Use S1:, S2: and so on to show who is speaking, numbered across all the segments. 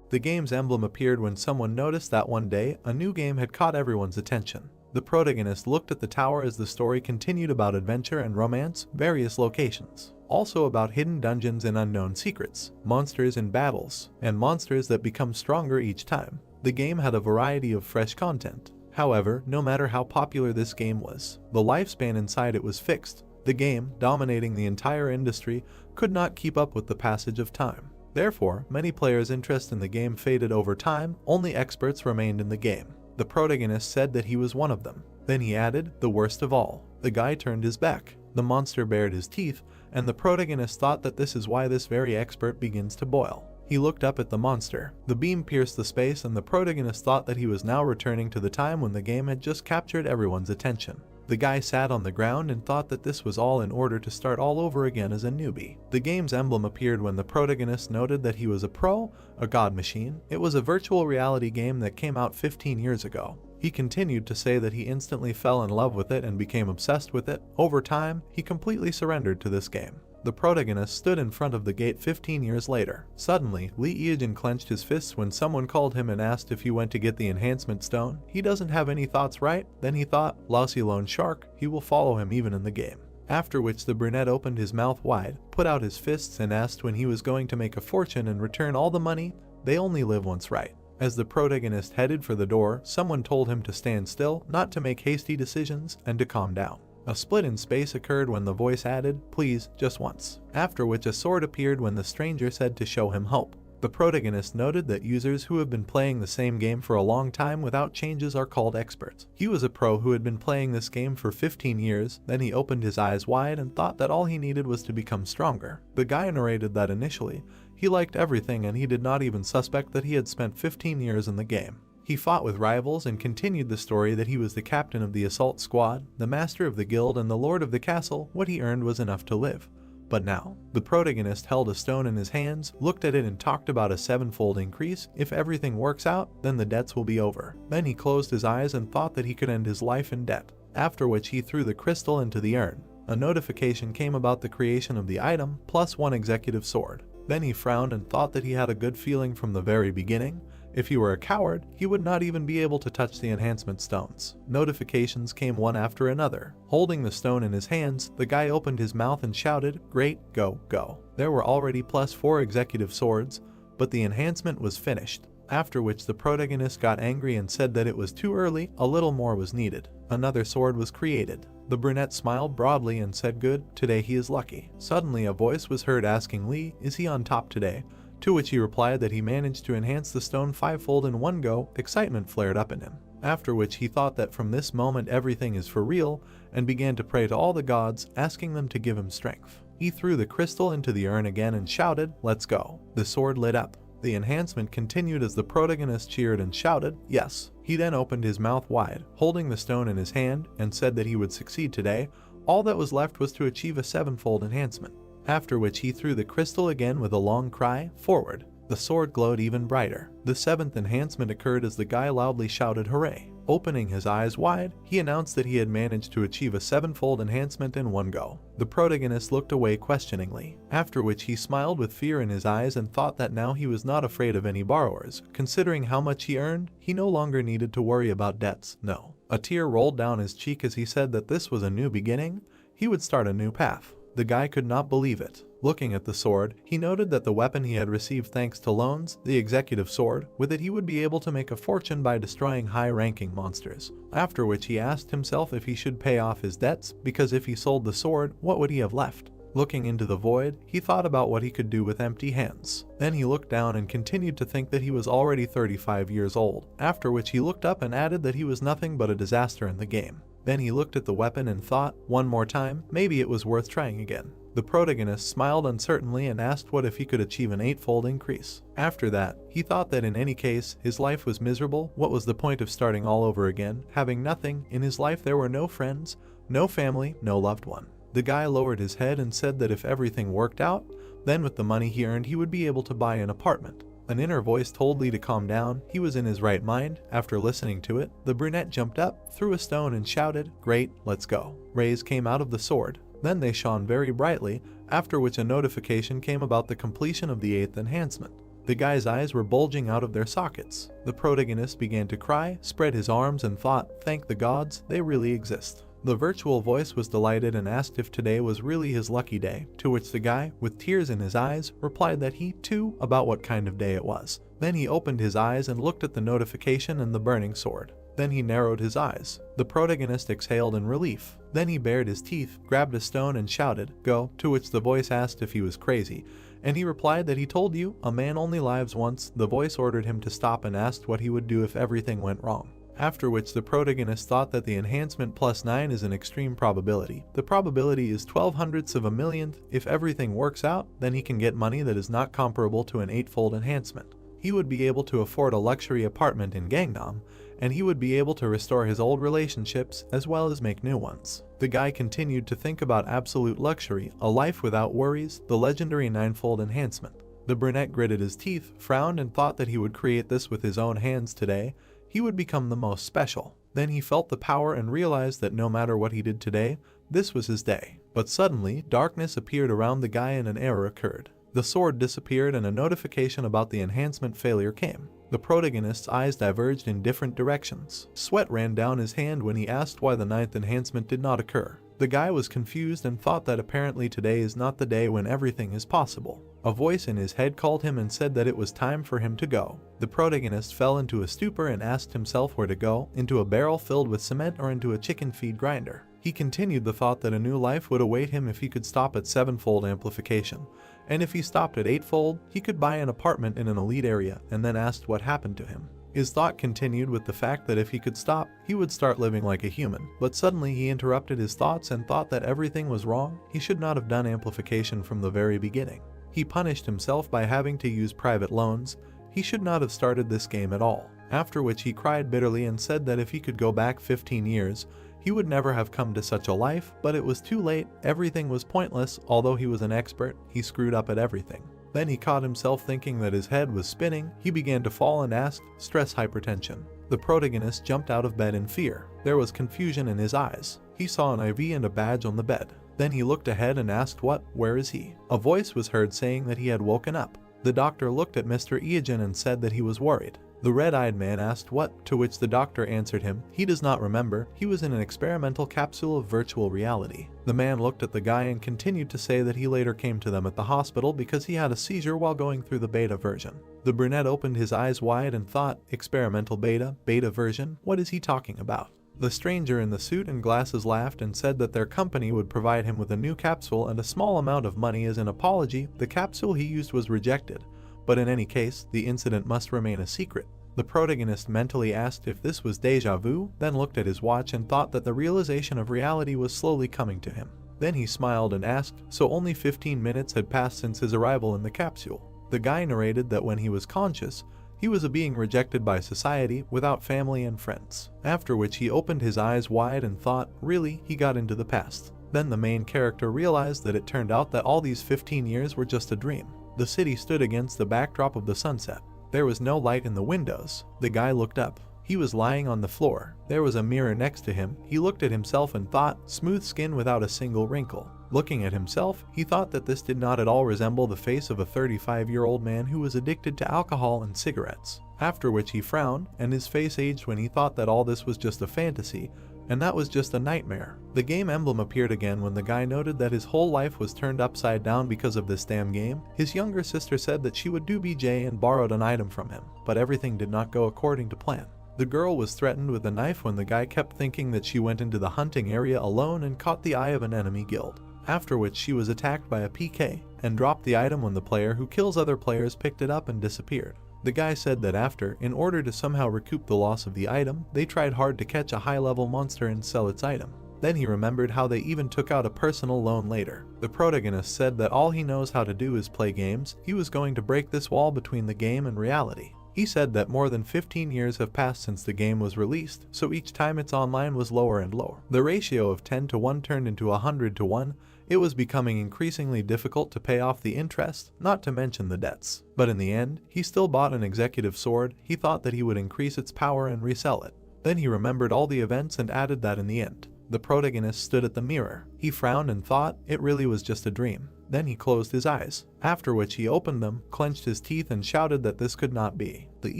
S1: The game's emblem appeared when someone noticed that one day, a new game had caught everyone's attention. The protagonist looked at the tower as the story continued about adventure and romance, various locations. Also about hidden dungeons and unknown secrets, monsters and battles, and monsters that become stronger each time. The game had a variety of fresh content. However, no matter how popular this game was, the lifespan inside it was fixed. The game, dominating the entire industry, could not keep up with the passage of time. Therefore, many players' interest in the game faded over time, only experts remained in the game. The protagonist said that he was one of them. Then he added, the worst of all. The guy turned his back, the monster bared his teeth, and the protagonist thought that this is why this very expert begins to boil. He looked up at the monster. The beam pierced the space and the protagonist thought that he was now returning to the time when the game had just captured everyone's attention. The guy sat on the ground and thought that this was all in order to start all over again as a newbie. The game's emblem appeared when the protagonist noted that he was a pro, a god machine. It was a virtual reality game that came out 15 years ago. He continued to say that he instantly fell in love with it and became obsessed with it. Over time, he completely surrendered to this game. The protagonist stood in front of the gate 15 years later. Suddenly, Lee Eugene clenched his fists when someone called him and asked if he went to get the enhancement stone. He doesn't have any thoughts, right? Then he thought, lousy lone shark, he will follow him even in the game. After which the brunette opened his mouth wide, put out his fists and asked when he was going to make a fortune and return all the money. They only live once, right? As the protagonist headed for the door, someone told him to stand still, not to make hasty decisions, and to calm down. A split in space occurred when the voice added, please, just once. After which a sword appeared when the stranger said to show him hope. The protagonist noted that users who have been playing the same game for a long time without changes are called experts. He was a pro who had been playing this game for 15 years, then he opened his eyes wide and thought that all he needed was to become stronger. The guy narrated that initially, he liked everything and he did not even suspect that he had spent 15 years in the game. He fought with rivals and continued the story that he was the captain of the assault squad, the master of the guild and the lord of the castle. What he earned was enough to live. But now, the protagonist held a stone in his hands, looked at it and talked about a 7-fold increase. If everything works out, then the debts will be over. Then he closed his eyes and thought that he could end his life in debt. After which he threw the crystal into the urn. A notification came about the creation of the item, plus 1 executive sword. Then he frowned and thought that he had a good feeling from the very beginning. If he were a coward, he would not even be able to touch the enhancement stones. Notifications came one after another. Holding the stone in his hands, the guy opened his mouth and shouted, great, go, go. There were already plus 4 executive swords, but the enhancement was finished. After which the protagonist got angry and said that it was too early, a little more was needed. Another sword was created. The brunette smiled broadly and said good, today he is lucky. Suddenly a voice was heard asking Lee, is he on top today? To which he replied that he managed to enhance the stone 5-fold in one go. Excitement flared up in him. After which he thought that from this moment everything is for real and began to pray to all the gods, asking them to give him strength. He threw the crystal into the urn again and shouted, let's go. The sword lit up. The enhancement continued as the protagonist cheered and shouted, yes. He then opened his mouth wide, holding the stone in his hand, and said that he would succeed today. All that was left was to achieve a 7-fold enhancement. After which he threw the crystal again with a long cry, forward. The sword glowed even brighter. The 7th enhancement occurred as the guy loudly shouted hooray. Opening his eyes wide, he announced that he had managed to achieve a 7-fold enhancement in one go. The protagonist looked away questioningly, after which he smiled with fear in his eyes and thought that now he was not afraid of any borrowers. Considering how much he earned, he no longer needed to worry about debts, no. A tear rolled down his cheek as he said that this was a new beginning. He would start a new path. The guy could not believe it. Looking at the sword, he noted that the weapon he had received thanks to loans, the executive sword, with it he would be able to make a fortune by destroying high-ranking monsters. After which he asked himself if he should pay off his debts, because if he sold the sword, what would he have left? Looking into the void, he thought about what he could do with empty hands. Then he looked down and continued to think that he was already 35 years old, after which he looked up and added that he was nothing but a disaster in the game. Then he looked at the weapon and thought, one more time, maybe it was worth trying again. The protagonist smiled uncertainly and asked what if he could achieve an 8-fold increase. After that, he thought that in any case, his life was miserable. What was the point of starting all over again, having nothing? In his life there were no friends, no family, no loved one. The guy lowered his head and said that if everything worked out, then with the money he earned he would be able to buy an apartment. An inner voice told Lee to calm down. He was in his right mind. After listening to it, the brunette jumped up, threw a stone and shouted, great, let's go. Rays came out of the sword. Then they shone very brightly, after which a notification came about the completion of the 8th enhancement. The guy's eyes were bulging out of their sockets. The protagonist began to cry, spread his arms and thought, thank the gods, they really exist. The virtual voice was delighted and asked if today was really his lucky day, to which the guy, with tears in his eyes, replied that he, too, about what kind of day it was. Then he opened his eyes and looked at the notification and the burning sword. Then he narrowed his eyes. The protagonist exhaled in relief. Then he bared his teeth, grabbed a stone and shouted, "Go," to which the voice asked if he was crazy, and he replied that he told you, a man only lives once. The voice ordered him to stop and asked what he would do if everything went wrong. After which the protagonist thought that the enhancement +9 is an extreme probability. The probability is 12/100ths of a millionth. If everything works out, then he can get money that is not comparable to an 8-fold enhancement. He would be able to afford a luxury apartment in Gangnam, and he would be able to restore his old relationships as well as make new ones. The guy continued to think about absolute luxury, a life without worries, the legendary 9-fold enhancement. The brunette gritted his teeth, frowned and thought that he would create this with his own hands today. He would become the most special. Then he felt the power and realized that no matter what he did today, this was his day. But suddenly, darkness appeared around the guy and an error occurred. The sword disappeared and a notification about the enhancement failure came. The protagonist's eyes diverged in different directions. Sweat ran down his hand when he asked why the 9th enhancement did not occur. The guy was confused and thought that apparently today is not the day when everything is possible. A voice in his head called him and said that it was time for him to go. The protagonist fell into a stupor and asked himself where to go, into a barrel filled with cement or into a chicken feed grinder. He continued the thought that a new life would await him if he could stop at 7-fold amplification, and if he stopped at 8-fold, he could buy an apartment in an elite area, and then asked what happened to him. His thought continued with the fact that if he could stop, he would start living like a human. But suddenly he interrupted his thoughts and thought that everything was wrong. He should not have done amplification from the very beginning. He punished himself by having to use private loans. He should not have started this game at all. After which he cried bitterly and said that if he could go back 15 years, he would never have come to such a life, but it was too late. Everything was pointless. Although he was an expert, he screwed up at everything. Then he caught himself thinking that his head was spinning. He began to fall and asked, "Stress hypertension." The protagonist jumped out of bed in fear. There was confusion in his eyes. He saw an IV and a badge on the bed. Then he looked ahead and asked where is he? A voice was heard saying that he had woken up. The doctor looked at Mr. Iajin and said that he was worried. The red-eyed man asked what, to which the doctor answered him, he does not remember, he was in an experimental capsule of virtual reality. The man looked at the guy and continued to say that he later came to them at the hospital because he had a seizure while going through the beta version. The brunette opened his eyes wide and thought, experimental beta version, what is he talking about? The stranger in the suit and glasses laughed and said that their company would provide him with a new capsule and a small amount of money as an apology. The capsule he used was rejected, but in any case, the incident must remain a secret. The protagonist mentally asked if this was deja vu, then looked at his watch and thought that the realization of reality was slowly coming to him. Then he smiled and asked, so only 15 minutes had passed since his arrival in the capsule. The guy narrated that when he was conscious, he was a being rejected by society, without family and friends. After which he opened his eyes wide and thought, really, he got into the past. Then the main character realized that it turned out that all these 15 years were just a dream. The city stood against the backdrop of the sunset. There was no light in the windows. The guy looked up. He was lying on the floor. There was a mirror next to him. He looked at himself and thought, smooth skin without a single wrinkle. Looking at himself, he thought that this did not at all resemble the face of a 35-year-old man who was addicted to alcohol and cigarettes. After which he frowned, and his face aged when he thought that all this was just a fantasy, and that was just a nightmare. The game emblem appeared again when the guy noted that his whole life was turned upside down because of this damn game. His younger sister said that she would do BJ and borrowed an item from him, but everything did not go according to plan. The girl was threatened with a knife when the guy kept thinking that she went into the hunting area alone and caught the eye of an enemy guild. After which she was attacked by a PK, and dropped the item when the player who kills other players picked it up and disappeared. The guy said that after, in order to somehow recoup the loss of the item, they tried hard to catch a high-level monster and sell its item. Then he remembered how they even took out a personal loan later. The protagonist said that all he knows how to do is play games. He was going to break this wall between the game and reality. He said that more than 15 years have passed since the game was released, so each time it's online was lower and lower. The ratio of 10 to 1 turned into 100 to 1. It was becoming increasingly difficult to pay off the interest, not to mention the debts. But in the end, he still bought an executive sword. He thought that he would increase its power and resell it. Then he remembered all the events and added that in the end, The protagonist stood at the mirror. He frowned and thought it really was just a dream. Then he closed his eyes, after which he opened them, clenched his teeth and shouted that this could not be. The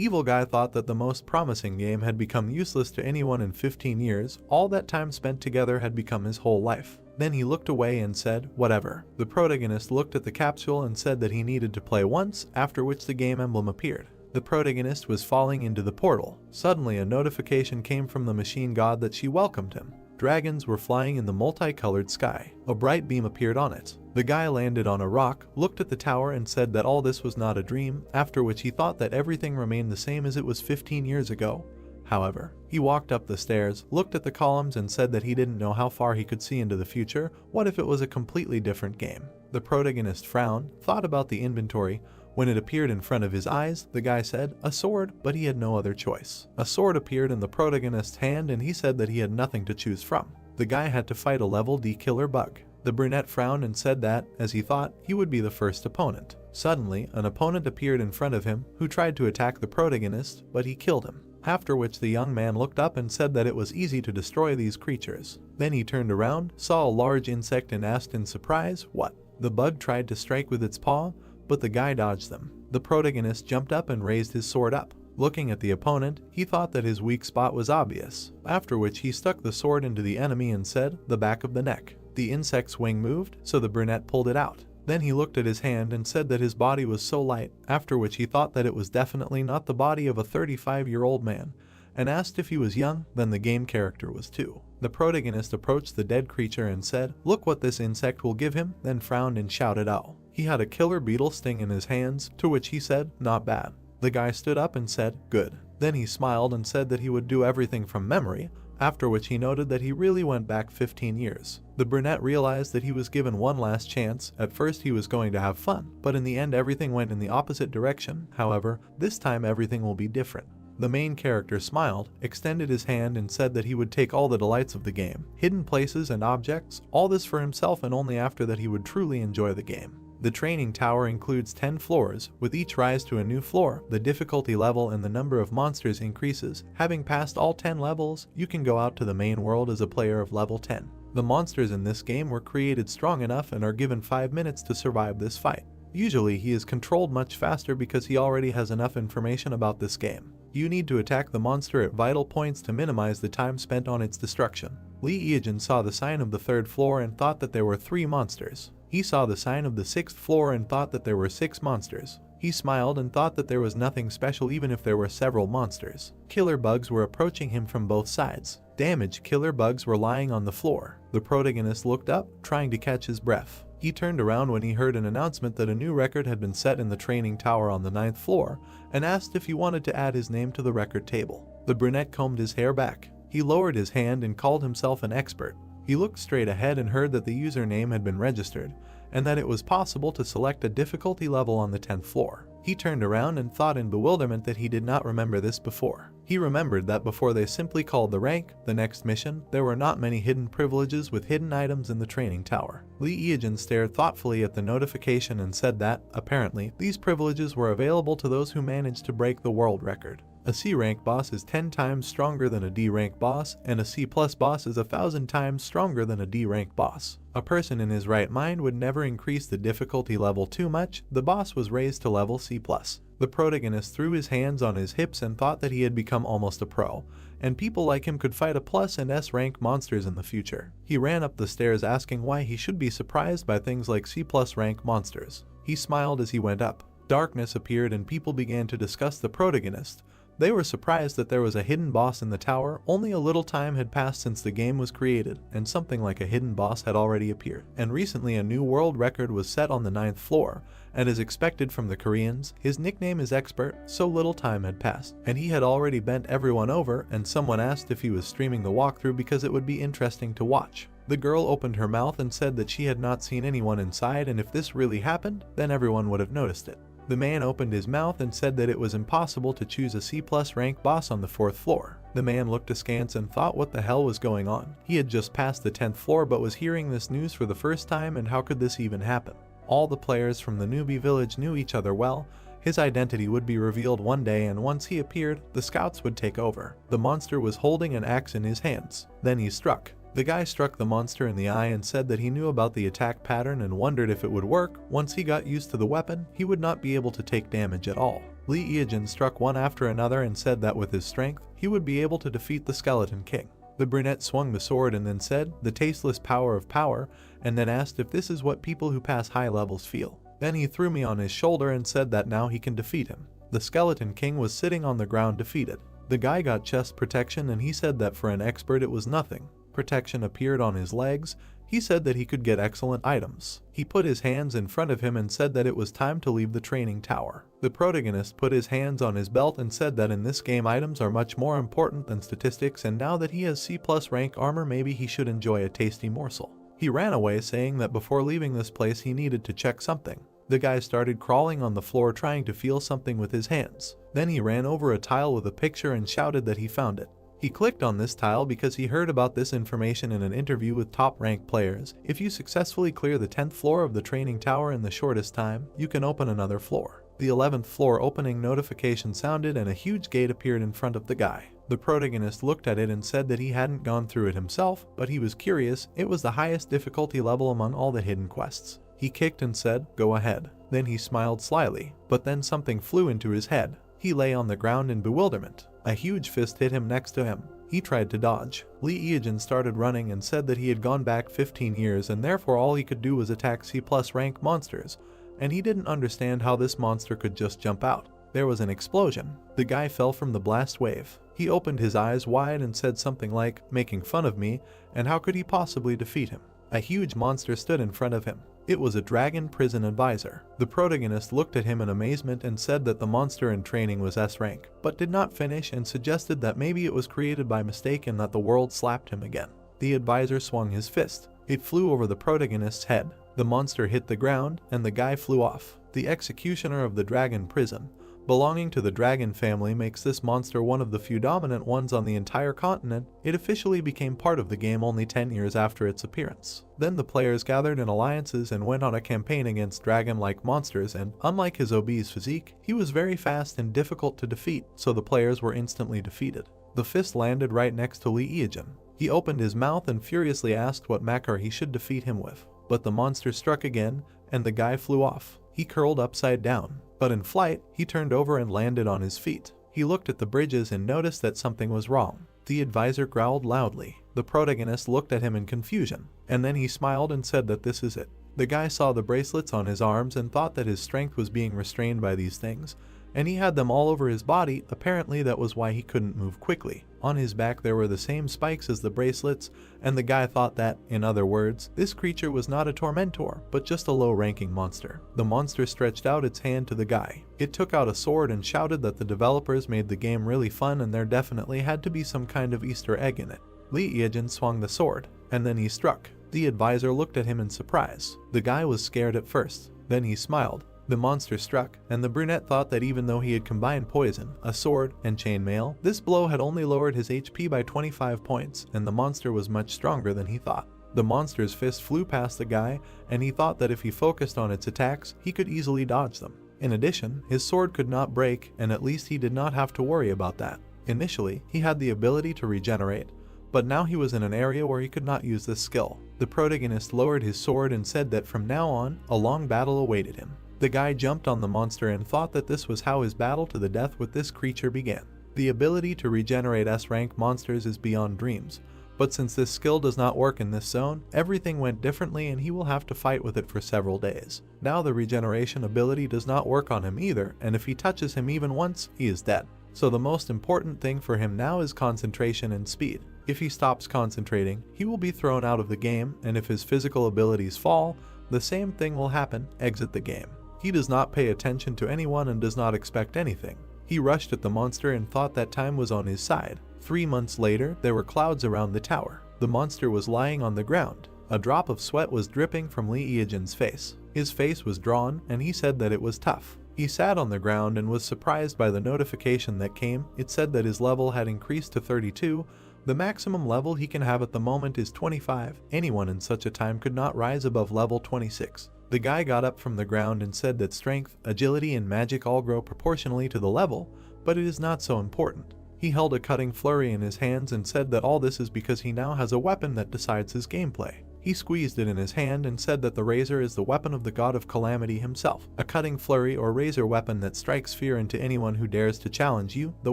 S1: evil guy thought that the most promising game had become useless to anyone in 15 years. All that time spent together had become his whole life. Then he looked away and said, whatever. The protagonist looked at the capsule and said that he needed to play once, after which the game emblem appeared. The protagonist was falling into the portal. Suddenly a notification came from the machine god that she welcomed him. Dragons were flying in the multicolored sky. A bright beam appeared on it. The guy landed on a rock, looked at the tower and said that all this was not a dream, after which he thought that everything remained the same as it was 15 years ago. However, he walked up the stairs, looked at the columns and said that he didn't know how far he could see into the future. What if it was a completely different game? The protagonist frowned, thought about the inventory. When it appeared in front of his eyes, the guy said, a sword, but he had no other choice. A sword appeared in the protagonist's hand and he said that he had nothing to choose from. The guy had to fight a level D killer bug. The brunette frowned and said that, as he thought, he would be the first opponent. Suddenly, an opponent appeared in front of him, who tried to attack the protagonist, but he killed him. After which the young man looked up and said that it was easy to destroy these creatures. Then he turned around, saw a large insect and asked in surprise, what? The bug tried to strike with its paw, but the guy dodged them. The protagonist jumped up and raised his sword up. Looking at the opponent, he thought that his weak spot was obvious, after which he stuck the sword into the enemy and said, the back of the neck. The insect's wing moved, so the brunette pulled it out. Then he looked at his hand and said that his body was so light, after which he thought that it was definitely not the body of a 35-year-old man, and asked if he was young. Then the game character was too. The protagonist approached the dead creature and said, look what this insect will give him, then frowned and shouted out. He had a killer beetle sting in his hands, to which he said, not bad. The guy stood up and said, good. Then he smiled and said that he would do everything from memory, after which he noted that he really went back 15 years. The brunette realized that he was given one last chance. At first he was going to have fun, but in the end everything went in the opposite direction. However, this time everything will be different. The main character smiled, extended his hand and said that he would take all the delights of the game, hidden places and objects, all this for himself, and only after that he would truly enjoy the game. The training tower includes 10 floors, with each rise to a new floor. The difficulty level and the number of monsters increases. Having passed all 10 levels, you can go out to the main world as a player of level 10. The monsters in this game were created strong enough and are given 5 minutes to survive this fight. Usually he is controlled much faster because he already has enough information about this game. You need to attack the monster at vital points to minimize the time spent on its destruction. Lee Eejin saw the sign of the 3rd floor and thought that there were 3 monsters. He saw the sign of the 6th floor and thought that there were 6 monsters. He smiled and thought that there was nothing special even if there were several monsters. Killer bugs were approaching him from both sides. Damaged killer bugs were lying on the floor. The protagonist looked up, trying to catch his breath. He turned around when he heard an announcement that a new record had been set in the training tower on the 9th floor, and asked if he wanted to add his name to the record table. The brunette combed his hair back. He lowered his hand and called himself an expert. He looked straight ahead and heard that the username had been registered, and that it was possible to select a difficulty level on the 10th floor. He turned around and thought in bewilderment that he did not remember this before. He remembered that before they simply called the rank, the next mission, there were not many hidden privileges with hidden items in the training tower. Lee Eejin stared thoughtfully at the notification and said that, apparently, these privileges were available to those who managed to break the world record. A C rank boss is 10 times stronger than a D rank boss, and a C+ boss is 1,000 times stronger than a D rank boss. A person in his right mind would never increase the difficulty level too much. The boss was raised to level C+. The protagonist threw his hands on his hips and thought that he had become almost a pro, and people like him could fight a plus and S rank monsters in the future. He ran up the stairs asking why he should be surprised by things like C+ rank monsters. He smiled as he went up. Darkness appeared and people began to discuss the protagonist. They were surprised that there was a hidden boss in the tower. Only a little time had passed since the game was created, and something like a hidden boss had already appeared. And recently a new world record was set on the 9th floor, and as expected from the Koreans, his nickname is Expert. So little time had passed, and he had already bent everyone over, and someone asked if he was streaming the walkthrough because it would be interesting to watch. The girl opened her mouth and said that she had not seen anyone inside, and if this really happened, then everyone would have noticed it. The man opened his mouth and said that it was impossible to choose a C+ rank boss on the 4th floor. The man looked askance and thought what the hell was going on. He had just passed the 10th floor but was hearing this news for the first time, and how could this even happen? All the players from the newbie village knew each other well. His identity would be revealed one day, and once he appeared, the scouts would take over. The monster was holding an axe in his hands. Then he struck. The guy struck the monster in the eye and said that he knew about the attack pattern and wondered if it would work. Once he got used to the weapon, he would not be able to take damage at all. Lee Eejin struck one after another and said that with his strength, he would be able to defeat the Skeleton King. The brunette swung the sword and then said, "The tasteless power of power," and then asked if this is what people who pass high levels feel. Then he threw me on his shoulder and said that now he can defeat him. The Skeleton King was sitting on the ground defeated. The guy got chest protection and he said that for an expert it was nothing. Protection appeared on his legs. He said that he could get excellent items. He put his hands in front of him and said that it was time to leave the training tower. The protagonist put his hands on his belt and said that in this game items are much more important than statistics, and now that he has C+ rank armor, maybe he should enjoy a tasty morsel. He ran away saying that before leaving this place he needed to check something. The guy started crawling on the floor trying to feel something with his hands. Then he ran over a tile with a picture and shouted that he found it. He clicked on this tile because he heard about this information in an interview with top-ranked players. If you successfully clear the 10th floor of the training tower in the shortest time, you can open another floor. The 11th floor opening notification sounded and a huge gate appeared in front of the guy. The protagonist looked at it and said that he hadn't gone through it himself, but he was curious. It was the highest difficulty level among all the hidden quests. He kicked and said, "Go ahead." Then he smiled slyly, but then something flew into his head. He lay on the ground in bewilderment. A huge fist hit him next to him. He tried to dodge. Lee Eejin started running and said that he had gone back 15 years and therefore all he could do was attack C+ rank monsters, and he didn't understand how this monster could just jump out. There was an explosion. The guy fell from the blast wave. He opened his eyes wide and said something like, "Making fun of me, and how could he possibly defeat him?" A huge monster stood in front of him. It was a dragon prison advisor. The protagonist looked at him in amazement and said that the monster in training was S rank, but did not finish and suggested that maybe it was created by mistake and that the world slapped him again. The advisor swung his fist. It flew over the protagonist's head. The monster hit the ground and the guy flew off. The executioner of the dragon prison, belonging to the dragon family, makes this monster one of the few dominant ones on the entire continent. It officially became part of the game only 10 years after its appearance. Then the players gathered in alliances and went on a campaign against dragon-like monsters, and unlike his obese physique, he was very fast and difficult to defeat, so the players were instantly defeated. The fist landed right next to Lee Eejin. He opened his mouth and furiously asked what mecha he should defeat him with. But the monster struck again, and the guy flew off. He curled upside down. But in flight, he turned over and landed on his feet. He looked at the bridges and noticed that something was wrong. The advisor growled loudly. The protagonist looked at him in confusion, and then he smiled and said that this is it. The guy saw the bracelets on his arms and thought that his strength was being restrained by these things, and he had them all over his body. Apparently that was why he couldn't move quickly. On his back there were the same spikes as the bracelets, and the guy thought that, in other words, this creature was not a tormentor, but just a low-ranking monster. The monster stretched out its hand to the guy. It took out a sword and shouted that the developers made the game really fun and there definitely had to be some kind of Easter egg in it. Lee Eejin swung the sword, and then he struck. The advisor looked at him in surprise. The guy was scared at first. Then he smiled. The monster struck, and the brunette thought that even though he had combined poison, a sword, and chainmail, this blow had only lowered his HP by 25 points, and the monster was much stronger than he thought. The monster's fist flew past the guy, and he thought that if he focused on its attacks, he could easily dodge them. In addition, his sword could not break, and at least he did not have to worry about that. Initially, he had the ability to regenerate, but now he was in an area where he could not use this skill. The protagonist lowered his sword and said that from now on, a long battle awaited him. The guy jumped on the monster and thought that this was how his battle to the death with this creature began. The ability to regenerate S-rank monsters is beyond dreams, but since this skill does not work in this zone, everything went differently and he will have to fight with it for several days. Now the regeneration ability does not work on him either, and if he touches him even once, he is dead. So the most important thing for him now is concentration and speed. If he stops concentrating, he will be thrown out of the game, and if his physical abilities fall, the same thing will happen, exit the game. He does not pay attention to anyone and does not expect anything. He rushed at the monster and thought that time was on his side. 3 months later, there were clouds around the tower. The monster was lying on the ground. A drop of sweat was dripping from Lee Eejin's face. His face was drawn, and he said that it was tough. He sat on the ground and was surprised by the notification that came. It said that his level had increased to 32. The maximum level he can have at the moment is 25. Anyone in such a time could not rise above level 26. The guy got up from the ground and said that strength, agility, and magic all grow proportionally to the level, but it is not so important. He held a cutting flurry in his hands and said that all this is because he now has a weapon that decides his gameplay. He squeezed it in his hand and said that the razor is the weapon of the god of calamity himself, a cutting flurry or razor weapon that strikes fear into anyone who dares to challenge you, the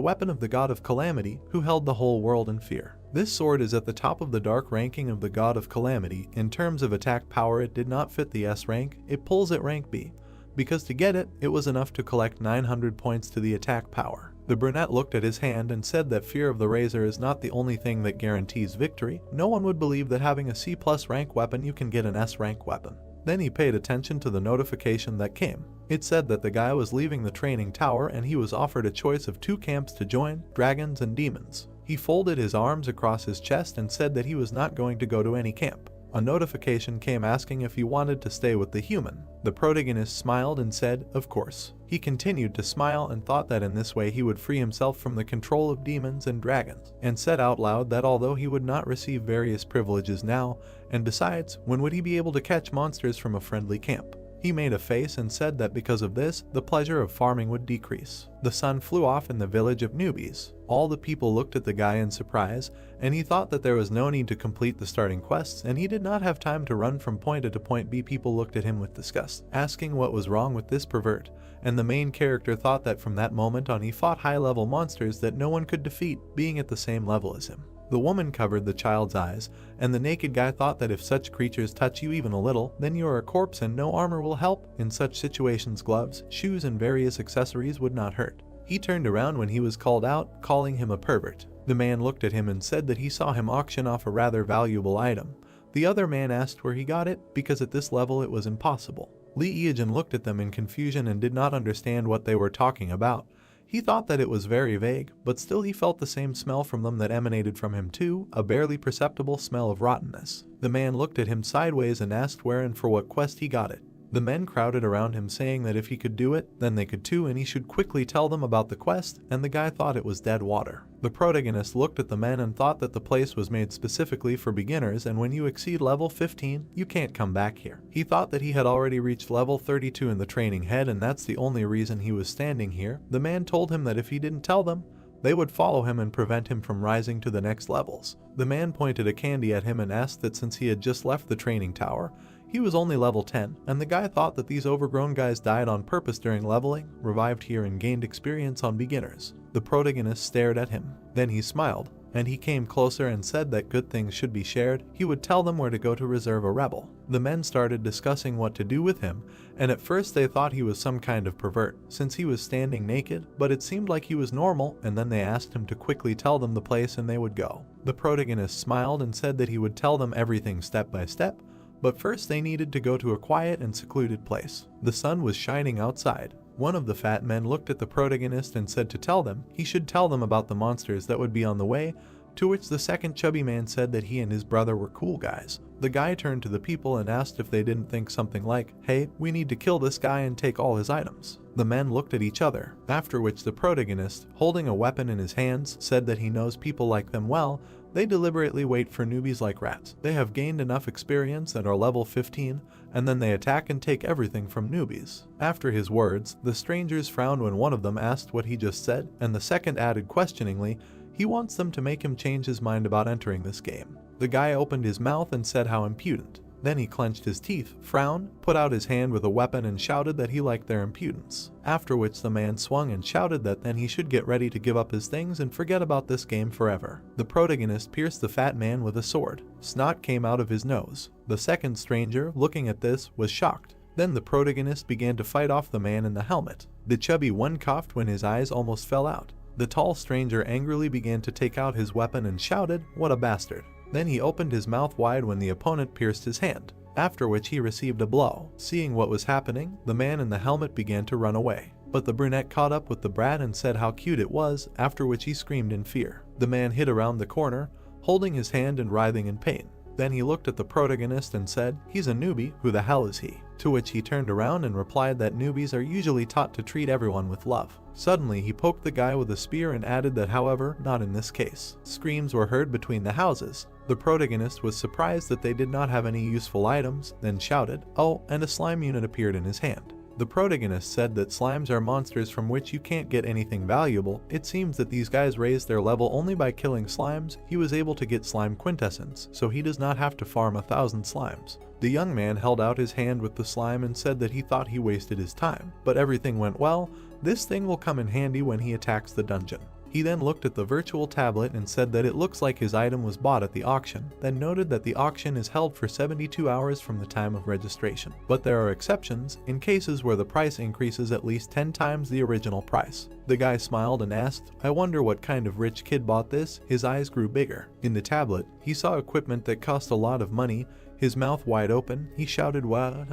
S1: weapon of the god of calamity who held the whole world in fear. This sword is at the top of the dark ranking of the god of calamity. In terms of attack power, it did not fit the S rank, it pulls at rank B, because to get it, it was enough to collect 900 points to the attack power. The brunette looked at his hand and said that fear of the razor is not the only thing that guarantees victory. No one would believe that having a C+ rank weapon you can get an S rank weapon. Then he paid attention to the notification that came. It said that the guy was leaving the training tower and he was offered a choice of 2 camps to join, dragons and demons. He folded his arms across his chest and said that he was not going to go to any camp. A notification came asking if he wanted to stay with the human. The protagonist smiled and said, of course. He continued to smile and thought that in this way he would free himself from the control of demons and dragons, and said out loud that although he would not receive various privileges now, and besides, when would he be able to catch monsters from a friendly camp? He made a face and said that because of this, the pleasure of farming would decrease. The sun flew off in the village of newbies. All the people looked at the guy in surprise, and he thought that there was no need to complete the starting quests, and he did not have time to run from point A to point B. People looked at him with disgust, asking what was wrong with this pervert, and the main character thought that from that moment on he fought high-level monsters that no one could defeat, being at the same level as him. The woman covered the child's eyes, and the naked guy thought that if such creatures touch you even a little, then you are a corpse and no armor will help. In such situations, gloves, shoes, and various accessories would not hurt. He turned around when he was called out, calling him a pervert. The man looked at him and said that he saw him auction off a rather valuable item. The other man asked where he got it, because at this level it was impossible. Lee Eogan looked at them in confusion and did not understand what they were talking about. He thought that it was very vague, but still he felt the same smell from them that emanated from him too, a barely perceptible smell of rottenness. The man looked at him sideways and asked where and for what quest he got it. The men crowded around him saying that if he could do it, then they could too, and he should quickly tell them about the quest, and the guy thought it was dead water. The protagonist looked at the men and thought that the place was made specifically for beginners, and when you exceed level 15, you can't come back here. He thought that he had already reached level 32 in the training head, and that's the only reason he was standing here. The man told him that if he didn't tell them, they would follow him and prevent him from rising to the next levels. The man pointed a candy at him and asked that since he had just left the training tower, he was only level 10, and the guy thought that these overgrown guys died on purpose during leveling, revived here and gained experience on beginners. The protagonist stared at him. Then he smiled, and he came closer and said that good things should be shared. He would tell them where to go to reserve a rebel. The men started discussing what to do with him, and at first they thought he was some kind of pervert, since he was standing naked, but it seemed like he was normal, and then they asked him to quickly tell them the place and they would go. The protagonist smiled and said that he would tell them everything step by step, but first they needed to go to a quiet and secluded place. The sun was shining outside. One of the fat men looked at the protagonist and said to tell them he should tell them about the monsters that would be on the way, to which the second chubby man said that he and his brother were cool guys. The guy turned to the people and asked if they didn't think something like, "Hey, we need to kill this guy and take all his items." The men looked at each other, after which the protagonist, holding a weapon in his hands, said that he knows people like them well. They deliberately wait for newbies like rats. They have gained enough experience and are level 15, and then they attack and take everything from newbies. After his words, the strangers frowned when one of them asked what he just said, and the second added questioningly, he wants them to make him change his mind about entering this game. The guy opened his mouth and said how impudent. Then he clenched his teeth, frowned, put out his hand with a weapon and shouted that he liked their impudence. After which the man swung and shouted that then he should get ready to give up his things and forget about this game forever. The protagonist pierced the fat man with a sword. Snot came out of his nose. The second stranger, looking at this, was shocked. Then the protagonist began to fight off the man in the helmet. The chubby one coughed when his eyes almost fell out. The tall stranger angrily began to take out his weapon and shouted, "What a bastard." Then he opened his mouth wide when the opponent pierced his hand, after which he received a blow. Seeing what was happening, the man in the helmet began to run away. But the brunette caught up with the brat and said how cute it was, after which he screamed in fear. The man hid around the corner, holding his hand and writhing in pain. Then he looked at the protagonist and said, "He's a newbie, who the hell is he?" To which he turned around and replied that newbies are usually taught to treat everyone with love. Suddenly he poked the guy with a spear and added that however, not in this case. Screams were heard between the houses. The protagonist was surprised that they did not have any useful items, then shouted, "Oh," and a slime unit appeared in his hand. The protagonist said that slimes are monsters from which you can't get anything valuable. It seems that these guys raised their level only by killing slimes. He was able to get slime quintessence, so he does not have to farm 1,000 slimes. The young man held out his hand with the slime and said that he thought he wasted his time, but everything went well. This thing will come in handy when he attacks the dungeon. He then looked at the virtual tablet and said that it looks like his item was bought at the auction, then noted that the auction is held for 72 hours from the time of registration. But there are exceptions, in cases where the price increases at least 10 times the original price. The guy smiled and asked, "I wonder what kind of rich kid bought this?" His eyes grew bigger. In the tablet, he saw equipment that cost a lot of money. His mouth wide open, he shouted, "What?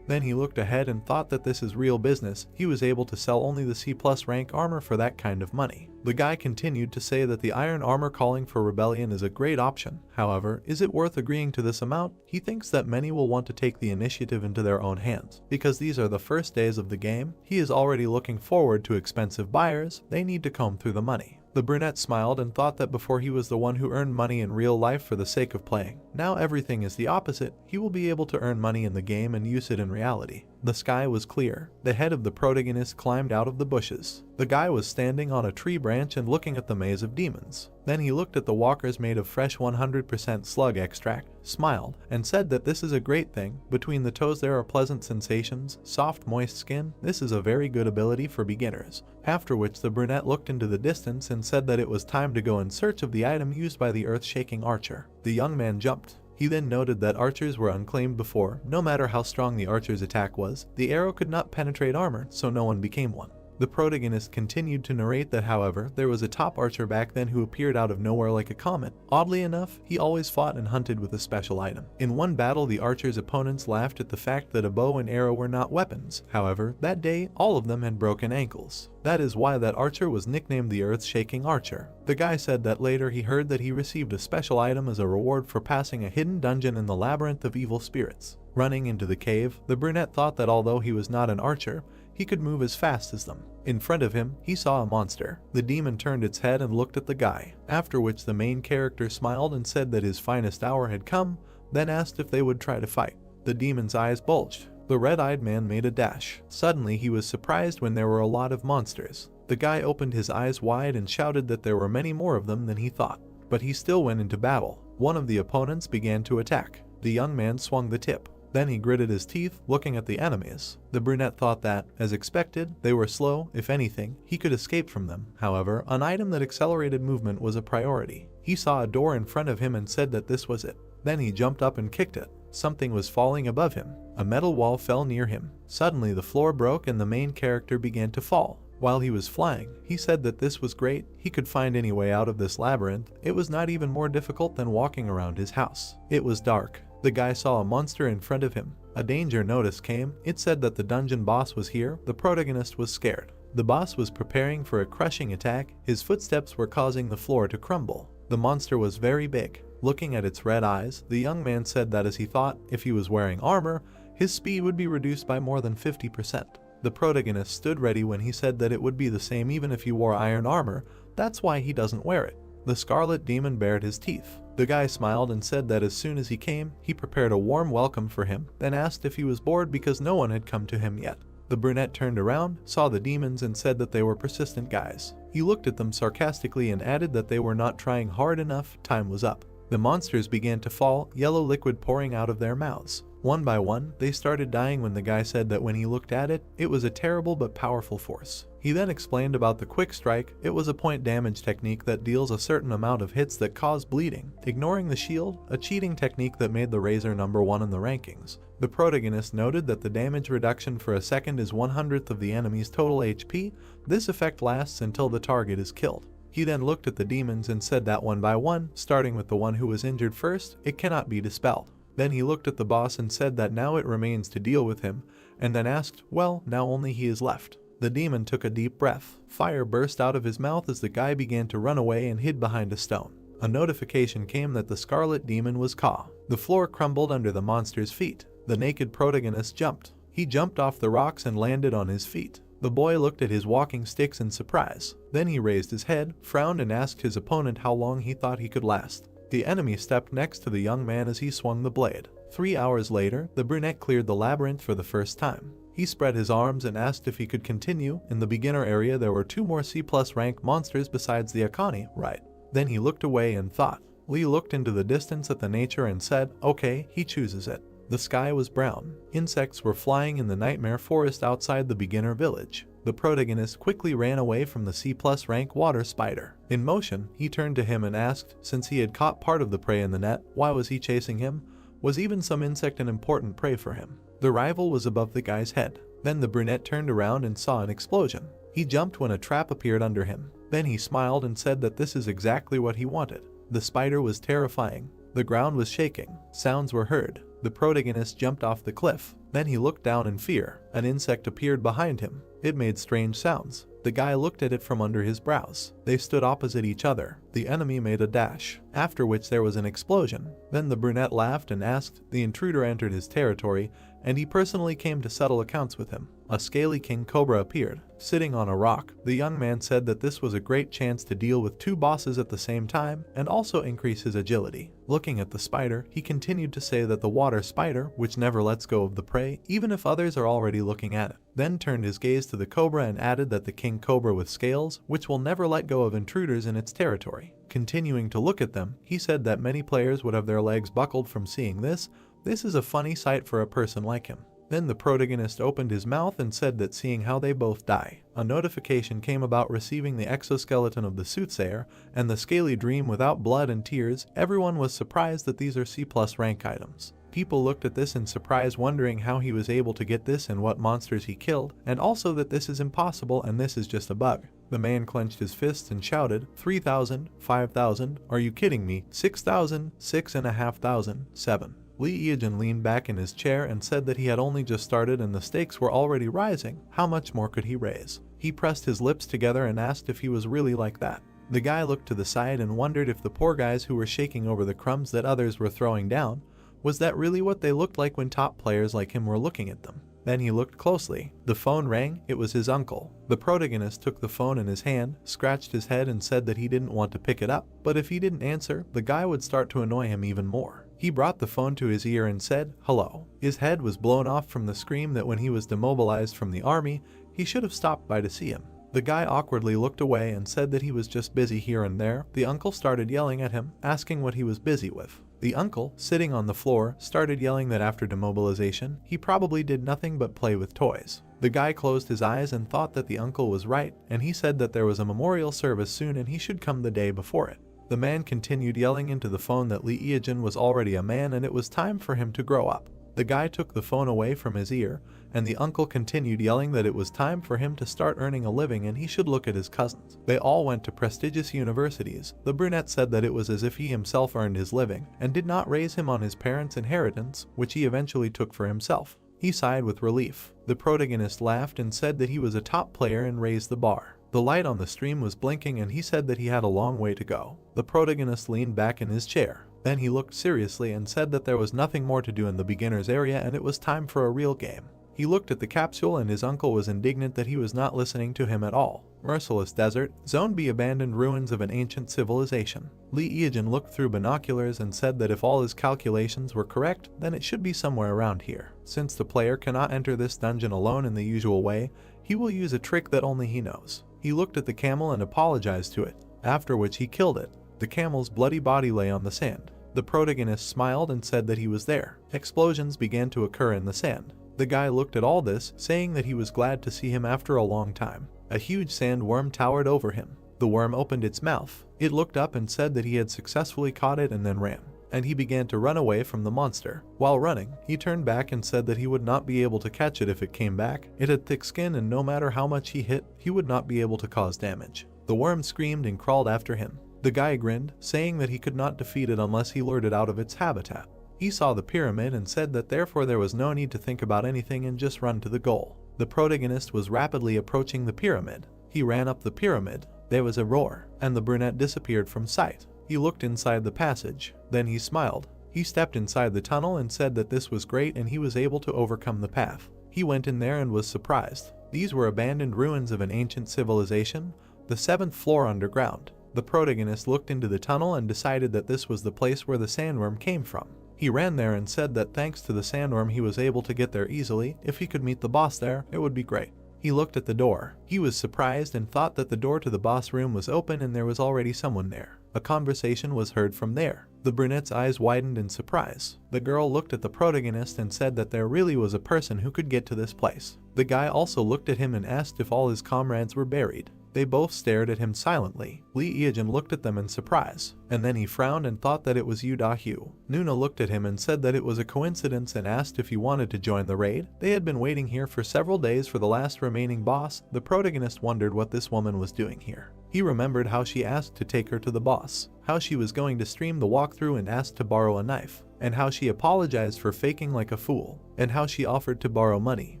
S1: Then he looked ahead and thought that this is real business. He was able to sell only the C+ rank armor for that kind of money. The guy continued to say that the iron armor calling for rebellion is a great option. However, is it worth agreeing to this amount? He thinks that many will want to take the initiative into their own hands. Because these are the first days of the game, he is already looking forward to expensive buyers. They need to comb through the money. The brunette smiled and thought that before he was the one who earned money in real life for the sake of playing. Now everything is the opposite. He will be able to earn money in the game and use it in reality. The sky was clear. The head of the protagonist climbed out of the bushes. The guy was standing on a tree branch and looking at the maze of demons. Then he looked at the walkers made of fresh 100% slug extract, smiled, and said that this is a great thing. Between the toes there are pleasant sensations, soft moist skin. This is a very good ability for beginners. After which the brunette looked into the distance and said that it was time to go in search of the item used by the earth-shaking archer. The young man jumped. He then noted that archers were unclaimed before. No matter how strong the archer's attack was, the arrow could not penetrate armor, so no one became one. The protagonist continued to narrate that, however, there was a top archer back then who appeared out of nowhere like a comet. Oddly enough, he always fought and hunted with a special item. In one battle, the archer's opponents laughed at the fact that a bow and arrow were not weapons. However, that day, all of them had broken ankles. That is why that archer was nicknamed the Earth-Shaking Archer. The guy said that later he heard that he received a special item as a reward for passing a hidden dungeon in the labyrinth of evil spirits. Running into the cave, the brunette thought that although he was not an archer, he could move as fast as them. In front of him, he saw a monster. The demon turned its head and looked at the guy, after which the main character smiled and said that his finest hour had come, then asked if they would try to fight. The demon's eyes bulged. The red-eyed man made a dash. Suddenly, he was surprised when there were a lot of monsters. The guy opened his eyes wide and shouted that there were many more of them than he thought. But he still went into battle. One of the opponents began to attack. The young man swung the tip. Then he gritted his teeth, looking at the enemies. The brunette thought that, as expected, they were slow. If anything, he could escape from them. However, an item that accelerated movement was a priority. He saw a door in front of him and said that this was it. Then he jumped up and kicked it. Something was falling above him. A metal wall fell near him. Suddenly the floor broke and the main character began to fall. While he was flying, he said that this was great. He could find any way out of this labyrinth. It was not even more difficult than walking around his house. It was dark. The guy saw a monster in front of him. A danger notice came. It said that the dungeon boss was here. The protagonist was scared. The boss was preparing for a crushing attack. His footsteps were causing the floor to crumble. The monster was very big. Looking at its red eyes, the young man said that as he thought, if he was wearing armor, his speed would be reduced by more than 50%. The protagonist stood ready when he said that it would be the same even if he wore iron armor. That's why he doesn't wear it. The scarlet demon bared his teeth. The guy smiled and said that as soon as he came, he prepared a warm welcome for him, then asked if he was bored because no one had come to him yet. The brunette turned around, saw the demons and said that they were persistent guys. He looked at them sarcastically and added that they were not trying hard enough. Time was up. The monsters began to fall, yellow liquid pouring out of their mouths. One by one, they started dying when the guy said that when he looked at it, it was a terrible but powerful force. He then explained about the quick strike. It was a point damage technique that deals a certain amount of hits that cause bleeding, ignoring the shield, a cheating technique that made the Razor #1 in the rankings. The protagonist noted that the damage reduction for a second is 1/100th of the enemy's total HP. This effect lasts until the target is killed. He then looked at the demons and said that one by one, starting with the one who was injured first, it cannot be dispelled. Then he looked at the boss and said that now it remains to deal with him, and then asked, well, now only he is left. The demon took a deep breath. Fire burst out of his mouth as the guy began to run away and hid behind a stone. A notification came that the scarlet demon was caught. The floor crumbled under the monster's feet. The naked protagonist jumped. He jumped off the rocks and landed on his feet. The boy looked at his walking sticks in surprise. Then he raised his head, frowned and asked his opponent how long he thought he could last. The enemy stepped next to the young man as he swung the blade. 3 hours later, the brunette cleared the labyrinth for the first time. He spread his arms and asked if he could continue. In the beginner area there were 2 more C+ rank monsters besides the Akani, right? Then he looked away and thought. Lee looked into the distance at the nature and said, okay, he chooses it. The sky was brown. Insects were flying in the nightmare forest outside the beginner village. The protagonist quickly ran away from the C+ rank water spider. In motion, he turned to him and asked, since he had caught part of the prey in the net, why was he chasing him? Was even some insect an important prey for him? The rival was above the guy's head. Then the brunette turned around and saw an explosion. He jumped when a trap appeared under him. Then he smiled and said that this is exactly what he wanted. The spider was terrifying. The ground was shaking. Sounds were heard. The protagonist jumped off the cliff. Then he looked down in fear. An insect appeared behind him. It made strange sounds. The guy looked at it from under his brows. They stood opposite each other. The enemy made a dash, after which there was an explosion. Then the brunette laughed and asked. The intruder entered his territory, and he personally came to settle accounts with him. A scaly king cobra appeared, sitting on a rock. The young man said that this was a great chance to deal with 2 bosses at the same time and also increase his agility. Looking at the spider, he continued to say that the water spider, which never lets go of the prey, even if others are already looking at it, then turned his gaze to the cobra and added that the king cobra with scales, which will never let go of intruders in its territory. Continuing to look at them, he said that many players would have their legs buckled from seeing this. This is a funny sight for a person like him. Then the protagonist opened his mouth and said that seeing how they both die, a notification came about receiving the exoskeleton of the soothsayer and the scaly dream without blood and tears. Everyone was surprised that these are C+ rank items. People looked at this in surprise, wondering how he was able to get this and what monsters he killed, and also that this is impossible and this is just a bug. The man clenched his fists and shouted, 3,000, 5,000, are you kidding me, 6,000, 6,500, 7. Lee Eajin leaned back in his chair and said that he had only just started and the stakes were already rising. How much more could he raise? He pressed his lips together and asked if he was really like that. The guy looked to the side and wondered if the poor guys who were shaking over the crumbs that others were throwing down, was that really what they looked like when top players like him were looking at them? Then he looked closely. The phone rang. It was his uncle. The protagonist took the phone in his hand, scratched his head and said that he didn't want to pick it up, but if he didn't answer, the guy would start to annoy him even more. He brought the phone to his ear and said, hello. His head was blown off from the scream that when he was demobilized from the army, he should have stopped by to see him. The guy awkwardly looked away and said that he was just busy here and there. The uncle started yelling at him, asking what he was busy with. The uncle, sitting on the floor, started yelling that after demobilization, he probably did nothing but play with toys. The guy closed his eyes and thought that the uncle was right, and he said that there was a memorial service soon and he should come the day before it. The man continued yelling into the phone that Lee Eajin was already a man and it was time for him to grow up. The guy took the phone away from his ear, and the uncle continued yelling that it was time for him to start earning a living and he should look at his cousins. They all went to prestigious universities. The brunette said that it was as if he himself earned his living, and did not raise him on his parents' inheritance, which he eventually took for himself. He sighed with relief. The protagonist laughed and said that he was a top player and raised the bar. The light on the stream was blinking and he said that he had a long way to go. The protagonist leaned back in his chair. Then he looked seriously and said that there was nothing more to do in the beginner's area and it was time for a real game. He looked at the capsule and his uncle was indignant that he was not listening to him at all. Merciless desert, Zone B, abandoned ruins of an ancient civilization. Lee Eajin looked through binoculars and said that if all his calculations were correct, then it should be somewhere around here. Since the player cannot enter this dungeon alone in the usual way, he will use a trick that only he knows. He looked at the camel and apologized to it, after which he killed it. The camel's bloody body lay on the sand. The protagonist smiled and said that he was there. Explosions began to occur in the sand. The guy looked at all this, saying that he was glad to see him after a long time. A huge sandworm towered over him. The worm opened its mouth. It looked up and said that he had successfully caught it and then ran. And he began to run away from the monster. While running, he turned back and said that he would not be able to catch it if it came back. It had thick skin and no matter how much he hit, he would not be able to cause damage. The worm screamed and crawled after him. The guy grinned, saying that he could not defeat it unless he lured it out of its habitat. He saw the pyramid and said that therefore there was no need to think about anything and just run to the goal. The protagonist was rapidly approaching the pyramid. He ran up the pyramid. There was a roar, and the brunette disappeared from sight. He looked inside the passage. Then he smiled. He stepped inside the tunnel and said that this was great and he was able to overcome the path. He went in there and was surprised. These were abandoned ruins of an ancient civilization, the 7th floor underground. The protagonist looked into the tunnel and decided that this was the place where the sandworm came from. He ran there and said that thanks to the sandworm he was able to get there easily. If he could meet the boss there, it would be great. He looked at the door. He was surprised and thought that the door to the boss room was open and there was already someone there. A conversation was heard from there. The brunette's eyes widened in surprise. The girl looked at the protagonist and said that there really was a person who could get to this place. The guy also looked at him and asked if all his comrades were buried. They both stared at him silently. Lee Eajin looked at them in surprise, and then he frowned and thought that it was Yu Da-hyu. Nuna looked at him and said that it was a coincidence and asked if he wanted to join the raid. They had been waiting here for several days for the last remaining boss. The protagonist wondered what this woman was doing here. He remembered how she asked to take her to the boss, how she was going to stream the walkthrough and asked to borrow a knife, and how she apologized for faking like a fool, and how she offered to borrow money.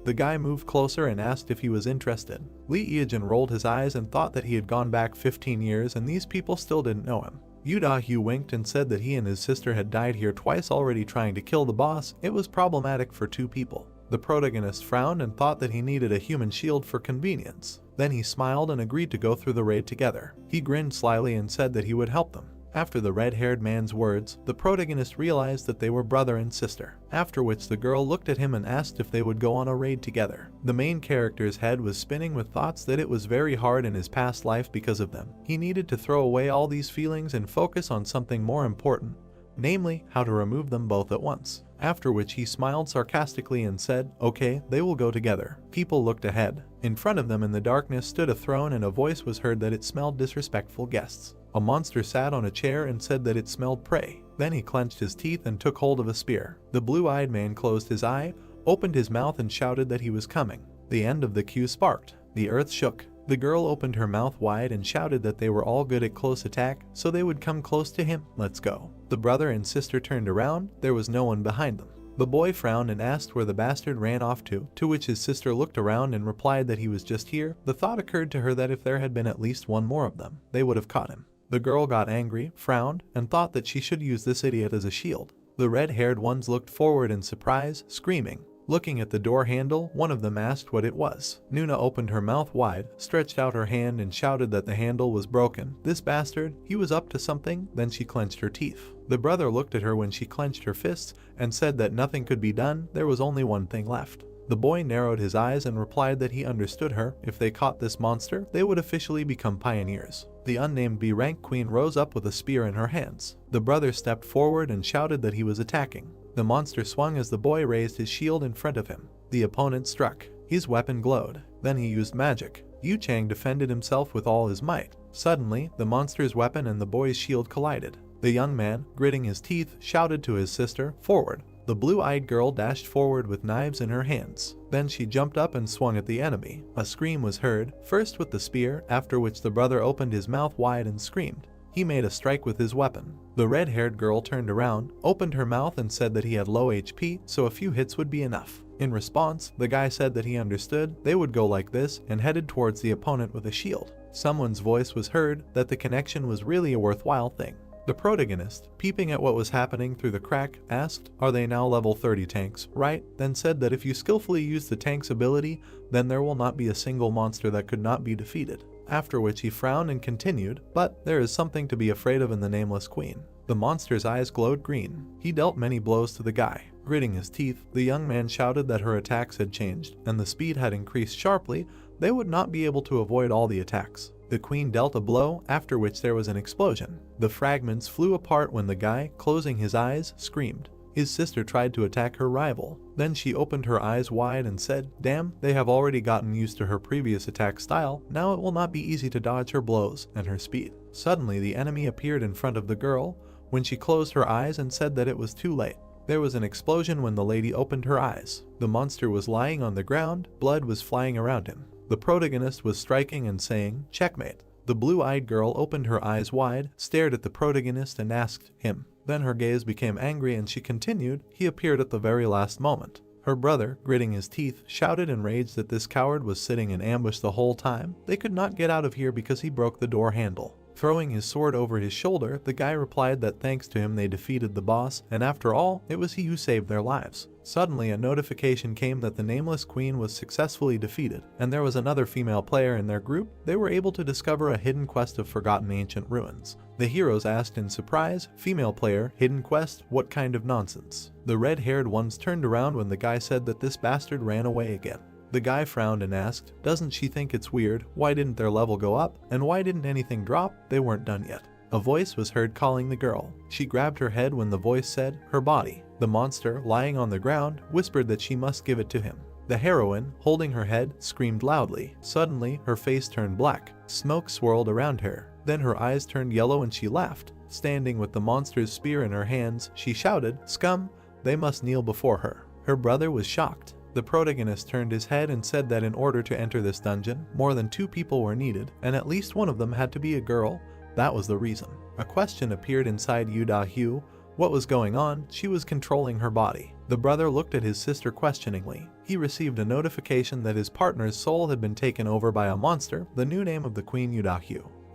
S1: The guy moved closer and asked if he was interested. Lee Eajin rolled his eyes and thought that he had gone back 15 years and these people still didn't know him. Yu Da-hyu winked and said that he and his sister had died here twice already trying to kill the boss. It was problematic for two people. The protagonist frowned and thought that he needed a human shield for convenience. Then he smiled and agreed to go through the raid together. He grinned slyly and said that he would help them. After the red-haired man's words, the protagonist realized that they were brother and sister, after which the girl looked at him and asked if they would go on a raid together. The main character's head was spinning with thoughts that it was very hard in his past life because of them. He needed to throw away all these feelings and focus on something more important, namely, how to remove them both at once. After which he smiled sarcastically and said, "Okay, they will go together." People looked ahead. In front of them in the darkness stood a throne and a voice was heard that it smelled disrespectful guests. A monster sat on a chair and said that it smelled prey. Then he clenched his teeth and took hold of a spear. The blue-eyed man closed his eye, opened his mouth and shouted that he was coming. The end of the queue sparked. The earth shook. The girl opened her mouth wide and shouted that they were all good at close attack, so they would come close to him. Let's go. The brother and sister turned around. There was no one behind them. The boy frowned and asked where the bastard ran off to which his sister looked around and replied that he was just here. The thought occurred to her that if there had been at least one more of them, they would have caught him. The girl got angry, frowned, and thought that she should use this idiot as a shield. The red-haired ones looked forward in surprise, screaming. Looking at the door handle, one of them asked what it was. Nuna opened her mouth wide, stretched out her hand and shouted that the handle was broken. This bastard, he was up to something. Then she clenched her teeth. The brother looked at her when she clenched her fists and said that nothing could be done. There was only one thing left. The boy narrowed his eyes and replied that he understood her. If they caught this monster, they would officially become pioneers. The unnamed B-rank queen rose up with a spear in her hands. The brother stepped forward and shouted that he was attacking. The monster swung as the boy raised his shield in front of him. The opponent struck. His weapon glowed. Then he used magic. Yu Chang defended himself with all his might. Suddenly, the monster's weapon and the boy's shield collided. The young man, gritting his teeth, shouted to his sister, "Forward!" The blue-eyed girl dashed forward with knives in her hands. Then she jumped up and swung at the enemy. A scream was heard, first with the spear, after which the brother opened his mouth wide and screamed. He made a strike with his weapon. The red-haired girl turned around, opened her mouth and said that he had low HP, so a few hits would be enough. In response, the guy said that he understood. They would go like this and headed towards the opponent with a shield. Someone's voice was heard that the connection was really a worthwhile thing. The protagonist, peeping at what was happening through the crack, asked, "Are they now level 30 tanks, right?" Then said that if you skillfully use the tank's ability, then there will not be a single monster that could not be defeated. After which he frowned and continued, "But there is something to be afraid of in the Nameless Queen." The monster's eyes glowed green. He dealt many blows to the guy. Gritting his teeth, the young man shouted that her attacks had changed, and the speed had increased sharply. They would not be able to avoid all the attacks. The queen dealt a blow, after which there was an explosion. The fragments flew apart when the guy, closing his eyes, screamed. His sister tried to attack her rival. Then she opened her eyes wide and said, "Damn, they have already gotten used to her previous attack style. Now it will not be easy to dodge her blows and her speed." Suddenly the enemy appeared in front of the girl when she closed her eyes and said that it was too late. There was an explosion when the lady opened her eyes. The monster was lying on the ground, blood was flying around him. The protagonist was striking and saying, "Checkmate." The blue-eyed girl opened her eyes wide, stared at the protagonist and asked him. Then her gaze became angry and she continued, "He appeared at the very last moment." Her brother, gritting his teeth, shouted in rage that this coward was sitting in ambush the whole time. They could not get out of here because he broke the door handle. Throwing his sword over his shoulder, the guy replied that thanks to him they defeated the boss, and after all, it was he who saved their lives. Suddenly, a notification came that the nameless queen was successfully defeated, and there was another female player in their group. They were able to discover a hidden quest of forgotten ancient ruins. The heroes asked in surprise, "Female player, hidden quest, what kind of nonsense?" The red-haired ones turned around when the guy said that this bastard ran away again. The guy frowned and asked, "Doesn't she think it's weird? Why didn't their level go up? And why didn't anything drop? They weren't done yet." A voice was heard calling the girl. She grabbed her head when the voice said, "Her body." The monster, lying on the ground, whispered that she must give it to him. The heroine, holding her head, screamed loudly. Suddenly, her face turned black. Smoke swirled around her. Then her eyes turned yellow and she laughed. Standing with the monster's spear in her hands, she shouted, "Scum! They must kneel before her." Her brother was shocked. The protagonist turned his head and said that in order to enter this dungeon, more than 2 people were needed, and at least one of them had to be a girl. That was the reason. A question appeared inside Yu. What was going on? She was controlling her body. The brother looked at his sister questioningly. He received a notification that his partner's soul had been taken over by a monster, the new name of the queen Yu.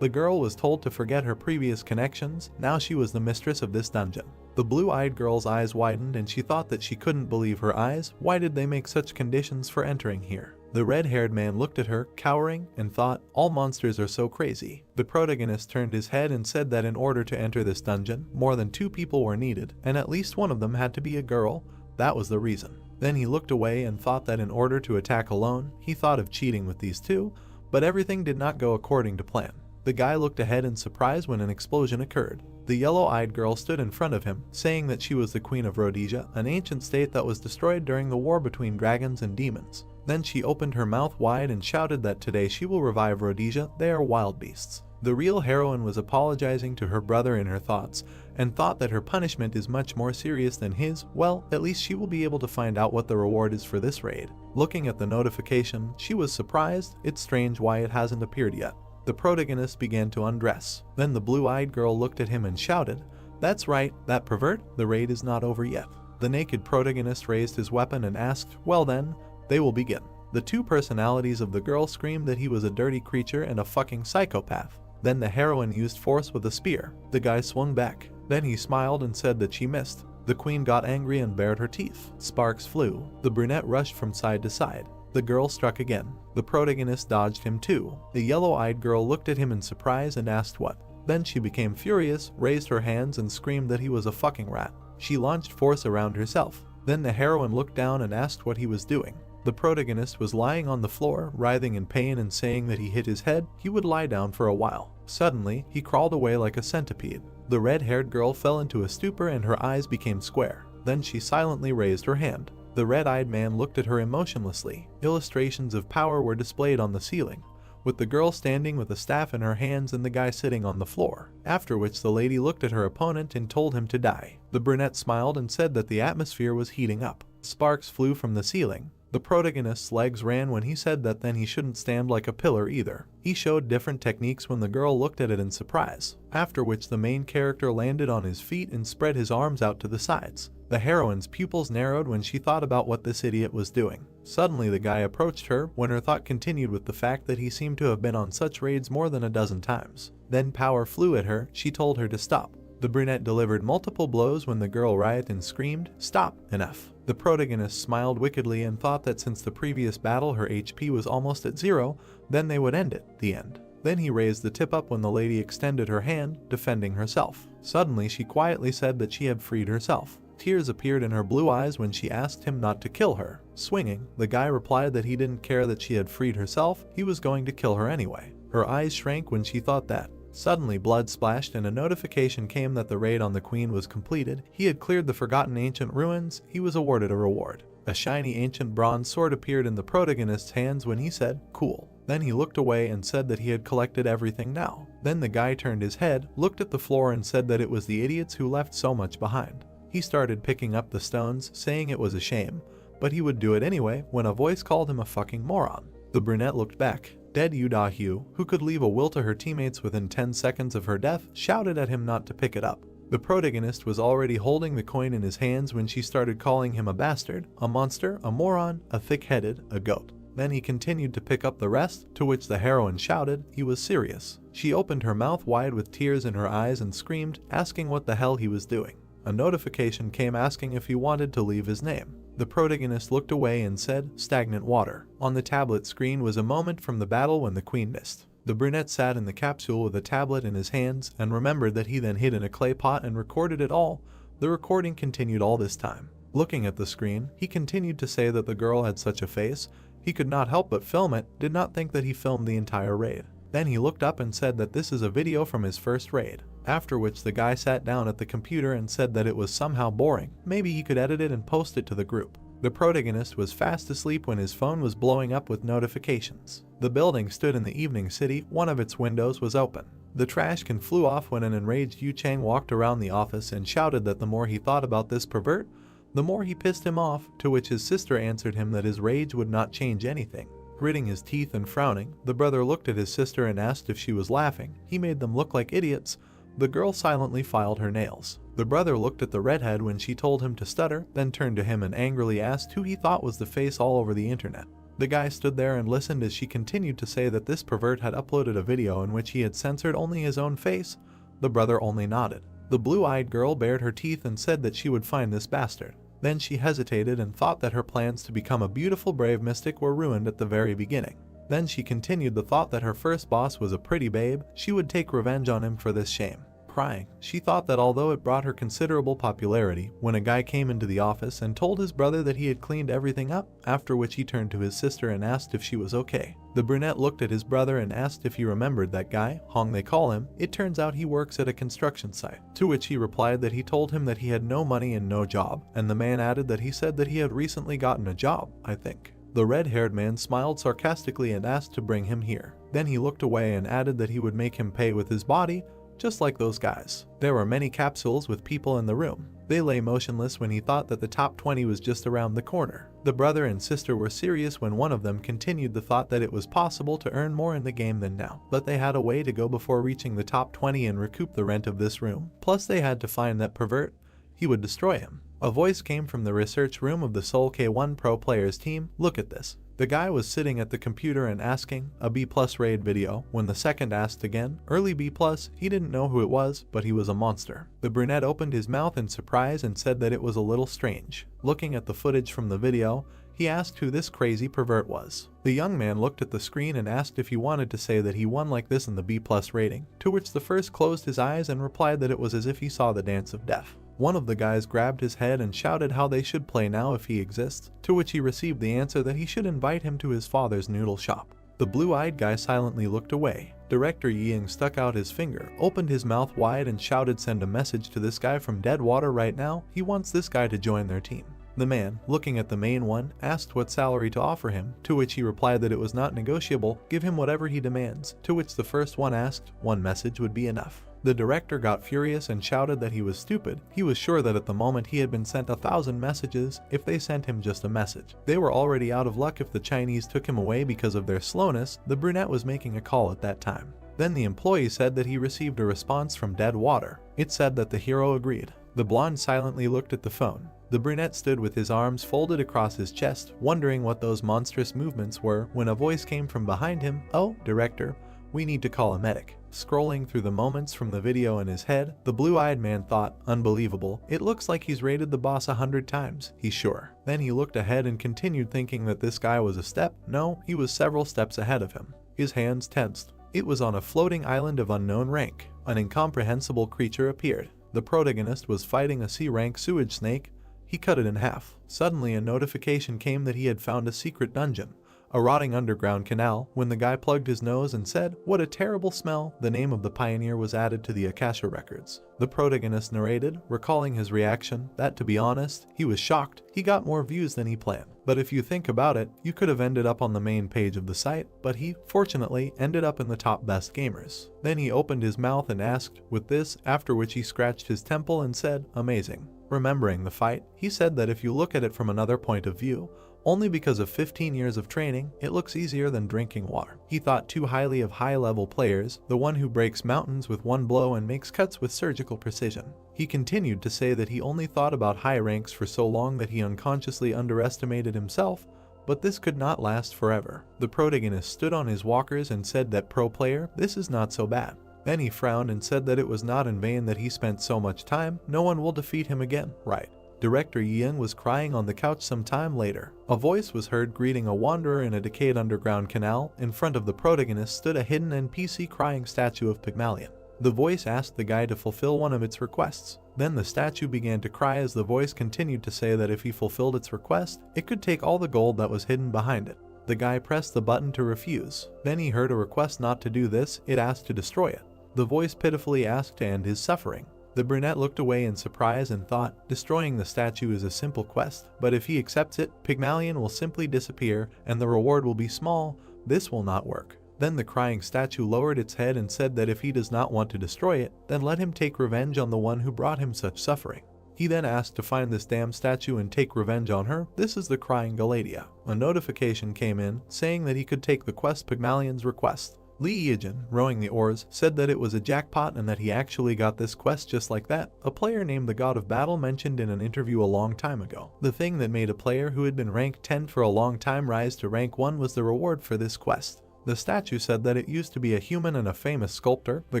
S1: The girl was told to forget her previous connections. Now she was the mistress of this dungeon. The blue-eyed girl's eyes widened and she thought that she couldn't believe her eyes. Why did they make such conditions for entering here? The red-haired man looked at her, cowering, and thought, all monsters are so crazy. The protagonist turned his head and said that in order to enter this dungeon, more than 2 people were needed, and at least one of them had to be a girl. That was the reason. Then he looked away and thought that in order to attack alone, he thought of cheating with these 2, but everything did not go according to plan. The guy looked ahead in surprise when an explosion occurred. The yellow-eyed girl stood in front of him, saying that she was the queen of Rhodesia, an ancient state that was destroyed during the war between dragons and demons. Then she opened her mouth wide and shouted that today she will revive Rhodesia. They are wild beasts. The real heroine was apologizing to her brother in her thoughts, and thought that her punishment is much more serious than his. Well, at least she will be able to find out what the reward is for this raid. Looking at the notification, she was surprised. It's strange why it hasn't appeared yet. The protagonist began to undress. Then the blue-eyed girl looked at him and shouted, "That's right, that pervert, the raid is not over yet." The naked protagonist raised his weapon and asked, "Well then, they will begin." The 2 personalities of the girl screamed that he was a dirty creature and a fucking psychopath. Then the heroine used force with a spear. The guy swung back. Then he smiled and said that she missed. The queen got angry and bared her teeth. Sparks flew. The brunette rushed from side to side. The girl struck again. The protagonist dodged him too. The yellow-eyed girl looked at him in surprise and asked what. Then she became furious, raised her hands and screamed that he was a fucking rat. She launched force around herself. Then the heroine looked down and asked what he was doing. The protagonist was lying on the floor, writhing in pain and saying that he hit his head. He would lie down for a while. Suddenly, he crawled away like a centipede. The red-haired girl fell into a stupor and her eyes became square. Then she silently raised her hand. The red-eyed man looked at her emotionlessly. Illustrations of power were displayed on the ceiling, with the girl standing with a staff in her hands and the guy sitting on the floor, after which the lady looked at her opponent and told him to die. The brunette smiled and said that the atmosphere was heating up. Sparks flew from the ceiling. The protagonist's legs ran when he said that then he shouldn't stand like a pillar either. He showed different techniques when the girl looked at it in surprise, after which the main character landed on his feet and spread his arms out to the sides. The heroine's pupils narrowed when she thought about what this idiot was doing. Suddenly the guy approached her when her thought continued with the fact that he seemed to have been on such raids more than a dozen times. Then power flew at her. She told her to stop. The brunette delivered multiple blows when the girl rioted and screamed, "Stop, enough." The protagonist smiled wickedly and thought that since the previous battle her HP was almost at 0, then they would end it, the end. Then he raised the tip up when the lady extended her hand, defending herself. Suddenly she quietly said that she had freed herself. Tears appeared in her blue eyes when she asked him not to kill her. Swinging, the guy replied that he didn't care that she had freed herself, he was going to kill her anyway. Her eyes shrank when she thought that. Suddenly blood splashed and a notification came that the raid on the queen was completed. He had cleared the forgotten ancient ruins. He was awarded a reward. A shiny ancient bronze sword appeared in the protagonist's hands when he said, "Cool." Then he looked away and said that he had collected everything now. Then the guy turned his head, looked at the floor and said that it was the idiots who left so much behind. He started picking up the stones, saying it was a shame, but he would do it anyway when a voice called him a fucking moron. The brunette looked back. Dead Yu, who could leave a will to her teammates within 10 seconds of her death, shouted at him not to pick it up. The protagonist was already holding the coin in his hands when she started calling him a bastard, a monster, a moron, a thick-headed, a goat. Then he continued to pick up the rest, to which the heroine shouted he was serious. She opened her mouth wide with tears in her eyes and screamed, asking what the hell he was doing. A notification came asking if he wanted to leave his name. The protagonist looked away and said, stagnant water. On the tablet screen was a moment from the battle when the queen missed. The brunette sat in the capsule with a tablet in his hands and remembered that he then hid in a clay pot and recorded it all. The recording continued all this time. Looking at the screen, he continued to say that the girl had such a face, he could not help but film it, did not think that he filmed the entire raid. Then he looked up and said that this is a video from his first raid. After which the guy sat down at the computer and said that it was somehow boring, maybe he could edit it and post it to the group. The protagonist was fast asleep when his phone was blowing up with notifications. The building stood in the evening city, one of its windows was open. The trash can flew off when an enraged Yu Chang walked around the office and shouted that the more he thought about this pervert, the more he pissed him off, to which his sister answered him that his rage would not change anything. Gritting his teeth and frowning, the brother looked at his sister and asked if she was laughing. He made them look like idiots. The girl silently filed her nails. The brother looked at the redhead when she told him to stutter, then turned to him and angrily asked who he thought was the face all over the internet. The guy stood there and listened as she continued to say that this pervert had uploaded a video in which he had censored only his own face. The brother only nodded. The blue-eyed girl bared her teeth and said that she would find this bastard. Then she hesitated and thought that her plans to become a beautiful brave mystic were ruined at the very beginning. Then she continued the thought that her first boss was a pretty babe, she would take revenge on him for this shame. Crying, she thought that although it brought her considerable popularity, when a guy came into the office and told his brother that he had cleaned everything up, after which he turned to his sister and asked if she was okay. The brunette looked at his brother and asked if he remembered that guy, Hong they call him. It turns out he works at a construction site. To which he replied that he told him that he had no money and no job, and the man added that he said that he had recently gotten a job, I think. The red-haired man smiled sarcastically and asked to bring him here. Then he looked away and added that he would make him pay with his body, just like those guys. There were many capsules with people in the room. They lay motionless when he thought that the top 20 was just around the corner. The brother and sister were serious when one of them continued the thought that it was possible to earn more in the game than now, but they had a way to go before reaching the top 20 and recoup the rent of this room. Plus they had to find that pervert. He would destroy him. A voice came from the research room of the Seoul K1 Pro Players team. Look at this. The guy was sitting at the computer and asking, a B+ raid video. When the second asked again, early B+, he didn't know who it was, but he was a monster. The brunette opened his mouth in surprise and said that it was a little strange. Looking at the footage from the video, he asked who this crazy pervert was. The young man looked at the screen and asked if he wanted to say that he won like this in the B+ rating, to which the first closed his eyes and replied that it was as if he saw the dance of death. One of the guys grabbed his head and shouted how they should play now if he exists, to which he received the answer that he should invite him to his father's noodle shop. The blue-eyed guy silently looked away. Director Ying stuck out his finger, opened his mouth wide and shouted, send a message to this guy from Deadwater right now, he wants this guy to join their team. The man, looking at the main one, asked what salary to offer him, to which he replied that it was not negotiable, give him whatever he demands, to which the first one asked, one message would be enough. The director got furious and shouted that he was stupid. He was sure that at the moment he had been sent 1,000 messages if they sent him just a message. They were already out of luck if the Chinese took him away because of their slowness. The brunette was making a call at that time. Then the employee said that he received a response from Deadwater. It said that the hero agreed. The blonde silently looked at the phone. The brunette stood with his arms folded across his chest, wondering what those monstrous movements were, when a voice came from behind him. Oh, director, we need to call a medic. Scrolling through the moments from the video in his head, the blue-eyed man thought, unbelievable, it looks like he's raided the boss 100 times, he's sure. Then he looked ahead and continued thinking that this guy was a step. No, he was several steps ahead of him. His hands tensed. It was on a floating island of unknown rank. An incomprehensible creature appeared. The protagonist was fighting a C-rank sewage snake. He cut it in half. Suddenly a notification came that he had found a secret dungeon, a rotting underground canal. When the guy plugged his nose and said, what a terrible smell, the name of the pioneer was added to the Akasha records. The protagonist narrated, recalling his reaction, that to be honest, he was shocked. He got more views than he planned. But if you think about it, you could have ended up on the main page of the site, but he, fortunately, ended up in the top best gamers. Then he opened his mouth and asked, with this, after which he scratched his temple and said, amazing. Remembering the fight, he said that if you look at it from another point of view, only because of 15 years of training, it looks easier than drinking water. He thought too highly of high-level players, the one who breaks mountains with one blow and makes cuts with surgical precision. He continued to say that he only thought about high ranks for so long that he unconsciously underestimated himself, But this could not last forever. The protagonist stood on his walkers and said that, "Pro player, this is not so bad." Then he frowned and said that it was not in vain that he spent so much time. No one will defeat him again, right? Director Yoon was crying on the couch some time later. A voice was heard greeting a wanderer in a decayed underground canal. In front of the protagonist stood a hidden NPC crying statue of Pygmalion. The voice asked the guy to fulfill one of its requests. Then the statue began to cry as the voice continued to say that if he fulfilled its request, it could take all the gold that was hidden behind it. The guy pressed the button to refuse. Then he heard a request not to do this. It asked to destroy it. The voice pitifully asked to end his suffering. The brunette looked away in surprise and thought, destroying the statue is a simple quest, but if he accepts it, Pygmalion will simply disappear and the reward will be small. This will not work. Then the crying statue lowered its head and said that if he does not want to destroy it, then let him take revenge on the one who brought him such suffering. He then asked to find this damn statue and take revenge on her. This is the crying Galadia. A notification came in saying that he could take the quest Pygmalion's request. Lee Yejin, rowing the oars, said that it was a jackpot and that he actually got this quest just like that. A player named the God of Battle mentioned in an interview a long time ago. The thing that made a player who had been ranked 10 for a long time rise to rank 1 was the reward for this quest. The statue said that it used to be a human and a famous sculptor. The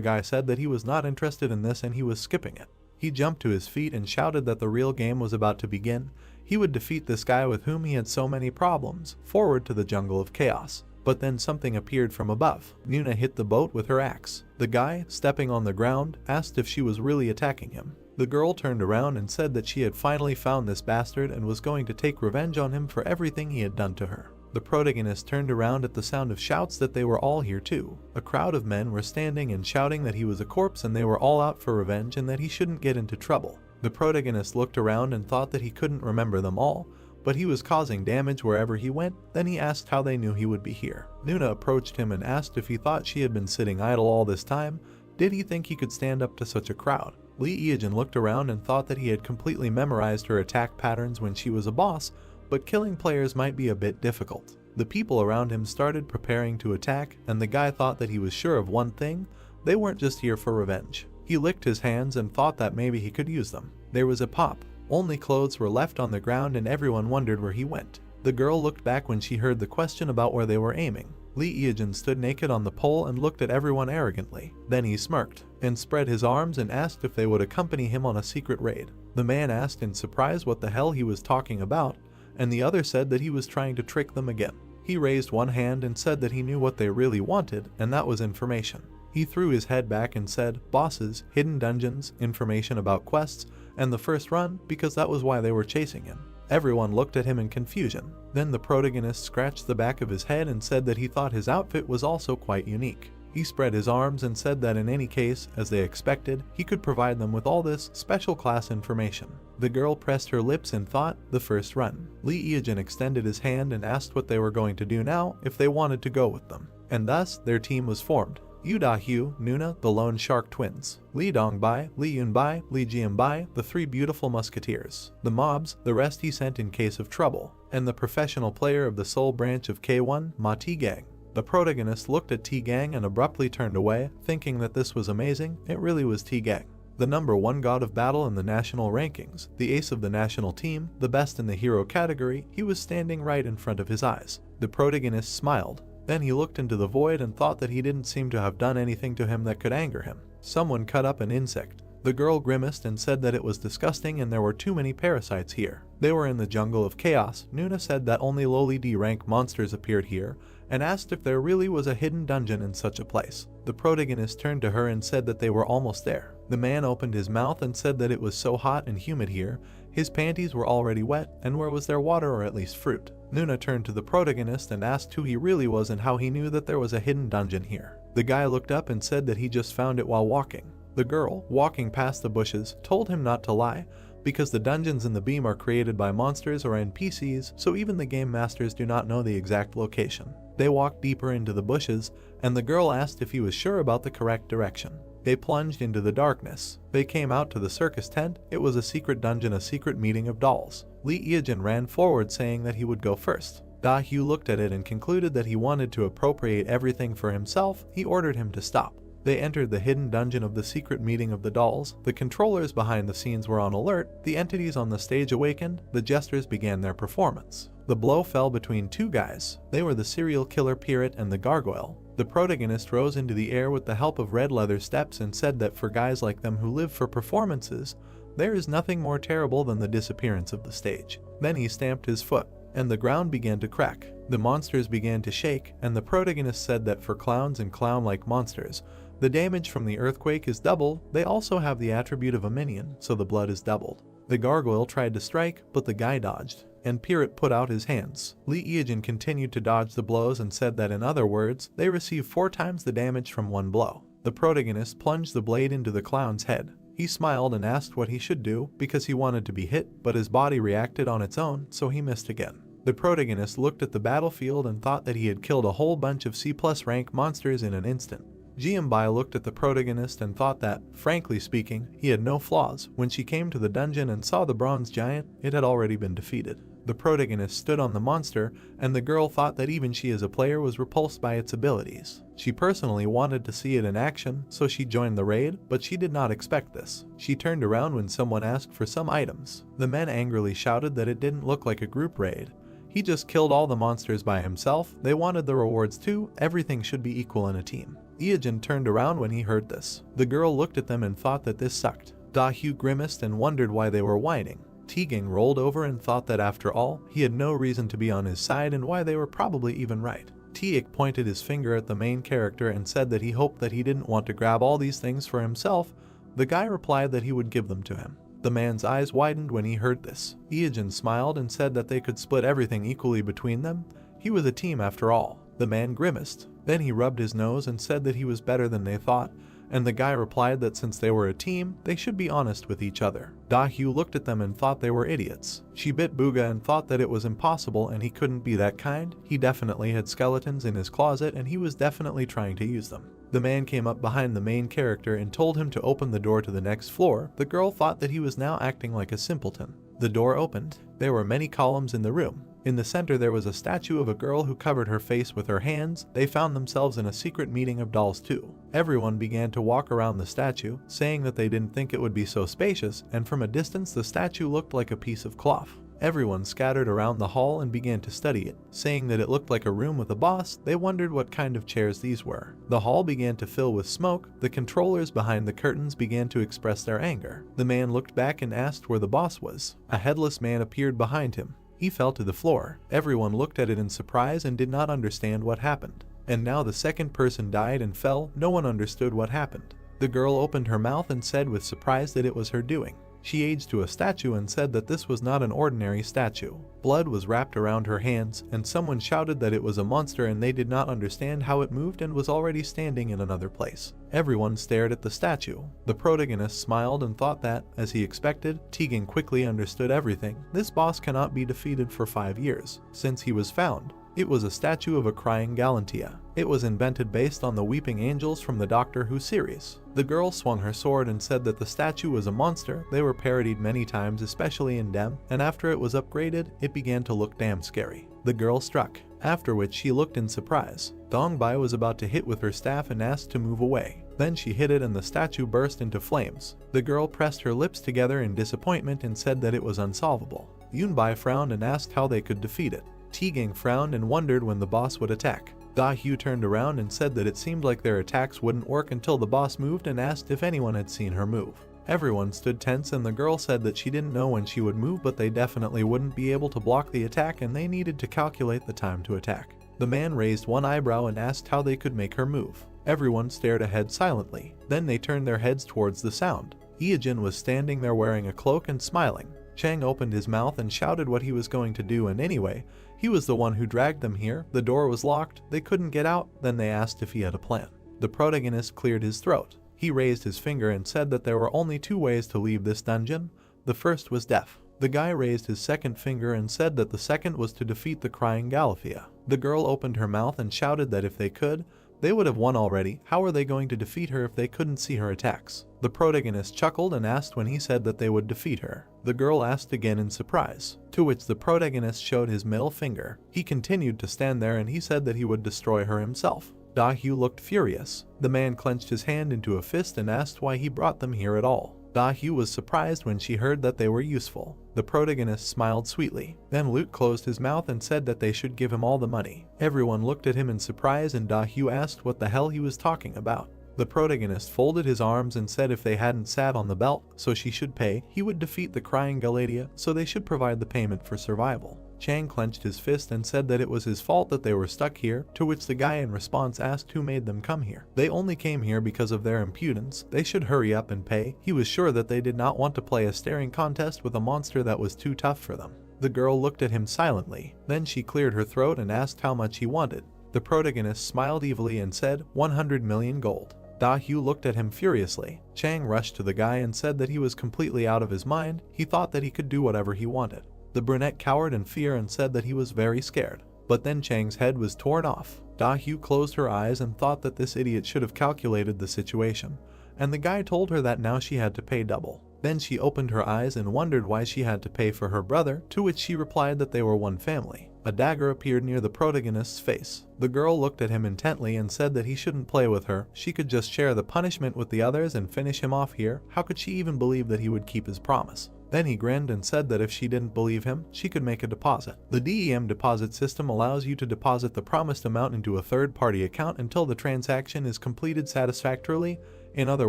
S1: guy said that he was not interested in this and he was skipping it. He jumped to his feet and shouted that the real game was about to begin. He would defeat this guy with whom he had so many problems. Forward to the jungle of chaos. But then something appeared from above. Nuna hit the boat with her axe. The guy, stepping on the ground, asked if she was really attacking him. The girl turned around and said that she had finally found this bastard and was going to take revenge on him for everything he had done to her. The protagonist turned around at the sound of shouts that they were all here too. A crowd of men were standing and shouting that he was a corpse and they were all out for revenge and that he shouldn't get into trouble. The protagonist looked around and thought that he couldn't remember them all, but he was causing damage wherever he went. Then he asked how they knew he would be here. Nuna approached him and asked if he thought she had been sitting idle all this time. Did he think he could stand up to such a crowd? Lee Yejin looked around and thought that he had completely memorized her attack patterns when she was a boss, but killing players might be a bit difficult. The people around him started preparing to attack, and the guy thought that he was sure of one thing: they weren't just here for revenge. He licked his hands and thought that maybe he could use them. There was a pop. Only clothes were left on the ground and everyone wondered where he went. The girl looked back when she heard the question about where they were aiming. Lee Yejin stood naked on the pole and looked at everyone arrogantly. Then he smirked and spread his arms and asked if they would accompany him on a secret raid. The man asked in surprise what the hell he was talking about, and the other said that he was trying to trick them again. He raised one hand and said that he knew what they really wanted, and that was information. He threw his head back and said, bosses, hidden dungeons, information about quests, and the first run, because that was why they were chasing him. Everyone looked at him in confusion. Then the protagonist scratched the back of his head and said that he thought his outfit was also quite unique. He spread his arms and said that in any case, as they expected, he could provide them with all this special class information. The girl pressed her lips and thought, the first run. Lee Yejin extended his hand and asked what they were going to do now if they wanted to go with them. And thus, their team was formed. Yu Da-hyu, Nuna, the Lone Shark Twins, Lee Dong-bai, Lee Yun-bai, Lee Jian-bai, the three beautiful musketeers, the mobs, the rest he sent in case of trouble, and the professional player of the sole branch of K1, Ma T-gang. The protagonist looked at T-gang and abruptly turned away, thinking that this was amazing. It really was T-gang. The #1 god of battle in the national rankings, the ace of the national team, the best in the hero category, he was standing right in front of his eyes. The protagonist smiled. Then he looked into the void and thought that he didn't seem to have done anything to him that could anger him. Someone cut up an insect. The girl grimaced and said that it was disgusting and there were too many parasites here. They were in the jungle of chaos. Nuna said that only lowly D-rank monsters appeared here, and asked if there really was a hidden dungeon in such a place. The protagonist turned to her and said that they were almost there. The man opened his mouth and said that it was so hot and humid here, his panties were already wet, and where was there water or at least fruit? Nuna turned to the protagonist and asked who he really was and how he knew that there was a hidden dungeon here. The guy looked up and said that he just found it while walking. The girl, walking past the bushes, told him not to lie, because the dungeons in the beam are created by monsters or NPCs, so even the game masters do not know the exact location. They walked deeper into the bushes, and the girl asked if he was sure about the correct direction. They plunged into the darkness. They came out to the circus tent. It was a secret dungeon, a secret meeting of dolls. Lee Yejin ran forward saying that he would go first. Da-hyu looked at it and concluded that he wanted to appropriate everything for himself. He ordered him to stop. They entered the hidden dungeon of the secret meeting of the dolls. The controllers behind the scenes were on alert. The entities on the stage awakened. The jesters began their performance. The blow fell between two guys. They were the serial killer pirate and the gargoyle. The protagonist rose into the air with the help of red leather steps and said that for guys like them who live for performances, there is nothing more terrible than the disappearance of the stage. Then he stamped his foot, and the ground began to crack. The monsters began to shake, and the protagonist said that for clowns and clown-like monsters, the damage from the earthquake is double. They also have the attribute of a minion, so the blood is doubled. The gargoyle tried to strike, but the guy dodged, and Pirate put out his hands. Lee Eojin continued to dodge the blows and said that in other words, they receive 4 times the damage from one blow. The protagonist plunged the blade into the clown's head. He smiled and asked what he should do because he wanted to be hit, but his body reacted on its own, so he missed again. The protagonist looked at the battlefield and thought that he had killed a whole bunch of C+ rank monsters in an instant. Jianbai looked at the protagonist and thought that, frankly speaking, he had no flaws. When she came to the dungeon and saw the bronze giant, it had already been defeated. The protagonist stood on the monster, and the girl thought that even she as a player was repulsed by its abilities. She personally wanted to see it in action, so she joined the raid, but she did not expect this. She turned around when someone asked for some items. The men angrily shouted that it didn't look like a group raid. He just killed all the monsters by himself. They wanted the rewards too. Everything should be equal in a team. Eojin turned around when he heard this. The girl looked at them and thought that this sucked. Da-hyu grimaced and wondered why they were whining. Teagang rolled over and thought that after all, he had no reason to be on his side and why they were probably even right. Tiek pointed his finger at the main character and said that he hoped that he didn't want to grab all these things for himself. The guy replied that he would give them to him. The man's eyes widened when he heard this. Eojin smiled and said that they could split everything equally between them. He was a team after all. The man grimaced. Then he rubbed his nose and said that he was better than they thought, and the guy replied that since they were a team, they should be honest with each other. Da-hyu looked at them and thought they were idiots. She bit Booga and thought that it was impossible and he couldn't be that kind. He definitely had skeletons in his closet and he was definitely trying to use them. The man came up behind the main character and told him to open the door to the next floor. The girl thought that he was now acting like a simpleton. The door opened. There were many columns in the room. In the center there was a statue of a girl who covered her face with her hands. They found themselves in a secret meeting of dolls too. Everyone began to walk around the statue, saying that they didn't think it would be so spacious, and from a distance the statue looked like a piece of cloth. Everyone scattered around the hall and began to study it, saying that it looked like a room with a boss. They wondered what kind of chairs these were. The hall began to fill with smoke. The controllers behind the curtains began to express their anger. The man looked back and asked where the boss was. A headless man appeared behind him. He fell to the floor. Everyone looked at it in surprise and did not understand what happened. And now the second person died and fell. No one understood what happened. The girl opened her mouth and said with surprise that it was her doing. She aged to a statue and said that this was not an ordinary statue. Blood was wrapped around her hands, and someone shouted that it was a monster and they did not understand how it moved and was already standing in another place. Everyone stared at the statue. The protagonist smiled and thought that, as he expected, Tegan quickly understood everything. This boss cannot be defeated for 5 years, since he was found. It was a statue of a crying Galantia. It was invented based on the Weeping Angels from the Doctor Who series. The girl swung her sword and said that the statue was a monster. They were parodied many times, especially in Dem, and after it was upgraded, it began to look damn scary. The girl struck, after which she looked in surprise. Dongbai was about to hit with her staff and asked to move away. Then she hit it and the statue burst into flames. The girl pressed her lips together in disappointment and said that it was unsolvable. Yunbai frowned and asked how they could defeat it. Teagang frowned and wondered when the boss would attack. Da-hyu turned around and said that it seemed like their attacks wouldn't work until the boss moved and asked if anyone had seen her move. Everyone stood tense and the girl said that she didn't know when she would move, but they definitely wouldn't be able to block the attack and they needed to calculate the time to attack. The man raised one eyebrow and asked how they could make her move. Everyone stared ahead silently. Then they turned their heads towards the sound. Eojin was standing there wearing a cloak and smiling. Chang opened his mouth and shouted what he was going to do, and anyway, he was the one who dragged them here. The door was locked, they couldn't get out. Then they asked if he had a plan. The protagonist cleared his throat. He raised his finger and said that there were only 2 ways to leave this dungeon. The first was death. The guy raised his second finger and said that the second was to defeat the crying Galathea. The girl opened her mouth and shouted that if they could, they would have won already. How are they going to defeat her if they couldn't see her attacks? The protagonist chuckled and asked when he said that they would defeat her. The girl asked again in surprise, to which the protagonist showed his middle finger. He continued to stand there and he said that he would destroy her himself. Da-hyu looked furious. The man clenched his hand into a fist and asked why he brought them here at all. Da-hyu was surprised when she heard that they were useful. The protagonist smiled sweetly. Then Lute closed his mouth and said that they should give him all the money. Everyone looked at him in surprise and Da-hyu asked what the hell he was talking about. The protagonist folded his arms and said if they hadn't sat on the belt, so she should pay, he would defeat the crying Galatea, so they should provide the payment for survival. Chang clenched his fist and said that it was his fault that they were stuck here, to which the guy in response asked who made them come here. They only came here because of their impudence, they should hurry up and pay. He was sure that they did not want to play a staring contest with a monster that was too tough for them. The girl looked at him silently, then she cleared her throat and asked how much he wanted. The protagonist smiled evilly and said 100 million gold. Da-hyu looked at him furiously. Chang rushed to the guy and said that he was completely out of his mind, he thought that he could do whatever he wanted. The brunette cowered in fear and said that he was very scared. But then Chang's head was torn off. Da-hyu closed her eyes and thought that this idiot should have calculated the situation, and the guy told her that now she had to pay double. Then she opened her eyes and wondered why she had to pay for her brother, to which she replied that they were one family. A dagger appeared near the protagonist's face. The girl looked at him intently and said that he shouldn't play with her, she could just share the punishment with the others and finish him off here. How could she even believe that he would keep his promise? Then he grinned and said that if she didn't believe him, she could make a deposit. The DEM deposit system allows you to deposit the promised amount into a third-party account until the transaction is completed satisfactorily. In other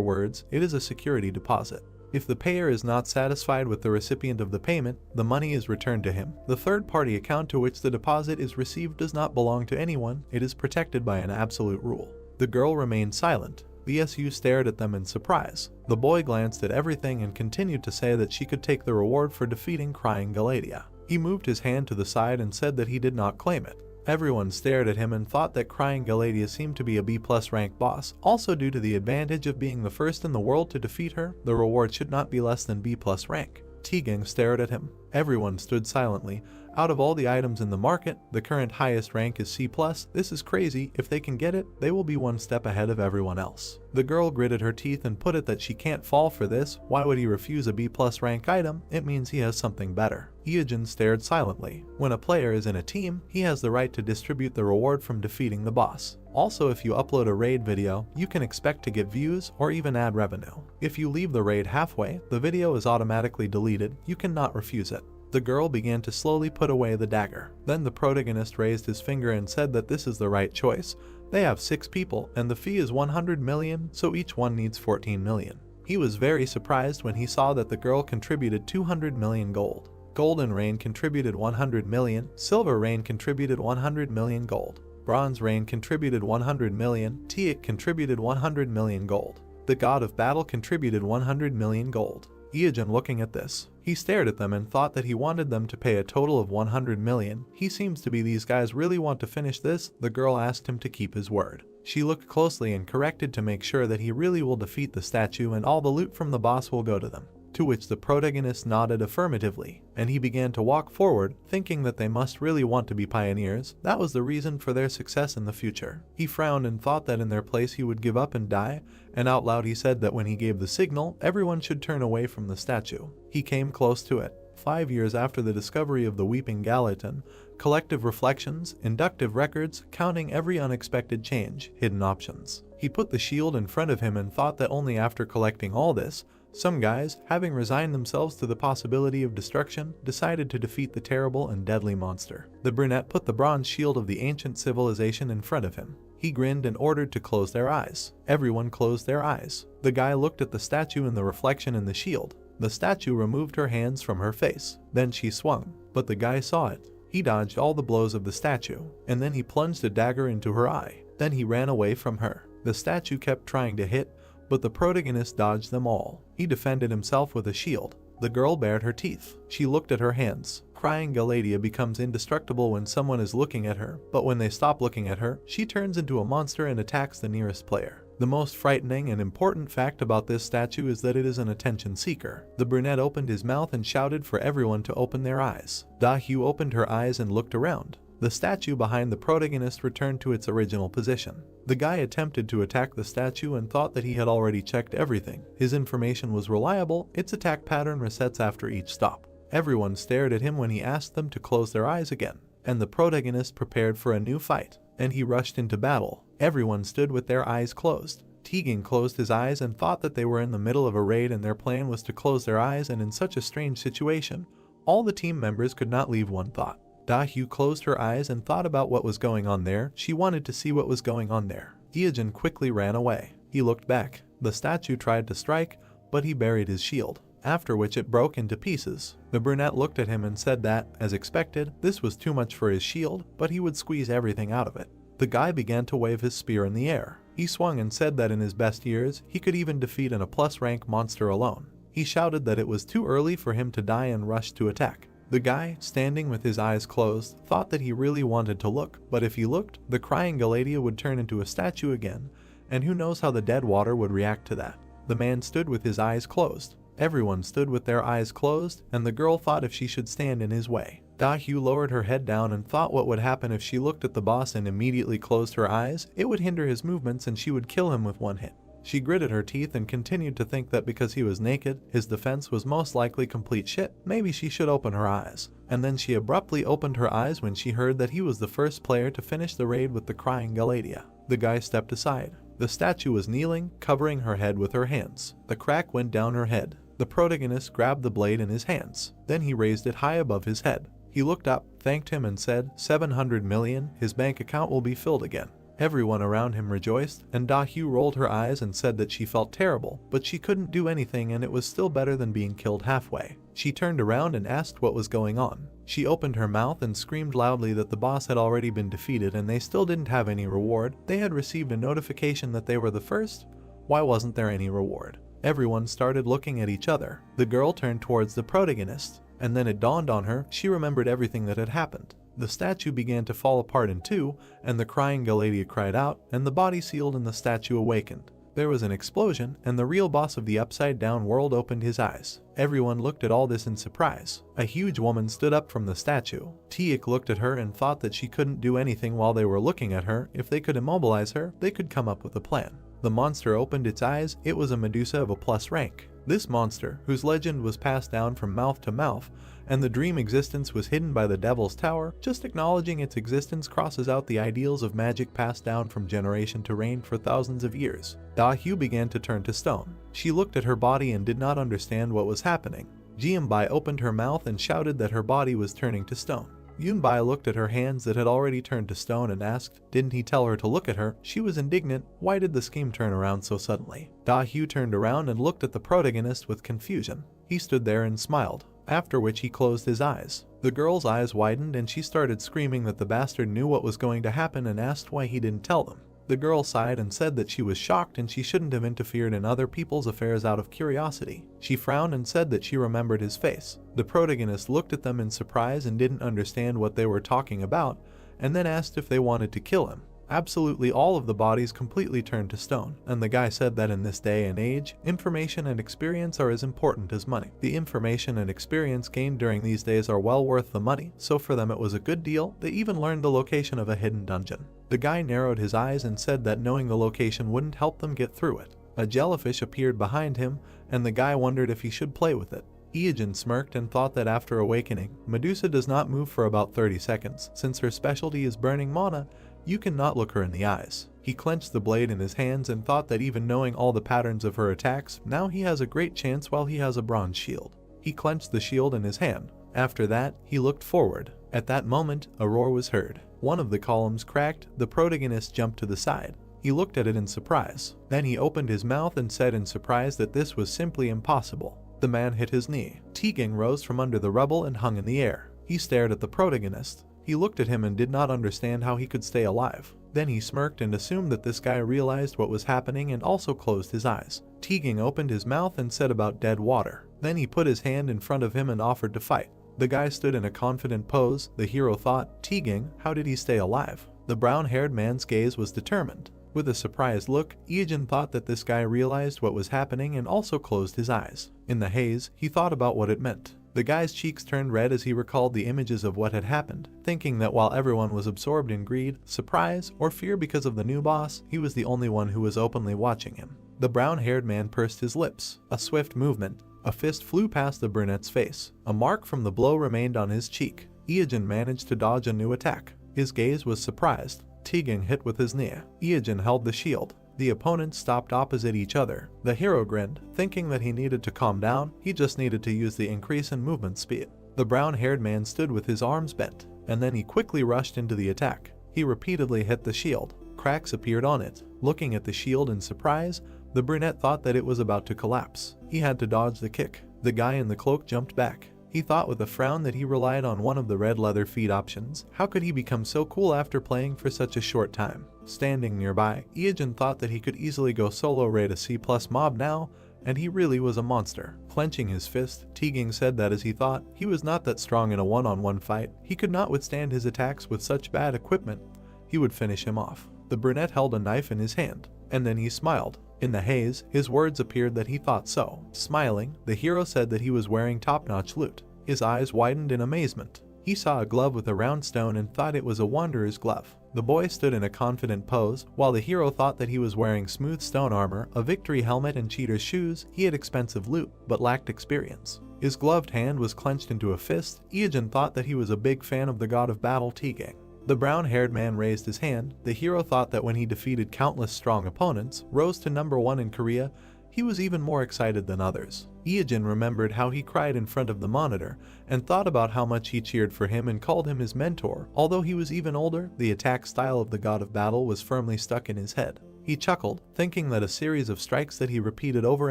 S1: words, it is a security deposit. If the payer is not satisfied with the recipient of the payment, the money is returned to him. The third-party account to which the deposit is received does not belong to anyone, it is protected by an absolute rule. The girl remained silent. The SU stared at them in surprise. The boy glanced at everything and continued to say that she could take the reward for defeating crying Galatea. He moved his hand to the side and said that he did not claim it. Everyone stared at him and thought that crying Galatea seemed to be a B+ rank boss. Also due to the advantage of being the first in the world to defeat her, the reward should not be less than B+ rank. T-Gang stared at him. Everyone stood silently. Out of all the items in the market, the current highest rank is C+. This is crazy. If they can get it, they will be one step ahead of everyone else. The girl gritted her teeth and put it that she can't fall for this. Why would he refuse a B+ rank item? It means he has something better. Iojin stared silently. When a player is in a team, he has the right to distribute the reward from defeating the boss. Also, if you upload a raid video, you can expect to get views or even ad revenue. If you leave the raid halfway, the video is automatically deleted. You cannot refuse it. The girl began to slowly put away the dagger. Then the protagonist raised his finger and said that this is the right choice. They have 6 people and the fee is 100 million, so each one needs 14 million. He was very surprised when he saw that the girl contributed 200 million gold. Golden Rain contributed 100 million, Silver Rain contributed 100 million gold. Bronze Rain contributed 100 million, Teak contributed 100 million gold. The God of Battle contributed 100 million gold. Iojin looking at this, he stared at them and thought that he wanted them to pay a total of 100 million. He seems to be these guys really want to finish this. The girl asked him to keep his word. She looked closely and corrected to make sure that he really will defeat the statue and all the loot from the boss will go to them. To which the protagonist nodded affirmatively, and he began to walk forward, thinking that they must really want to be pioneers. That was the reason for their success in the future. He frowned and thought that in their place he would give up and die, and out loud he said that when he gave the signal, everyone should turn away from the statue. He came close to it. 5 years after the discovery of the Weeping Gallatin, collective reflections, inductive records, counting every unexpected change, hidden options. He put the shield in front of him and thought that only after collecting all this, some guys, having resigned themselves to the possibility of destruction, decided to defeat the terrible and deadly monster. The brunette put the bronze shield of the ancient civilization in front of him. He grinned and ordered to close their eyes. Everyone closed their eyes. The guy looked at the statue and the reflection in the shield. The statue removed her hands from her face. Then she swung, but the guy saw it. He dodged all the blows of the statue, and then he plunged a dagger into her eye. Then he ran away from her. The statue kept trying to hit, but the protagonist dodged them all. He defended himself with a shield. The girl bared her teeth. She looked at her hands. Crying Galatea becomes indestructible when someone is looking at her, but when they stop looking at her, she turns into a monster and attacks the nearest player. The most frightening and important fact about this statue is that it is an attention seeker. The brunette opened his mouth and shouted for everyone to open their eyes. Da-hyu opened her eyes and looked around. The statue behind the protagonist returned to its original position. The guy attempted to attack the statue and thought that he had already checked everything. His information was reliable, its attack pattern resets after each stop. Everyone stared at him when he asked them to close their eyes again, and the protagonist prepared for a new fight. and he rushed into battle. Everyone stood with their eyes closed. Tegan closed his eyes and thought that they were in the middle of a raid and their plan was to close their eyes, and in such a strange situation, all the team members could not leave one thought. Da-hyu closed her eyes and thought about what was going on there. She wanted to see what was going on there. Hyejin quickly ran away. He looked back. The statue tried to strike, but he buried his shield, after which it broke into pieces. The brunette looked at him and said that, as expected, this was too much for his shield, but he would squeeze everything out of it. The guy began to wave his spear in the air. He swung and said that in his best years, he could even defeat an A+ rank monster alone. He shouted that it was too early for him to die and rushed to attack. The guy, standing with his eyes closed, thought that he really wanted to look, but if he looked, the crying Galatea would turn into a statue again, and who knows how the dead water would react to that. The man stood with his eyes closed. Everyone stood with their eyes closed, and the girl thought if she should stand in his way. Da-hyu lowered her head down and thought what would happen if she looked at the boss and immediately closed her eyes. It would hinder his movements and she would kill him with one hit. She gritted her teeth and continued to think that because he was naked, his defense was most likely complete shit. Maybe she should open her eyes. And then she abruptly opened her eyes when she heard that he was the first player to finish the raid with the crying Galatea. The guy stepped aside. The statue was kneeling, covering her head with her hands. The crack went down her head. The protagonist grabbed the blade in his hands. Then he raised it high above his head. He looked up, thanked him and said, 700 million, his bank account will be filled again. Everyone around him rejoiced, and Da-hyu rolled her eyes and said that she felt terrible, but she couldn't do anything and it was still better than being killed halfway. She turned around and asked what was going on. She opened her mouth and screamed loudly that the boss had already been defeated and they still didn't have any reward. They had received a notification that they were the first. Why wasn't there any reward? Everyone started looking at each other. The girl turned towards the protagonist, and then it dawned on her, she remembered everything that had happened. The statue began to fall apart in two, and the crying Galatea cried out, and the body sealed in the statue awakened. There was an explosion, and the real boss of the upside-down world opened his eyes. Everyone looked at all this in surprise. A huge woman stood up from the statue. Teak looked at her and thought that she couldn't do anything while they were looking at her. If they could immobilize her, they could come up with a plan. The monster opened its eyes. It was a Medusa of A+ rank. This monster, whose legend was passed down from mouth to mouth, and the dream existence was hidden by the Devil's Tower, just acknowledging its existence crosses out the ideals of magic passed down from generation to reign for thousands of years. Da-hyu began to turn to stone. She looked at her body and did not understand what was happening. Jianbai opened her mouth and shouted that her body was turning to stone. Yunbai looked at her hands that had already turned to stone and asked, didn't he tell her to look at her? She was indignant. Why did the scheme turn around so suddenly? Da-hyu turned around and looked at the protagonist with confusion. He stood there and smiled, after which he closed his eyes. The girl's eyes widened and she started screaming that the bastard knew what was going to happen and asked why he didn't tell them. The girl sighed and said that she was shocked and she shouldn't have interfered in other people's affairs out of curiosity. She frowned and said that she remembered his face. The protagonist looked at them in surprise and didn't understand what they were talking about, and then asked if they wanted to kill him. Absolutely all of the bodies completely turned to stone, and the guy said that in this day and age, information and experience are as important as money. The information and experience gained during these days are well worth the money, so for them it was a good deal. They even learned the location of a hidden dungeon. The guy narrowed his eyes and said that knowing the location wouldn't help them get through it. A jellyfish appeared behind him, and the guy wondered if he should play with it. Hyejin smirked and thought that after awakening, Medusa does not move for about 30 seconds. Since her specialty is burning mana, you cannot look her in the eyes. He clenched the blade in his hands and thought that even knowing all the patterns of her attacks, now he has a great chance while he has a bronze shield. He clenched the shield in his hand. After that, he looked forward. At that moment, a roar was heard. One of the columns cracked. The protagonist jumped to the side. He looked at it in surprise. Then he opened his mouth and said in surprise that this was simply impossible. The man hit his knee. Tegan rose from under the rubble and hung in the air. He stared at the protagonist. He looked at him and did not understand how he could stay alive. Then he smirked and assumed that this guy realized what was happening and also closed his eyes. Tegan opened his mouth and said about dead water. Then he put his hand in front of him and offered to fight. The guy stood in a confident pose. The hero thought, Tegan, how did he stay alive? The brown-haired man's gaze was determined. With a surprised look, Hyejin thought that this guy realized what was happening and also closed his eyes. In the haze, he thought about what it meant. The guy's cheeks turned red as he recalled the images of what had happened, thinking that while everyone was absorbed in greed, surprise, or fear because of the new boss, he was the only one who was openly watching him. The brown-haired man pursed his lips. A swift movement. A fist flew past the brunette's face. A mark from the blow remained on his cheek. Hyejin managed to dodge a new attack. His gaze was surprised. Tegan hit with his knee. Iajin held the shield. The opponents stopped opposite each other. The hero grinned, thinking that he needed to calm down, he just needed to use the increase in movement speed. The brown-haired man stood with his arms bent, and then he quickly rushed into the attack. He repeatedly hit the shield. Cracks appeared on it. Looking at the shield in surprise, the brunette thought that it was about to collapse. He had to dodge the kick. The guy in the cloak jumped back. He thought with a frown that he relied on one of the red leather feet options. How could he become so cool after playing for such a short time? Standing nearby, Iajin thought that he could easily go solo raid a C+ mob now, and he really was a monster. Clenching his fist, Tegan said that as he thought, he was not that strong in a one-on-one fight. He could not withstand his attacks with such bad equipment. He would finish him off. The brunette held a knife in his hand, and then he smiled. In the haze, his words appeared that he thought so. Smiling, the hero said that he was wearing top-notch loot. His eyes widened in amazement. He saw a glove with a round stone and thought it was a wanderer's glove. The boy stood in a confident pose, while the hero thought that he was wearing smooth stone armor, a victory helmet and cheater's shoes. He had expensive loot, but lacked experience. His gloved hand was clenched into a fist. Iajin thought that he was a big fan of the god of battle Tegan. The brown-haired man raised his hand. The hero thought that when he defeated countless strong opponents, rose to number 1 in Korea, he was even more excited than others. Iajin remembered how he cried in front of the monitor, and thought about how much he cheered for him and called him his mentor. Although he was even older, the attack style of the god of battle was firmly stuck in his head. He chuckled, thinking that a series of strikes that he repeated over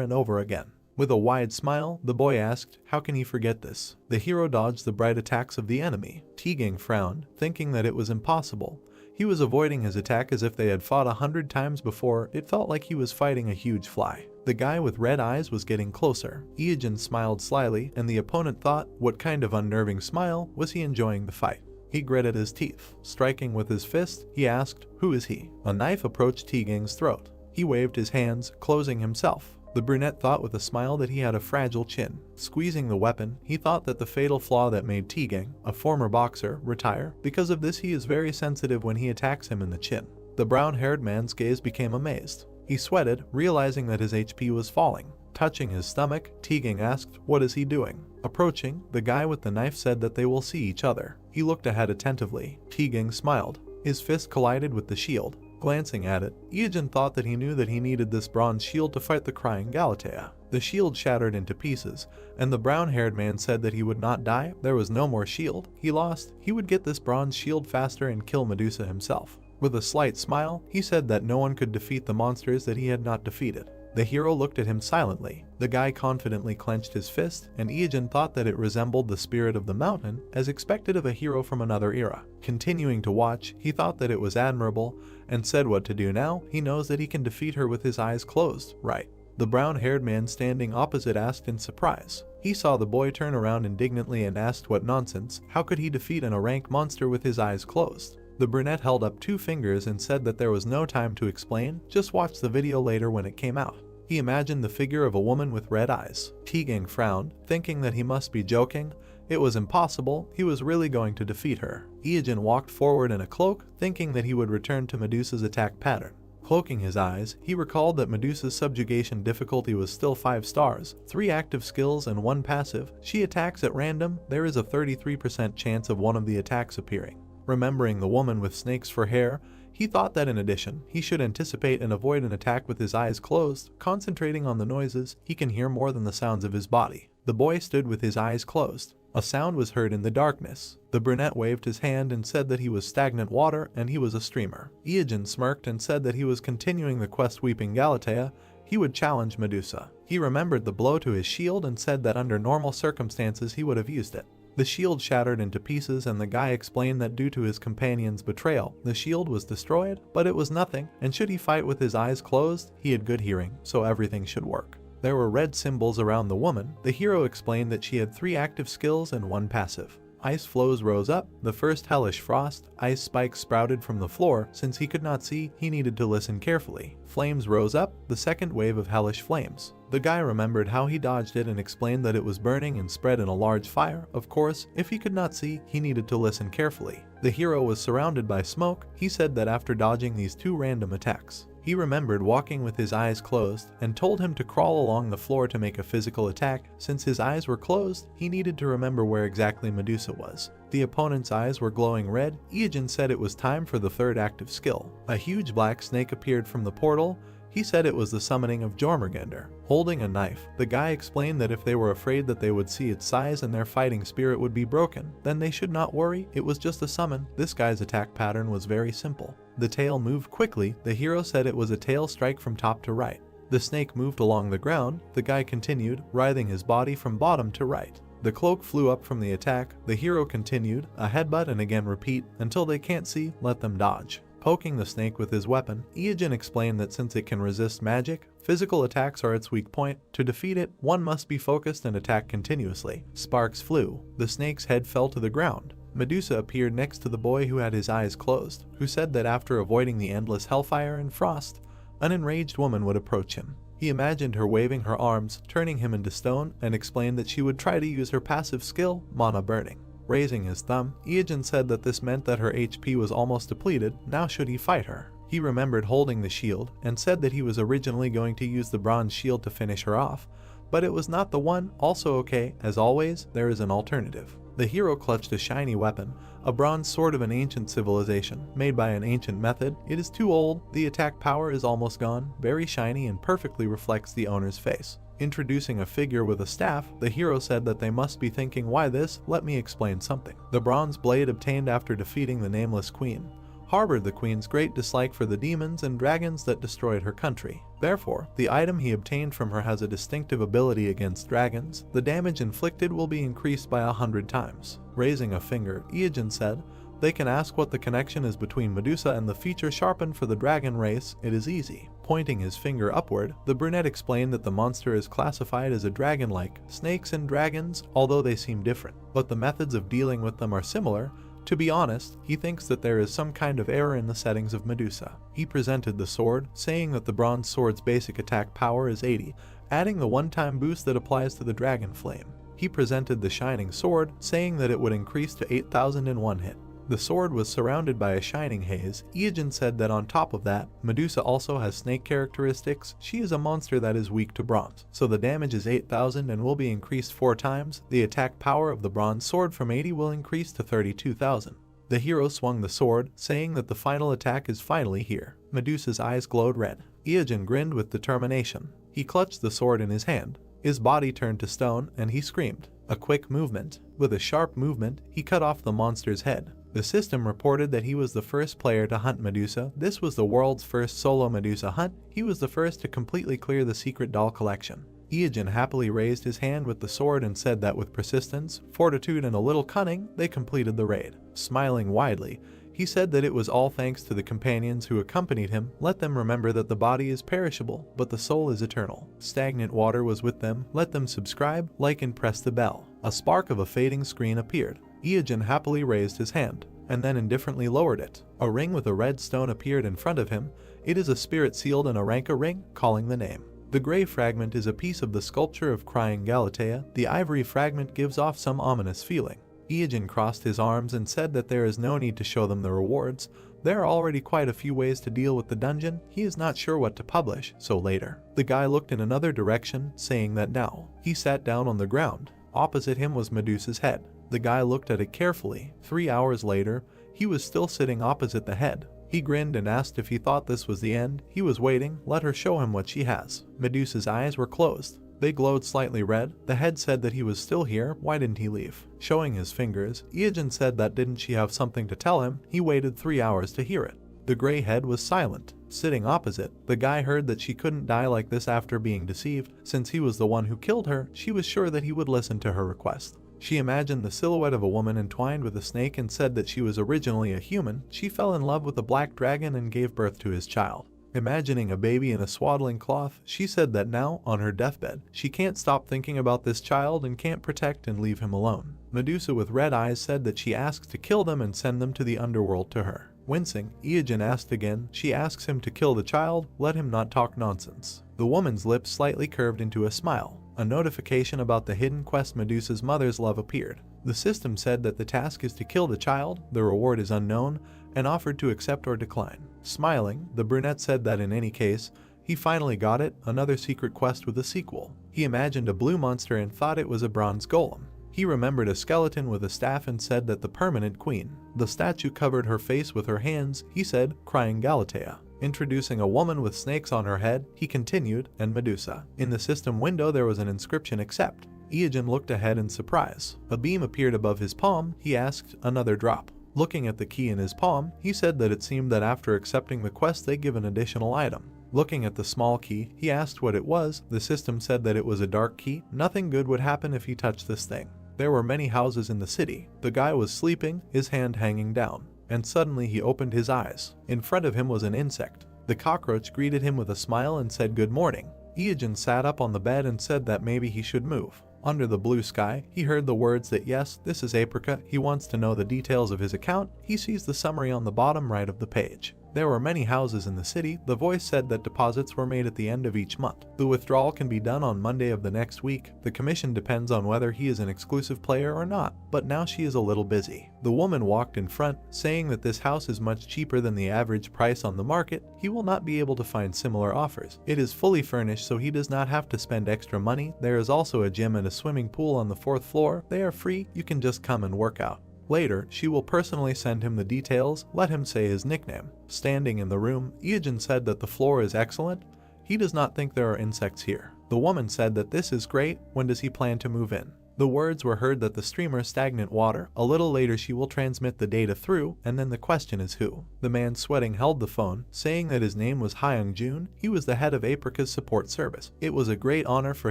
S1: and over again. With a wide smile, the boy asked, how can he forget this? The hero dodged the bright attacks of the enemy. Tegan frowned, thinking that it was impossible. He was avoiding his attack as if they had fought 100 times before. It felt like he was fighting a huge fly. The guy with red eyes was getting closer. Iajin smiled slyly, and the opponent thought, what kind of unnerving smile? Was he enjoying the fight? He gritted his teeth. Striking with his fist, he asked, who is he? A knife approached Tegan's throat. He waved his hands, closing himself. The brunette thought with a smile that he had a fragile chin. Squeezing the weapon, he thought that the fatal flaw that made Tegan, a former boxer, retire. Because of this, he is very sensitive when he attacks him in the chin. The brown-haired man's gaze became amazed. He sweated, realizing that his HP was falling. Touching his stomach, Tegan asked, what is he doing? Approaching, the guy with the knife said that they will see each other. He looked ahead attentively. Tegan smiled. His fist collided with the shield. Glancing at it, Iajin thought that he knew that he needed this bronze shield to fight the crying Galatea. The shield shattered into pieces, and the brown-haired man said that he would not die. There was no more shield. He lost. He would get this bronze shield faster and kill Medusa himself. With a slight smile, he said that no one could defeat the monsters that he had not defeated. The hero looked at him silently. The guy confidently clenched his fist, and Iajin thought that it resembled the spirit of the mountain, as expected of a hero from another era. Continuing to watch, he thought that it was admirable, and said what to do now. He knows that he can defeat her with his eyes closed, right? The brown-haired man standing opposite asked in surprise. He saw the boy turn around indignantly and asked what nonsense. How could he defeat a rank monster with his eyes closed? The brunette held up 2 fingers and said that there was no time to explain, just watch the video later when it came out. He imagined the figure of a woman with red eyes. Tegan frowned, thinking that he must be joking. It was impossible. He was really going to defeat her. Iajin walked forward in a cloak, thinking that he would return to Medusa's attack pattern. Cloaking his eyes, he recalled that Medusa's subjugation difficulty was still 5 stars, 3 active skills and 1 passive. She attacks at random. There is a 33% chance of one of the attacks appearing. Remembering the woman with snakes for hair, he thought that in addition, he should anticipate and avoid an attack with his eyes closed. Concentrating on the noises, he can hear more than the sounds of his body. The boy stood with his eyes closed. A sound was heard in the darkness. The brunette waved his hand and said that he was stagnant water and he was a streamer. Iajin smirked and said that he was continuing the quest weeping Galatea. He would challenge Medusa. He remembered the blow to his shield and said that under normal circumstances he would have used it. The shield shattered into pieces, and the guy explained that due to his companion's betrayal, the shield was destroyed, but it was nothing, and should he fight with his eyes closed, he had good hearing, so everything should work. There were red symbols around the woman. The hero explained that she had 3 active skills and 1 passive. Ice flows rose up. The first hellish frost. Ice spikes sprouted from the floor. Since he could not see, he needed to listen carefully. Flames rose up. The second wave of hellish flames. The guy remembered how he dodged it and explained that it was burning and spread in a large fire. Of course, if he could not see, he needed to listen carefully. The hero was surrounded by smoke. He said that after dodging these two random attacks, he remembered walking with his eyes closed and told him to crawl along the floor to make a physical attack. Since his eyes were closed, he needed to remember where exactly Medusa was. The opponent's eyes were glowing red. Iojin said it was time for the third active skill. A huge black snake appeared from the portal. He said it was the summoning of Jormungandr. Holding a knife, the guy explained that if they were afraid that they would see its size and their fighting spirit would be broken, then they should not worry, it was just a summon. This guy's attack pattern was very simple. The tail moved quickly. The hero said it was a tail strike from top to right. The snake moved along the ground. The guy continued, writhing his body from bottom to right. The cloak flew up from the attack. The hero continued, a headbutt and again repeat, until they can't see, let them dodge. Poking the snake with his weapon, Iojin explained that since it can resist magic, physical attacks are its weak point. To defeat it, one must be focused and attack continuously. Sparks flew. The snake's head fell to the ground. Medusa appeared next to the boy who had his eyes closed, who said that after avoiding the endless hellfire and frost, an enraged woman would approach him. He imagined her waving her arms, turning him into stone, and explained that she would try to use her passive skill, mana burning. Raising his thumb, Iojin said that this meant that her HP was almost depleted. Now should he fight her? He remembered holding the shield and said that he was originally going to use the bronze shield to finish her off, but it was not the one. Also okay, as always, there is an alternative. The hero clutched a shiny weapon, a bronze sword of an ancient civilization, made by an ancient method. It is too old, the attack power is almost gone, very shiny and perfectly reflects the owner's face. Introducing a figure with a staff, the hero said that they must be thinking, why this? Let me explain something. The bronze blade obtained after defeating the nameless queen harbored the queen's great dislike for the demons and dragons that destroyed her country. Therefore, the item he obtained from her has a distinctive ability against dragons. The damage inflicted will be increased by 100 times. Raising a finger, Iojin said, they can ask what the connection is between Medusa and the feature sharpened for the dragon race. It is easy. Pointing his finger upward, the brunette explained that the monster is classified as a dragon-like. Snakes and dragons, although they seem different, but the methods of dealing with them are similar. To be honest, he thinks that there is some kind of error in the settings of Medusa. He presented the sword, saying that the bronze sword's basic attack power is 80, adding the one-time boost that applies to the dragon flame. He presented the shining sword, saying that it would increase to 8,000 in one hit. The sword was surrounded by a shining haze. Iojin said that on top of that, Medusa also has snake characteristics. She is a monster that is weak to bronze, so the damage is 8,000 and will be increased 4 times. The attack power of the bronze sword from 80 will increase to 32,000. The hero swung the sword, saying that the final attack is finally here. Medusa's eyes glowed red. Iojin grinned with determination. He clutched the sword in his hand. His body turned to stone, and he screamed. A quick movement. With a sharp movement, he cut off the monster's head. The system reported that he was the first player to hunt Medusa. This was the world's first solo Medusa hunt. He was the first to completely clear the secret doll collection. Iojin happily raised his hand with the sword and said that with persistence, fortitude, and a little cunning, they completed the raid. Smiling widely, he said that it was all thanks to the companions who accompanied him. Let them remember that the body is perishable, but the soul is eternal. Stagnant water was with them. Let them subscribe, like, and press the bell. A spark of a fading screen appeared. Iojin happily raised his hand, and then indifferently lowered it. A ring with a red stone appeared in front of him. It is a spirit sealed in a Ranka ring, calling the name. The gray fragment is a piece of the sculpture of crying Galatea. The ivory fragment gives off some ominous feeling. Iojin crossed his arms and said that there is no need to show them the rewards. There are already quite a few ways to deal with the dungeon. He is not sure what to publish, so later. The guy looked in another direction, saying that now. He sat down on the ground. Opposite him was Medusa's head. The guy looked at it carefully. 3 hours later, he was still sitting opposite the head. He grinned and asked if he thought this was the end. He was waiting. Let her show him what she has. Medusa's eyes were closed. They glowed slightly red. The head said that he was still here. Why didn't he leave? Showing his fingers, Iojin said that didn't she have something to tell him? He waited 3 hours to hear it. The gray head was silent. Sitting opposite, the guy heard that she couldn't die like this after being deceived. Since he was the one who killed her, she was sure that he would listen to her request. She imagined the silhouette of a woman entwined with a snake and said that she was originally a human. She fell in love with a black dragon and gave birth to his child. Imagining a baby in a swaddling cloth, she said that now, on her deathbed, she can't stop thinking about this child and can't protect and leave him alone. Medusa with red eyes said that she asks to kill them and send them to the underworld to her. Wincing, Iojin asked again. She asks him to kill the child. Let him not talk nonsense. The woman's lips slightly curved into a smile. A notification about the hidden quest Medusa's mother's love appeared. The system said that the task is to kill the child, the reward is unknown, and offered to accept or decline. Smiling, the brunette said that in any case, he finally got it, another secret quest with a sequel. He imagined a blue monster and thought it was a bronze golem. He remembered a skeleton with a staff and said that the permanent queen. The statue covered her face with her hands, he said, crying Galatea. Introducing a woman with snakes on her head, he continued, and Medusa. In the system window there was an inscription accept. Iogen looked ahead in surprise. A beam appeared above his palm, he asked, another drop. Looking at the key in his palm, he said that it seemed that after accepting the quest they give an additional item. Looking at the small key, he asked what it was. The system said that it was a dark key. Nothing good would happen if he touched this thing. There were many houses in the city. The guy was sleeping, his hand hanging down. And suddenly he opened his eyes. In front of him was an insect. The cockroach greeted him with a smile and said good morning. Iogen sat up on the bed and said that maybe he should move. Under the blue sky, he heard the words that yes, this is Apricot. He wants to know the details of his account. He sees the summary on the bottom right of the page. There were many houses in the city. The voice said that deposits were made at the end of each month. The withdrawal can be done on Monday of the next week. The commission depends on whether he is an exclusive player or not, but now she is a little busy. The woman walked in front, saying that this house is much cheaper than the average price on the market. He will not be able to find similar offers. It is fully furnished so he does not have to spend extra money. There is also a gym and a swimming pool on the 4th floor. They are free, you can just come and work out. Later, she will personally send him the details, let him say his nickname. Standing in the room, Iogen said that the floor is excellent. He does not think there are insects here. The woman said that this is great, when does he plan to move in? The words were heard that the streamer stagnant water. A little later she will transmit the data through, and then the question is who. The man sweating held the phone, saying that his name was Hyung Jun. He was the head of Apricot's support service. It was a great honor for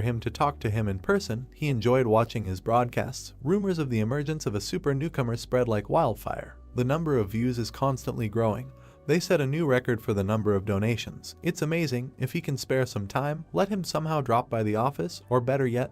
S1: him to talk to him in person. He enjoyed watching his broadcasts. Rumors of the emergence of a super newcomer spread like wildfire. The number of views is constantly growing. They set a new record for the number of donations. It's amazing. If he can spare some time, let him somehow drop by the office, or better yet,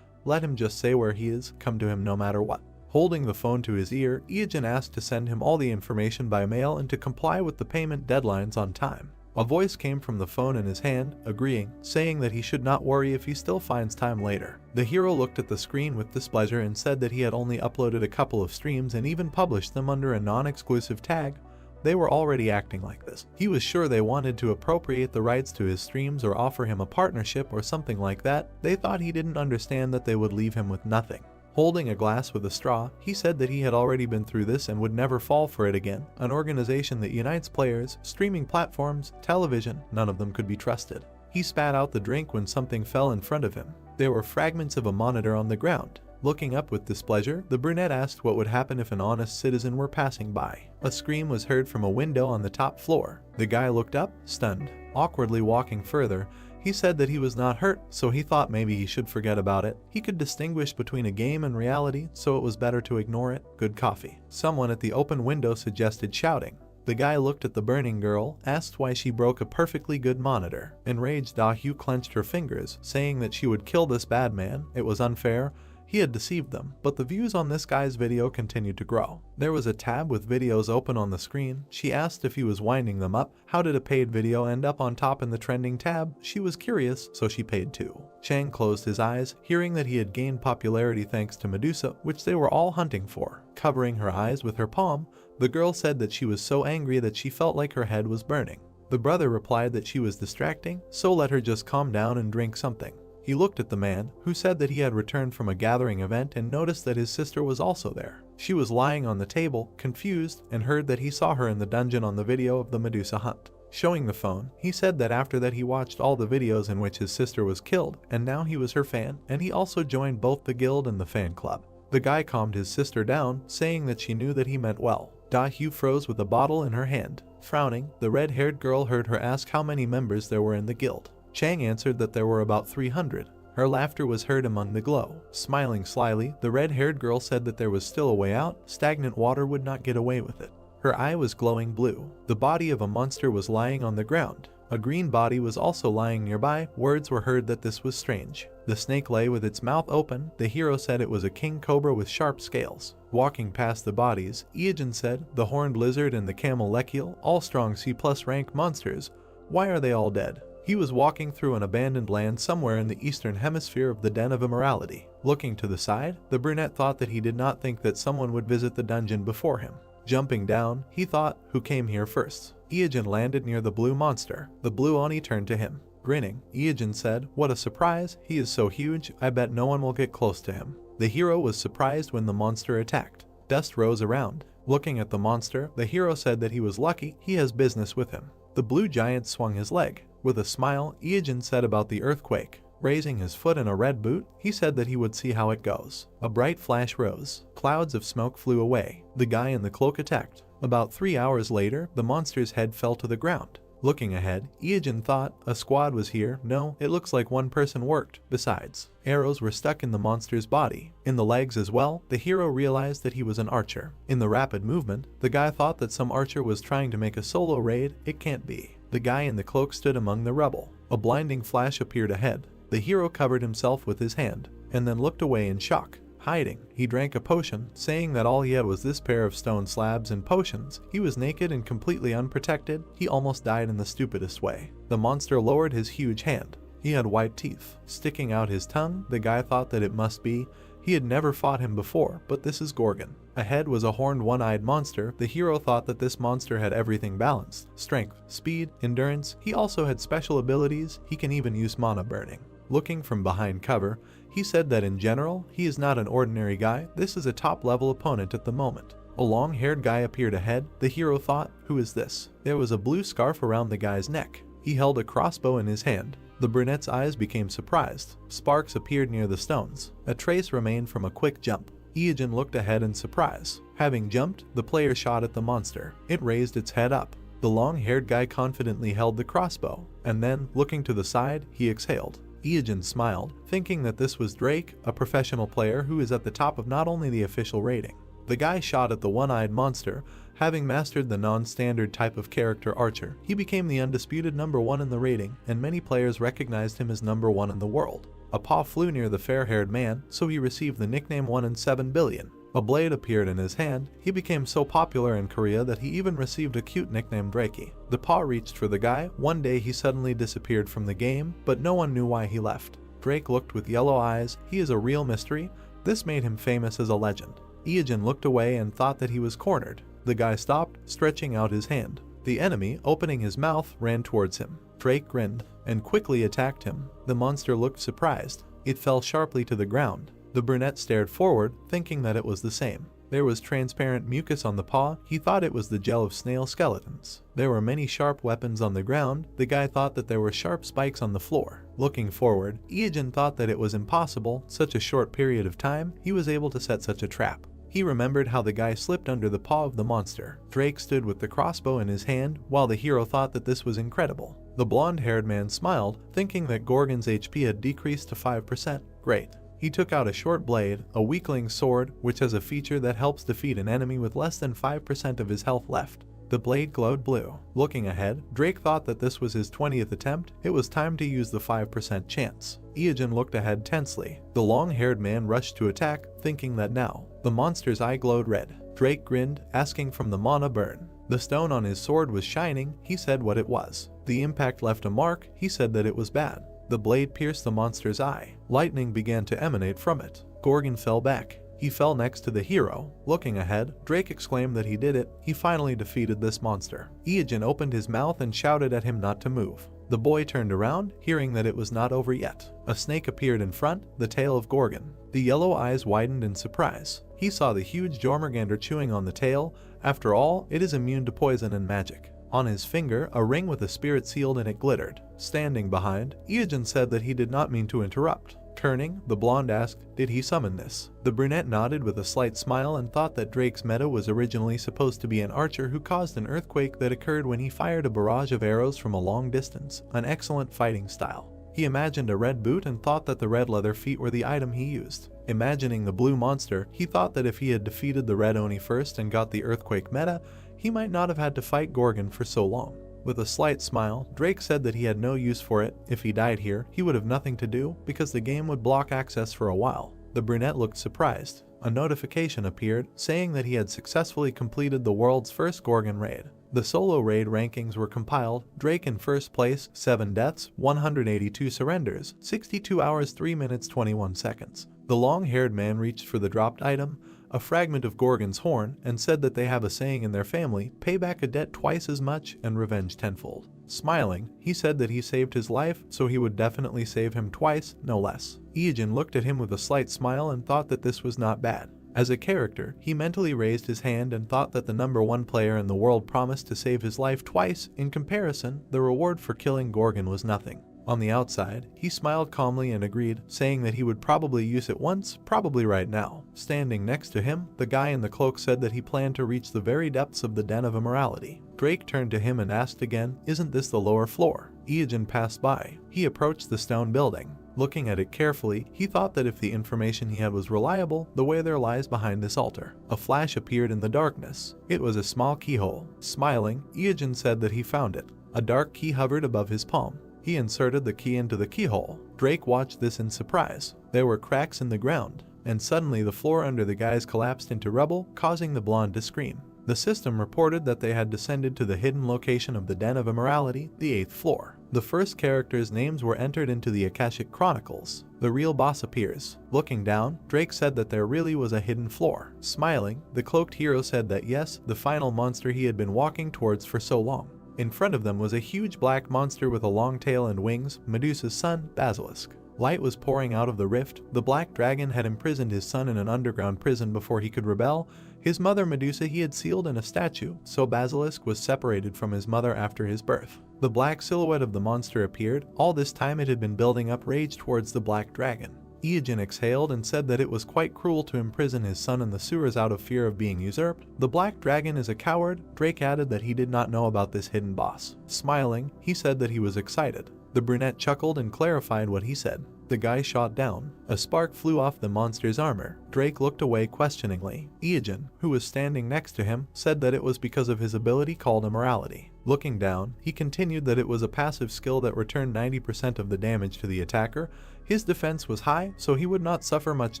S1: let him just say where he is, come to him no matter what. Holding the phone to his ear, Iogen asked to send him all the information by mail and to comply with the payment deadlines on time. A voice came from the phone in his hand, agreeing, saying that he should not worry if he still finds time later. The hero looked at the screen with displeasure and said that he had only uploaded a couple of streams and even published them under a non-exclusive tag. They were already acting like this. He was sure they wanted to appropriate the rights to his streams or offer him a partnership or something like that. They thought he didn't understand that they would leave him with nothing. Holding a glass with a straw, he said that he had already been through this and would never fall for it again. An organization that unites players, streaming platforms, television, none of them could be trusted. He spat out the drink when something fell in front of him. There were fragments of a monitor on the ground. Looking up with displeasure, the brunette asked what would happen if an honest citizen were passing by. A scream was heard from a window on the top floor. The guy looked up, stunned. Awkwardly walking further, he said that he was not hurt, so he thought maybe he should forget about it. He could distinguish between a game and reality, so it was better to ignore it. Good coffee. Someone at the open window suggested shouting. The guy looked at the burning girl, asked why she broke a perfectly good monitor. Enraged, Da-Hyu clenched her fingers, saying that she would kill this bad man. It was unfair. He had deceived them, but the views on this guy's video continued to grow. There was a tab with videos open on the screen. She asked if he was winding them up. How did a paid video end up on top in the trending tab? She was curious, so she paid too. Chang closed his eyes, hearing that he had gained popularity thanks to Medusa, which they were all hunting for. Covering her eyes with her palm, the girl said that she was so angry that she felt like her head was burning. The brother replied that she was distracting, so let her just calm down and drink something. He looked at the man, who said that he had returned from a gathering event and noticed that his sister was also there. She was lying on the table, confused, and heard that he saw her in the dungeon on the video of the Medusa hunt. Showing the phone, he said that after that he watched all the videos in which his sister was killed, and now he was her fan, and he also joined both the guild and the fan club. The guy calmed his sister down, saying that she knew that he meant well. Da-Hyu froze with a bottle in her hand. Frowning, the red-haired girl heard her ask how many members there were in the guild. Chang answered that there were about 300. Her laughter was heard among the glow. Smiling slyly, the red-haired girl said that there was still a way out. Stagnant water would not get away with it. Her eye was glowing blue. The body of a monster was lying on the ground. A green body was also lying nearby. Words were heard that this was strange. The snake lay with its mouth open. The hero said it was a king cobra with sharp scales. Walking past the bodies, Iogen said, the horned lizard and the camel lechiel, all strong C+ rank monsters. Why are they all dead? He was walking through an abandoned land somewhere in the eastern hemisphere of the Den of Immorality. Looking to the side, the brunette thought that he did not think that someone would visit the dungeon before him. Jumping down, he thought, who came here first? Iajin landed near the blue monster. The blue Oni turned to him. Grinning, Iajin said, "What a surprise, he is so huge, I bet no one will get close to him." The hero was surprised when the monster attacked. Dust rose around. Looking at the monster, the hero said that he was lucky he has business with him. The blue giant swung his leg. With a smile, Iajin said about the earthquake. Raising his foot in a red boot, he said that he would see how it goes. A bright flash rose. Clouds of smoke flew away. The guy in the cloak attacked. About 3 hours later, the monster's head fell to the ground. Looking ahead, Iajin thought a squad was here. No, it looks like one person worked. Besides, arrows were stuck in the monster's body. In the legs as well, the hero realized that he was an archer. In the rapid movement, the guy thought that some archer was trying to make a solo raid. It can't be. The guy in the cloak stood among the rubble. A blinding flash appeared ahead. The hero covered himself with his hand, and then looked away in shock. Hiding, he drank a potion, saying that all he had was this pair of stone slabs and potions. He was naked and completely unprotected. He almost died in the stupidest way. The monster lowered his huge hand. He had white teeth. Sticking out his tongue, the guy thought that it must be. He had never fought him before, but this is Gorgon. Ahead was a horned one-eyed monster. The hero thought that this monster had everything balanced. Strength, speed, endurance. He also had special abilities. He can even use mana burning. Looking from behind cover, he said that in general, he is not an ordinary guy. This is a top-level opponent at the moment. A long-haired guy appeared ahead. The hero thought, who is this? There was a blue scarf around the guy's neck. He held a crossbow in his hand. The brunette's eyes became surprised. Sparks appeared near the stones. A trace remained from a quick jump. Iajin looked ahead in surprise. Having jumped, the player shot at the monster. It raised its head up. The long-haired guy confidently held the crossbow, and then, looking to the side, he exhaled. Iajin smiled, thinking that this was Drake, a professional player who is at the top of not only the official rating. The guy shot at the one-eyed monster. Having mastered the non-standard type of character archer, he became the undisputed #1 in the rating, and many players recognized him as #1 in the world. A paw flew near the fair-haired man, so he received the nickname 1 in 7 billion. A blade appeared in his hand. He became so popular in Korea that he even received a cute nickname Drakey. The paw reached for the guy. One day he suddenly disappeared from the game, but no one knew why he left. Drake looked with yellow eyes. He is a real mystery. This made him famous as a legend. Iajin looked away and thought that he was cornered. The guy stopped, stretching out his hand. The enemy, opening his mouth, ran towards him. Drake grinned and quickly attacked him. The monster looked surprised. It fell sharply to the ground. The brunette stared forward, thinking that it was the same. There was transparent mucus on the paw. He thought it was the gel of snail skeletons. There were many sharp weapons on the ground. The guy thought that there were sharp spikes on the floor. Looking forward, Iajin thought that it was impossible. Such a short period of time, he was able to set such a trap. He remembered how the guy slipped under the paw of the monster. Drake stood with the crossbow in his hand, while the hero thought that this was incredible. The blonde-haired man smiled, thinking that Gorgon's HP had decreased to 5%. Great. He took out a short blade, a weakling sword, which has a feature that helps defeat an enemy with less than 5% of his health left. The blade glowed blue. Looking ahead, Drake thought that this was his 20th attempt. It was time to use the 5% chance. Iajin looked ahead tensely. The long-haired man rushed to attack, thinking that now. The monster's eye glowed red. Drake grinned, asking from the mana burn. The stone on his sword was shining. He said what it was. The impact left a mark. He said that it was bad. The blade pierced the monster's eye. Lightning began to emanate from it. Gorgon fell back. He fell next to the hero. Looking ahead, Drake exclaimed that he did it. He finally defeated this monster. Iajin opened his mouth and shouted at him not to move. The boy turned around, hearing that it was not over yet. A snake appeared in front, the tail of Gorgon. The yellow eyes widened in surprise. He saw the huge Jormungandr chewing on the tail. After all, it is immune to poison and magic. On his finger, a ring with a spirit sealed in it glittered. Standing behind, Iajin said that he did not mean to interrupt. Turning, the blonde asked, did he summon this? The brunette nodded with a slight smile and thought that Drake's meta was originally supposed to be an archer who caused an earthquake that occurred when he fired a barrage of arrows from a long distance, an excellent fighting style. He imagined a red boot and thought that the red leather feet were the item he used. Imagining the blue monster, he thought that if he had defeated the red Oni first and got the earthquake meta, he might not have had to fight Gorgon for so long. With a slight smile, Drake said that he had no use for it. If he died here, he would have nothing to do because the game would block access for a while. The brunette looked surprised. A notification appeared saying that he had successfully completed the world's first Gorgon raid. The solo raid rankings were compiled. Drake in first place, 7 deaths, 182 surrenders, 62 hours 3 minutes 21 seconds. The long-haired man reached for the dropped item, a fragment of Gorgon's horn, and said that they have a saying in their family, pay back a debt twice as much and revenge tenfold. Smiling, he said that he saved his life, so he would definitely save him twice, no less. Iijin looked at him with a slight smile and thought that this was not bad. As a character, he mentally raised his hand and thought that the #1 player in the world promised to save his life twice. In comparison, the reward for killing Gorgon was nothing. On the outside, he smiled calmly and agreed, saying that he would probably use it once, probably right now. Standing next to him, the guy in the cloak said that he planned to reach the very depths of the den of immorality. Drake turned to him and asked again, isn't this the lower floor? Iijin passed by. He approached the stone building. Looking at it carefully, he thought that if the information he had was reliable, the way there lies behind this altar. A flash appeared in the darkness. It was a small keyhole. Smiling, Iijin said that he found it. A dark key hovered above his palm. He inserted the key into the keyhole. Drake watched this in surprise. There were cracks in the ground, and suddenly the floor under the guys collapsed into rubble, causing the blonde to scream. The system reported that they had descended to the hidden location of the Den of Immorality, the 8th floor. The first characters' names were entered into the Akashic Chronicles. The real boss appears. Looking down, Drake said that there really was a hidden floor. Smiling, the cloaked hero said that yes, the final monster he had been walking towards for so long. In front of them was a huge black monster with a long tail and wings, Medusa's son, Basilisk. Light was pouring out of the rift. The black dragon had imprisoned his son in an underground prison before he could rebel. His mother Medusa he had sealed in a statue, so Basilisk was separated from his mother after his birth. The black silhouette of the monster appeared. All this time it had been building up rage towards the black dragon. Iijin exhaled and said that it was quite cruel to imprison his son in the sewers out of fear of being usurped. The black dragon is a coward. Drake added that he did not know about this hidden boss. Smiling, he said that he was excited. The brunette chuckled and clarified what he said. The guy shot down. A spark flew off the monster's armor. Drake looked away questioningly. Iijin, who was standing next to him, said that it was because of his ability called immorality. Looking down, he continued that it was a passive skill that returned 90% of the damage to the attacker. His defense was high, so he would not suffer much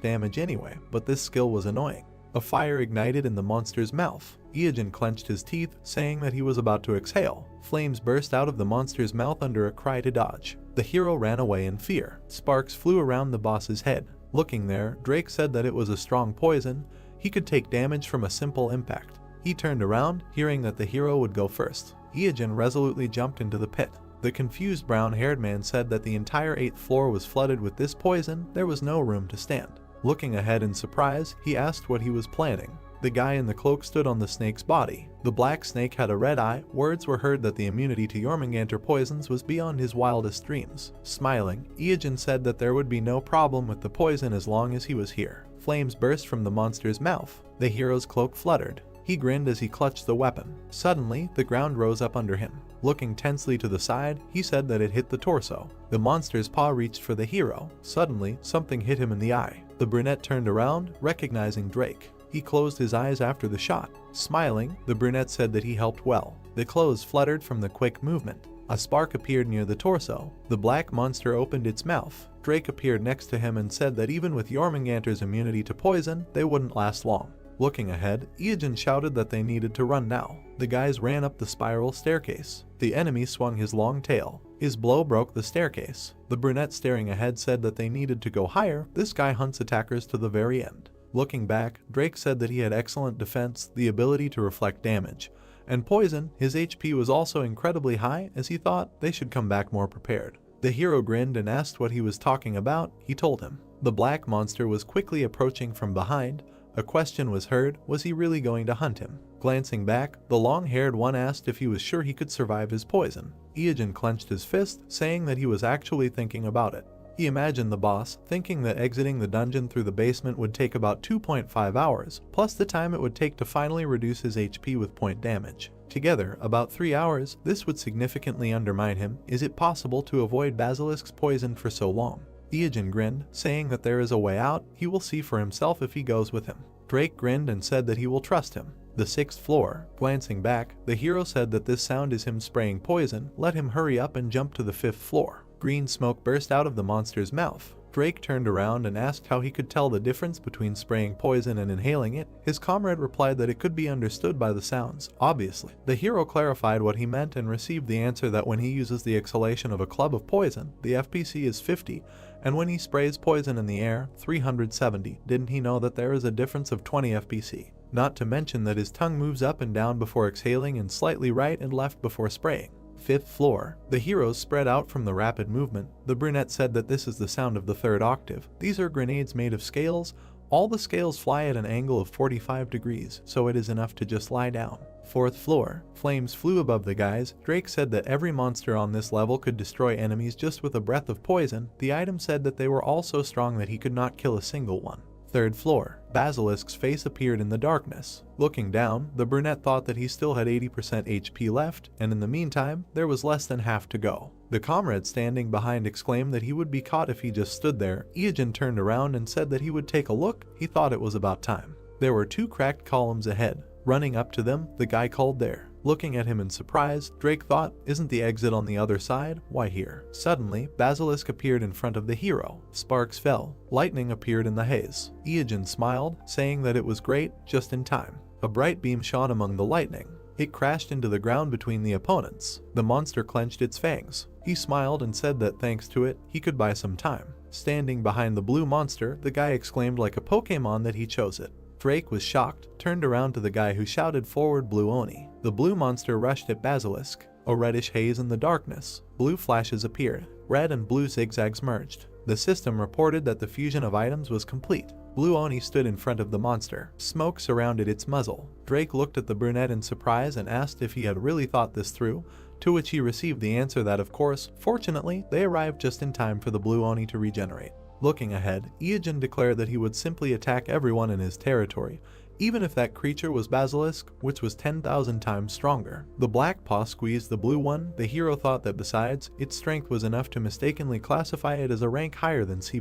S1: damage anyway, but this skill was annoying. A fire ignited in the monster's mouth. Iijin clenched his teeth, saying that he was about to exhale. Flames burst out of the monster's mouth under a cry to dodge. The hero ran away in fear. Sparks flew around the boss's head. Looking there, Drake said that it was a strong poison. He could take damage from a simple impact. He turned around, hearing that the hero would go first. Iijin resolutely jumped into the pit. The confused brown-haired man said that the entire 8th floor was flooded with this poison. There was no room to stand. Looking ahead in surprise, he asked what he was planning. The guy in the cloak stood on the snake's body. The black snake had a red eye. Words were heard that the immunity to Jormungandr poisons was beyond his wildest dreams. Smiling, Iijin said that there would be no problem with the poison as long as he was here. Flames burst from the monster's mouth. The hero's cloak fluttered. He grinned as he clutched the weapon. Suddenly, the ground rose up under him. Looking tensely to the side, he said that it hit the torso. The monster's paw reached for the hero. Suddenly, something hit him in the eye. The brunette turned around, recognizing Drake. He closed his eyes after the shot. Smiling, the brunette said that he helped well. The clothes fluttered from the quick movement. A spark appeared near the torso. The black monster opened its mouth. Drake appeared next to him and said that even with Jormungandr's immunity to poison, they wouldn't last long. Looking ahead, Iijin shouted that they needed to run now. The guys ran up the spiral staircase. The enemy swung his long tail. His blow broke the staircase. The brunette staring ahead said that they needed to go higher. This guy hunts attackers to the very end. Looking back, Drake said that he had excellent defense, the ability to reflect damage, and poison. His HP was also incredibly high, as he thought they should come back more prepared. The hero grinned and asked what he was talking about. He told him. The black monster was quickly approaching from behind. A question was heard, was he really going to hunt him? Glancing back, the long-haired one asked if he was sure he could survive his poison. Iijin clenched his fist, saying that he was actually thinking about it. He imagined the boss, thinking that exiting the dungeon through the basement would take about 2.5 hours, plus the time it would take to finally reduce his HP with point damage. Together, about 3 hours. This would significantly undermine him. Is it possible to avoid Basilisk's poison for so long? Iijin grinned, saying that there is a way out. He will see for himself if he goes with him. Drake grinned and said that he will trust him. The 6th floor. Glancing back, the hero said that this sound is him spraying poison. Let him hurry up and jump to the 5th floor. Green smoke burst out of the monster's mouth. Drake turned around and asked how he could tell the difference between spraying poison and inhaling it. His comrade replied that it could be understood by the sounds, obviously. The hero clarified what he meant and received the answer that when he uses the exhalation of a club of poison, the FPC is 50, and when he sprays poison in the air, 370. Didn't he know that there is a difference of 20 FPC? Not to mention that his tongue moves up and down before exhaling and slightly right and left before spraying. 5th floor. The heroes spread out from the rapid movement. The brunette said that this is the sound of the 3rd octave. These are grenades made of scales. All the scales fly at an angle of 45 degrees, so it is enough to just lie down. 4th floor. Flames flew above the guys. Drake said that every monster on this level could destroy enemies just with a breath of poison. The item said that they were all so strong that he could not kill a single one. 3rd floor. Basilisk's face appeared in the darkness. Looking down, the brunette thought that he still had 80% HP left, and in the meantime, there was less than half to go. The comrade standing behind exclaimed that he would be caught if he just stood there. Iajin turned around and said that he would take a look. He thought it was about time. There were 2 cracked columns ahead. Running up to them, the guy called there. Looking at him in surprise, Drake thought, isn't the exit on the other side? Why here? Suddenly, Basilisk appeared in front of the hero. Sparks fell. Lightning appeared in the haze. Iajin smiled, saying that it was great, just in time. A bright beam shone among the lightning. It crashed into the ground between the opponents. The monster clenched its fangs. He smiled and said that thanks to it, he could buy some time. Standing behind the blue monster, the guy exclaimed like a Pokemon that he chose it. Drake was shocked, turned around to the guy who shouted forward Blue Oni. The blue monster rushed at Basilisk. A reddish haze in the darkness. Blue flashes appeared. Red and blue zigzags merged. The system reported that the fusion of items was complete. Blue Oni stood in front of the monster. Smoke surrounded its muzzle. Drake looked at the brunette in surprise and asked if he had really thought this through, to which he received the answer that of course, fortunately, they arrived just in time for the Blue Oni to regenerate. Looking ahead, Iajin declared that he would simply attack everyone in his territory, even if that creature was Basilisk, which was 10,000 times stronger. The black paw squeezed the blue one. The hero thought that besides, its strength was enough to mistakenly classify it as a rank higher than C+.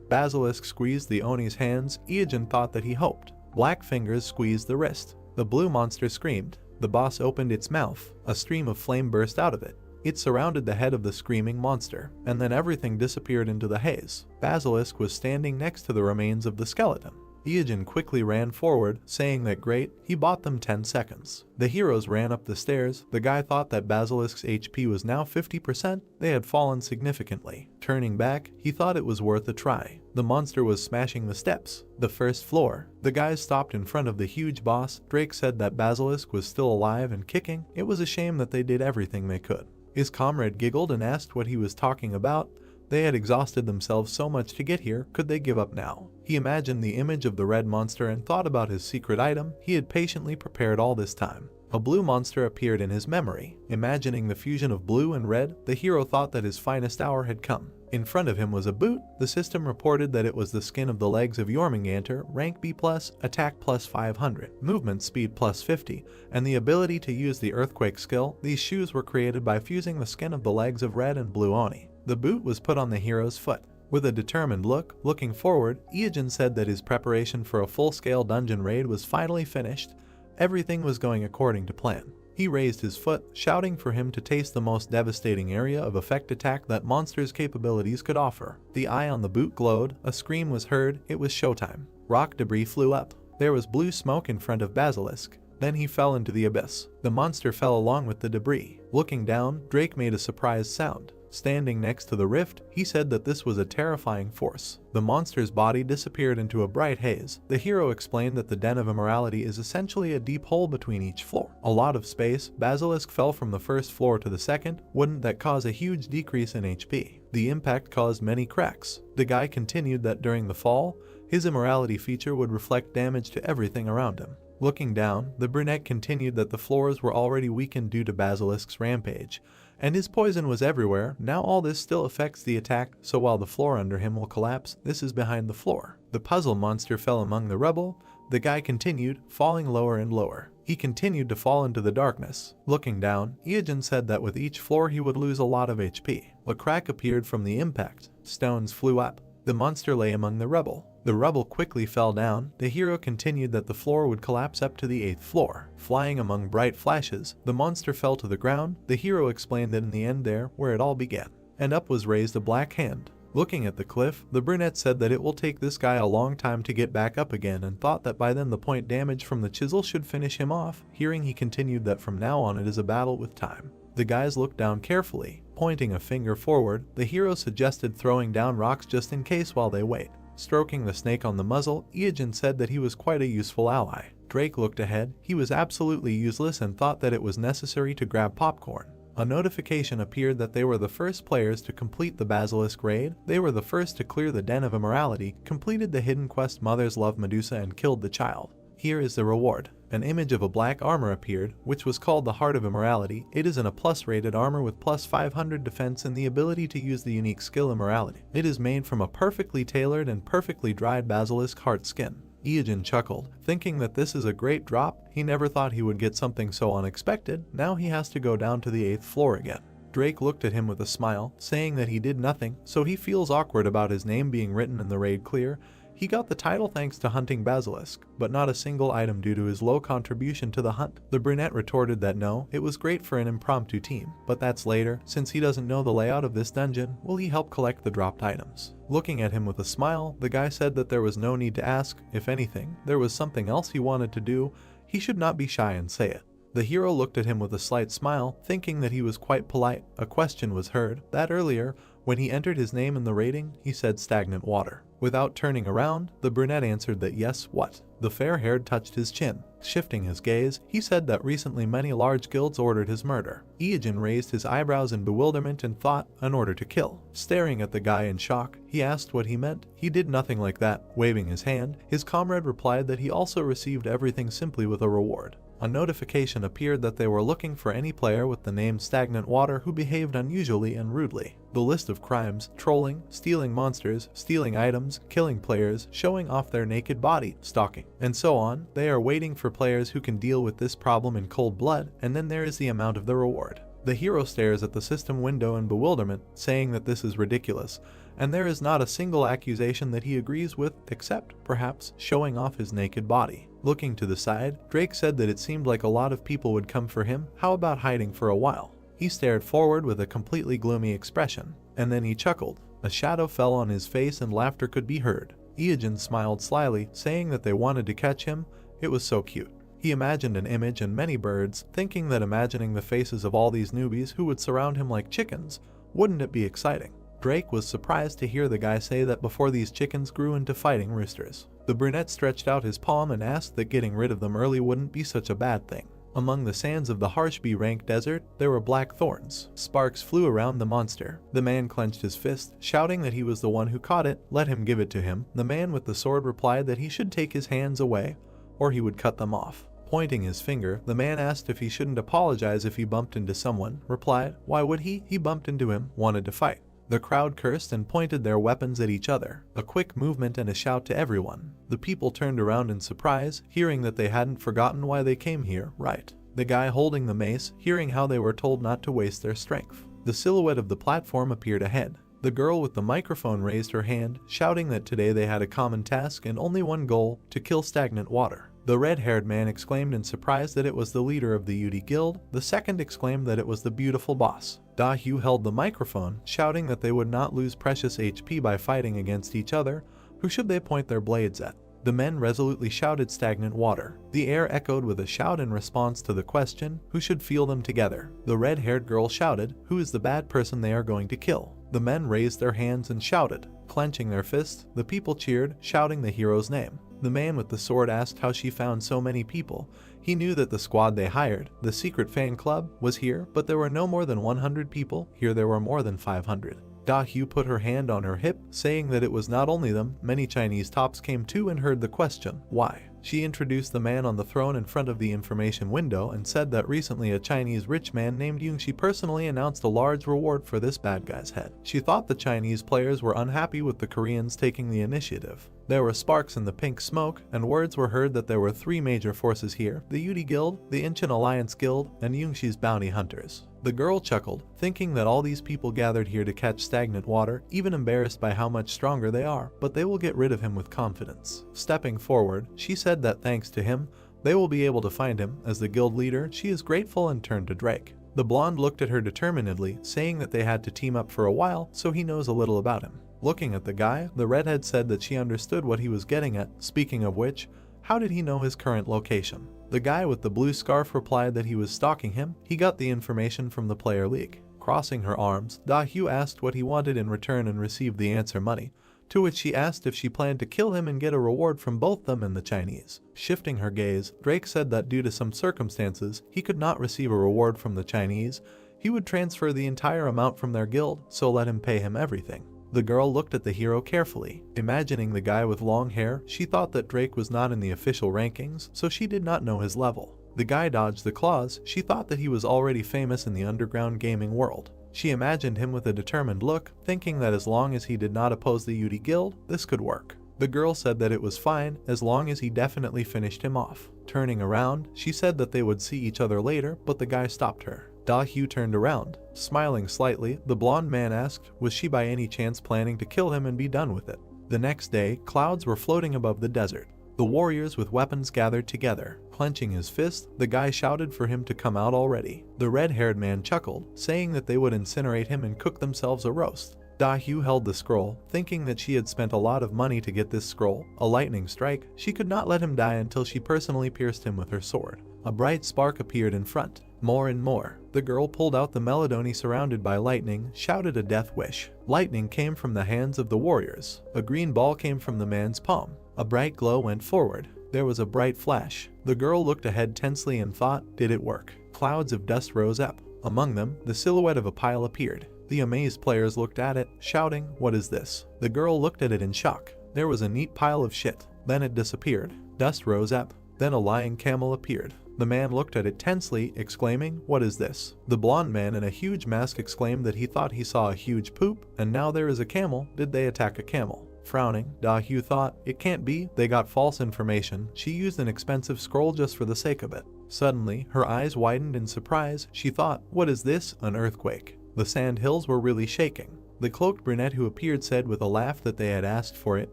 S1: Basilisk squeezed the Oni's hands. Iajin thought that he hoped. Black fingers squeezed the wrist. The blue monster screamed. The boss opened its mouth. A stream of flame burst out of it. It surrounded the head of the screaming monster, and then everything disappeared into the haze. Basilisk was standing next to the remains of the skeleton. Iajin quickly ran forward, saying that great, he bought them 10 seconds. The heroes ran up the stairs. The guy thought that Basilisk's HP was now 50%. They had fallen significantly. Turning back, he thought it was worth a try. The monster was smashing the steps. The 1st floor. The guys stopped in front of the huge boss. Drake said that Basilisk was still alive and kicking. It was a shame that they did everything they could. His comrade giggled and asked what he was talking about. They had exhausted themselves so much to get here, could they give up now? He imagined the image of the red monster and thought about his secret item he had patiently prepared all this time. A blue monster appeared in his memory. Imagining the fusion of blue and red, the hero thought that his finest hour had come. In front of him was a boot. The system reported that it was the skin of the legs of Jormungandr, rank B+, attack plus 500, movement speed plus 50, and the ability to use the earthquake skill. These shoes were created by fusing the skin of the legs of Red and Blue Oni. The boot was put on the hero's foot. With a determined look, looking forward, Iajin said that his preparation for a full-scale dungeon raid was finally finished. Everything was going according to plan. He raised his foot, shouting for him to taste the most devastating area of effect attack that monster's capabilities could offer. The eye on the boot glowed. A scream was heard. It was showtime. Rock debris flew up. There was blue smoke in front of Basilisk. Then he fell into the abyss. The monster fell along with the debris. Looking down, Drake made a surprised sound. Standing next to the rift, he said that this was a terrifying force. The monster's body disappeared into a bright haze. The hero explained that the Den of Immorality is essentially a deep hole between each floor. A lot of space. Basilisk fell from the 1st floor to the 2nd. Wouldn't that cause a huge decrease in HP? The impact caused many cracks. The guy continued that during the fall, his immorality feature would reflect damage to everything around him. Looking down, the brunette continued that the floors were already weakened due to Basilisk's rampage, and his poison was everywhere. Now all this still affects the attack, so while the floor under him will collapse, this is behind the floor. The puzzle monster fell among the rubble. The guy continued, falling lower and lower. He continued to fall into the darkness. Looking down, Iajin said that with each floor he would lose a lot of HP. A crack appeared from the impact. Stones flew up. The monster lay among the rubble. The rubble quickly fell down. The hero continued that the floor would collapse up to the 8th floor. Flying among bright flashes, the monster fell to the ground. The hero explained that in the end there, where it all began. And up was raised a black hand. Looking at the cliff, the brunette said that it will take this guy a long time to get back up again and thought that by then the point damage from the chisel should finish him off. Hearing he continued that from now on it is a battle with time. The guys looked down carefully. Pointing a finger forward, the hero suggested throwing down rocks just in case while they wait. Stroking the snake on the muzzle, Ijin said that he was quite a useful ally. Drake looked ahead. He was absolutely useless and thought that it was necessary to grab popcorn. A notification appeared that they were the first players to complete the Basilisk raid. They were the first to clear the Den of Immorality, completed the hidden quest Mother's Love Medusa, and killed the child. Here is the reward. An image of a black armor appeared, which was called the Heart of Immorality. It is in a plus rated armor with plus 500 defense and the ability to use the unique skill Immorality. It is made from a perfectly tailored and perfectly dried basilisk heart skin. Ijin chuckled, thinking that this is a great drop. He never thought he would get something so unexpected. Now he has to go down to the 8th floor again. Drake looked at him with a smile, saying that he did nothing, so he feels awkward about his name being written in the raid clear. He got the title thanks to hunting basilisk, but not a single item due to his low contribution to the hunt. The brunette retorted that no, it was great for an impromptu team, but that's later. Since he doesn't know the layout of this dungeon, will he help collect the dropped items? Looking at him with a smile, the guy said that there was no need to ask. If anything, there was something else he wanted to do. He should not be shy and say it. The hero looked at him with a slight smile, thinking that he was quite polite. A question was heard, that earlier, when he entered his name in the rating, he said stagnant water. Without turning around, the brunette answered that yes, what? The fair-haired touched his chin. Shifting his gaze, he said that recently many large guilds ordered his murder. Ijin raised his eyebrows in bewilderment and thought, an order to kill. Staring at the guy in shock, he asked what he meant. He did nothing like that. Waving his hand, his comrade replied that he also received everything simply with a reward. A notification appeared that they were looking for any player with the name Stagnant Water who behaved unusually and rudely. The list of crimes: trolling, stealing monsters, stealing items, killing players, showing off their naked body, stalking, and so on. They are waiting for players who can deal with this problem in cold blood, and then there is the amount of the reward. The hero stares at the system window in bewilderment, saying that this is ridiculous, and there is not a single accusation that he agrees with, except, perhaps, showing off his naked body. Looking to the side, Drake said that it seemed like a lot of people would come for him. How about hiding for a while? He stared forward with a completely gloomy expression, and then he chuckled. A shadow fell on his face and laughter could be heard. Ijin smiled slyly, saying that they wanted to catch him. It was so cute. He imagined an image and many birds, thinking that imagining the faces of all these newbies who would surround him like chickens, wouldn't it be exciting? Drake was surprised to hear the guy say that before these chickens grew into fighting roosters. The brunette stretched out his palm and asked that getting rid of them early wouldn't be such a bad thing. Among the sands of the harsh B-rank desert, there were black thorns. Sparks flew around the monster. The man clenched his fist, shouting that he was the one who caught it. Let him give it to him. The man with the sword replied that he should take his hands away, or he would cut them off. Pointing his finger, the man asked if he shouldn't apologize if he bumped into someone. Replied, why would he? He bumped into him, wanted to fight. The crowd cursed and pointed their weapons at each other. A quick movement and a shout to everyone. The people turned around in surprise, hearing that they hadn't forgotten why they came here, right? The guy holding the mace, hearing how they were told not to waste their strength. The silhouette of the platform appeared ahead. The girl with the microphone raised her hand, shouting that today they had a common task and only one goal: to kill stagnant water. The red-haired man exclaimed in surprise that it was the leader of the UD Guild. The second exclaimed that it was the beautiful boss. Dahu held the microphone, shouting that they would not lose precious HP by fighting against each other. Who should they point their blades at? The men resolutely shouted stagnant water. The air echoed with a shout in response to the question, who should feel them together? The red-haired girl shouted, who is the bad person they are going to kill? The men raised their hands and shouted. Clenching their fists, the people cheered, shouting the hero's name. The man with the sword asked how she found so many people. He knew that the squad they hired, the secret fan club, was here, but there were no more than 100 people. Here there were more than 500. Dahu put her hand on her hip, saying that it was not only them. Many Chinese tops came too and heard the question, why? She introduced the man on the throne in front of the information window and said that recently a Chinese rich man named Yungxi personally announced a large reward for this bad guy's head. She thought the Chinese players were unhappy with the Koreans taking the initiative. There were sparks in the pink smoke, and words were heard that there were three major forces here: the UD Guild, the Incheon Alliance Guild, and Yungxi's bounty hunters. The girl chuckled, thinking that all these people gathered here to catch stagnant water, even embarrassed by how much stronger they are, but they will get rid of him with confidence. Stepping forward, she said that thanks to him, they will be able to find him. As the guild leader, she is grateful and turned to Drake. The blonde looked at her determinedly, saying that they had to team up for a while, so he knows a little about him. Looking at the guy, the redhead said that she understood what he was getting at. Speaking of which, how did he know his current location? The guy with the blue scarf replied that he was stalking him. He got the information from the player league. Crossing her arms, Da-hyu asked what he wanted in return and received the answer money, to which she asked if she planned to kill him and get a reward from both them and the Chinese. Shifting her gaze, Drake said that due to some circumstances, he could not receive a reward from the Chinese. He would transfer the entire amount from their guild, so let him pay him everything. The girl looked at the hero carefully. Imagining the guy with long hair, she thought that Drake was not in the official rankings, so she did not know his level. The guy dodged the claws. She thought that he was already famous in the underground gaming world. She imagined him with a determined look, thinking that as long as he did not oppose the Yudi Guild, this could work. The girl said that it was fine, as long as he definitely finished him off. Turning around, she said that they would see each other later, but the guy stopped her. Da-hyu turned around. Smiling slightly, the blonde man asked, was she by any chance planning to kill him and be done with it? The next day, clouds were floating above the desert. The warriors with weapons gathered together. Clenching his fist, the guy shouted for him to come out already. The red-haired man chuckled, saying that they would incinerate him and cook themselves a roast. Da-hyu held the scroll, thinking that she had spent a lot of money to get this scroll, a lightning strike. She could not let him die until she personally pierced him with her sword. A bright spark appeared in front. More and more. The girl pulled out the melody surrounded by lightning, shouted a death wish. Lightning came from the hands of the warriors. A green ball came from the man's palm. A bright glow went forward. There was a bright flash. The girl looked ahead tensely and thought, did it work? Clouds of dust rose up. Among them, the silhouette of a pile appeared. The amazed players looked at it, shouting, what is this? The girl looked at it in shock. There was a neat pile of shit. Then it disappeared. Dust rose up. Then a lying camel appeared. The man looked at it tensely, exclaiming, what is this? The blonde man in a huge mask exclaimed that he thought he saw a huge poop, and now there is a camel. Did they attack a camel? Frowning, Da-hyu thought, it can't be, they got false information. She used an expensive scroll just for the sake of it. Suddenly, her eyes widened in surprise. She thought, what is this? An earthquake. The sand hills were really shaking. The cloaked brunette who appeared said with a laugh that they had asked for it.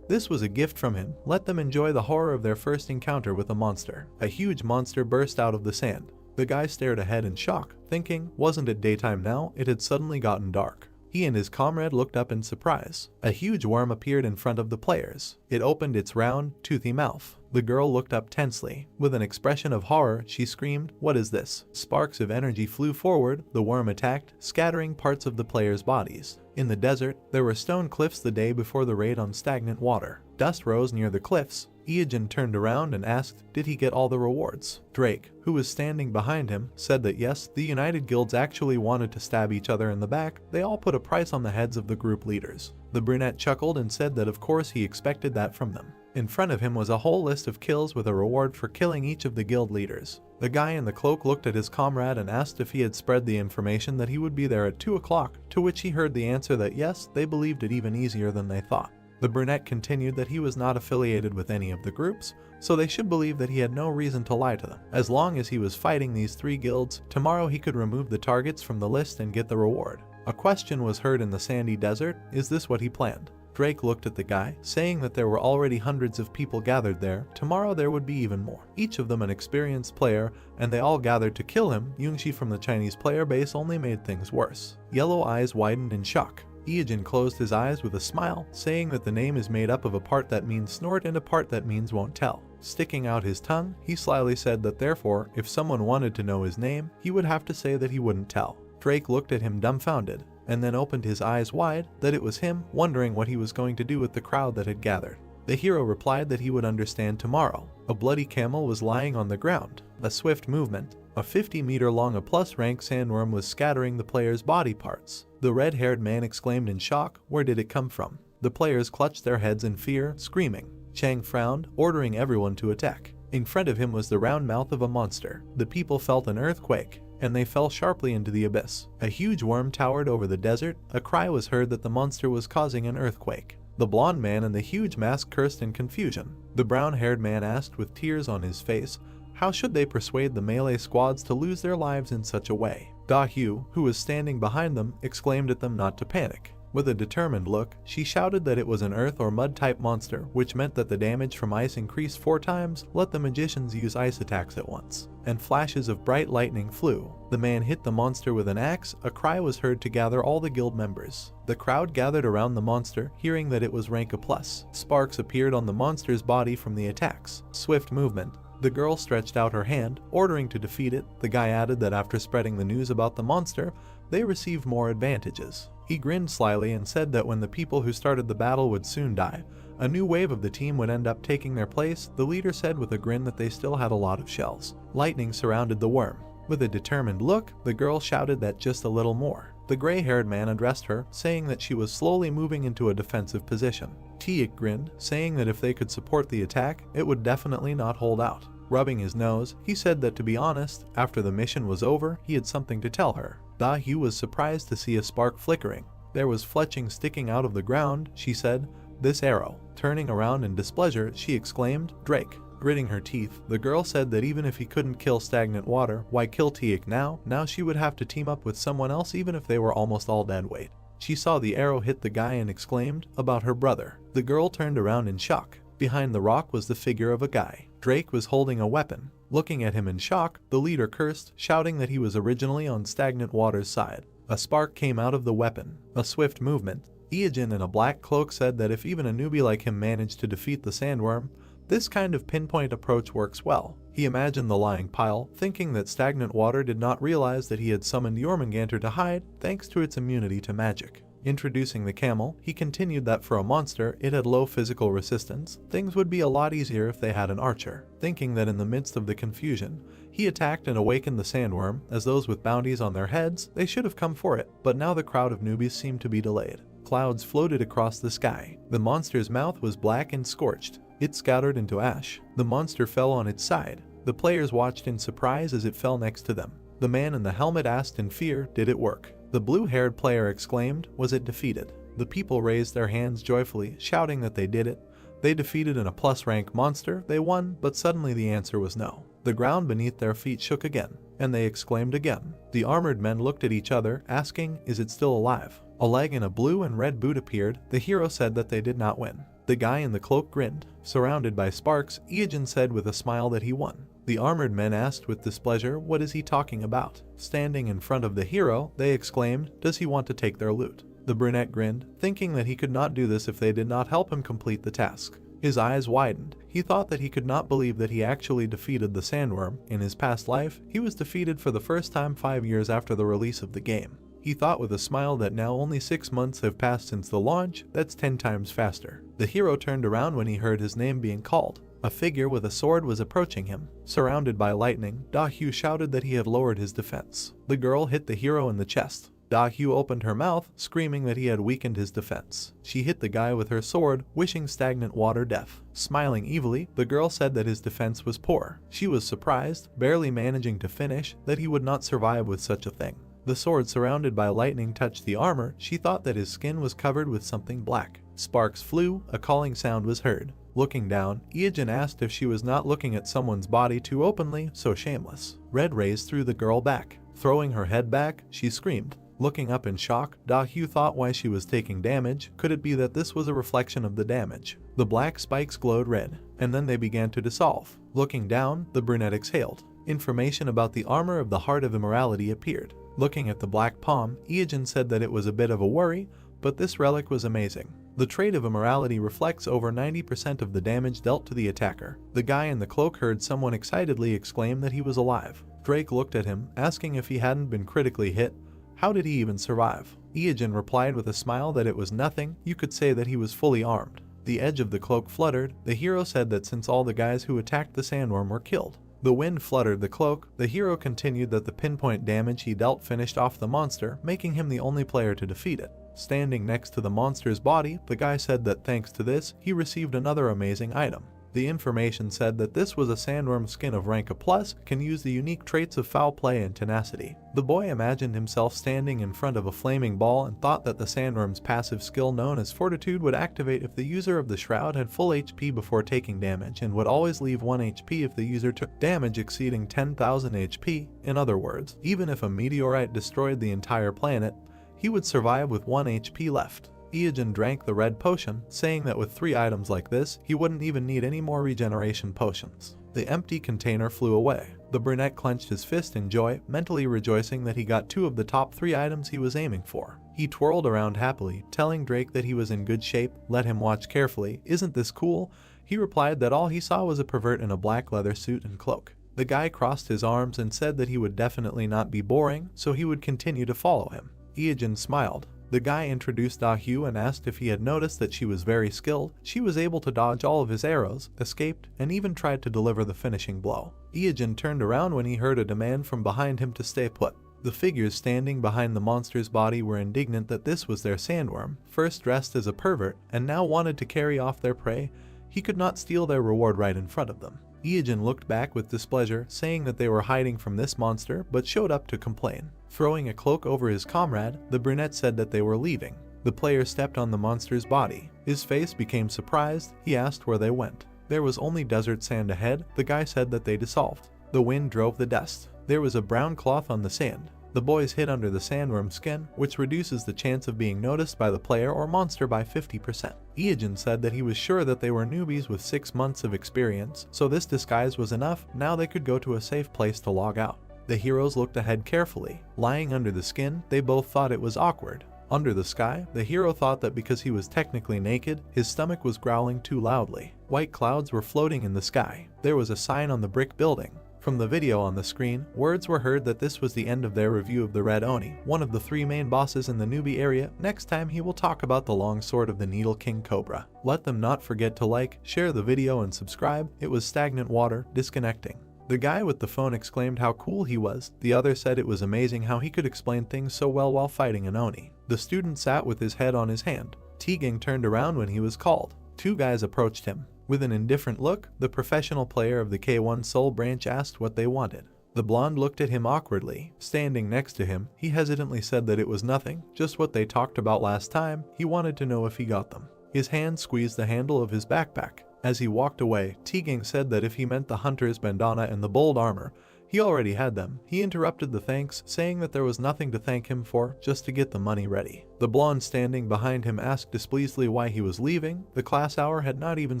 S1: This was a gift from him. Let them enjoy the horror of their first encounter with a monster. A huge monster burst out of the sand. The guy stared ahead in shock, thinking, wasn't it daytime now? It had suddenly gotten dark. He and his comrade looked up in surprise. A huge worm appeared in front of the players. It opened its round, toothy mouth. The girl looked up tensely. With an expression of horror, she screamed, what is this? Sparks of energy flew forward. The worm attacked, scattering parts of the players' bodies. In the desert, there were stone cliffs the day before the raid on stagnant water. Dust rose near the cliffs. Ieogen turned around and asked, did he get all the rewards? Drake, who was standing behind him, said that yes, the United Guilds actually wanted to stab each other in the back. They all put a price on the heads of the group leaders. The brunette chuckled and said that of course he expected that from them. In front of him was a whole list of kills with a reward for killing each of the guild leaders. The guy in the cloak looked at his comrade and asked if he had spread the information that he would be there at 2 o'clock, to which he heard the answer that yes, they believed it even easier than they thought. The brunette continued that he was not affiliated with any of the groups, so they should believe that he had no reason to lie to them. As long as he was fighting these 3 guilds, tomorrow he could remove the targets from the list and get the reward. A question was heard in the sandy desert, is this what he planned? Drake looked at the guy, saying that there were already hundreds of people gathered there. Tomorrow there would be even more. Each of them an experienced player, and they all gathered to kill him. Yungshi from the Chinese player base only made things worse. Yellow eyes widened in shock. Ieogen closed his eyes with a smile, saying that the name is made up of a part that means snort and a part that means won't tell. Sticking out his tongue, he slyly said that therefore, if someone wanted to know his name, he would have to say that he wouldn't tell. Drake looked at him dumbfounded, and then opened his eyes wide, that it was him, wondering what he was going to do with the crowd that had gathered. The hero replied that he would understand tomorrow. A bloody camel was lying on the ground. A swift movement. A 50-meter-long plus-rank sandworm was scattering the players' body parts. The red-haired man exclaimed in shock, where did it come from? The players clutched their heads in fear, screaming. Chang frowned, ordering everyone to attack. In front of him was the round mouth of a monster. The people felt an earthquake, and they fell sharply into the abyss. A huge worm towered over the desert. A cry was heard that the monster was causing an earthquake. The blonde man in the huge mask cursed in confusion. The brown-haired man asked with tears on his face, how should they persuade the melee squads to lose their lives in such a way? Da-hyu, who was standing behind them, exclaimed at them not to panic. With a determined look, she shouted that it was an earth or mud type monster, which meant that the damage from ice increased 4 times, let the magicians use ice attacks at once, and flashes of bright lightning flew. The man hit the monster with an axe. A cry was heard to gather all the guild members. The crowd gathered around the monster, hearing that it was rank A+. Sparks appeared on the monster's body from the attacks. Swift movement. The girl stretched out her hand, ordering to defeat it. The guy added that after spreading the news about the monster, they received more advantages. He grinned slyly and said that when the people who started the battle would soon die, a new wave of the team would end up taking their place. The leader said with a grin that they still had a lot of shells. Lightning surrounded the worm. With a determined look, the girl shouted that just a little more. The gray-haired man addressed her, saying that she was slowly moving into a defensive position. Tiik grinned, saying that if they could support the attack, it would definitely not hold out. Rubbing his nose, he said that to be honest, after the mission was over, he had something to tell her. Dahu was surprised to see a spark flickering. There was fletching sticking out of the ground, she said. This arrow. Turning around in displeasure, she exclaimed, Drake. Gritting her teeth, the girl said that even if he couldn't kill stagnant water, why kill Tiik now? Now she would have to team up with someone else even if they were almost all dead weight. She saw the arrow hit the guy and exclaimed, about her brother. The girl turned around in shock. Behind the rock was the figure of a guy. Drake was holding a weapon. Looking at him in shock, the leader cursed, shouting that he was originally on stagnant water's side. A spark came out of the weapon. A swift movement. Iajin in a black cloak said that if even a newbie like him managed to defeat the sandworm, this kind of pinpoint approach works well. He imagined the lying pile, thinking that stagnant water did not realize that he had summoned Jormungandr to hide, thanks to its immunity to magic. Introducing the camel, he continued that for a monster, it had low physical resistance. Things would be a lot easier if they had an archer. Thinking that in the midst of the confusion, he attacked and awakened the sandworm. As those with bounties on their heads, they should have come for it, but now the crowd of newbies seemed to be delayed. Clouds floated across the sky. The monster's mouth was black and scorched. It scattered into ash. The monster fell on its side. The players watched in surprise as it fell next to them. The man in the helmet asked in fear, did it work? The blue-haired player exclaimed, was it defeated? The people raised their hands joyfully, shouting that they did it. They defeated an A+ rank monster, they won, but suddenly the answer was no. The ground beneath their feet shook again, and they exclaimed again. The armored men looked at each other, asking, is it still alive? A leg in a blue and red boot appeared. The hero said that they did not win. The guy in the cloak grinned. Surrounded by sparks, Iajin said with a smile that he won. The armored men asked with displeasure, what is he talking about? Standing in front of the hero, they exclaimed, does he want to take their loot? The brunette grinned, thinking that he could not do this if they did not help him complete the task. His eyes widened. He thought that he could not believe that he actually defeated the sandworm. In his past life, he was defeated for the first time 5 years after the release of the game. He thought with a smile that now only 6 months have passed since the launch, that's 10 times faster. The hero turned around when he heard his name being called. A figure with a sword was approaching him. Surrounded by lightning, Dahu shouted that he had lowered his defense. The girl hit the hero in the chest. Dahu opened her mouth, screaming that he had weakened his defense. She hit the guy with her sword, wishing stagnant water death. Smiling evilly, the girl said that his defense was poor. She was surprised, barely managing to finish, that he would not survive with such a thing. The sword surrounded by lightning touched the armor. She thought that his skin was covered with something black. Sparks flew, a calling sound was heard. Looking down, Iajin asked if she was not looking at someone's body too openly, so shameless. Red rays threw the girl back. Throwing her head back, she screamed. Looking up in shock, Dahu thought why she was taking damage. Could it be that this was a reflection of the damage? The black spikes glowed red, and then they began to dissolve. Looking down, the brunette exhaled. Information about the armor of the Heart of Immorality appeared. Looking at the black palm, Iajin said that it was a bit of a worry, but this relic was amazing. The trait of immorality reflects over 90% of the damage dealt to the attacker. The guy in the cloak heard someone excitedly exclaim that he was alive. Drake looked at him, asking if he hadn't been critically hit. How did he even survive? Iajin replied with a smile that it was nothing. You could say that he was fully armed. The edge of the cloak fluttered. The hero said that since all the guys who attacked the sandworm were killed. The wind fluttered the cloak. The hero continued that the pinpoint damage he dealt finished off the monster, making him the only player to defeat it. Standing next to the monster's body, the guy said that thanks to this, he received another amazing item. The information said that this was a sandworm skin of rank A+, can use the unique traits of foul play and tenacity. The boy imagined himself standing in front of a flaming ball and thought that the sandworm's passive skill known as Fortitude would activate if the user of the shroud had full HP before taking damage and would always leave 1 HP if the user took damage exceeding 10,000 HP. In other words, even if a meteorite destroyed the entire planet, he would survive with 1 HP left. Iajin drank the red potion, saying that with 3 items like this, he wouldn't even need any more regeneration potions. The empty container flew away. The brunette clenched his fist in joy, mentally rejoicing that he got 2 of the top 3 items he was aiming for. He twirled around happily, telling Drake that he was in good shape, let him watch carefully. Isn't this cool? He replied that all he saw was a pervert in a black leather suit and cloak. The guy crossed his arms and said that he would definitely not be boring, so he would continue to follow him. Iajin smiled. The guy introduced Ah Hugh and asked if he had noticed that she was very skilled. She was able to dodge all of his arrows, escaped, and even tried to deliver the finishing blow. Iajin turned around when he heard a demand from behind him to stay put. The figures standing behind the monster's body were indignant that this was their sandworm, first dressed as a pervert, and now wanted to carry off their prey. He could not steal their reward right in front of them. Iajin looked back with displeasure, saying that they were hiding from this monster, but showed up to complain. Throwing a cloak over his comrade, the brunette said that they were leaving. The player stepped on the monster's body. His face became surprised. He asked where they went. There was only desert sand ahead. The guy said that they dissolved. The wind drove the dust. There was a brown cloth on the sand. The boys hid under the sandworm skin, which reduces the chance of being noticed by the player or monster by 50%. Iajin said that he was sure that they were newbies with 6 months of experience, so this disguise was enough. Now they could go to a safe place to log out. The heroes looked ahead carefully. Lying under the skin, they both thought it was awkward. Under the sky, the hero thought that because he was technically naked, his stomach was growling too loudly. White clouds were floating in the sky. There was a sign on the brick building. From the video on the screen, words were heard that this was the end of their review of the Red Oni, one of the 3 main bosses in the newbie area. Next time he will talk about the long sword of the Needle King Cobra. Let them not forget to like, share the video and subscribe. It was stagnant water, disconnecting. The guy with the phone exclaimed how cool he was. The other said it was amazing how he could explain things so well while fighting an Oni. The student sat with his head on his hand. Teagang turned around when he was called. 2 guys approached him. With an indifferent look, the professional player of the K1 Soul branch asked what they wanted. The blonde looked at him awkwardly. Standing next to him, he hesitantly said that it was nothing, just what they talked about last time. He wanted to know if he got them. His hand squeezed the handle of his backpack. As he walked away, Teagang said that if he meant the hunter's bandana and the bold armor, he already had them. He interrupted the thanks, saying that there was nothing to thank him for, just to get the money ready. The blonde standing behind him asked displeasedly why he was leaving. The class hour had not even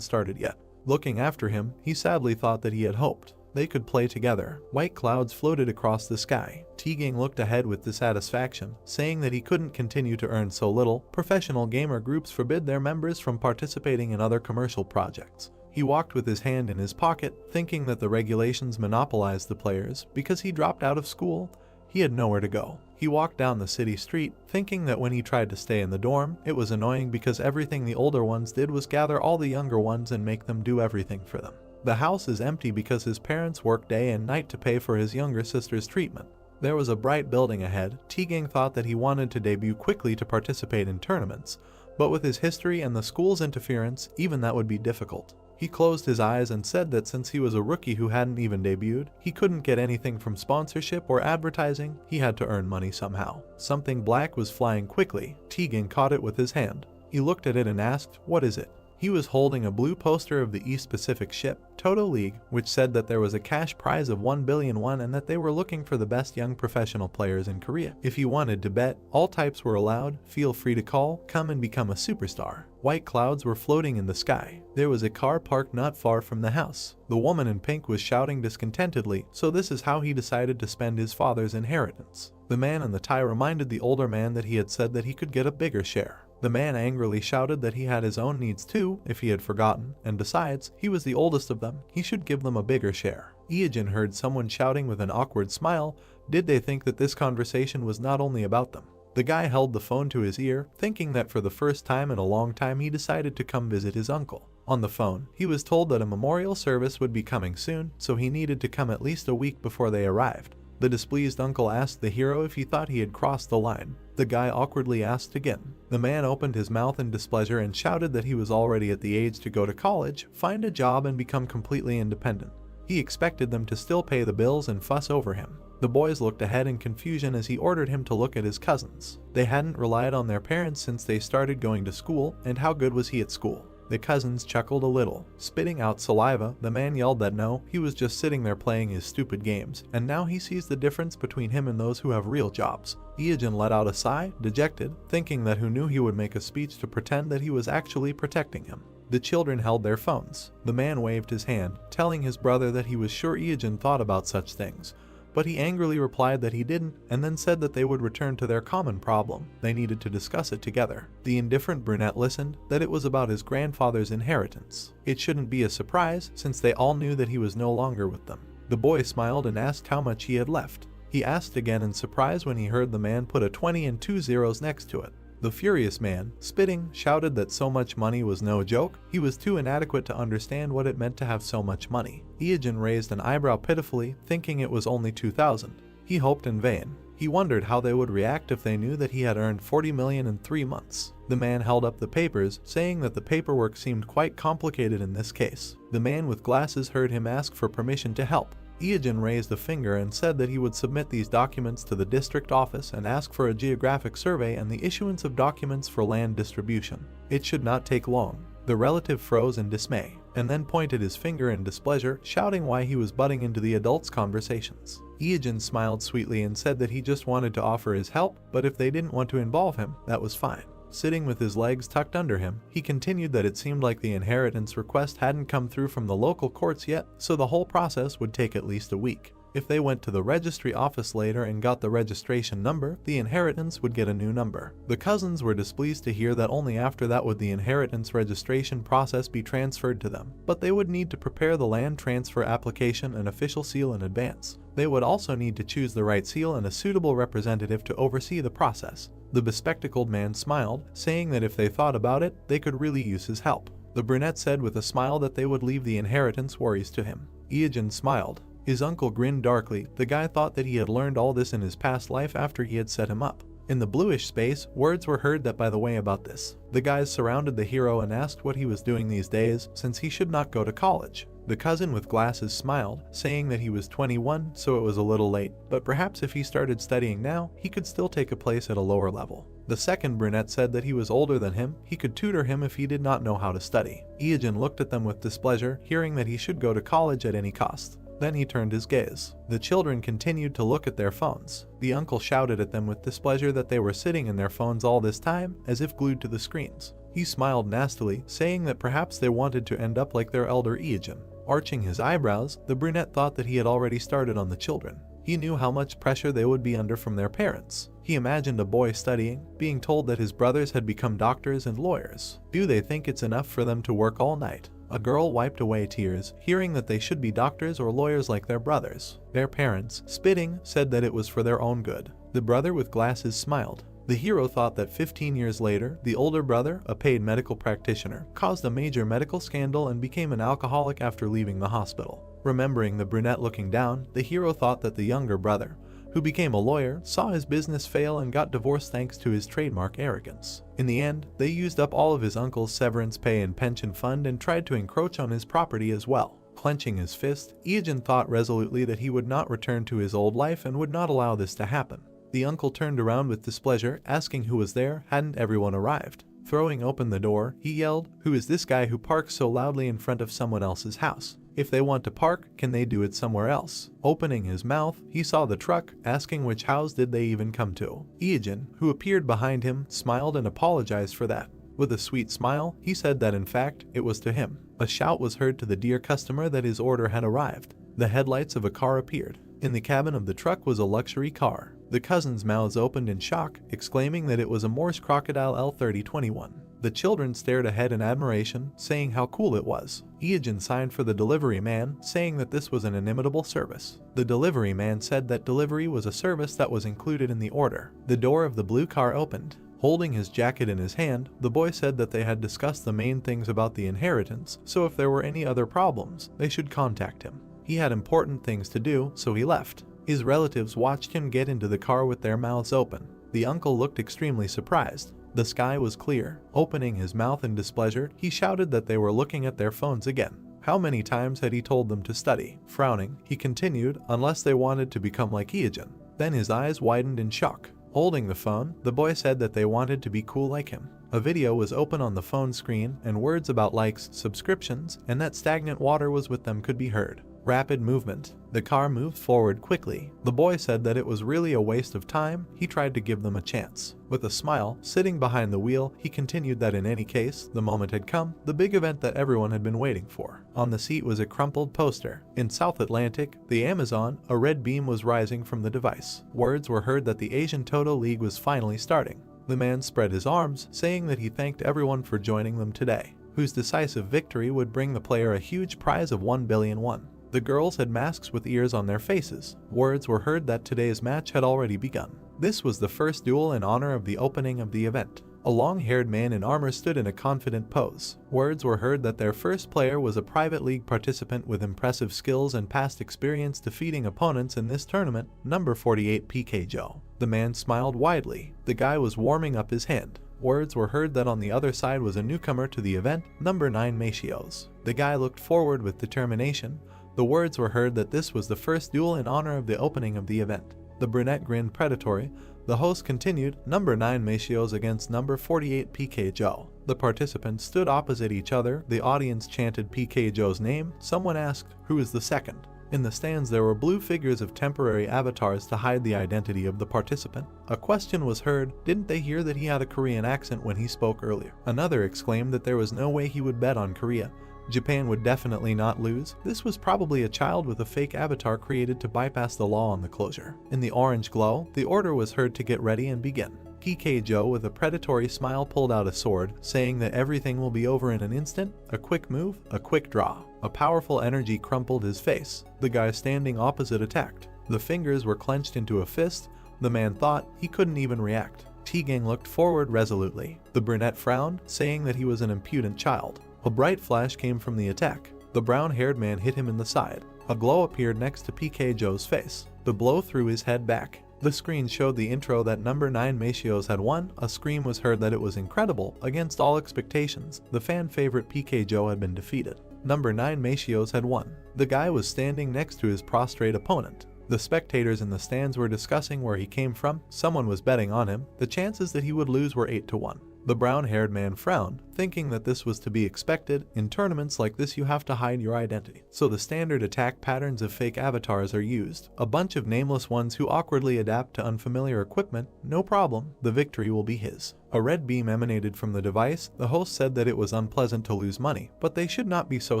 S1: started yet. Looking after him, he sadly thought that he had hoped they could play together. White clouds floated across the sky. Teagang looked ahead with dissatisfaction, saying that he couldn't continue to earn so little. Professional gamer groups forbid their members from participating in other commercial projects. He walked with his hand in his pocket, thinking that the regulations monopolized the players. Because he dropped out of school, he had nowhere to go. He walked down the city street, thinking that when he tried to stay in the dorm, it was annoying because everything the older ones did was gather all the younger ones and make them do everything for them. The house is empty because his parents work day and night to pay for his younger sister's treatment. There was a bright building ahead. Teagang thought that he wanted to debut quickly to participate in tournaments, but with his history and the school's interference, even that would be difficult. He closed his eyes and said that since he was a rookie who hadn't even debuted, he couldn't get anything from sponsorship or advertising. He had to earn money somehow. Something black was flying quickly. Teagang caught it with his hand. He looked at it and asked, "What is it?" He was holding a blue poster of the East Pacific ship, Toto League, which said that there was a cash prize of 1 billion won and that they were looking for the best young professional players in Korea. If you wanted to bet, all types were allowed. Feel free to call, come and become a superstar. White clouds were floating in the sky. There was a car parked not far from the house. The woman in pink was shouting discontentedly, so this is how he decided to spend his father's inheritance. The man in the tie reminded the older man that he had said that he could get a bigger share. The man angrily shouted that he had his own needs too, if he had forgotten, and besides, he was the oldest of them. He should give them a bigger share. Iajin heard someone shouting with an awkward smile. Did they think that this conversation was not only about them? The guy held the phone to his ear, thinking that for the first time in a long time he decided to come visit his uncle. On the phone, he was told that a memorial service would be coming soon, so he needed to come at least a week before they arrived. The displeased uncle asked the hero if he thought he had crossed the line. The guy awkwardly asked again. The man opened his mouth in displeasure and shouted that he was already at the age to go to college, find a job and become completely independent. He expected them to still pay the bills and fuss over him. The boys looked ahead in confusion as he ordered him to look at his cousins. They hadn't relied on their parents since they started going to school, and how good was he at school? The cousins chuckled a little. Spitting out saliva, the man yelled that no, he was just sitting there playing his stupid games, and now he sees the difference between him and those who have real jobs. Iyajin let out a sigh, dejected, thinking that who knew he would make a speech to pretend that he was actually protecting him. The children held their phones. The man waved his hand, telling his brother that he was sure Iyajin thought about such things, but he angrily replied that he didn't, and then said that they would return to their common problem. They needed to discuss it together. The indifferent brunette listened, that it was about his grandfather's inheritance. It shouldn't be a surprise, since they all knew that he was no longer with them. The boy smiled and asked how much he had left. He asked again in surprise when he heard the man put a 20 and 2 zeros next to it. The furious man, spitting, shouted that so much money was no joke. He was too inadequate to understand what it meant to have so much money. Iyajin raised an eyebrow pitifully, thinking it was only 2,000. He hoped in vain. He wondered how they would react if they knew that he had earned 40 million in 3 months. The man held up the papers, saying that the paperwork seemed quite complicated in this case. The man with glasses heard him ask for permission to help. Iyajin raised a finger and said that he would submit these documents to the district office and ask for a geographic survey and the issuance of documents for land distribution. It should not take long. The relative froze in dismay, and then pointed his finger in displeasure, shouting why he was butting into the adults' conversations. Iyajin smiled sweetly and said that he just wanted to offer his help, but if they didn't want to involve him, that was fine. Sitting with his legs tucked under him, he continued that it seemed like the inheritance request hadn't come through from the local courts yet, so the whole process would take at least a week. If they went to the registry office later and got the registration number, the inheritance would get a new number. The cousins were displeased to hear that only after that would the inheritance registration process be transferred to them, but they would need to prepare the land transfer application and official seal in advance. They would also need to choose the right seal and a suitable representative to oversee the process. The bespectacled man smiled, saying that if they thought about it, they could really use his help. The brunette said with a smile that they would leave the inheritance worries to him. Iyajin smiled. His uncle grinned darkly. The guy thought that he had learned all this in his past life after he had set him up. In the bluish space, words were heard that by the way about this. The guys surrounded the hero and asked what he was doing these days, since he should not go to college. The cousin with glasses smiled, saying that he was 21, so it was a little late, but perhaps if he started studying now, he could still take a place at a lower level. The second brunette said that he was older than him, he could tutor him if he did not know how to study. Iyajin looked at them with displeasure, hearing that he should go to college at any cost. Then he turned his gaze. The children continued to look at their phones. The uncle shouted at them with displeasure that they were sitting in their phones all this time, as if glued to the screens. He smiled nastily, saying that perhaps they wanted to end up like their elder Iyajin. Arching his eyebrows, the brunette thought that he had already started on the children. He knew how much pressure they would be under from their parents. He imagined a boy studying, being told that his brothers had become doctors and lawyers. Do they think it's enough for them to work all night? A girl wiped away tears, hearing that they should be doctors or lawyers like their brothers. Their parents, spitting, said that it was for their own good. The brother with glasses smiled. The hero thought that 15 years later, the older brother, a paid medical practitioner, caused a major medical scandal and became an alcoholic after leaving the hospital. Remembering the brunette looking down, the hero thought that the younger brother, who became a lawyer, saw his business fail and got divorced thanks to his trademark arrogance. In the end, they used up all of his uncle's severance pay and pension fund and tried to encroach on his property as well. Clenching his fist, Iyajin thought resolutely that he would not return to his old life and would not allow this to happen. The uncle turned around with displeasure, asking who was there. Hadn't everyone arrived? Throwing open the door, he yelled, "Who is this guy who parks so loudly in front of someone else's house? If they want to park, can they do it somewhere else?" Opening his mouth, he saw the truck, asking which house did they even come to. Iyajin, who appeared behind him, smiled and apologized for that. With a sweet smile, he said that in fact, it was to him. A shout was heard to the dear customer that his order had arrived. The headlights of a car appeared. In the cabin of the truck was a luxury car. The cousins' mouths opened in shock, exclaiming that it was a Morse Crocodile L3021. The children stared ahead in admiration, saying how cool it was. Iyajin signed for the delivery man, saying that this was an inimitable service. The delivery man said that delivery was a service that was included in the order. The door of the blue car opened. Holding his jacket in his hand, the boy said that they had discussed the main things about the inheritance, so if there were any other problems, they should contact him. He had important things to do, so he left. His relatives watched him get into the car with their mouths open. The uncle looked extremely surprised. The sky was clear. Opening his mouth in displeasure, he shouted that they were looking at their phones again. How many times had he told them to study? Frowning, he continued, unless they wanted to become like Iyajin. Then his eyes widened in shock. Holding the phone, the boy said that they wanted to be cool like him. A video was open on the phone screen, and words about likes, subscriptions, and that stagnant water was with them could be heard. Rapid movement. The car moved forward quickly. The boy said that it was really a waste of time. He tried to give them a chance. With a smile, sitting behind the wheel, he continued that in any case, the moment had come, the big event that everyone had been waiting for. On the seat was a crumpled poster. In South Atlantic, the Amazon, a red beam was rising from the device. Words were heard that the Asian Toto League was finally starting. The man spread his arms, saying that he thanked everyone for joining them today, whose decisive victory would bring the player a huge prize of 1 billion won. The girls had masks with ears on their faces. Words were heard that today's match had already begun. This was the first duel in honor of the opening of the event. A long-haired man in armor stood in a confident pose. Words were heard that their first player was a private league participant with impressive skills and past experience defeating opponents in this tournament, number 48 PK Joe. The man smiled widely. The guy was warming up his hand. Words were heard that on the other side was a newcomer to the event, number 9 Machios. The guy looked forward with determination. The words were heard that this was the first duel in honor of the opening of the event. The brunette grinned predatory. The host continued, number 9 Machios against number 48 PK Joe. The participants stood opposite each other. The audience chanted PK Joe's name. Someone asked, who is the second? In the stands there were blue figures of temporary avatars to hide the identity of the participant. A question was heard, didn't they hear that he had a Korean accent when he spoke earlier? Another exclaimed that there was no way he would bet on Korea. Japan would definitely not lose. This was probably a child with a fake avatar created to bypass the law on the closure. In the orange glow, the order was heard to get ready and begin. PK Joe with a predatory smile pulled out a sword, saying that everything will be over in an instant. A quick move, a quick draw. A powerful energy crumpled his face. The guy standing opposite attacked. The fingers were clenched into a fist. The man thought he couldn't even react. T-Gang looked forward resolutely. The brunette frowned, saying that he was an impudent child. A bright flash came from the attack. The brown-haired man hit him in the side. A glow appeared next to PK Joe's face. The blow threw his head back. The screen showed the intro that number 9 Machios had won. A scream was heard that it was incredible. Against all expectations, the fan favorite PK Joe had been defeated. Number 9 Machios had won. The guy was standing next to his prostrate opponent. The spectators in the stands were discussing where he came from. Someone was betting on him. The chances that he would lose were 8 to 1. The brown-haired man frowned, thinking that this was to be expected. In tournaments like this you have to hide your identity. So the standard attack patterns of fake avatars are used. A bunch of nameless ones who awkwardly adapt to unfamiliar equipment. No problem, the victory will be his. A red beam emanated from the device. The host said that it was unpleasant to lose money, but they should not be so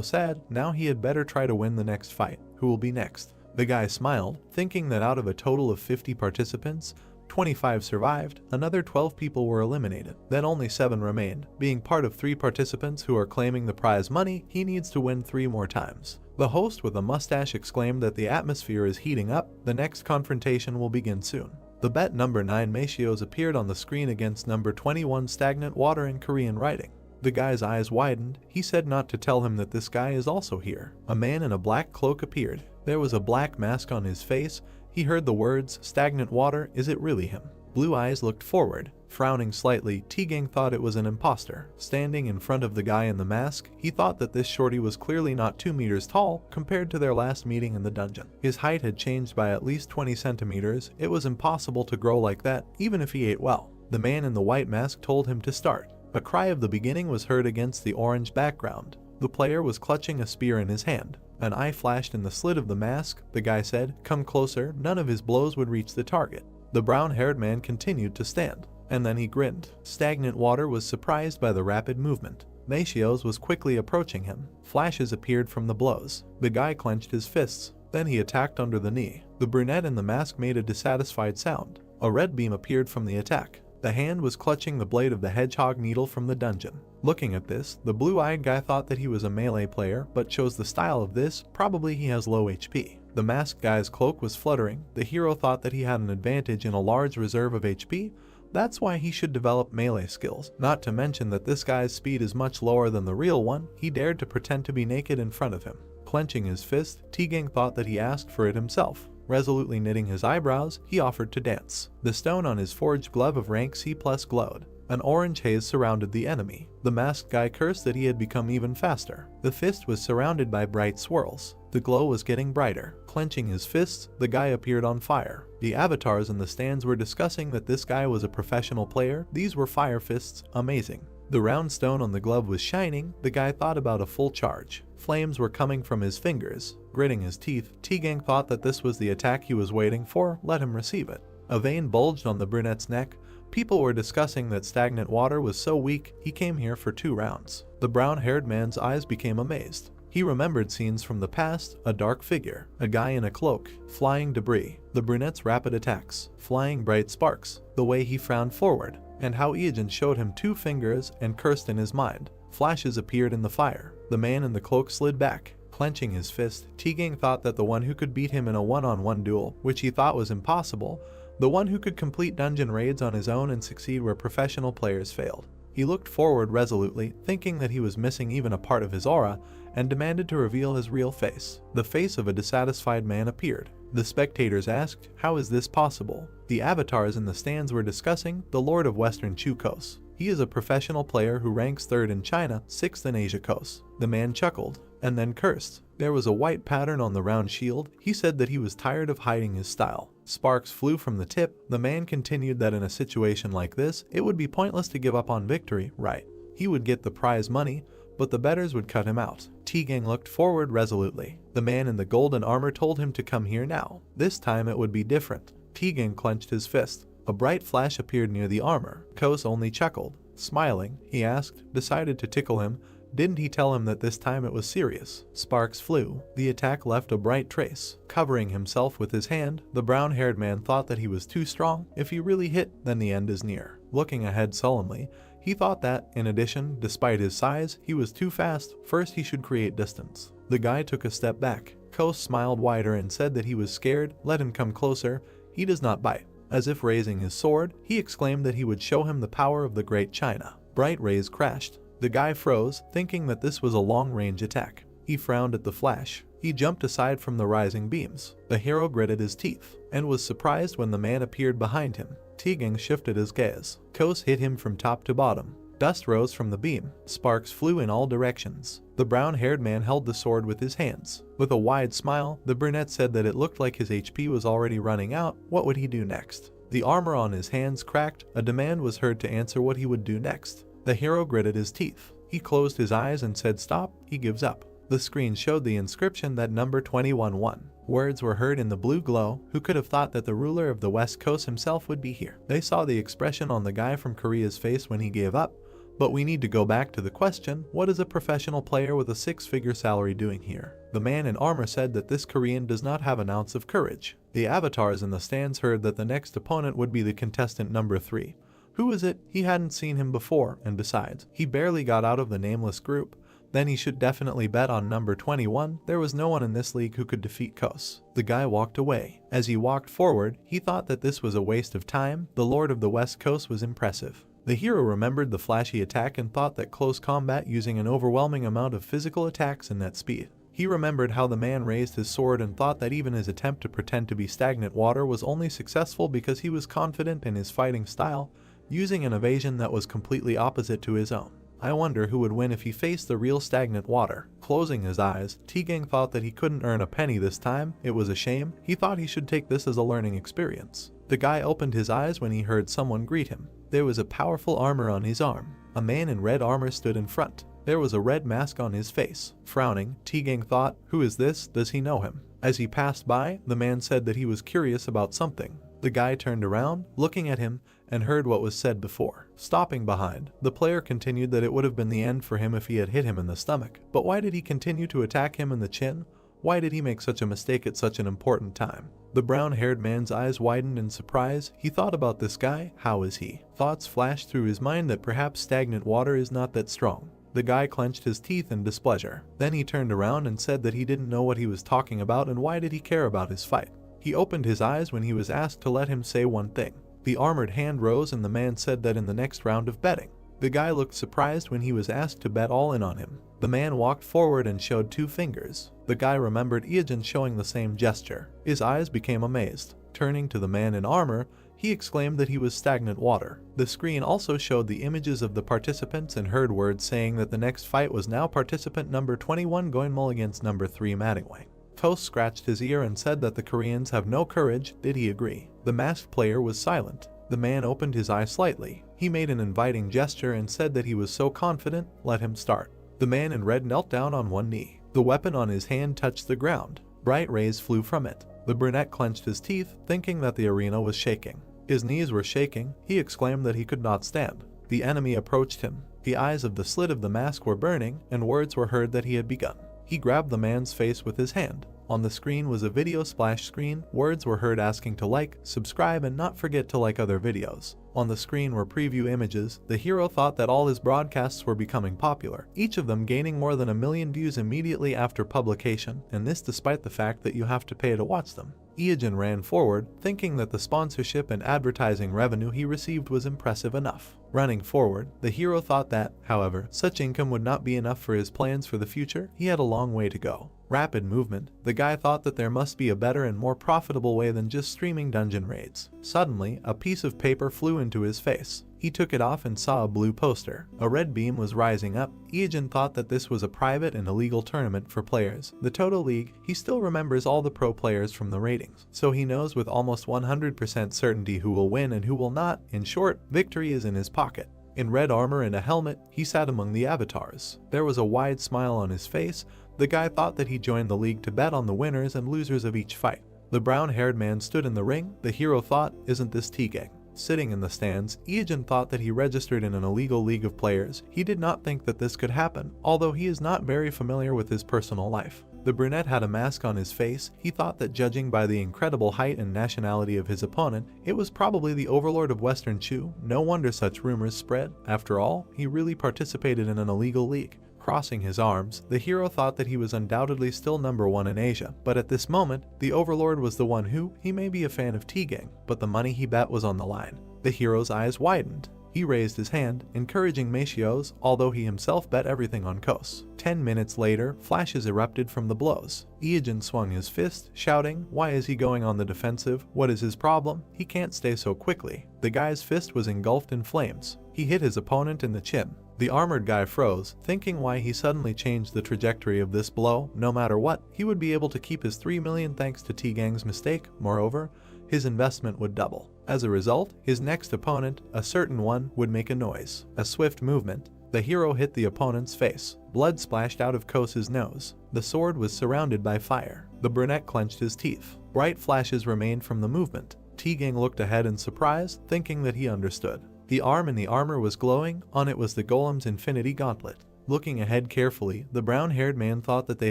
S1: sad. Now he had better try to win the next fight. Who will be next? The guy smiled, thinking that out of a total of 50 participants, 25 survived, another 12 people were eliminated, then only 7 remained. Being part of 3 participants who are claiming the prize money, he needs to win 3 more times. The host with a mustache exclaimed that the atmosphere is heating up. The next confrontation will begin soon. The bet number 9 Machios appeared on the screen against number 21 Stagnant Water in Korean writing. The guy's eyes widened. He said not to tell him that this guy is also here. A man in a black cloak appeared. There was a black mask on his face. He heard the words, stagnant water, is it really him? Blue eyes looked forward. Frowning slightly, T-Gang thought it was an imposter. Standing in front of the guy in the mask, he thought that this shorty was clearly not 2 meters tall compared to their last meeting in the dungeon. His height had changed by at least 20 centimeters. It was impossible to grow like that, even if he ate well. The man in the white mask told him to start. A cry of the beginning was heard against the orange background. The player was clutching a spear in his hand. An eye flashed in the slit of the mask. The guy said, "Come closer." None of his blows would reach the target. The brown-haired man continued to stand, and then he grinned. Stagnant Water was surprised by the rapid movement. Machios was quickly approaching him. Flashes appeared from the blows. The guy clenched his fists. Then he attacked under the knee. The brunette in the mask made a dissatisfied sound. A red beam appeared from the attack. The hand was clutching the blade of the hedgehog needle from the dungeon. Looking at this, the blue-eyed guy thought that he was a melee player, but chose the style of this. Probably he has low HP. The masked guy's cloak was fluttering. The hero thought that he had an advantage in a large reserve of HP. That's why he should develop melee skills. Not to mention that this guy's speed is much lower than the real one. He dared to pretend to be naked in front of him. Clenching his fist, T-Gang thought that he asked for it himself. Resolutely knitting his eyebrows, he offered to dance. The stone on his forged glove of rank C+ glowed. An orange haze surrounded the enemy. The masked guy cursed that he had become even faster. The fist was surrounded by bright swirls. The glow was getting brighter. Clenching his fists, the guy appeared on fire. The avatars in the stands were discussing that this guy was a professional player. These were fire fists, amazing. The round stone on the glove was shining. The guy thought about a full charge. Flames were coming from his fingers. Gritting his teeth, T-Gang thought that this was the attack he was waiting for. Let him receive it. A vein bulged on the brunette's neck. People were discussing that stagnant water was so weak, he came here for 2 rounds. The brown-haired man's eyes became amazed. He remembered scenes from the past, a dark figure, a guy in a cloak, flying debris, the brunette's rapid attacks, flying bright sparks, the way he frowned forward, and how Iajin showed him 2 fingers and cursed in his mind. Flashes appeared in the fire. The man in the cloak slid back. Clenching his fist, T-Gang thought that the one who could beat him in a one-on-one duel, which he thought was impossible, the one who could complete dungeon raids on his own and succeed where professional players failed. He looked forward resolutely, thinking that he was missing even a part of his aura, and demanded to reveal his real face. The face of a dissatisfied man appeared. The spectators asked, "How is this possible?" The avatars in the stands were discussing the Lord of Western Chukos. He is a professional player who ranks 3rd in China, 6th in Asia Coast. The man chuckled, and then cursed. There was a white pattern on the round shield. He said that he was tired of hiding his style. Sparks flew from the tip. The man continued that in a situation like this, it would be pointless to give up on victory, right? He would get the prize money, but the bettors would cut him out. T-Gang looked forward resolutely. The man in the golden armor told him to come here now. This time it would be different. T-Gang clenched his fist. A bright flash appeared near the armor. Kos only chuckled. Smiling, he asked, decided to tickle him. Didn't he tell him that this time it was serious? Sparks flew. The attack left a bright trace. Covering himself with his hand, the brown-haired man thought that he was too strong. If he really hit, then the end is near. Looking ahead sullenly, he thought that, in addition, despite his size, he was too fast. First he should create distance. The guy took a step back. Kos smiled wider and said that he was scared. Let him come closer. He does not bite. As if raising his sword, he exclaimed that he would show him the power of the Great China. Bright rays crashed. The guy froze, thinking that this was a long-range attack. He frowned at the flash. He jumped aside from the rising beams. The hero gritted his teeth, and was surprised when the man appeared behind him. T-Gang shifted his gaze. Kos hit him from top to bottom. Dust rose from the beam. Sparks flew in all directions. The brown-haired man held the sword with his hands. With a wide smile, the brunette said that it looked like his HP was already running out. What would he do next? The armor on his hands cracked. A demand was heard to answer what he would do next. The hero gritted his teeth. He closed his eyes and said stop. He gives up. The screen showed the inscription that number 21 won. Words were heard in the blue glow. Who could have thought that the ruler of the West Coast himself would be here? They saw the expression on the guy from Korea's face when he gave up. But we need to go back to the question, what is a professional player with a 6-figure salary doing here? The man in armor said that this Korean does not have an ounce of courage. The avatars in the stands heard that the next opponent would be the contestant number 3. Who is it? He hadn't seen him before, and besides, he barely got out of the nameless group. Then he should definitely bet on number 21. There was no one in this league who could defeat Kos. The guy walked away. As he walked forward, he thought that this was a waste of time. The Lord of the West Coast was impressive. The hero remembered the flashy attack and thought that close combat using an overwhelming amount of physical attacks and that speed. He remembered how the man raised his sword and thought that even his attempt to pretend to be stagnant water was only successful because he was confident in his fighting style, using an evasion that was completely opposite to his own. I wonder who would win if he faced the real stagnant water. Closing his eyes, T-Gang thought that he couldn't earn a penny this time. It was a shame. He thought he should take this as a learning experience. The guy opened his eyes when he heard someone greet him. There was a powerful armor on his arm. A man in red armor stood in front. There was a red mask on his face. Frowning, T-Gang thought, who is this? Does he know him? As he passed by, the man said that he was curious about something. The guy turned around, looking at him, and heard what was said before. Stopping behind, the player continued that it would have been the end for him if he had hit him in the stomach. But why did he continue to attack him in the chin? Why did he make such a mistake at such an important time? The brown-haired man's eyes widened in surprise. He thought about this guy. How is he? Thoughts flashed through his mind that perhaps stagnant water is not that strong. The guy clenched his teeth in displeasure. Then he turned around and said that he didn't know what he was talking about and why did he care about his fight. He opened his eyes when he was asked to let him say one thing. The armored hand rose and the man said that in the next round of betting. The guy looked surprised when he was asked to bet all in on him. The man walked forward and showed 2 fingers. The guy remembered Iajin showing the same gesture. His eyes became amazed. Turning to the man in armor, he exclaimed that he was stagnant water. The screen also showed the images of the participants and heard words saying that the next fight was now participant number 21 Goinmul against number 3 Madingwang. Kos scratched his ear and said that the Koreans have no courage. Did he agree? The masked player was silent. The man opened his eyes slightly. He made an inviting gesture and said that he was so confident, let him start. The man in red knelt down on one knee. The weapon on his hand touched the ground. Bright rays flew from it. The brunette clenched his teeth, thinking that the arena was shaking. His knees were shaking. He exclaimed that he could not stand. The enemy approached him. The eyes of the slit of the mask were burning, and words were heard that he had begun. He grabbed the man's face with his hand. On the screen was a video splash screen. Words were heard asking to like, subscribe, and not forget to like other videos. On the screen were preview images. The hero thought that all his broadcasts were becoming popular, each of them gaining more than 1 million views immediately after publication, and this despite the fact that you have to pay to watch them. Iojin ran forward, thinking that the sponsorship and advertising revenue he received was impressive enough. Running forward, the hero thought that, however, such income would not be enough for his plans for the future. He had a long way to go. Rapid movement. The guy thought that there must be a better and more profitable way than just streaming dungeon raids. Suddenly, a piece of paper flew into his face. He took it off and saw a blue poster. A red beam was rising up. Iojin thought that this was a private and illegal tournament for players. The Toto League. He still remembers all the pro players from the ratings, so he knows with almost 100% certainty who will win and who will not. In short, victory is in his pocket. In red armor and a helmet, he sat among the avatars. There was a wide smile on his face. The guy thought that he joined the league to bet on the winners and losers of each fight. The brown-haired man stood in the ring. The hero thought, isn't this T-gang? Sitting in the stands, Iojin thought that he registered in an illegal league of players. He did not think that this could happen, although he is not very familiar with his personal life. The brunette had a mask on his face. He thought that judging by the incredible height and nationality of his opponent, it was probably the overlord of Western Chu. No wonder such rumors spread. After all, he really participated in an illegal league. Crossing his arms, the hero thought that he was undoubtedly still #1 in Asia, but at this moment, the overlord was the one who, he may be a fan of T-gang, but the money he bet was on the line. The hero's eyes widened. He raised his hand, encouraging Machios, although he himself bet everything on Kos. 10 minutes later, flashes erupted from the blows. Iojin swung his fist, shouting, why is he going on the defensive? What is his problem? He can't stay so quickly. The guy's fist was engulfed in flames. He hit his opponent in the chin. The armored guy froze, thinking why he suddenly changed the trajectory of this blow. No matter what, he would be able to keep his 3 million thanks to T-gang's mistake. Moreover, his investment would double. As a result, his next opponent, a certain one, would make a noise. A swift movement. The hero hit the opponent's face. Blood splashed out of Kos's nose. The sword was surrounded by fire. The brunette clenched his teeth. Bright flashes remained from the movement. T-gang looked ahead in surprise, thinking that he understood. The arm in the armor was glowing. On it was the golem's infinity gauntlet. Looking ahead carefully, the brown-haired man thought that they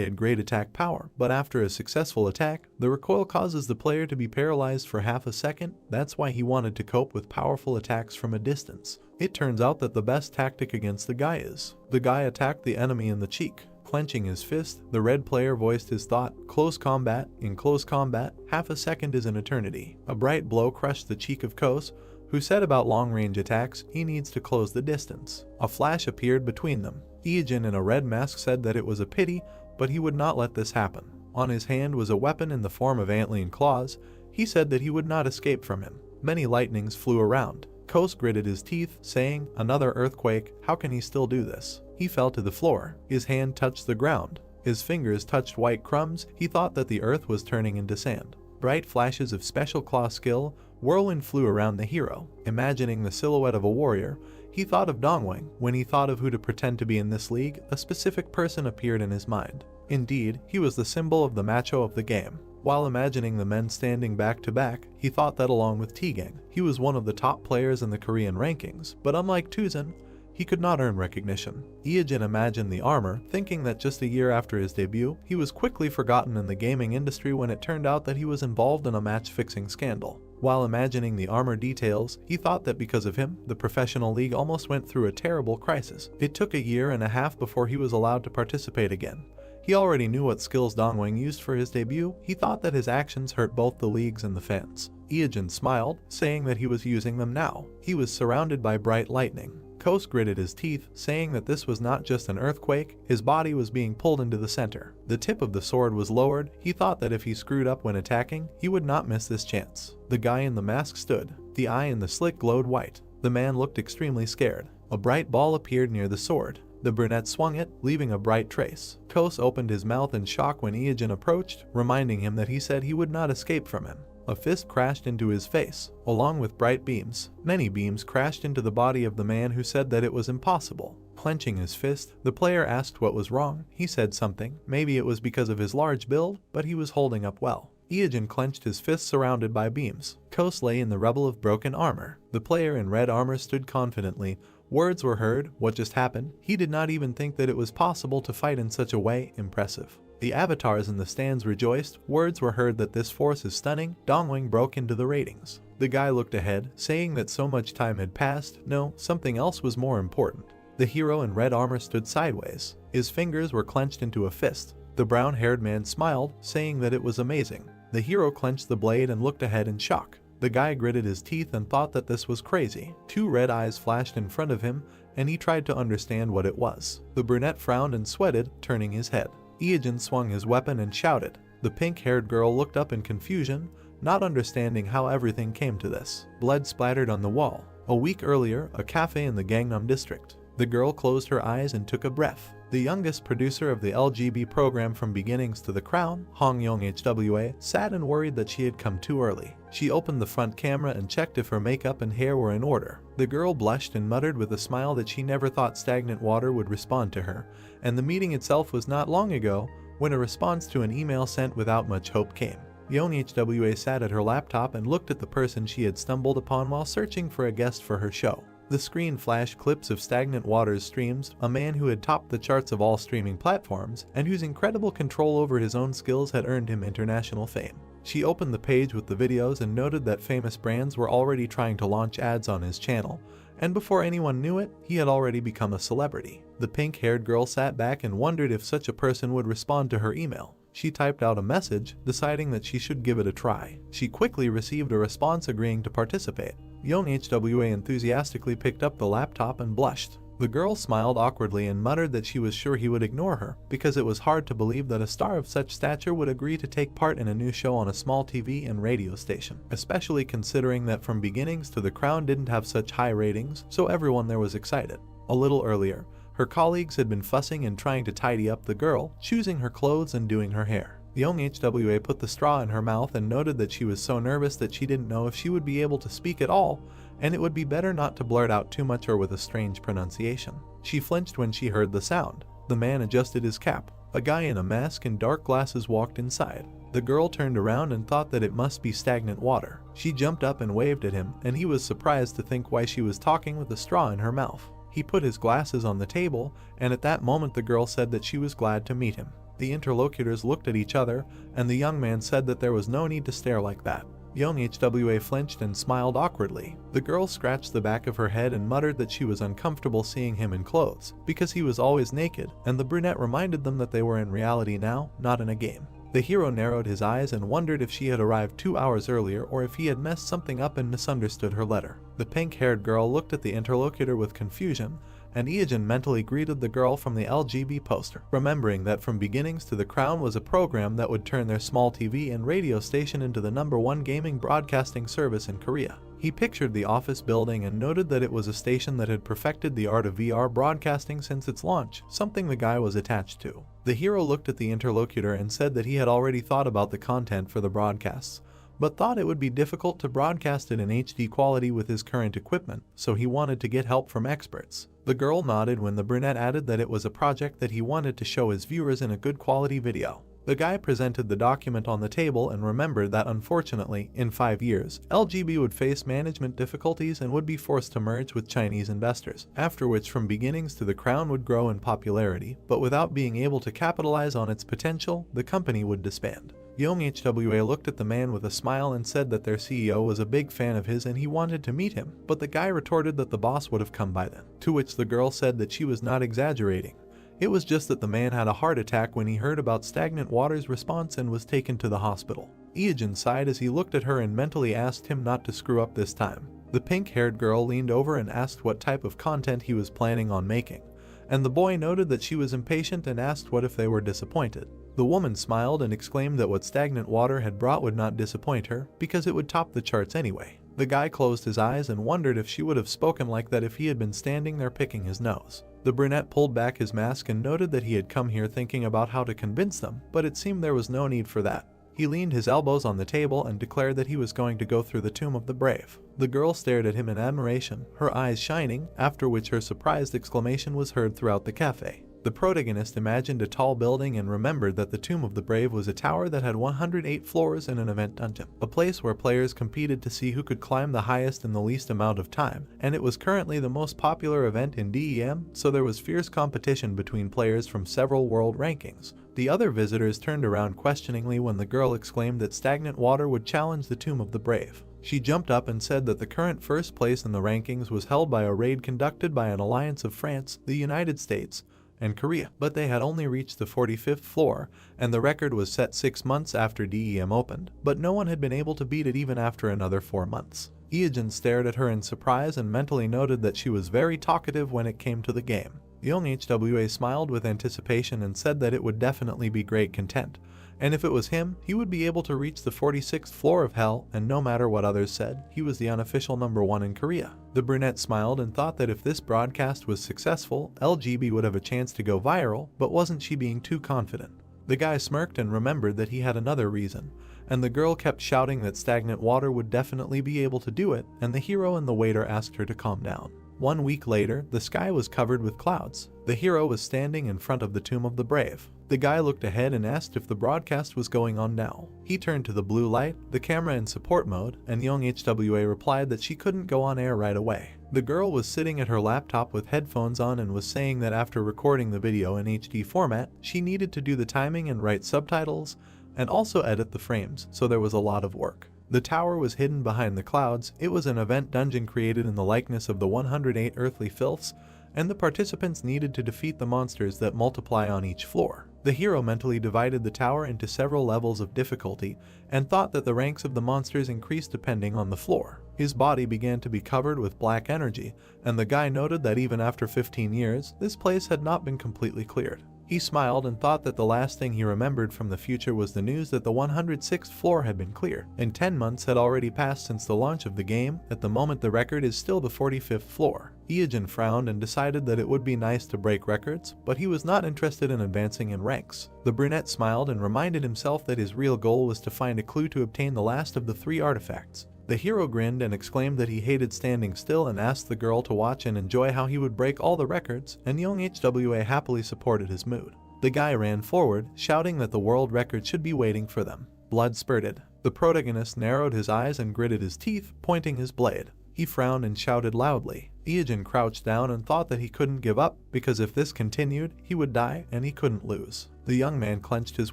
S1: had great attack power, but after a successful attack, the recoil causes the player to be paralyzed for half a second. That's why he wanted to cope with powerful attacks from a distance. It turns out that the best tactic against the guy is. The guy attacked the enemy in the cheek. Clenching his fist, the red player voiced his thought, close combat. In close combat, half a second is an eternity. A bright blow crushed the cheek of Kos, who said about long-range attacks, he needs to close the distance. A flash appeared between them. Iojin in a red mask said that it was a pity, but he would not let this happen. On his hand was a weapon in the form of antlion claws. He said that he would not escape from him. Many lightnings flew around. Kos gritted his teeth, saying, another earthquake, how can he still do this? He fell to the floor. His hand touched the ground. His fingers touched white crumbs. He thought that the earth was turning into sand. Bright flashes of special claw skill. Whirlwind flew around the hero. Imagining the silhouette of a warrior, he thought of Dongwang. When he thought of who to pretend to be in this league, a specific person appeared in his mind. Indeed, he was the symbol of the macho of the game. While imagining the men standing back to back, he thought that along with T-gang, he was one of the top players in the Korean rankings, but unlike Tuzan, he could not earn recognition. Iojin imagined the armor, thinking that just a year after his debut, he was quickly forgotten in the gaming industry when it turned out that he was involved in a match-fixing scandal. While imagining the armor details, he thought that because of him, the professional league almost went through a terrible crisis. It took a year and a half before he was allowed to participate again. He already knew what skills Dongwang used for his debut. He thought that his actions hurt both the leagues and the fans. Iojin smiled, saying that he was using them now. He was surrounded by bright lightning. Kos gritted his teeth, saying that this was not just an earthquake. His body was being pulled into the center. The tip of the sword was lowered. He thought that if he screwed up when attacking, he would not miss this chance. The guy in the mask stood. The eye in the slit glowed white. The man looked extremely scared. A bright ball appeared near the sword. The brunette swung it, leaving a bright trace. Kos opened his mouth in shock when Iijin approached, reminding him that he said he would not escape from him. A fist crashed into his face, along with bright beams. Many beams crashed into the body of the man who said that it was impossible. Clenching his fist, the player asked what was wrong. He said something, maybe it was because of his large build, but he was holding up well. Iijin clenched his fist surrounded by beams. Kos lay in the rubble of broken armor. The player in red armor stood confidently. Words were heard. What just happened? He did not even think that it was possible to fight in such a way. Impressive. The avatars in the stands rejoiced. Words were heard that this force is stunning. Dongwing broke into the ratings. The guy looked ahead, saying that so much time had passed. No, something else was more important. The hero in red armor stood sideways. His fingers were clenched into a fist. The brown-haired man smiled, saying that it was amazing. The hero clenched the blade and looked ahead in shock. The guy gritted his teeth and thought that this was crazy. Two red eyes flashed in front of him, and he tried to understand what it was. The brunette frowned and sweated, turning his head. Iijin swung his weapon and shouted. The pink-haired girl looked up in confusion, not understanding how everything came to this. Blood splattered on the wall. A week earlier, a cafe in the Gangnam district. The girl closed her eyes and took a breath. The youngest producer of the LGB program from Beginnings to the Crown, Hong Yong HWA, sat and worried that she had come too early. She opened the front camera and checked if her makeup and hair were in order. The girl blushed and muttered with a smile that she never thought stagnant water would respond to her, and the meeting itself was not long ago when a response to an email sent without much hope came. Yong HWA sat at her laptop and looked at the person she had stumbled upon while searching for a guest for her show. The screen flashed clips of Stagnant Water's streams, a man who had topped the charts of all streaming platforms, and whose incredible control over his own skills had earned him international fame. She opened the page with the videos and noted that famous brands were already trying to launch ads on his channel, and before anyone knew it, he had already become a celebrity. The pink-haired girl sat back and wondered if such a person would respond to her email. She typed out a message, deciding that she should give it a try. She quickly received a response agreeing to participate. Yong HWA enthusiastically picked up the laptop and blushed. The girl smiled awkwardly and muttered that she was sure he would ignore her, because it was hard to believe that a star of such stature would agree to take part in a new show on a small TV and radio station, especially considering that From Beginnings to the Crown didn't have such high ratings, so everyone there was excited. A little earlier, her colleagues had been fussing and trying to tidy up the girl, choosing her clothes and doing her hair. Yong HWA put the straw in her mouth and noted that she was so nervous that she didn't know if she would be able to speak at all, and it would be better not to blurt out too much or with a strange pronunciation. She flinched when she heard the sound. The man adjusted his cap. A guy in a mask and dark glasses walked inside. The girl turned around and thought that it must be Stagnant Water. She jumped up and waved at him, and he was surprised to think why she was talking with a straw in her mouth. He put his glasses on the table, and at that moment the girl said that she was glad to meet him. The interlocutors looked at each other, and the young man said that there was no need to stare like that. Yong HWA flinched and smiled awkwardly. The girl scratched the back of her head and muttered that she was uncomfortable seeing him in clothes, because he was always naked, and the brunette reminded them that they were in reality now, not in a game. The hero narrowed his eyes and wondered if she had arrived 2 hours earlier or if he had messed something up and misunderstood her letter. The pink-haired girl looked at the interlocutor with confusion, and Iijin mentally greeted the girl from the LGB poster, remembering that From Beginnings to the Crown was a program that would turn their small TV and radio station into the #1 gaming broadcasting service in Korea. He pictured the office building and noted that it was a station that had perfected the art of VR broadcasting since its launch, something the guy was attached to. The hero looked at the interlocutor and said that he had already thought about the content for the broadcasts, but thought it would be difficult to broadcast it in HD quality with his current equipment, so he wanted to get help from experts. The girl nodded when the brunette added that it was a project that he wanted to show his viewers in a good quality video. The guy presented the document on the table and remembered that unfortunately, in 5 years, LGB would face management difficulties and would be forced to merge with Chinese investors, after which From Beginnings to the Crown would grow in popularity, but without being able to capitalize on its potential, the company would disband. Yong HWA looked at the man with a smile and said that their CEO was a big fan of his and he wanted to meet him, but the guy retorted that the boss would have come by then, to which the girl said that she was not exaggerating. It was just that the man had a heart attack when he heard about Stagnant Water's response and was taken to the hospital. Iijin sighed as he looked at her and mentally asked him not to screw up this time. The pink-haired girl leaned over and asked what type of content he was planning on making, and the boy noted that she was impatient and asked what if they were disappointed. The woman smiled and exclaimed that what Stagnant Water had brought would not disappoint her, because it would top the charts anyway. The guy closed his eyes and wondered if she would have spoken like that if he had been standing there picking his nose. The brunette pulled back his mask and noted that he had come here thinking about how to convince them, but it seemed there was no need for that. He leaned his elbows on the table and declared that he was going to go through the Tomb of the Brave. The girl stared at him in admiration, her eyes shining, after which her surprised exclamation was heard throughout the cafe. The protagonist imagined a tall building and remembered that the Tomb of the Brave was a tower that had 108 floors in an event dungeon, a place where players competed to see who could climb the highest in the least amount of time, and it was currently the most popular event in DEM, so there was fierce competition between players from several world rankings. The other visitors turned around questioningly when the girl exclaimed that stagnant water would challenge the Tomb of the Brave. She jumped up and said that the current first place in the rankings was held by a raid conducted by an alliance of France, the United States, and Korea, but they had only reached the 45th floor, and the record was set 6 months after DEM opened, but no one had been able to beat it even after another 4 months. Iogen stared at her in surprise and mentally noted that she was very talkative when it came to the game. Young HWA smiled with anticipation and said that it would definitely be great content, and if it was him, he would be able to reach the 46th floor of hell, and no matter what others said, he was the unofficial #1 in Korea. The brunette smiled and thought that if this broadcast was successful, LGB would have a chance to go viral, but wasn't she being too confident? The guy smirked and remembered that he had another reason, and the girl kept shouting that stagnant water would definitely be able to do it, and the hero and the waiter asked her to calm down. 1 week later, the sky was covered with clouds. The hero was standing in front of the Tomb of the Brave. The guy looked ahead and asked if the broadcast was going on now. He turned to the blue light, the camera in support mode, and Young HWA replied that she couldn't go on air right away. The girl was sitting at her laptop with headphones on and was saying that after recording the video in HD format, she needed to do the timing and write subtitles, and also edit the frames, so there was a lot of work. The tower was hidden behind the clouds. It was an event dungeon created in the likeness of the 108 earthly filths, and the participants needed to defeat the monsters that multiply on each floor. The hero mentally divided the tower into several levels of difficulty and thought that the ranks of the monsters increased depending on the floor. His body began to be covered with black energy, and the guy noted that even after 15 years, this place had not been completely cleared. He smiled and thought that the last thing he remembered from the future was the news that the 106th floor had been cleared, and 10 months had already passed since the launch of the game. At the moment, the record is still the 45th floor. Iogen frowned and decided that it would be nice to break records, but he was not interested in advancing in ranks. The brunette smiled and reminded himself that his real goal was to find a clue to obtain the last of the 3 artifacts. The hero grinned and exclaimed that he hated standing still and asked the girl to watch and enjoy how he would break all the records, and Young HWA happily supported his mood. The guy ran forward, shouting that the world record should be waiting for them. Blood spurted. The protagonist narrowed his eyes and gritted his teeth, pointing his blade. He frowned and shouted loudly. Iogen crouched down and thought that he couldn't give up, because if this continued, he would die and he couldn't lose. The young man clenched his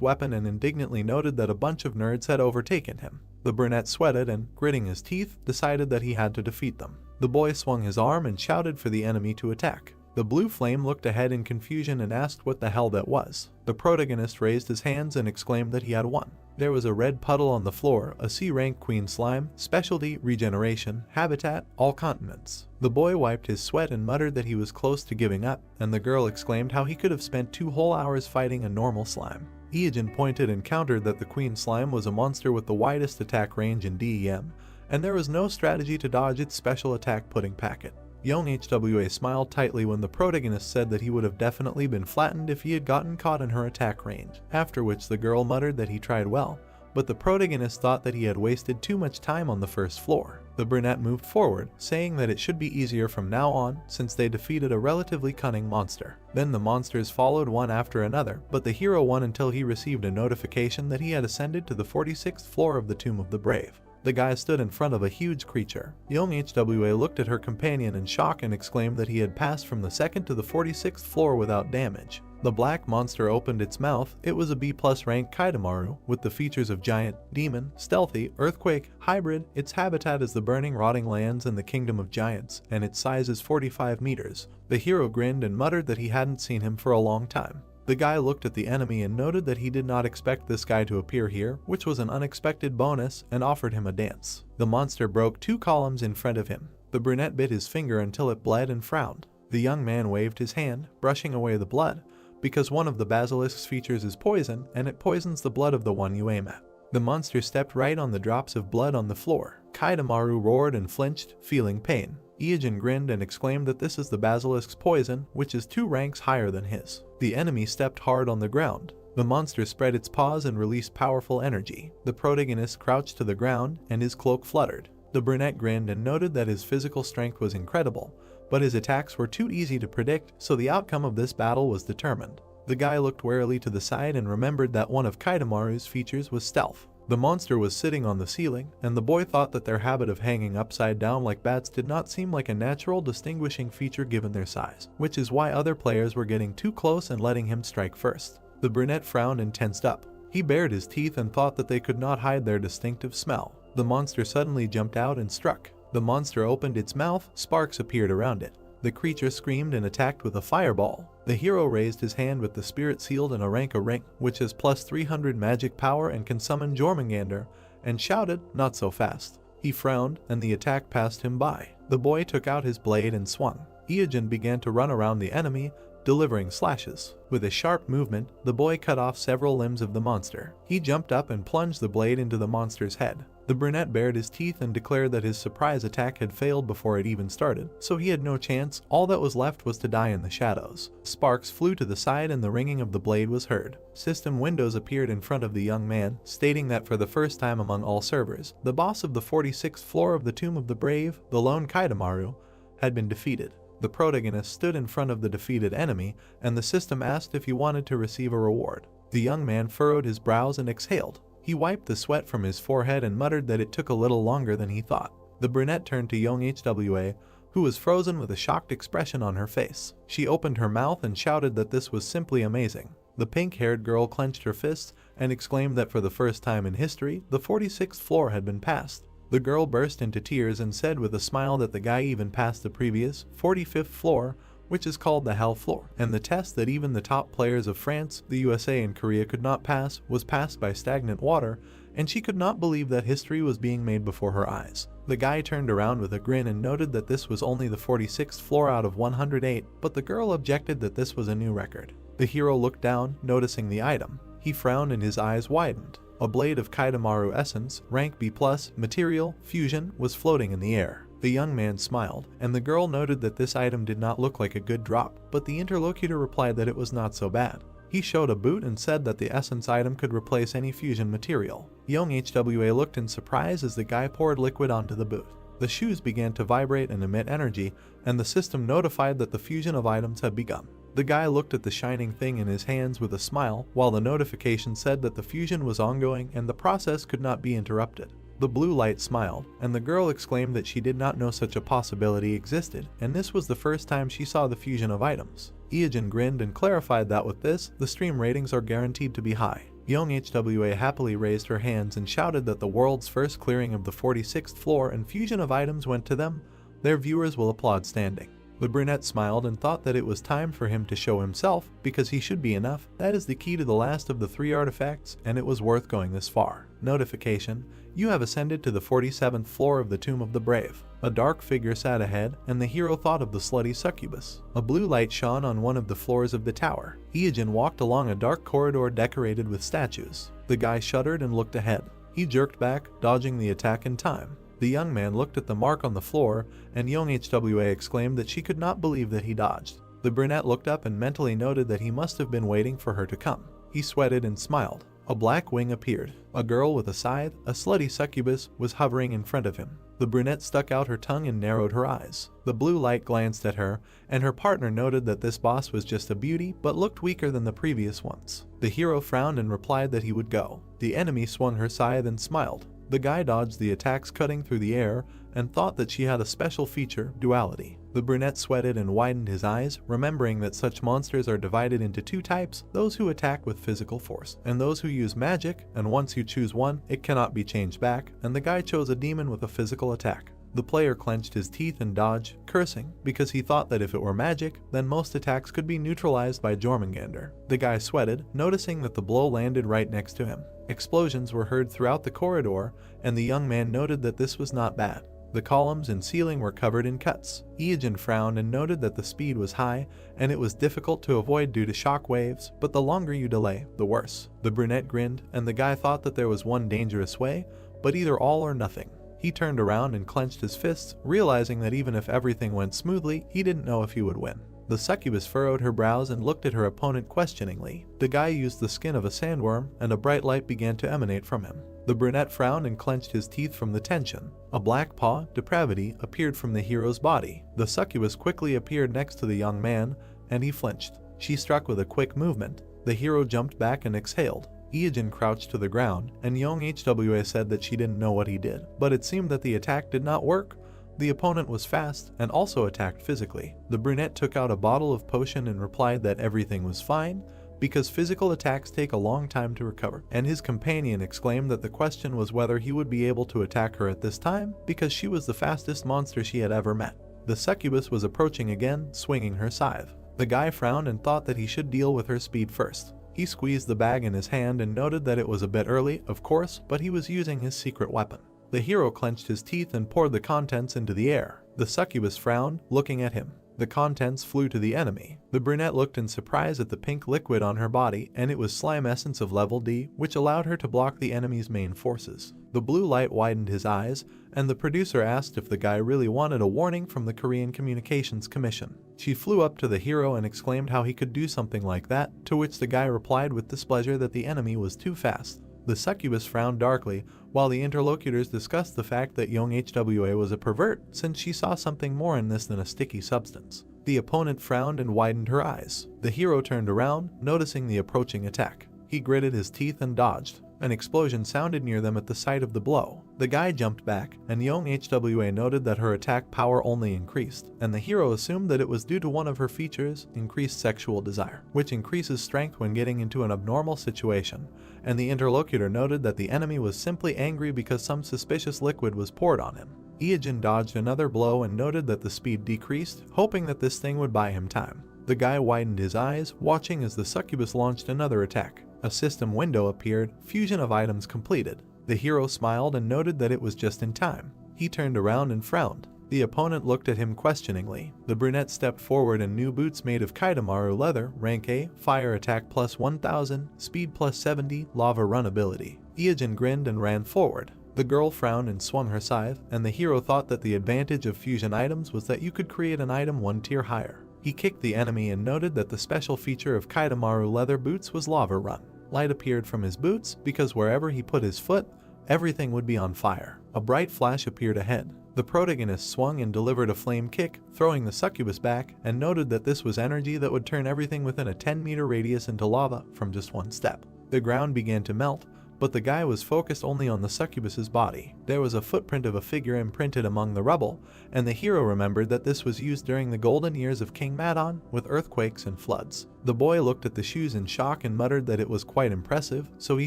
S1: weapon and indignantly noted that a bunch of nerds had overtaken him. The brunette sweated and, gritting his teeth, decided that he had to defeat them. The boy swung his arm and shouted for the enemy to attack. The blue flame looked ahead in confusion and asked what the hell that was. The protagonist raised his hands and exclaimed that he had won. There was a red puddle on the floor, a C-rank queen slime, specialty, regeneration, habitat, all continents. The boy wiped his sweat and muttered that he was close to giving up, and the girl exclaimed how he could have spent 2 whole hours fighting a normal slime. Iogen pointed and countered that the queen slime was a monster with the widest attack range in DEM, and there was no strategy to dodge its special attack pudding packet. Young HWA smiled tightly when the protagonist said that he would have definitely been flattened if he had gotten caught in her attack range, after which the girl muttered that he tried well, but the protagonist thought that he had wasted too much time on the first floor. The brunette moved forward, saying that it should be easier from now on since they defeated a relatively cunning monster. Then the monsters followed one after another, but the hero won until he received a notification that he had ascended to the 46th floor of the Tomb of the Brave. The guy stood in front of a huge creature. Young HWA looked at her companion in shock and exclaimed that he had passed from the 2nd to the 46th floor without damage. The black monster opened its mouth. It was a B+ rank Kaidamaru, with the features of giant, demon, stealthy, earthquake, hybrid. Its habitat is the burning rotting lands in the kingdom of giants, and its size is 45 meters. The hero grinned and muttered that he hadn't seen him for a long time. The guy looked at the enemy and noted that he did not expect this guy to appear here, which was an unexpected bonus, and offered him a dance. The monster broke 2 columns in front of him. The brunette bit his finger until it bled and frowned. The young man waved his hand, brushing away the blood, because one of the basilisk's features is poison, and it poisons the blood of the one you aim at. The monster stepped right on the drops of blood on the floor. Kaidamaru roared and flinched, feeling pain. Iogen grinned and exclaimed that this is the basilisk's poison, which is 2 ranks higher than his. The enemy stepped hard on the ground. The monster spread its paws and released powerful energy. The protagonist crouched to the ground, and his cloak fluttered. The brunette grinned and noted that his physical strength was incredible, but his attacks were too easy to predict, so the outcome of this battle was determined. The guy looked warily to the side and remembered that one of Kaitamaru's features was stealth. The monster was sitting on the ceiling, and the boy thought that their habit of hanging upside down like bats did not seem like a natural distinguishing feature given their size, which is why other players were getting too close and letting him strike first. The brunette frowned and tensed up. He bared his teeth and thought that they could not hide their distinctive smell. The monster suddenly jumped out and struck. The monster opened its mouth, sparks appeared around it. The creature screamed and attacked with a fireball. The hero raised his hand with the spirit sealed in a ring, which has plus 300 magic power and can summon Jormungandr, and shouted, "Not so fast." He frowned, and the attack passed him by. The boy took out his blade and swung. Iogen began to run around the enemy, delivering slashes. With a sharp movement, the boy cut off several limbs of the monster. He jumped up and plunged the blade into the monster's head. The brunette bared his teeth and declared that his surprise attack had failed before it even started, so he had no chance. All that was left was to die in the shadows. Sparks flew to the side and the ringing of the blade was heard. System windows appeared in front of the young man, stating that for the first time among all servers, the boss of the 46th floor of the Tomb of the Brave, the lone Kaitamaru, had been defeated. The protagonist stood in front of the defeated enemy, and the system asked if he wanted to receive a reward. The young man furrowed his brows and exhaled. He wiped the sweat from his forehead and muttered that it took a little longer than he thought. The brunette turned to young HWA, who was frozen with a shocked expression on her face. She opened her mouth and shouted that this was simply amazing. The pink-haired girl clenched her fists and exclaimed that for the first time in history, the 46th floor had been passed. The girl burst into tears and said with a smile that the guy even passed the previous, 45th floor, which is called the Hell Floor, and the test that even the top players of France, the USA, and Korea could not pass was passed by stagnant water, and she could not believe that history was being made before her eyes. The guy turned around with a grin and noted that this was only the 46th floor out of 108, but the girl objected that this was a new record. The hero looked down, noticing the item. He frowned and his eyes widened. A blade of Kaitamaru essence, rank B+, material, fusion, was floating in the air. The young man smiled, and the girl noted that this item did not look like a good drop, but the interlocutor replied that it was not so bad. He showed a boot and said that the essence item could replace any fusion material. Young HWA looked in surprise as the guy poured liquid onto the boot. The shoes began to vibrate and emit energy, and the system notified that the fusion of items had begun. The guy looked at the shining thing in his hands with a smile, while the notification said that the fusion was ongoing and the process could not be interrupted. The blue light smiled, and the girl exclaimed that she did not know such a possibility existed, and this was the first time she saw the fusion of items. Iogen grinned and clarified that with this, the stream ratings are guaranteed to be high. Young HWA happily raised her hands and shouted that the world's first clearing of the 46th floor and fusion of items went to them. Their viewers will applaud standing. The brunette smiled and thought that it was time for him to show himself, because he should be enough. That is the key to the last of the 3 artifacts, and it was worth going this far. Notification: you have ascended to the 47th floor of the Tomb of the Brave. A dark figure sat ahead, and the hero thought of the slutty succubus. A blue light shone on one of the floors of the tower. Iogen walked along a dark corridor decorated with statues. The guy shuddered and looked ahead. He jerked back, dodging the attack in time. The young man looked at the mark on the floor, and young HWA exclaimed that she could not believe that he dodged. The brunette looked up and mentally noted that he must have been waiting for her to come. He sweated and smiled. A black wing appeared. A girl with a scythe, a slutty succubus, was hovering in front of him. The brunette stuck out her tongue and narrowed her eyes. The blue light glanced at her, and her partner noted that this boss was just a beauty, but looked weaker than the previous ones. The hero frowned and replied that he would go. The enemy swung her scythe and smiled. The guy dodged the attacks cutting through the air and thought that she had a special feature, duality. The brunette sweated and widened his eyes, remembering that such monsters are divided into 2 types, those who attack with physical force, and those who use magic, and once you choose one, it cannot be changed back, and the guy chose a demon with a physical attack. The player clenched his teeth and dodged, cursing, because he thought that if it were magic, then most attacks could be neutralized by Jormungandr. The guy sweated, noticing that the blow landed right next to him. Explosions were heard throughout the corridor, and the young man noted that this was not bad. The columns and ceiling were covered in cuts. Iogen frowned and noted that the speed was high, and it was difficult to avoid due to shock waves, but the longer you delay, the worse. The brunette grinned, and the guy thought that there was one dangerous way, but either all or nothing. He turned around and clenched his fists, realizing that even if everything went smoothly, he didn't know if he would win. The succubus furrowed her brows and looked at her opponent questioningly. The guy used the skin of a sandworm, and a bright light began to emanate from him. The brunette frowned and clenched his teeth from the tension. A black paw, depravity, appeared from the hero's body. The succubus quickly appeared next to the young man, and he flinched. She struck with a quick movement. The hero jumped back and exhaled. Ijin crouched to the ground, and young Hwa said that she didn't know what he did, but it seemed that the attack did not work. The opponent was fast and also attacked physically. The brunette took out a bottle of potion and replied that everything was fine, because physical attacks take a long time to recover, and his companion exclaimed that the question was whether he would be able to attack her at this time, because she was the fastest monster she had ever met. The succubus was approaching again, swinging her scythe. The guy frowned and thought that he should deal with her speed first. He squeezed the bag in his hand and noted that it was a bit early, of course, but he was using his secret weapon. The hero clenched his teeth and poured the contents into the air. The succubus frowned, looking at him. The contents flew to the enemy. The brunette looked in surprise at the pink liquid on her body, and it was slime essence of level D, which allowed her to block the enemy's main forces. The blue light widened his eyes, and the producer asked if the guy really wanted a warning from the Korean Communications Commission. She flew up to the hero and exclaimed how he could do something like that, to which the guy replied with displeasure that the enemy was too fast. The succubus frowned darkly, while the interlocutors discussed the fact that young Hwa was a pervert, since she saw something more in this than a sticky substance. The opponent frowned and widened her eyes. The hero turned around, noticing the approaching attack. He gritted his teeth and dodged. An explosion sounded near them at the sight of the blow. The guy jumped back, and young Hwa noted that her attack power only increased, and the hero assumed that it was due to one of her features, increased sexual desire, which increases strength when getting into an abnormal situation, and the interlocutor noted that the enemy was simply angry because some suspicious liquid was poured on him. Ijin dodged another blow and noted that the speed decreased, hoping that this thing would buy him time. The guy widened his eyes, watching as the succubus launched another attack. A system window appeared, fusion of items completed. The hero smiled and noted that it was just in time. He turned around and frowned. The opponent looked at him questioningly. The brunette stepped forward in new boots made of Kaitamaru leather, rank A, fire attack plus 1000, speed plus 70, lava run ability. Ijin grinned and ran forward. The girl frowned and swung her scythe, and the hero thought that the advantage of fusion items was that you could create an item one tier higher. He kicked the enemy and noted that the special feature of Kaitamaru leather boots was lava run. Light appeared from his boots, because wherever he put his foot, everything would be on fire. A bright flash appeared ahead. The protagonist swung and delivered a flame kick, throwing the succubus back, and noted that this was energy that would turn everything within a 10-meter radius into lava from just one step. The ground began to melt, but the guy was focused only on the succubus's body. There was a footprint of a figure imprinted among the rubble, and the hero remembered that this was used during the golden years of King Madon, with earthquakes and floods. The boy looked at the shoes in shock and muttered that it was quite impressive, so he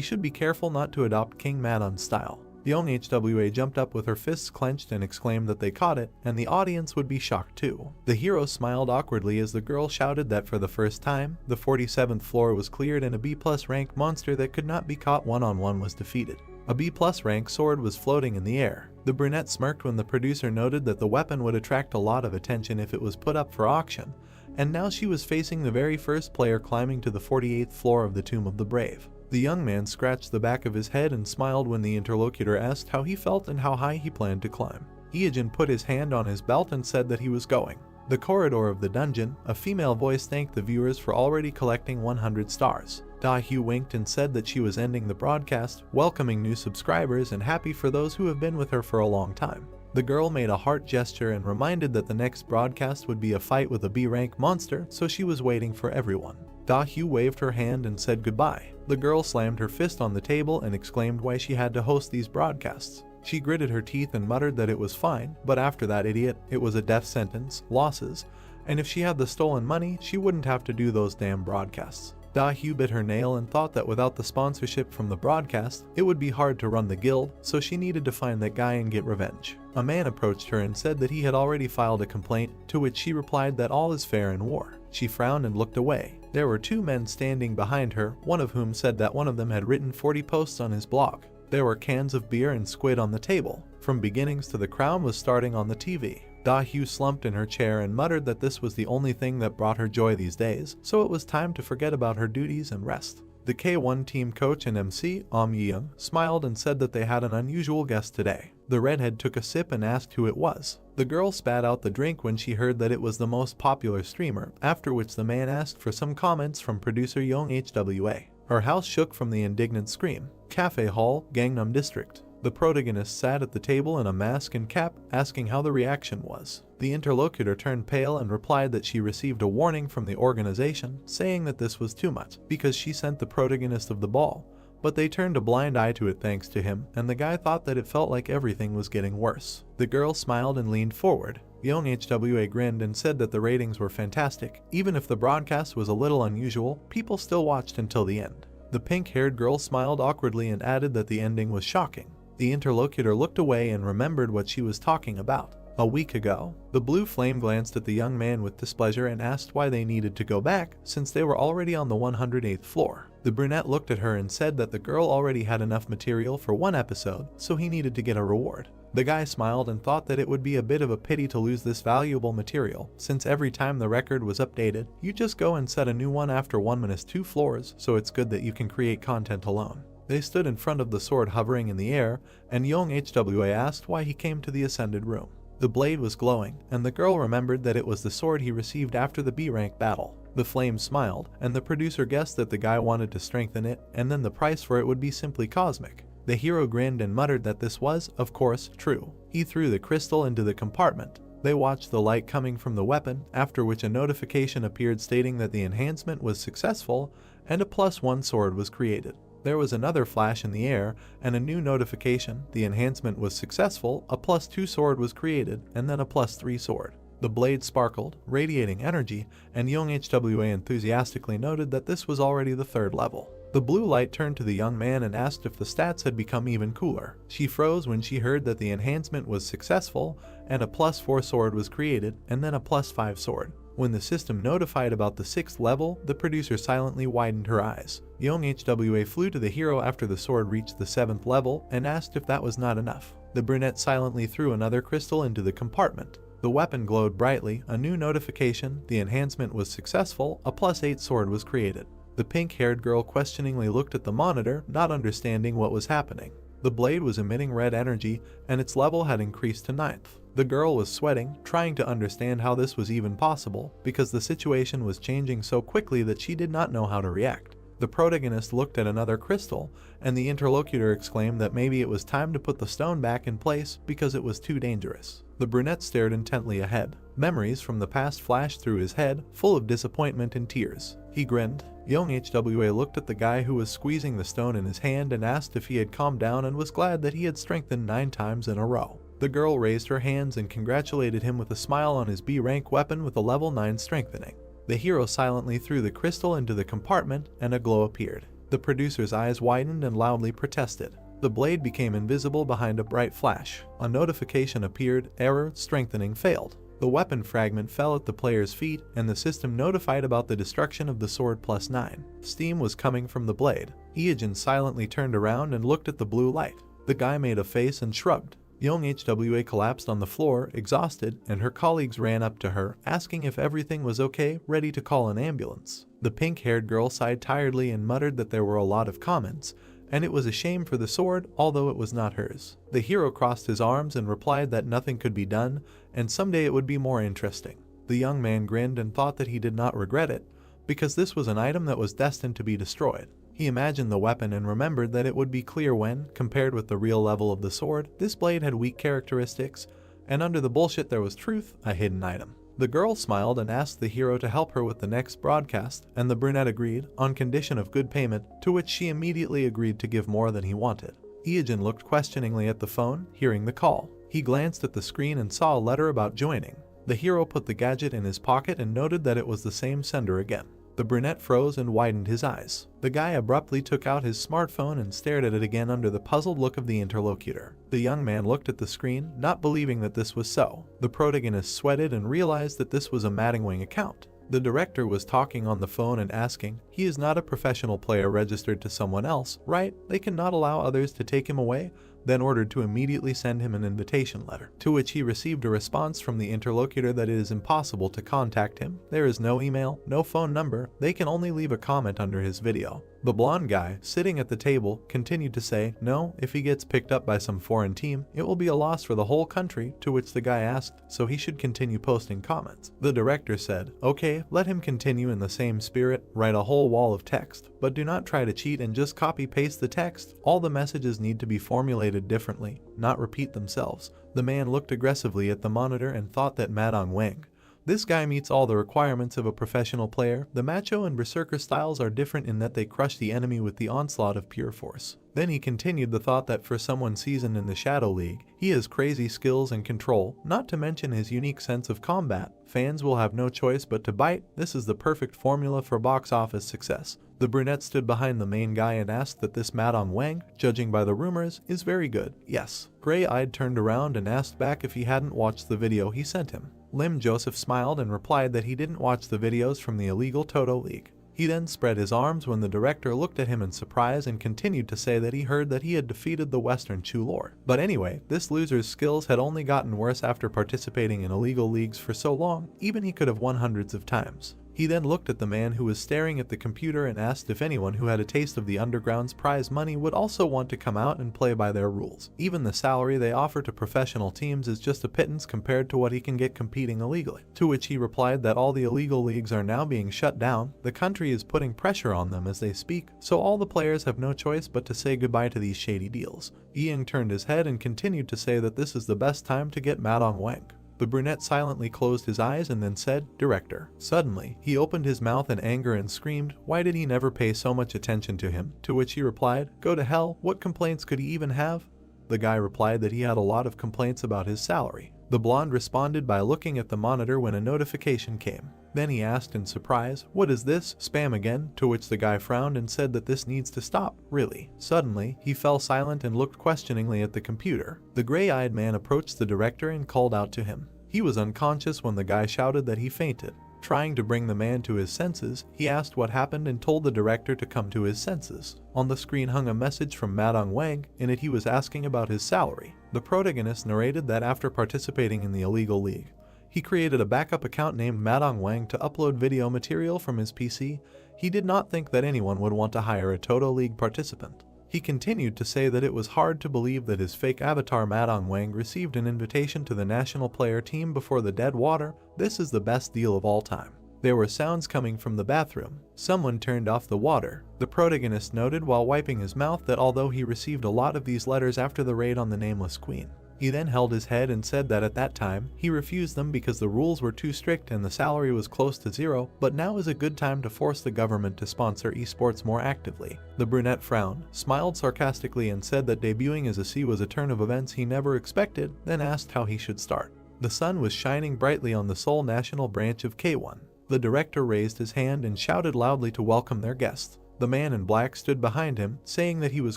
S1: should be careful not to adopt King Madon's style. Young Hwa jumped up with her fists clenched and exclaimed that they caught it, and the audience would be shocked too. The hero smiled awkwardly as the girl shouted that for the first time, the 47th floor was cleared and a B+ rank monster that could not be caught one-on-one was defeated. A B+ rank sword was floating in the air. The brunette smirked when the producer noted that the weapon would attract a lot of attention if it was put up for auction, and now she was facing the very first player climbing to the 48th floor of the Tomb of the Brave. The young man scratched the back of his head and smiled when the interlocutor asked how he felt and how high he planned to climb. Ijin put his hand on his belt and said that he was going. The corridor of the dungeon, a female voice thanked the viewers for already collecting 100 stars. Da-Hyu winked and said that she was ending the broadcast, welcoming new subscribers and happy for those who have been with her for a long time. The girl made a heart gesture and reminded that the next broadcast would be a fight with a B-rank monster, so she was waiting for everyone. Da-Hyu waved her hand and said goodbye. The girl slammed her fist on the table and exclaimed why she had to host these broadcasts. She gritted her teeth and muttered that it was fine, but after that idiot, it was a death sentence, losses, and if she had the stolen money, she wouldn't have to do those damn broadcasts. Da-Hyu bit her nail and thought that without the sponsorship from the broadcast, it would be hard to run the guild, so she needed to find that guy and get revenge. A man approached her and said that he had already filed a complaint, to which she replied that all is fair in war. She frowned and looked away. There were two men standing behind her, one of whom said that one of them had written 40 posts on his blog. There were cans of beer and squid on the table. From beginnings to the crown was starting on the TV. Da-Hyu slumped in her chair and muttered that this was the only thing that brought her joy these days, so it was time to forget about her duties and rest. The K1 team coach and MC, Young, smiled and said that they had an unusual guest today. The redhead took a sip and asked who it was. The girl spat out the drink when she heard that it was the most popular streamer, after which the man asked for some comments from producer Young HWA. Her house shook from the indignant scream. Cafe Hall, Gangnam District. The protagonist sat at the table in a mask and cap, asking how the reaction was. The interlocutor turned pale and replied that she received a warning from the organization, saying that this was too much, because she sent the protagonist of the ball. But they turned a blind eye to it thanks to him, and the guy thought that it felt like everything was getting worse. The girl smiled and leaned forward. Young HWA grinned and said that the ratings were fantastic. Even if the broadcast was a little unusual, people still watched until the end. The pink-haired girl smiled awkwardly and added that the ending was shocking. The interlocutor looked away and remembered what she was talking about. A week ago, the blue flame glanced at the young man with displeasure and asked why they needed to go back, since they were already on the 108th floor. The brunette looked at her and said that the girl already had enough material for one episode, so he needed to get a reward. The guy smiled and thought that it would be a bit of a pity to lose this valuable material, since every time the record was updated, you just go and set a new one after 1-2 floors, so it's good that you can create content alone. They stood in front of the sword hovering in the air, and Young HWA asked why he came to the ascended room. The blade was glowing, and the girl remembered that it was the sword he received after the B-rank battle. The flame smiled, and the producer guessed that the guy wanted to strengthen it, and then the price for it would be simply cosmic. The hero grinned and muttered that this was, of course, true. He threw the crystal into the compartment. They watched the light coming from the weapon, after which a notification appeared stating that the enhancement was successful, and a +1 sword was created. There was another flash in the air, and a new notification, the enhancement was successful, a +2 sword was created, and then a +3 sword. The blade sparkled, radiating energy, and Young HWA enthusiastically noted that this was already the 3rd level. The blue light turned to the young man and asked if the stats had become even cooler. She froze when she heard that the enhancement was successful, and a +4 sword was created, and then a +5 sword. When the system notified about the 6th level, the producer silently widened her eyes. Young HWA flew to the hero after the sword reached the 7th level and asked if that was not enough. The brunette silently threw another crystal into the compartment. The weapon glowed brightly, a new notification, the enhancement was successful, a +8 sword was created. The pink-haired girl questioningly looked at the monitor, not understanding what was happening. The blade was emitting red energy, and its level had increased to 9th. The girl was sweating, trying to understand how this was even possible, because the situation was changing so quickly that she did not know how to react. The protagonist looked at another crystal, and the interlocutor exclaimed that maybe it was time to put the stone back in place because it was too dangerous. The brunette stared intently ahead. Memories from the past flashed through his head, full of disappointment and tears. He grinned. Young HWA looked at the guy who was squeezing the stone in his hand and asked if he had calmed down and was glad that he had strengthened 9 times in a row. The girl raised her hands and congratulated him with a smile on his B-rank weapon with a level 9 strengthening. The hero silently threw the crystal into the compartment, and a glow appeared. The producer's eyes widened and loudly protested. The blade became invisible behind a bright flash. A notification appeared, error, strengthening failed. The weapon fragment fell at the player's feet, and the system notified about the destruction of the sword +9. Steam was coming from the blade. Eogen silently turned around and looked at the blue light. The guy made a face and shrugged. Young HWA collapsed on the floor, exhausted, and her colleagues ran up to her, asking if everything was okay, ready to call an ambulance. The pink-haired girl sighed tiredly and muttered that there were a lot of comments, and it was a shame for the sword, although it was not hers. The hero crossed his arms and replied that nothing could be done, and someday it would be more interesting. The young man grinned and thought that he did not regret it, because this was an item that was destined to be destroyed. He imagined the weapon and remembered that it would be clear when, compared with the real level of the sword, this blade had weak characteristics, and under the bullshit there was truth, a hidden item. The girl smiled and asked the hero to help her with the next broadcast, and the brunette agreed, on condition of good payment, to which she immediately agreed to give more than he wanted. Eogen looked questioningly at the phone, hearing the call. He glanced at the screen and saw a letter about joining. The hero put the gadget in his pocket and noted that it was the same sender again. The brunette froze and widened his eyes. The guy abruptly took out his smartphone and stared at it again under the puzzled look of the interlocutor. The young man looked at the screen, not believing that this was so. The protagonist sweated and realized that this was a Madamwing account. The director was talking on the phone and asking, "He is not a professional player registered to someone else, right? They cannot allow others to take him away?" Then ordered to immediately send him an invitation letter, to which he received a response from the interlocutor that it is impossible to contact him. There is no email, no phone number, they can only leave a comment under his video. The blonde guy, sitting at the table, continued to say, no, if he gets picked up by some foreign team, it will be a loss for the whole country, to which the guy asked, so he should continue posting comments. The director said, okay, let him continue in the same spirit, write a whole wall of text, but do not try to cheat and just copy-paste the text. All the messages need to be formulated differently, not repeat themselves. The man looked aggressively at the monitor and thought that madamada. This guy meets all the requirements of a professional player. The macho and berserker styles are different in that they crush the enemy with the onslaught of pure force. Then he continued the thought that for someone seasoned in the Shadow League, he has crazy skills and control, not to mention his unique sense of combat. Fans will have no choice but to bite. This is the perfect formula for box office success. The brunette stood behind the main guy and asked that this madamada, judging by the rumors, is very good. Yes. Gray-eyed turned around and asked back if he hadn't watched the video he sent him. Lim Joseph smiled and replied that he didn't watch the videos from the illegal Toto League. He then spread his arms when the director looked at him in surprise and continued to say that he heard that he had defeated the Western Chu Lord. But anyway, this loser's skills had only gotten worse after participating in illegal leagues for so long, even he could have won hundreds of times. He then looked at the man who was staring at the computer and asked if anyone who had a taste of the underground's prize money would also want to come out and play by their rules. Even the salary they offer to professional teams is just a pittance compared to what he can get competing illegally. To which he replied that all the illegal leagues are now being shut down, the country is putting pressure on them as they speak, so all the players have no choice but to say goodbye to these shady deals. Yang turned his head and continued to say that this is the best time to get madamada. The brunette silently closed his eyes and then said, Director. Suddenly, he opened his mouth in anger and screamed, why did he never pay so much attention to him? To which he replied, go to hell, what complaints could he even have? The guy replied that he had a lot of complaints about his salary. The blonde responded by looking at the monitor when a notification came. Then he asked in surprise, what is this, spam again? To which the guy frowned and said that this needs to stop, really. Suddenly, he fell silent and looked questioningly at the computer. The gray-eyed man approached the director and called out to him. He was unconscious when the guy shouted that he fainted. Trying to bring the man to his senses, he asked what happened and told the director to come to his senses. On the screen hung a message from madamada. In it he was asking about his salary. The protagonist narrated that after participating in the illegal league, he created a backup account named madamada to upload video material from his PC. He did not think that anyone would want to hire a Toto League participant. He continued to say that it was hard to believe that his fake avatar madamada received an invitation to the national player team before the dead water. This is the best deal of all time. There were sounds coming from the bathroom. Someone turned off the water. The protagonist noted while wiping his mouth that although he received a lot of these letters after the raid on the Nameless Queen, he then held his head and said that at that time, he refused them because the rules were too strict and the salary was close to zero, but now is a good time to force the government to sponsor esports more actively. The brunette frowned, smiled sarcastically and said that debuting as a C was a turn of events he never expected, then asked how he should start. The sun was shining brightly on the Seoul National branch of K1. The director raised his hand and shouted loudly to welcome their guests. The man in black stood behind him, saying that he was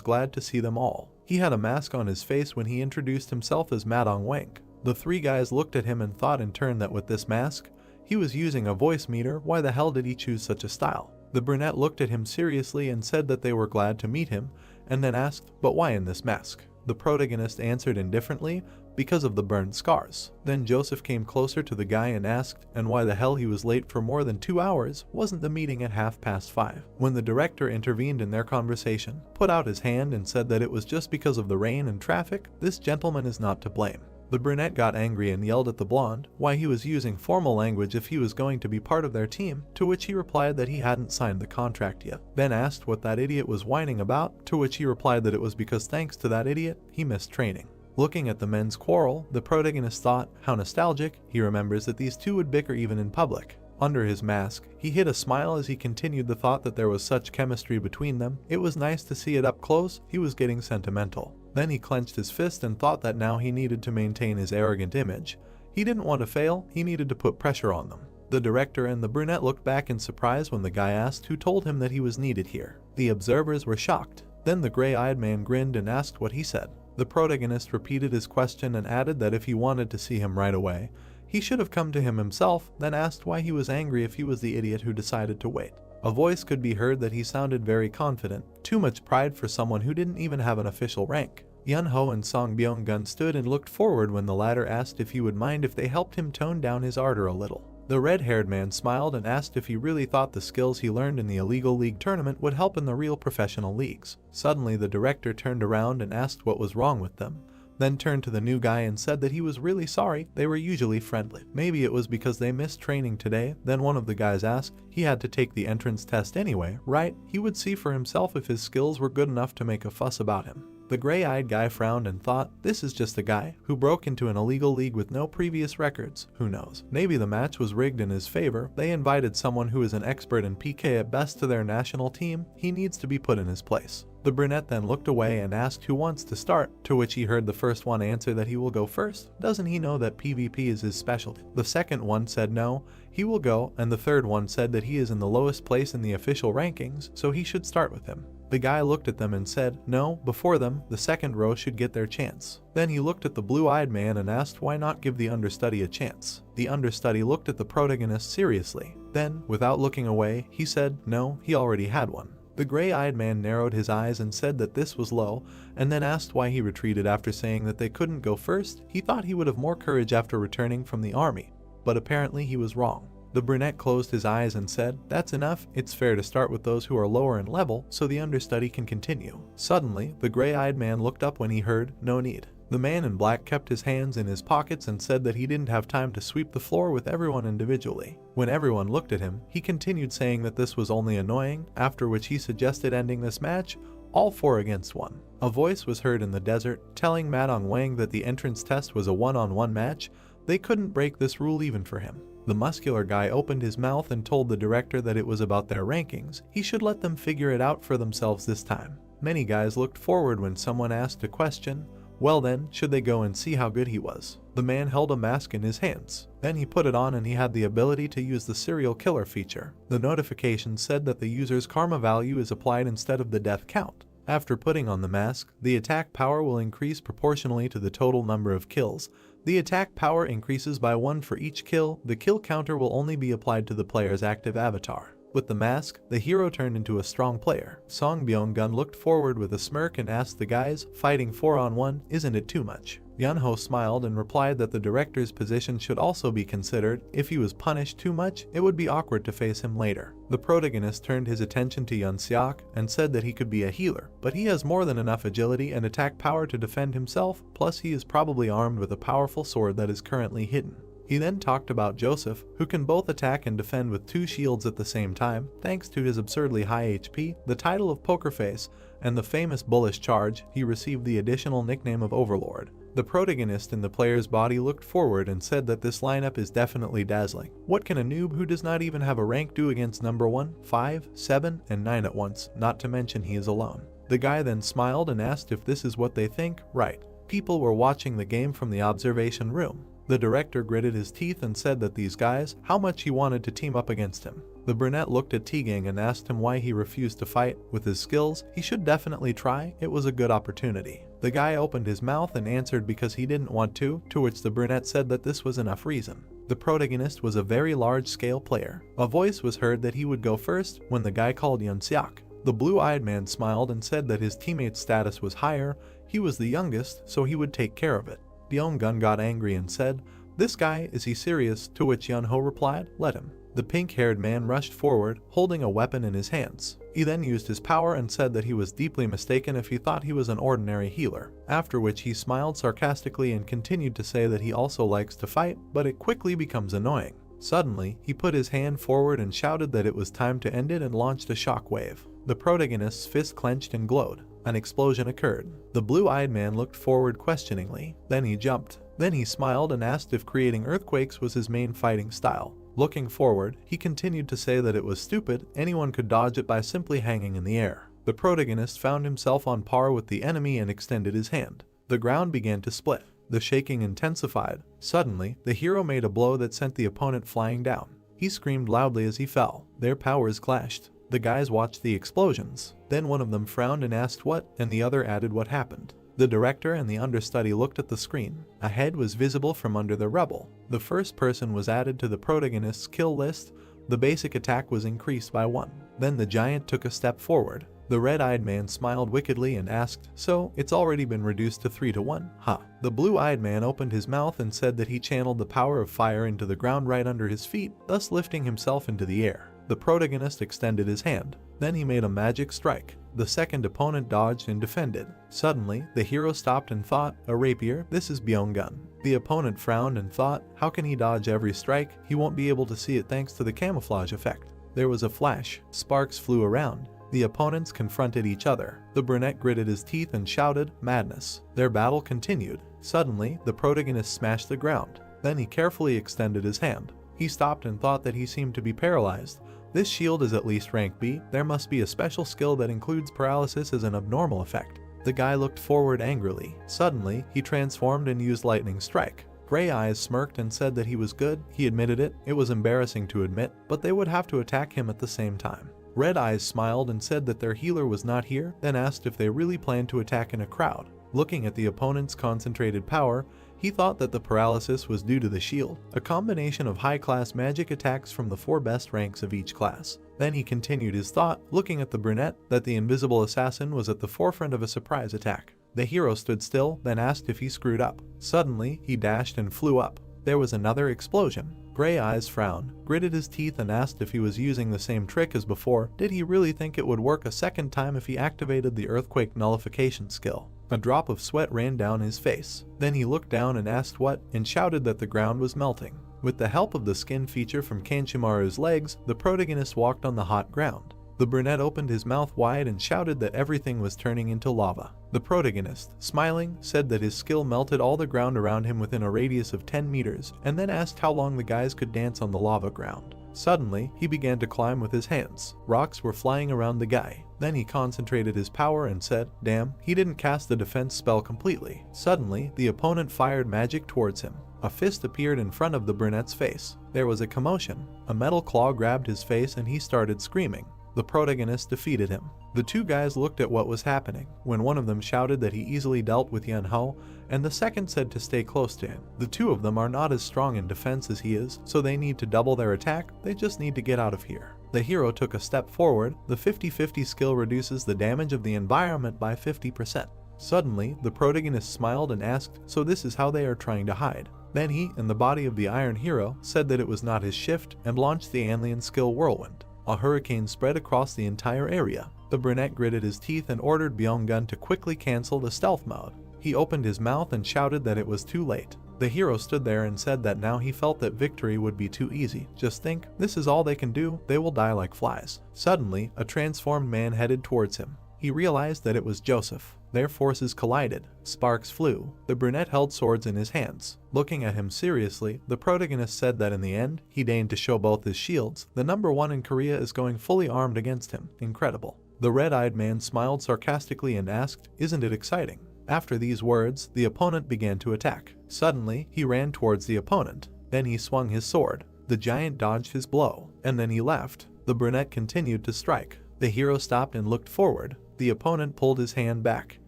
S1: glad to see them all. He had a mask on his face when he introduced himself as madamada. The three guys looked at him and thought in turn that with this mask, he was using a voice meter. Why the hell did he choose such a style? The brunette looked at him seriously and said that they were glad to meet him, and then asked, but why in this mask? The protagonist answered indifferently, because of the burned scars. Then Joseph came closer to the guy and asked, and why the hell he was late for more than 2 hours, wasn't the meeting at 5:30? When the director intervened in their conversation, put out his hand and said that it was just because of the rain and traffic, this gentleman is not to blame. The brunette got angry and yelled at the blonde why he was using formal language if he was going to be part of their team, to which he replied that he hadn't signed the contract yet. Then asked what that idiot was whining about, to which he replied that it was because thanks to that idiot, he missed training. Looking at the men's quarrel, the protagonist thought, how nostalgic. He remembers that these two would bicker even in public. Under his mask, he hid a smile as he continued the thought that there was such chemistry between them. It was nice to see it up close. He was getting sentimental. Then he clenched his fist and thought that now he needed to maintain his arrogant image. He didn't want to fail, he needed to put pressure on them. The director and the brunette looked back in surprise when the guy asked who told him that he was needed here. The observers were shocked. Then the gray-eyed man grinned and asked what he said. The protagonist repeated his question and added that if he wanted to see him right away, he should have come to him himself, then asked why he was angry if he was the idiot who decided to wait. A voice could be heard that he sounded very confident, too much pride for someone who didn't even have an official rank. Yun-ho and Song Byung-gun stood and looked forward when the latter asked if he would mind if they helped him tone down his ardor a little. The red-haired man smiled and asked if he really thought the skills he learned in the illegal league tournament would help in the real professional leagues. Suddenly the director turned around and asked what was wrong with them, then turned to the new guy and said that he was really sorry, they were usually friendly. Maybe it was because they missed training today. Then one of the guys asked, he had to take the entrance test anyway, right? He would see for himself if his skills were good enough to make a fuss about him. The gray-eyed guy frowned and thought, this is just a guy who broke into an illegal league with no previous records. Who knows? Maybe the match was rigged in his favor. They invited someone who is an expert in PK at best to their national team. He needs to be put in his place. The brunette then looked away and asked who wants to start, to which he heard the first one answer that he will go first. Doesn't he know that PvP is his specialty? The second one said no, he will go, and the third one said that he is in the lowest place in the official rankings, so he should start with him. The guy looked at them and said, no, before them, the second row should get their chance. Then he looked at the blue-eyed man and asked why not give the understudy a chance. The understudy looked at the protagonist seriously. Then, without looking away, he said, no, he already had one. The gray-eyed man narrowed his eyes and said that this was low, and then asked why he retreated after saying that they couldn't go first. He thought he would have more courage after returning from the army, but apparently he was wrong. The brunette closed his eyes and said, that's enough, it's fair to start with those who are lower in level so the understudy can continue. Suddenly, the gray-eyed man looked up when he heard, no need. The man in black kept his hands in his pockets and said that he didn't have time to sweep the floor with everyone individually. When everyone looked at him, he continued saying that this was only annoying, after which he suggested ending this match, all 4 against 1. A voice was heard in the desert, telling Madong Wang that the entrance test was a one-on-one match. They couldn't break this rule even for him. The muscular guy opened his mouth and told the director that it was about their rankings. He should let them figure it out for themselves this time. Many guys looked forward when someone asked a question. Well then, should they go and see how good he was? The man held a mask in his hands. Then he put it on and he had the ability to use the serial killer feature. The notification said that the user's karma value is applied instead of the death count. After putting on the mask, the attack power will increase proportionally to the total number of kills. The attack power increases by 1 for each kill. The kill counter will only be applied to the player's active avatar. With the mask, the hero turned into a strong player. Song Byung-gun looked forward with a smirk and asked the guys, fighting 4-on-1, isn't it too much? Yunho smiled and replied that the director's position should also be considered. If he was punished too much, it would be awkward to face him later. The protagonist turned his attention to Yun-seok and said that he could be a healer, but he has more than enough agility and attack power to defend himself, plus he is probably armed with a powerful sword that is currently hidden. He then talked about Joseph, who can both attack and defend with 2 shields at the same time, thanks to his absurdly high HP, the title of Poker Face, and the famous bullish charge. He received the additional nickname of Overlord. The protagonist in the player's body looked forward and said that this lineup is definitely dazzling. What can a noob who does not even have a rank do against number 1, 5, 7, and 9 at once, not to mention he is alone? The guy then smiled and asked if this is what they think. Right. People were watching the game from the observation room. The director gritted his teeth and said that these guys, how much he wanted to team up against him. The brunette looked at Tegang and asked him why he refused to fight. With his skills, he should definitely try, it was a good opportunity. The guy opened his mouth and answered because he didn't want to which the brunette said that this was enough reason. The protagonist was a very large-scale player. A voice was heard that he would go first when the guy called Yun-seok. The blue-eyed man smiled and said that his teammate's status was higher, he was the youngest, so he would take care of it. Byung-gun got angry and said, this guy, is he serious? To which Yun-ho replied, let him. The pink-haired man rushed forward, holding a weapon in his hands. He then used his power and said that he was deeply mistaken if he thought he was an ordinary healer, after which he smiled sarcastically and continued to say that he also likes to fight, but it quickly becomes annoying. Suddenly, he put his hand forward and shouted that it was time to end it and launched a shockwave. The protagonist's fist clenched and glowed. An explosion occurred. The blue-eyed man looked forward questioningly. Then he jumped. Then he smiled and asked if creating earthquakes was his main fighting style. Looking forward, he continued to say that it was stupid, anyone could dodge it by simply hanging in the air. The protagonist found himself on par with the enemy and extended his hand. The ground began to split. The shaking intensified. Suddenly, the hero made a blow that sent the opponent flying down. He screamed loudly as he fell. Their powers clashed. The guys watched the explosions. Then one of them frowned and asked what, and the other added what happened. The director and the understudy looked at the screen. A head was visible from under the rubble. The first person was added to the protagonist's kill list. The basic attack was increased by 1. Then the giant took a step forward. The red-eyed man smiled wickedly and asked, "So, it's already been reduced to 3 to 1, huh?" The blue-eyed man opened his mouth and said that he channeled the power of fire into the ground right under his feet, thus lifting himself into the air. The protagonist extended his hand. Then he made a magic strike. The second opponent dodged and defended. Suddenly, the hero stopped and thought, "A rapier? This is beyond gun." The opponent frowned and thought, how can he dodge every strike? He won't be able to see it thanks to the camouflage effect. There was a flash. Sparks flew around. The opponents confronted each other. The brunette gritted his teeth and shouted, "Madness." Their battle continued. Suddenly, the protagonist smashed the ground. Then he carefully extended his hand. He stopped and thought that he seemed to be paralyzed. This shield is at least rank B. There must be a special skill that includes paralysis as an abnormal effect. The guy looked forward angrily. Suddenly, he transformed and used lightning strike. Gray Eyes smirked and said that he was good. He admitted it. It was embarrassing to admit, but they would have to attack him at the same time. Red Eyes smiled and said that their healer was not here, then asked if they really planned to attack in a crowd. Looking at the opponent's concentrated power, he thought that the paralysis was due to the shield, a combination of high-class magic attacks from the 4 best ranks of each class. Then he continued his thought, looking at the brunette, that the invisible assassin was at the forefront of a surprise attack. The hero stood still, then asked if he screwed up. Suddenly, he dashed and flew up. There was another explosion. Gray Eyes frowned, gritted his teeth and asked if he was using the same trick as before. Did he really think it would work a second time if he activated the earthquake nullification skill? A drop of sweat ran down his face. Then he looked down and asked what, and shouted that the ground was melting. With the help of the skin feature from Kanchimaru's legs, the protagonist walked on the hot ground. The brunette opened his mouth wide and shouted that everything was turning into lava. The protagonist, smiling, said that his skill melted all the ground around him within a radius of 10 meters, and then asked how long the guys could dance on the lava ground. Suddenly, he began to climb with his hands. Rocks were flying around the guy. Then he concentrated his power and said, "Damn, he didn't cast the defense spell completely." Suddenly, the opponent fired magic towards him. A fist appeared in front of the brunette's face. There was a commotion. A metal claw grabbed his face and he started screaming. The protagonist defeated him. The 2 guys looked at what was happening, when one of them shouted that he easily dealt with Yahello, and the second said to stay close to him. The 2 of them are not as strong in defense as he is, so they need to double their attack. They just need to get out of here. The hero took a step forward. The 50-50 skill reduces the damage of the environment by 50%. Suddenly, the protagonist smiled and asked, "So this is how they are trying to hide?" Then he, in the body of the Iron Hero, said that it was not his shift, and launched the alien skill Whirlwind. A hurricane spread across the entire area. The brunette gritted his teeth and ordered Byung-gun to quickly cancel the stealth mode. He opened his mouth and shouted that it was too late. The hero stood there and said that now he felt that victory would be too easy. Just think, this is all they can do, they will die like flies. Suddenly, a transformed man headed towards him. He realized that it was Joseph. Their forces collided. Sparks flew. The brunette held swords in his hands. Looking at him seriously, the protagonist said that in the end, he deigned to show both his shields. The number 1 in Korea is going fully armed against him. Incredible. The red-eyed man smiled sarcastically and asked, "Isn't it exciting?" After these words, the opponent began to attack. Suddenly, he ran towards the opponent. Then he swung his sword. The giant dodged his blow, and then he left. The brunette continued to strike. The hero stopped and looked forward. The opponent pulled his hand back.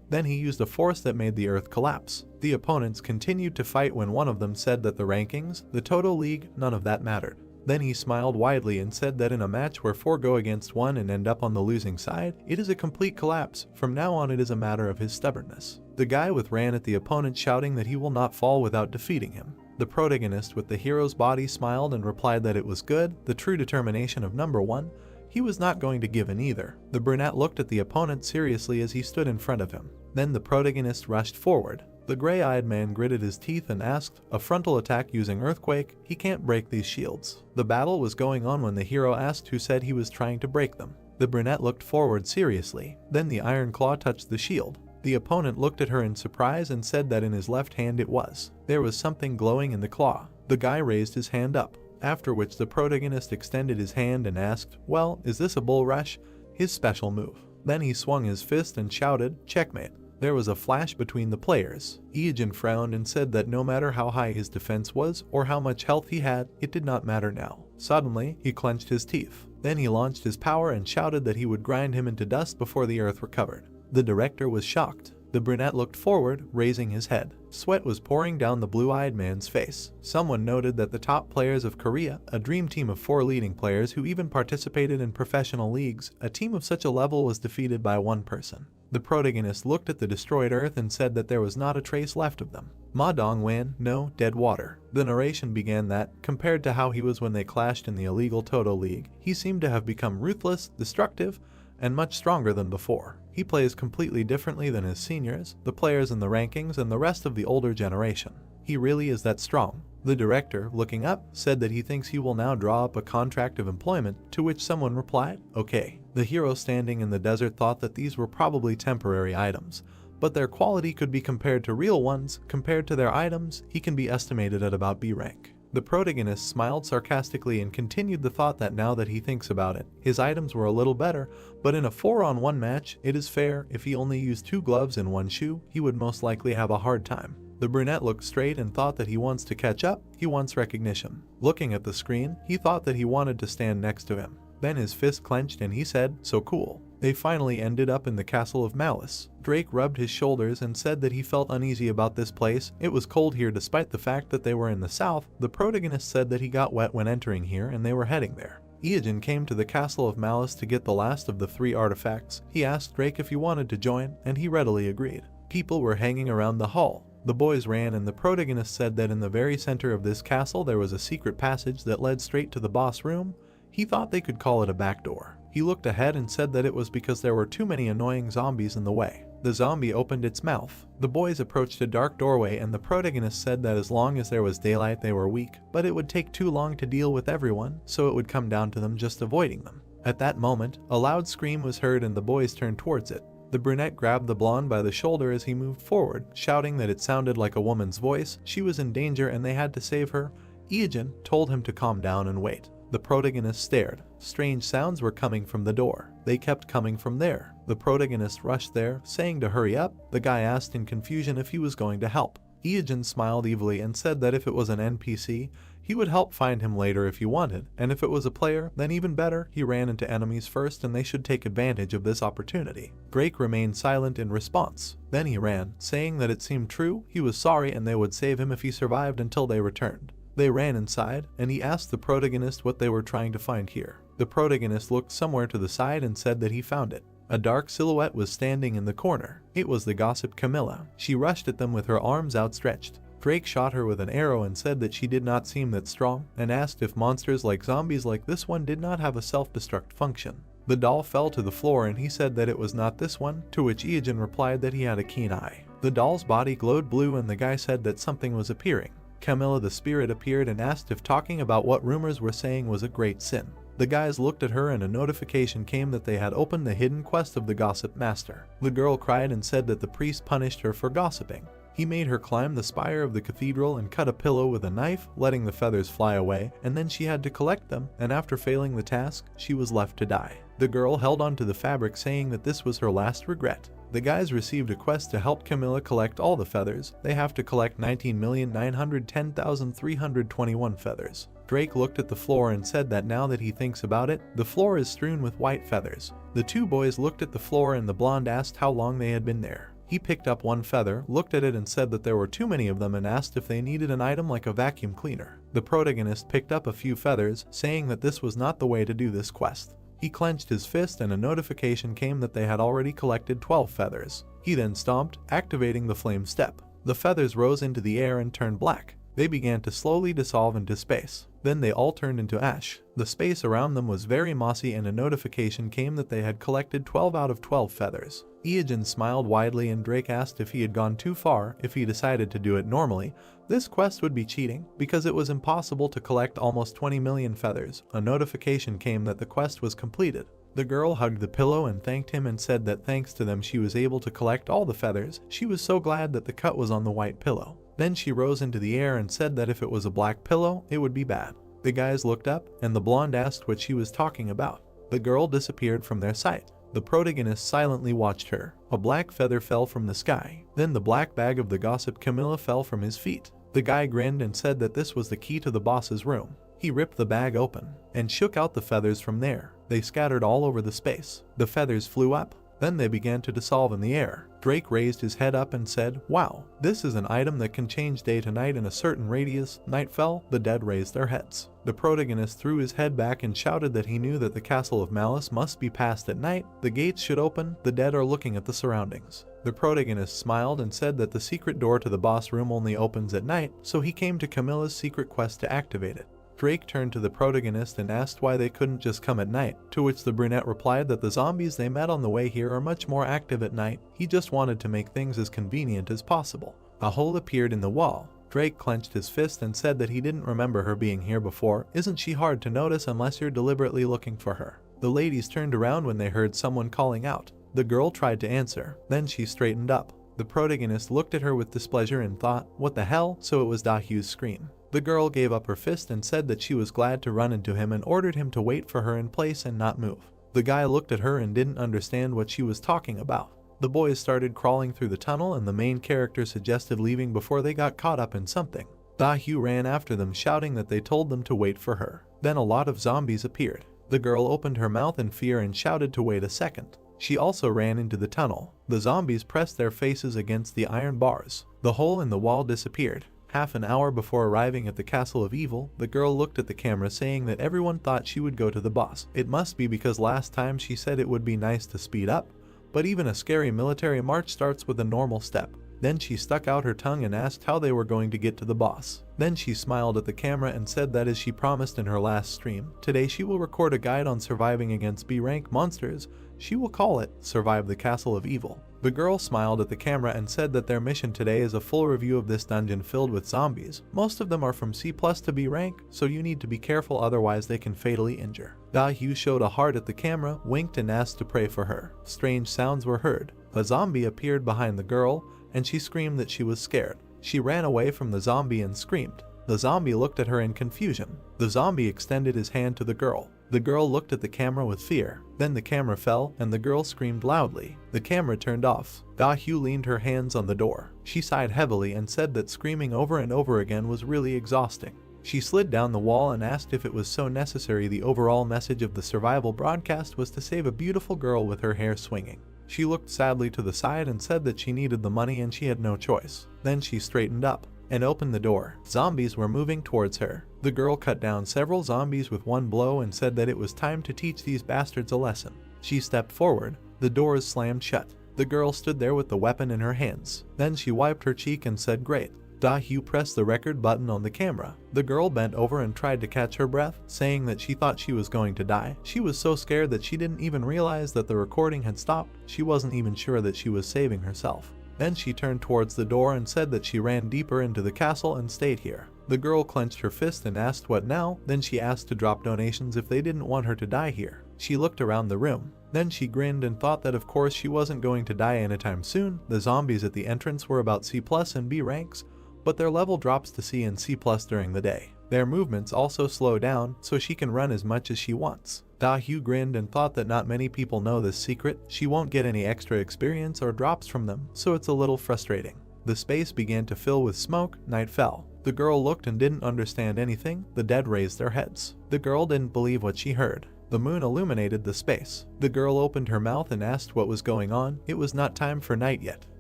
S1: Then he used a force that made the earth collapse. The opponents continued to fight when one of them said that the rankings, the total league, none of that mattered. Then he smiled widely and said that in a match where 4 go against 1 and end up on the losing side, it is a complete collapse. From now on it is a matter of his stubbornness. The guy ran at the opponent shouting that he will not fall without defeating him. The protagonist with the hero's body smiled and replied that it was good, the true determination of number 1. He was not going to give in either. The brunette looked at the opponent seriously as he stood in front of him. Then the protagonist rushed forward. The gray-eyed man gritted his teeth and asked, "A frontal attack using earthquake? He can't break these shields." The battle was going on when the hero asked who said he was trying to break them. The brunette looked forward seriously. Then the iron claw touched the shield. The opponent looked at her in surprise and said that in his left hand it was. There was something glowing in the claw. The guy raised his hand up. After which the protagonist extended his hand and asked, "Well, is this a bull rush?" His special move. Then he swung his fist and shouted, "Checkmate." There was a flash between the players. Ijin frowned and said that no matter how high his defense was or how much health he had, it did not matter now. Suddenly, he clenched his teeth. Then he launched his power and shouted that he would grind him into dust before the earth recovered. The director was shocked. The brunette looked forward, raising his head. Sweat was pouring down the blue-eyed man's face. Someone noted that the top players of Korea, a dream team of 4 leading players who even participated in professional leagues, a team of such a level was defeated by one person. The protagonist looked at the destroyed earth and said that there was not a trace left of them. Ma Dong-wan, no, dead water. The narration began that, compared to how he was when they clashed in the illegal Toto League, he seemed to have become ruthless, destructive, and much stronger than before. He plays completely differently than his seniors, the players in the rankings, and the rest of the older generation. He really is that strong. The director, looking up, said that he thinks he will now draw up a contract of employment, to which someone replied, okay. The hero standing in the desert thought that these were probably temporary items, but their quality could be compared to real ones. Compared to their items, he can be estimated at about B rank. The protagonist smiled sarcastically and continued the thought that now that he thinks about it, his items were a little better, but in a 4-on-1 match, it is fair. If he only used 2 gloves and 1 shoe, he would most likely have a hard time. The brunette looked straight and thought that he wants to catch up, he wants recognition. Looking at the screen, he thought that he wanted to stand next to him. Then his fist clenched and he said, so cool. They finally ended up in the Castle of Malice. Drake rubbed his shoulders and said that he felt uneasy about this place. It was cold here despite the fact that they were in the south. The protagonist said that he got wet when entering here and they were heading there. Ijin came to the Castle of Malice to get the last of the 3 artifacts. He asked Drake if he wanted to join, and he readily agreed. People were hanging around the hall. The boys ran and the protagonist said that in the very center of this castle there was a secret passage that led straight to the boss room. He thought they could call it a back door. He looked ahead and said that it was because there were too many annoying zombies in the way. The zombie opened its mouth. The boys approached a dark doorway and the protagonist said that as long as there was daylight they were weak, but it would take too long to deal with everyone, so it would come down to them just avoiding them. At that moment, a loud scream was heard and the boys turned towards it. The brunette grabbed the blonde by the shoulder as he moved forward, shouting that it sounded like a woman's voice. She was in danger and they had to save her. Ijin told him to calm down and wait. The protagonist stared. Strange sounds were coming from the door. They kept coming from there. The protagonist rushed there, saying to hurry up. The guy asked in confusion if he was going to help. Ijin smiled evilly and said that if it was an NPC, he would help find him later if he wanted, and if it was a player, then even better. He ran into enemies first and they should take advantage of this opportunity. Drake remained silent in response. Then he ran, saying that it seemed true, he was sorry and they would save him if he survived until they returned. They ran inside, and he asked the protagonist what they were trying to find here. The protagonist looked somewhere to the side and said that he found it. A dark silhouette was standing in the corner. It was the gossip Camilla. She rushed at them with her arms outstretched. Drake shot her with an arrow and said that she did not seem that strong, and asked if monsters like zombies like this one did not have a self-destruct function. The doll fell to the floor and he said that it was not this one, to which Ijin replied that he had a keen eye. The doll's body glowed blue and the guy said that something was appearing. Camilla the spirit appeared and asked if talking about what rumors were saying was a great sin. The guys looked at her and a notification came that they had opened the hidden quest of the gossip master. The girl cried and said that the priest punished her for gossiping. He made her climb the spire of the cathedral and cut a pillow with a knife, letting the feathers fly away, and then she had to collect them, and after failing the task, she was left to die. The girl held onto the fabric saying that this was her last regret. The guys received a quest to help Camilla collect all the feathers. They have to collect 19,910,321 feathers. Drake looked at the floor and said that now that he thinks about it, the floor is strewn with white feathers. The 2 boys looked at the floor and the blonde asked how long they had been there. He picked up 1 feather, looked at it and said that there were too many of them and asked if they needed an item like a vacuum cleaner. The protagonist picked up a few feathers, saying that this was not the way to do this quest. He clenched his fist and a notification came that they had already collected 12 feathers. He then stomped, activating the flame step. The feathers rose into the air and turned black. They began to slowly dissolve into space. Then they all turned into ash. The space around them was very mossy and a notification came that they had collected 12 out of 12 feathers. Ijin smiled widely and Drake asked if he had gone too far. If he decided to do it normally, this quest would be cheating, because it was impossible to collect almost 20 million feathers. A notification came that the quest was completed. The girl hugged the pillow and thanked him and said that thanks to them she was able to collect all the feathers. She was so glad that the cut was on the white pillow. Then she rose into the air and said that if it was a black pillow, it would be bad. The guys looked up, and the blonde asked what she was talking about. The girl disappeared from their sight. The protagonist silently watched her. A black feather fell from the sky. Then the black bag of the gossip Camilla fell from his feet. The guy grinned and said that this was the key to the boss's room. He ripped the bag open and shook out the feathers from there. They scattered all over the space. The feathers flew up, Then they began to dissolve in the air. Drake raised his head up and said, "Wow, this is an item that can change day to night in a certain radius." Night fell, the dead raised their heads. The protagonist threw his head back and shouted that he knew that the castle of malice must be passed at night, the gates should open, the dead are looking at the surroundings. The protagonist smiled and said that the secret door to the boss room only opens at night, so he came to Camilla's secret quest to activate it. Drake turned to the protagonist and asked why they couldn't just come at night, to which the brunette replied that the zombies they met on the way here are much more active at night, he just wanted to make things as convenient as possible. A hole appeared in the wall. Drake clenched his fist and said that he didn't remember her being here before. Isn't she hard to notice unless you're deliberately looking for her? The ladies turned around when they heard someone calling out. The girl tried to answer, then she straightened up. The protagonist looked at her with displeasure and thought, what the hell? So it was Dahyu's scream. The girl gave up her fist and said that she was glad to run into him and ordered him to wait for her in place and not move. The guy looked at her and didn't understand what she was talking about. The boys started crawling through the tunnel and the main character suggested leaving before they got caught up in something. Dahyu ran after them shouting that they told them to wait for her. Then a lot of zombies appeared. The girl opened her mouth in fear and shouted to wait a second. She also ran into the tunnel. The zombies pressed their faces against the iron bars. The hole in the wall disappeared. Half an hour before arriving at the Castle of Evil, the girl looked at the camera saying that everyone thought she would go to the boss. It must be because last time she said it would be nice to speed up, but even a scary military march starts with a normal step. Then she stuck out her tongue and asked how they were going to get to the boss. Then she smiled at the camera and said that as she promised in her last stream, today she will record a guide on surviving against B-rank monsters. She will call it Survive the Castle of Evil. The girl smiled at the camera and said that their mission today is a full review of this dungeon filled with zombies. Most of them are from C+ to B rank, so you need to be careful otherwise they can fatally injure. Dahyu showed a heart at the camera, winked and asked to pray for her. Strange sounds were heard. A zombie appeared behind the girl, and she screamed that she was scared. She ran away from the zombie and screamed. The zombie looked at her in confusion. The zombie extended his hand to the girl. The girl looked at the camera with fear. Then the camera fell, and the girl screamed loudly. The camera turned off. Dahyu leaned her hands on the door. She sighed heavily and said that screaming over and over again was really exhausting. She slid down the wall and asked if it was so necessary. The overall message of the survival broadcast was to save a beautiful girl with her hair swinging. She looked sadly to the side and said that she needed the money and she had no choice. Then she straightened up and opened the door. Zombies were moving towards her. The girl cut down several zombies with one blow and said that it was time to teach these bastards a lesson. She stepped forward. The doors slammed shut. The girl stood there with the weapon in her hands. Then she wiped her cheek and said, "Great." Dahyu pressed the record button on the camera. The girl bent over and tried to catch her breath, saying that she thought she was going to die. She was so scared that she didn't even realize that the recording had stopped. She wasn't even sure that she was saving herself. Then she turned towards the door and said that she ran deeper into the castle and stayed here. The girl clenched her fist and asked what now. Then she asked to drop donations if they didn't want her to die here. She looked around the room. Then she grinned and thought that of course she wasn't going to die anytime soon. The zombies at the entrance were about C+ and B ranks, but their level drops to C and C+ during the day. Their movements also slow down, so she can run as much as she wants. Dahyu grinned and thought that not many people know this secret. She won't get any extra experience or drops from them, so it's a little frustrating. The space began to fill with smoke. Night fell. The girl looked and didn't understand anything. The dead raised their heads. The girl didn't believe what she heard. The moon illuminated the space. The girl opened her mouth and asked what was going on. It was not time for night yet.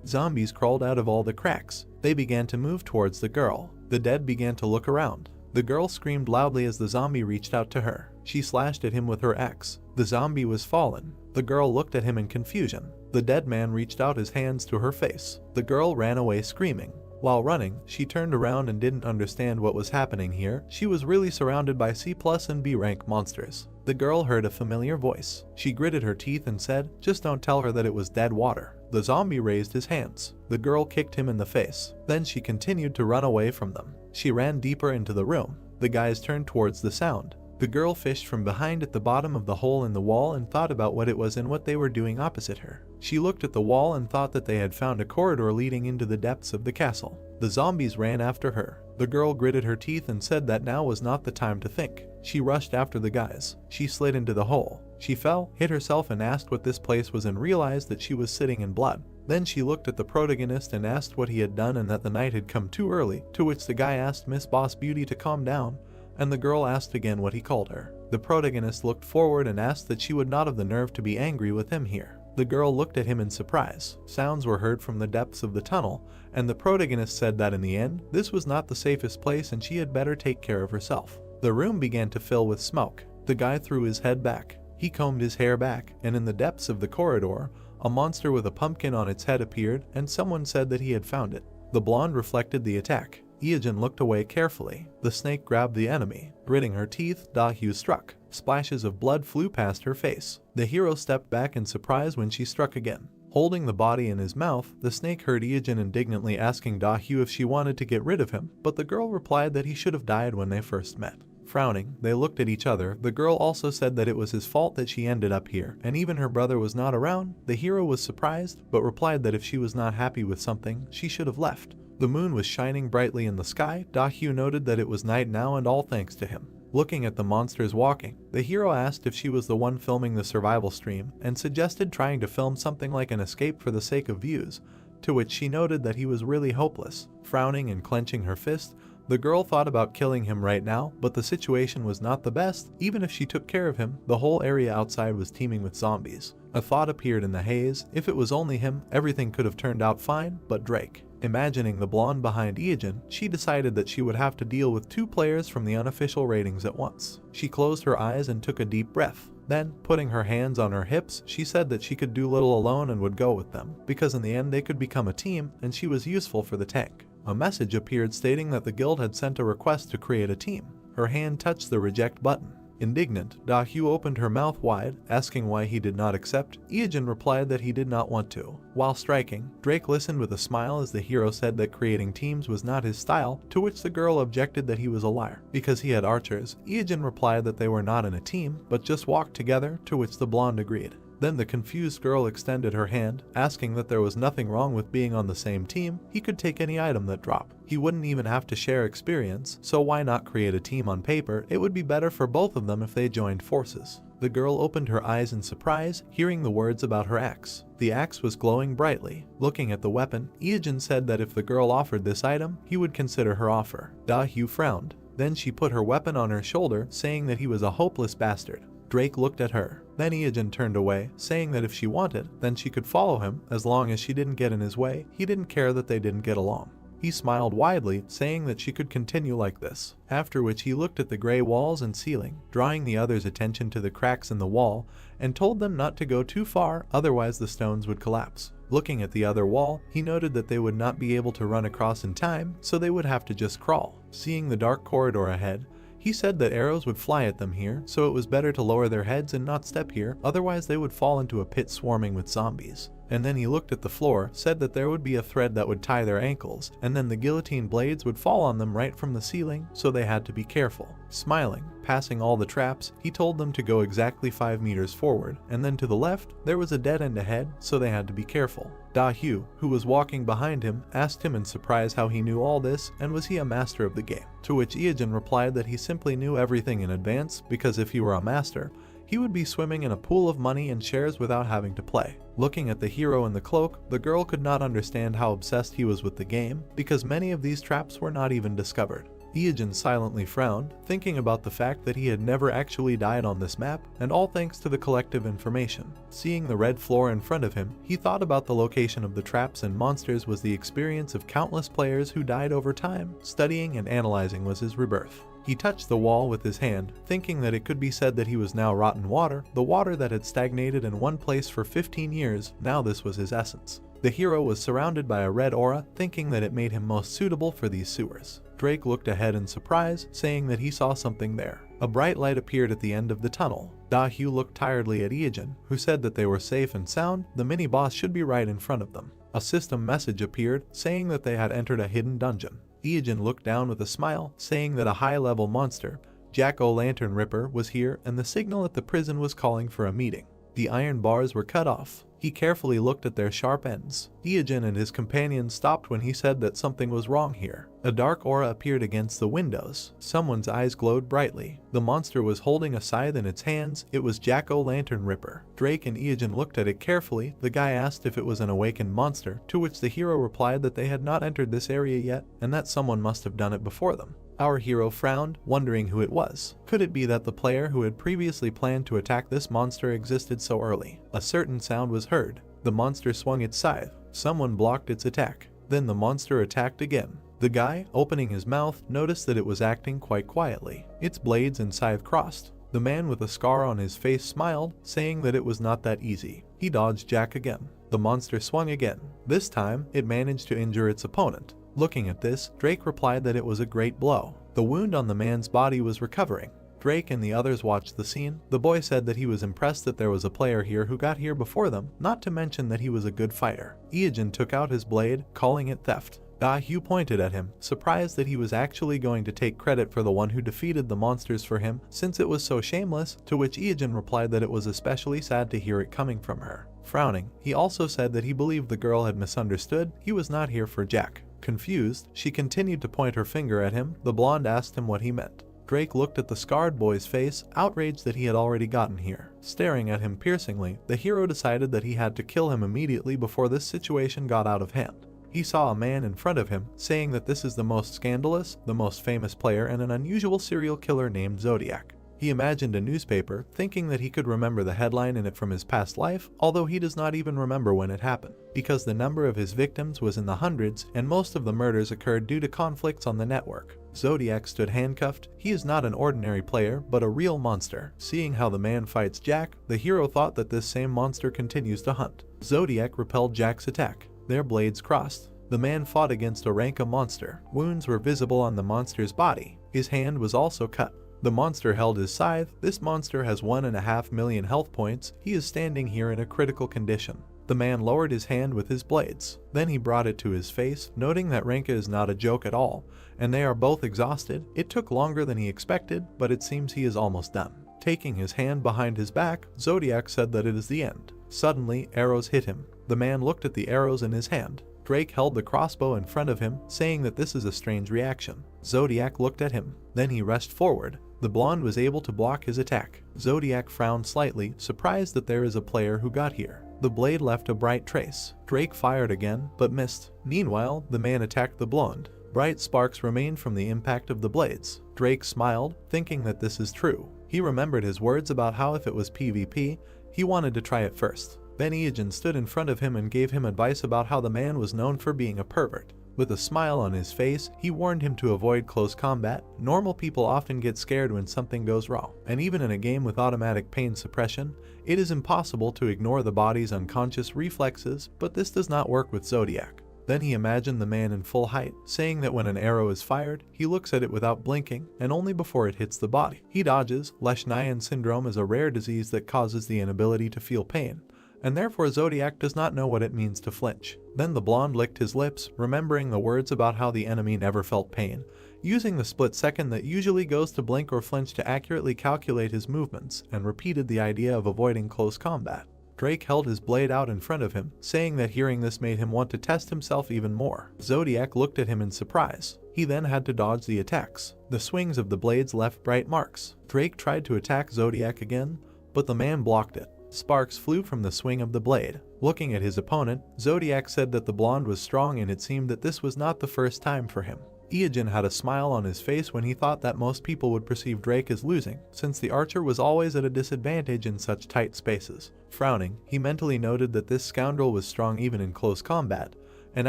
S1: Zombies crawled out of all the cracks. They began to move towards the girl. The dead began to look around. The girl screamed loudly as the zombie reached out to her. She slashed at him with her axe. The zombie was fallen. The girl looked at him in confusion. The dead man reached out his hands to her face. The girl ran away screaming. While running, she turned around and didn't understand what was happening here. She was really surrounded by C+ and B rank monsters. The girl heard a familiar voice. She gritted her teeth and said, "Just don't tell her that it was dead water." The zombie raised his hands. The girl kicked him in the face. Then she continued to run away from them. She ran deeper into the room. The guys turned towards the sound. The girl fished from behind at the bottom of the hole in the wall and thought about what it was and what they were doing opposite her. She looked at the wall and thought that they had found a corridor leading into the depths of the castle. The zombies ran after her. The girl gritted her teeth and said that now was not the time to think. She rushed after the guys. She slid into the hole. She fell, hit herself and asked what this place was and realized that she was sitting in blood. Then she looked at the protagonist and asked what he had done and that the night had come too early, to which the guy asked Miss Boss Beauty to calm down, and the girl asked again what he called her. The protagonist looked forward and asked that she would not have the nerve to be angry with him here. The girl looked at him in surprise. Sounds were heard from the depths of the tunnel, and the protagonist said that in the end, this was not the safest place and she had better take care of herself. The room began to fill with smoke. The guy threw his head back. He combed his hair back, and in the depths of the corridor, a monster with a pumpkin on its head appeared, and someone said that he had found it. The blonde reflected the attack. Ijin looked away carefully. The snake grabbed the enemy. Gritting her teeth, Da-hyu struck. Splashes of blood flew past her face. The hero stepped back in surprise when she struck again. Holding the body in his mouth, the snake heard Ijin indignantly asking Da-hyu if she wanted to get rid of him, but the girl replied that he should have died when they first met. Frowning, they looked at each other. The girl also said that it was his fault that she ended up here, and even her brother was not around. The hero was surprised, but replied that if she was not happy with something, she should have left. The moon was shining brightly in the sky. Da-hyu noted that it was night now, and all thanks to him. Looking at the monsters walking, the hero asked if she was the one filming the survival stream, and suggested trying to film something like an escape for the sake of views, to which she noted that he was really hopeless. Frowning and clenching her fist, the girl thought about killing him right now, but the situation was not the best. Even if she took care of him, the whole area outside was teeming with zombies. A thought appeared in the haze. If it was only him, everything could have turned out fine, but Drake. Imagining the blonde behind Ijin, she decided that she would have to deal with 2 players from the unofficial ratings at once. She closed her eyes and took a deep breath. Then, putting her hands on her hips, she said that she could do little alone and would go with them, because in the end they could become a team, and she was useful for the tank. A message appeared stating that the guild had sent a request to create a team. Her hand touched the reject button. Indignant, Da-hyu opened her mouth wide, asking why he did not accept. Ijin replied that he did not want to. While striking, Drake listened with a smile as the hero said that creating teams was not his style, to which the girl objected that he was a liar. Because he had archers, Ijin replied that they were not in a team, but just walked together, to which the blonde agreed. Then the confused girl extended her hand, asking that there was nothing wrong with being on the same team. He could take any item that dropped. He wouldn't even have to share experience, so why not create a team on paper? It would be better for both of them if they joined forces. The girl opened her eyes in surprise, hearing the words about her axe. The axe was glowing brightly. Looking at the weapon, Ijin said that if the girl offered this item, he would consider her offer. Da-hyu frowned. Then she put her weapon on her shoulder, saying that he was a hopeless bastard. Drake looked at her. Then Ijin turned away, saying that if she wanted, then she could follow him, as long as she didn't get in his way. He didn't care that they didn't get along. He smiled widely, saying that she could continue like this, after which he looked at the gray walls and ceiling, drawing the others' attention to the cracks in the wall, and told them not to go too far, otherwise the stones would collapse. Looking at the other wall, he noted that they would not be able to run across in time, so they would have to just crawl. Seeing the dark corridor ahead, he said that arrows would fly at them here, so it was better to lower their heads and not step here, otherwise they would fall into a pit swarming with zombies. And then he looked at the floor, said that there would be a thread that would tie their ankles, and then the guillotine blades would fall on them right from the ceiling, so they had to be careful. Smiling, passing all the traps, he told them to go exactly 5 meters forward, and then to the left, there was a dead end ahead, so they had to be careful. Da-hyu, who was walking behind him, asked him in surprise how he knew all this, and was he a master of the game? To which Ijin replied that he simply knew everything in advance, because if he were a master, he would be swimming in a pool of money and shares without having to play. Looking at the hero in the cloak, the girl could not understand how obsessed he was with the game, because many of these traps were not even discovered. Ijin silently frowned, thinking about the fact that he had never actually died on this map, and all thanks to the collective information. Seeing the red floor in front of him, he thought about the location of the traps and monsters was the experience of countless players who died over time. Studying and analyzing was his rebirth. He touched the wall with his hand, thinking that it could be said that he was now rotten water, the water that had stagnated in one place for 15 years, now this was his essence. The hero was surrounded by a red aura, thinking that it made him most suitable for these sewers. Drake looked ahead in surprise, saying that he saw something there. A bright light appeared at the end of the tunnel. Da-hyu looked tiredly at Ijin, who said that they were safe and sound. The mini-boss should be right in front of them. A system message appeared, saying that they had entered a hidden dungeon. Ijin looked down with a smile, saying that a high-level monster, Jack-o'-lantern Ripper, was here, and the signal at the prison was calling for a meeting. The iron bars were cut off. He carefully looked at their sharp ends. Ijin and his companion stopped when he said that something was wrong here. A dark aura appeared against the windows. Someone's eyes glowed brightly. The monster was holding a scythe in its hands. It was Jack-o'-lantern Ripper. Drake and Ijin looked at it carefully. The guy asked if it was an awakened monster, to which the hero replied that they had not entered this area yet, and that someone must have done it before them. Our hero frowned, wondering who it was. Could it be that the player who had previously planned to attack this monster existed so early? A certain sound was heard. The monster swung its scythe. Someone blocked its attack. Then the monster attacked again. The guy, opening his mouth, noticed that it was acting quite quietly. Its blades and scythe crossed. The man with a scar on his face smiled, saying that it was not that easy. He dodged Jack again. The monster swung again. This time, it managed to injure its opponent. Looking at this, Drake replied that it was a great blow. The wound on the man's body was recovering. Drake and the others watched the scene. The boy said that he was impressed that there was a player here who got here before them, not to mention that he was a good fighter. Iajin took out his blade, calling it theft. Hugh pointed at him, surprised that he was actually going to take credit for the one who defeated the monsters for him, since it was so shameless, to which Iajin replied that it was especially sad to hear it coming from her. Frowning, he also said that he believed the girl had misunderstood, he was not here for Jack. Confused, she continued to point her finger at him. The blonde asked him what he meant. Drake looked at the scarred boy's face, outraged that he had already gotten here. Staring at him piercingly, the hero decided that he had to kill him immediately before this situation got out of hand. He saw a man in front of him, saying that this is the most scandalous, the most famous player, and an unusual serial killer named Zodiac. He imagined a newspaper, thinking that he could remember the headline in it from his past life, although he does not even remember when it happened, because the number of his victims was in the hundreds, and most of the murders occurred due to conflicts on the network. Zodiac stood handcuffed. He is not an ordinary player, but a real monster. Seeing how the man fights Jack, the hero thought that this same monster continues to hunt. Zodiac repelled Jack's attack. Their blades crossed. The man fought against a Ranka monster. Wounds were visible on the monster's body. His hand was also cut. The monster held his scythe. This monster has 1.5 million health points. He is standing here in a critical condition. The man lowered his hand with his blades. Then he brought it to his face, noting that Ranka is not a joke at all, and they are both exhausted. It took longer than he expected, but it seems he is almost done. Taking his hand behind his back, Zodiac said that it is the end. Suddenly, arrows hit him. The man looked at the arrows in his hand. Drake held the crossbow in front of him, saying that this is a strange reaction. Zodiac looked at him. Then he rushed forward. The blonde was able to block his attack. Zodiac frowned slightly, surprised that there is a player who got here. The blade left a bright trace. Drake fired again, but missed. Meanwhile, the man attacked the blonde. Bright sparks remained from the impact of the blades. Drake smiled, thinking that this is true. He remembered his words about how if it was PvP, he wanted to try it first. Then Iajin stood in front of him and gave him advice about how the man was known for being a pervert. With a smile on his face, he warned him to avoid close combat. Normal people often get scared when something goes wrong, and even in a game with automatic pain suppression, it is impossible to ignore the body's unconscious reflexes, but this does not work with Zodiac. Then he imagined the man in full height, saying that when an arrow is fired, he looks at it without blinking, and only before it hits the body. He dodges. Leishman syndrome is a rare disease that causes the inability to feel pain, and therefore Zodiac does not know what it means to flinch. Then the blonde licked his lips, remembering the words about how the enemy never felt pain, using the split second that usually goes to blink or flinch to accurately calculate his movements, and repeated the idea of avoiding close combat. Drake held his blade out in front of him, saying that hearing this made him want to test himself even more. Zodiac looked at him in surprise. He then had to dodge the attacks. The swings of the blades left bright marks. Drake tried to attack Zodiac again, but the man blocked it. Sparks flew from the swing of the blade. Looking at his opponent, Zodiac said that the blonde was strong, and it seemed that this was not the first time for him. Iajin had a smile on his face when he thought that most people would perceive Drake as losing, since the archer was always at a disadvantage in such tight spaces. Frowning, he mentally noted that this scoundrel was strong even in close combat, and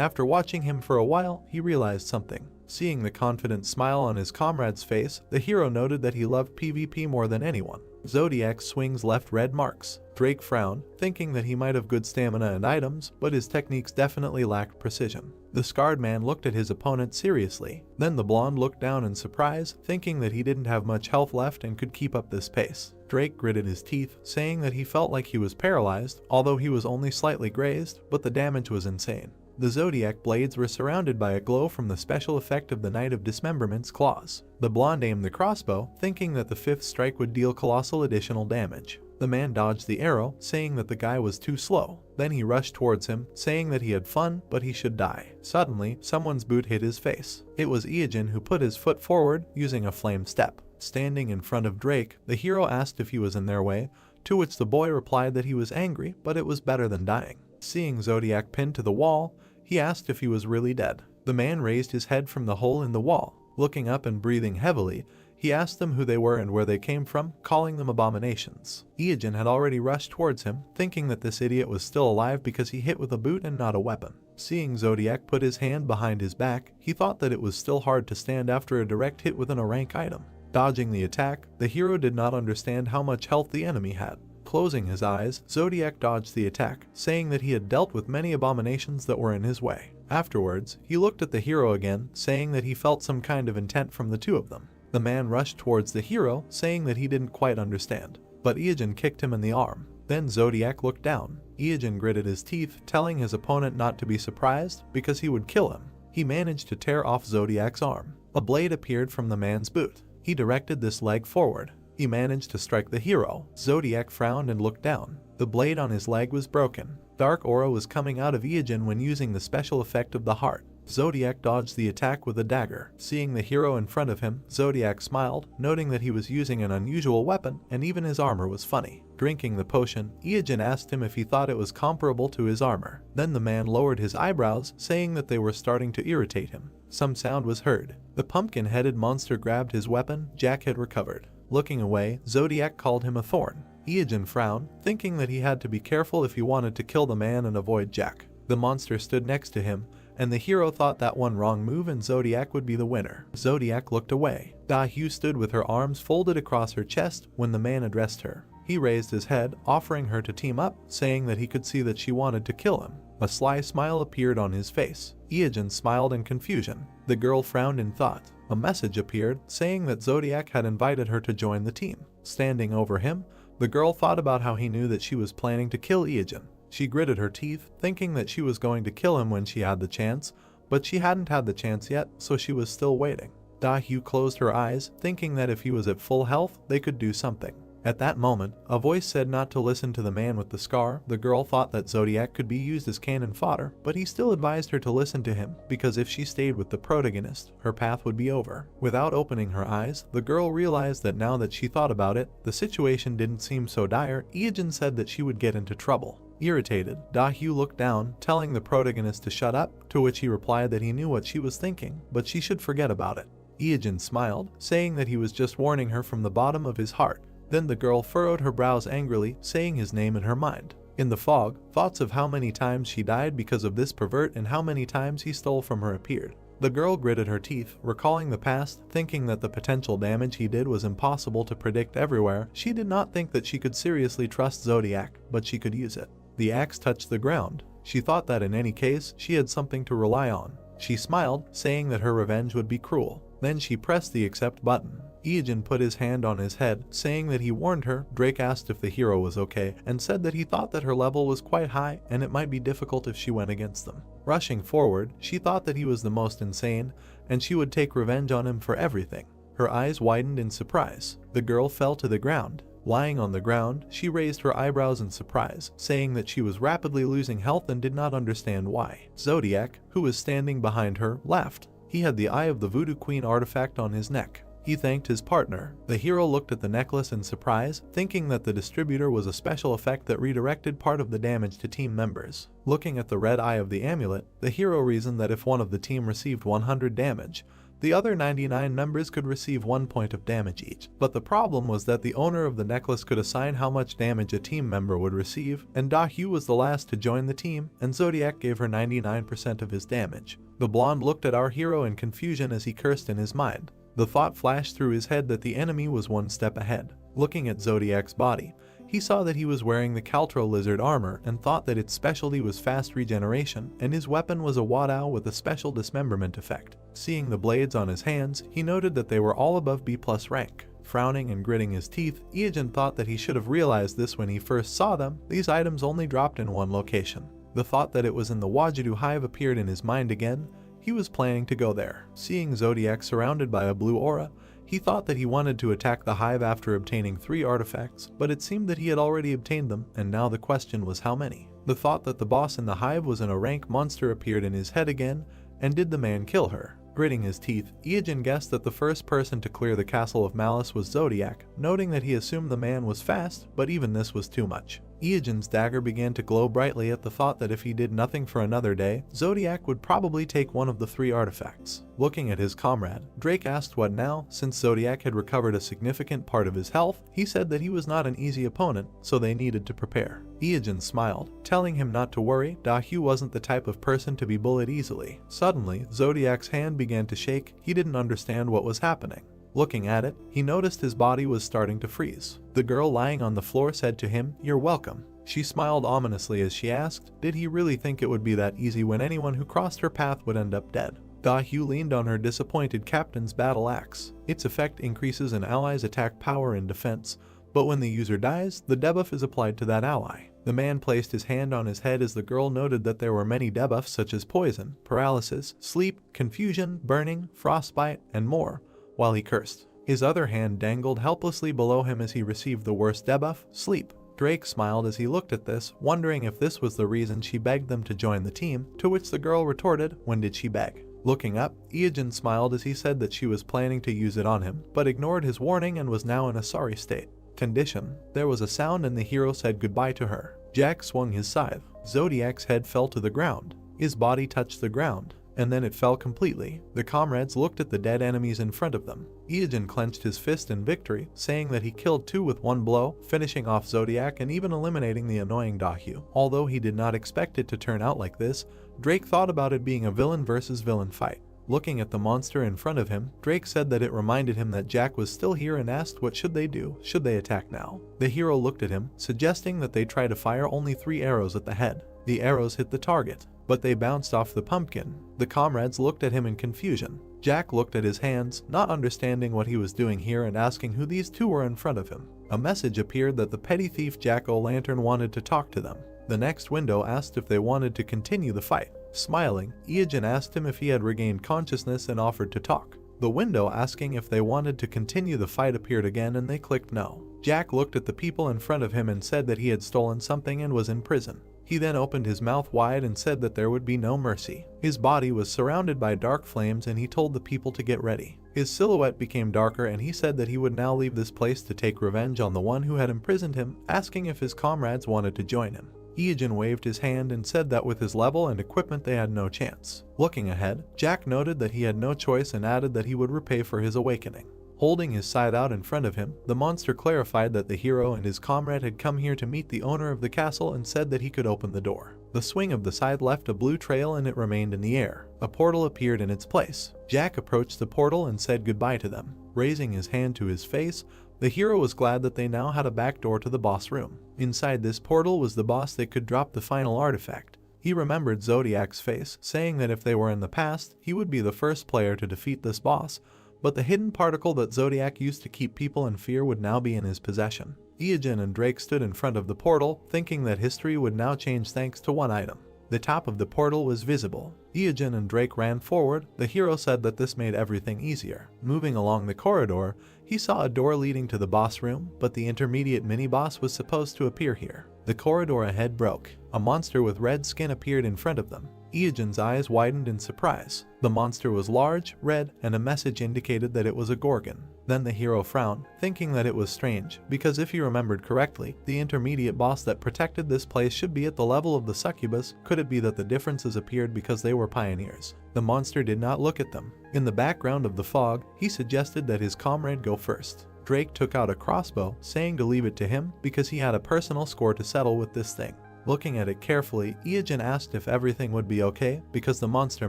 S1: after watching him for a while, he realized something. Seeing the confident smile on his comrade's face, the hero noted that he loved PvP more than anyone. Zodiac's swings left red marks. Drake frowned, thinking that he might have good stamina and items, but his techniques definitely lacked precision. The scarred man looked at his opponent seriously. Then the blonde looked down in surprise, thinking that he didn't have much health left and could keep up this pace. Drake gritted his teeth, saying that he felt like he was paralyzed, although he was only slightly grazed, but the damage was insane. The Zodiac blades were surrounded by a glow from the special effect of the Knight of Dismemberment's claws. The blonde aimed the crossbow, thinking that the fifth strike would deal colossal additional damage. The man dodged the arrow, saying that the guy was too slow. Then he rushed towards him, saying that he had fun, but he should die. Suddenly, someone's boot hit his face. It was Iajin, who put his foot forward, using a flame step. Standing in front of Drake, the hero asked if he was in their way, to which the boy replied that he was angry, but it was better than dying. Seeing Zodiac pinned to the wall, he asked if he was really dead. The man raised his head from the hole in the wall. Looking up and breathing heavily, he asked them who they were and where they came from, calling them abominations. Iijin had already rushed towards him, thinking that this idiot was still alive because he hit with a boot and not a weapon. Seeing Zodiac put his hand behind his back, he thought that it was still hard to stand after a direct hit with an rank item. Dodging the attack, the hero did not understand how much health the enemy had. Closing his eyes, Zodiac dodged the attack, saying that he had dealt with many abominations that were in his way. Afterwards, he looked at the hero again, saying that he felt some kind of intent from the two of them. The man rushed towards the hero, saying that he didn't quite understand, but Iijin kicked him in the arm. Then Zodiac looked down. Iijin gritted his teeth, telling his opponent not to be surprised because he would kill him. He managed to tear off Zodiac's arm. A blade appeared from the man's boot. He directed this leg forward. He managed to strike the hero. Zodiac frowned and looked down. The blade on his leg was broken. Dark aura was coming out of Iijin when using the special effect of the heart. Zodiac dodged the attack with a dagger. Seeing the hero in front of him, Zodiac smiled, noting that he was using an unusual weapon and even his armor was funny. Drinking the potion, Iijin asked him if he thought it was comparable to his armor. Then the man lowered his eyebrows, saying that they were starting to irritate him. Some sound was heard. The pumpkin-headed monster grabbed his weapon. Jack had recovered. Looking away, Zodiac called him a thorn. Iijin frowned, thinking that he had to be careful if he wanted to kill the man and avoid Jack. The monster stood next to him, and the hero thought that one wrong move and Zodiac would be the winner. Zodiac looked away. Da-Hyu stood with her arms folded across her chest when the man addressed her. He raised his head, offering her to team up, saying that he could see that she wanted to kill him. A sly smile appeared on his face. Iijin smiled in confusion. The girl frowned in thought. A message appeared, saying that Zodiac had invited her to join the team. Standing over him, the girl thought about how he knew that she was planning to kill Iijin. She gritted her teeth, thinking that she was going to kill him when she had the chance, but she hadn't had the chance yet, so she was still waiting. Da-Hyu closed her eyes, thinking that if he was at full health, they could do something. At that moment, a voice said not to listen to the man with the scar. The girl thought that Zodiac could be used as cannon fodder, but he still advised her to listen to him, because if she stayed with the protagonist, her path would be over. Without opening her eyes, the girl realized that now that she thought about it, the situation didn't seem so dire. Iijin said that she would get into trouble. Irritated, Da-Hyu looked down, telling the protagonist to shut up, to which he replied that he knew what she was thinking, but she should forget about it. Iijin smiled, saying that he was just warning her from the bottom of his heart. Then the girl furrowed her brows angrily, saying his name in her mind. In the fog, thoughts of how many times she died because of this pervert and how many times he stole from her appeared. The girl gritted her teeth, recalling the past, thinking that the potential damage he did was impossible to predict everywhere. She did not think that she could seriously trust Zodiac, but she could use it. The axe touched the ground. She thought that in any case, she had something to rely on. She smiled, saying that her revenge would be cruel. Then she pressed the accept button. Iijin put his hand on his head, saying that he warned her. Drake asked if the hero was okay, and said that he thought that her level was quite high and it might be difficult if she went against them. Rushing forward, she thought that he was the most insane, and she would take revenge on him for everything. Her eyes widened in surprise. The girl fell to the ground. Lying on the ground, she raised her eyebrows in surprise, saying that she was rapidly losing health and did not understand why. Zodiac, who was standing behind her, laughed. He had the Eye of the Voodoo Queen artifact on his neck. He thanked his partner. The hero looked at the necklace in surprise, thinking that the distributor was a special effect that redirected part of the damage to team members. Looking at the red eye of the amulet, the hero reasoned that if one of the team received 100 damage, the other 99 members could receive 1 point of damage each. But the problem was that the owner of the necklace could assign how much damage a team member would receive, and Da-Hyu was the last to join the team, and Zodiac gave her 99% of his damage. The blonde looked at our hero in confusion as he cursed in his mind. The thought flashed through his head that the enemy was one step ahead. Looking at Zodiac's body, he saw that he was wearing the Caltro lizard armor and thought that its specialty was fast regeneration, and his weapon was a Wadao with a special dismemberment effect. Seeing the blades on his hands, he noted that they were all above B+ rank. Frowning and gritting his teeth, Iijin thought that he should have realized this when he first saw them. These items only dropped in one location. The thought that it was in the Wajidu hive appeared in his mind again. He was planning to go there. Seeing Zodiac surrounded by a blue aura, he thought that he wanted to attack the hive after obtaining 3 artifacts, but it seemed that he had already obtained them, and now the question was how many. The thought that the boss in the hive was an rank monster appeared in his head again, and did the man kill her? Gritting his teeth, Iijin guessed that the first person to clear the Castle of Malice was Zodiac, noting that he assumed the man was fast, but even this was too much. Iogen's dagger began to glow brightly at the thought that if he did nothing for another day, Zodiac would probably take one of the 3 artifacts. Looking at his comrade, Drake asked what now. Since Zodiac had recovered a significant part of his health, he said that he was not an easy opponent, so they needed to prepare. Iogen smiled, telling him not to worry. Dahu wasn't the type of person to be bullied easily. Suddenly, Zodiac's hand began to shake. He didn't understand what was happening. Looking at it, he noticed his body was starting to freeze. The girl lying on the floor said to him, "You're welcome." She smiled ominously as she asked, did he really think it would be that easy when anyone who crossed her path would end up dead? Dahu leaned on her disappointed captain's battle axe. Its effect increases an ally's attack power and defense, but when the user dies, the debuff is applied to that ally. The man placed his hand on his head as the girl noted that there were many debuffs such as poison, paralysis, sleep, confusion, burning, frostbite, and more, while he cursed. His other hand dangled helplessly below him as he received the worst debuff, sleep. Drake smiled as he looked at this, wondering if this was the reason she begged them to join the team, to which the girl retorted, "When did she beg?" Looking up, Iogen smiled as he said that she was planning to use it on him, but ignored his warning and was now in a sorry state. Condition. There was a sound and the hero said goodbye to her. Jack swung his scythe. Zodiac's head fell to the ground. His body touched the ground, and then it fell completely. The comrades looked at the dead enemies in front of them. Iogen clenched his fist in victory, saying that he killed 2 with 1 blow, finishing off Zodiac and even eliminating the annoying Dahu. Although he did not expect it to turn out like this, Drake thought about it being a villain versus villain fight. Looking at the monster in front of him, Drake said that it reminded him that Jack was still here and asked what should they do, should they attack now? The hero looked at him, suggesting that they try to fire only 3 arrows at the head. The arrows hit the target, but they bounced off the pumpkin. The comrades looked at him in confusion. Jack looked at his hands, not understanding what he was doing here and asking who these 2 were in front of him. A message appeared that the petty thief Jack-o'-lantern wanted to talk to them. The next window asked if they wanted to continue the fight. Smiling, Iogen asked him if he had regained consciousness and offered to talk. The window asking if they wanted to continue the fight appeared again and they clicked no. Jack looked at the people in front of him and said that he had stolen something and was in prison. He then opened his mouth wide and said that there would be no mercy. His body was surrounded by dark flames and he told the people to get ready. His silhouette became darker and he said that he would now leave this place to take revenge on the one who had imprisoned him, asking if his comrades wanted to join him. Iogen waved his hand and said that with his level and equipment they had no chance. Looking ahead, Jack noted that he had no choice and added that he would repay for his awakening. Holding his scythe out in front of him, the monster clarified that the hero and his comrade had come here to meet the owner of the castle and said that he could open the door. The swing of the scythe left a blue trail and it remained in the air. A portal appeared in its place. Jack approached the portal and said goodbye to them. Raising his hand to his face, the hero was glad that they now had a back door to the boss room. Inside this portal was the boss that could drop the final artifact. He remembered Zodiac's face, saying that if they were in the past, he would be the first player to defeat this boss, but the hidden particle that Zodiac used to keep people in fear would now be in his possession. Iogen and Drake stood in front of the portal, thinking that history would now change thanks to one item. The top of the portal was visible. Iogen and Drake ran forward. The hero said that this made everything easier. Moving along the corridor, he saw a door leading to the boss room, but the intermediate mini-boss was supposed to appear here. The corridor ahead broke. A monster with red skin appeared in front of them. Iogen's eyes widened in surprise. The monster was large, red, and a message indicated that it was a gorgon. Then the hero frowned, thinking that it was strange, because if he remembered correctly, the intermediate boss that protected this place should be at the level of the succubus. Could it be that the differences appeared because they were pioneers? The monster did not look at them. In the background of the fog, he suggested that his comrade go first. Drake took out a crossbow, saying to leave it to him because he had a personal score to settle with this thing. Looking at it carefully, Iogen asked if everything would be okay, because the monster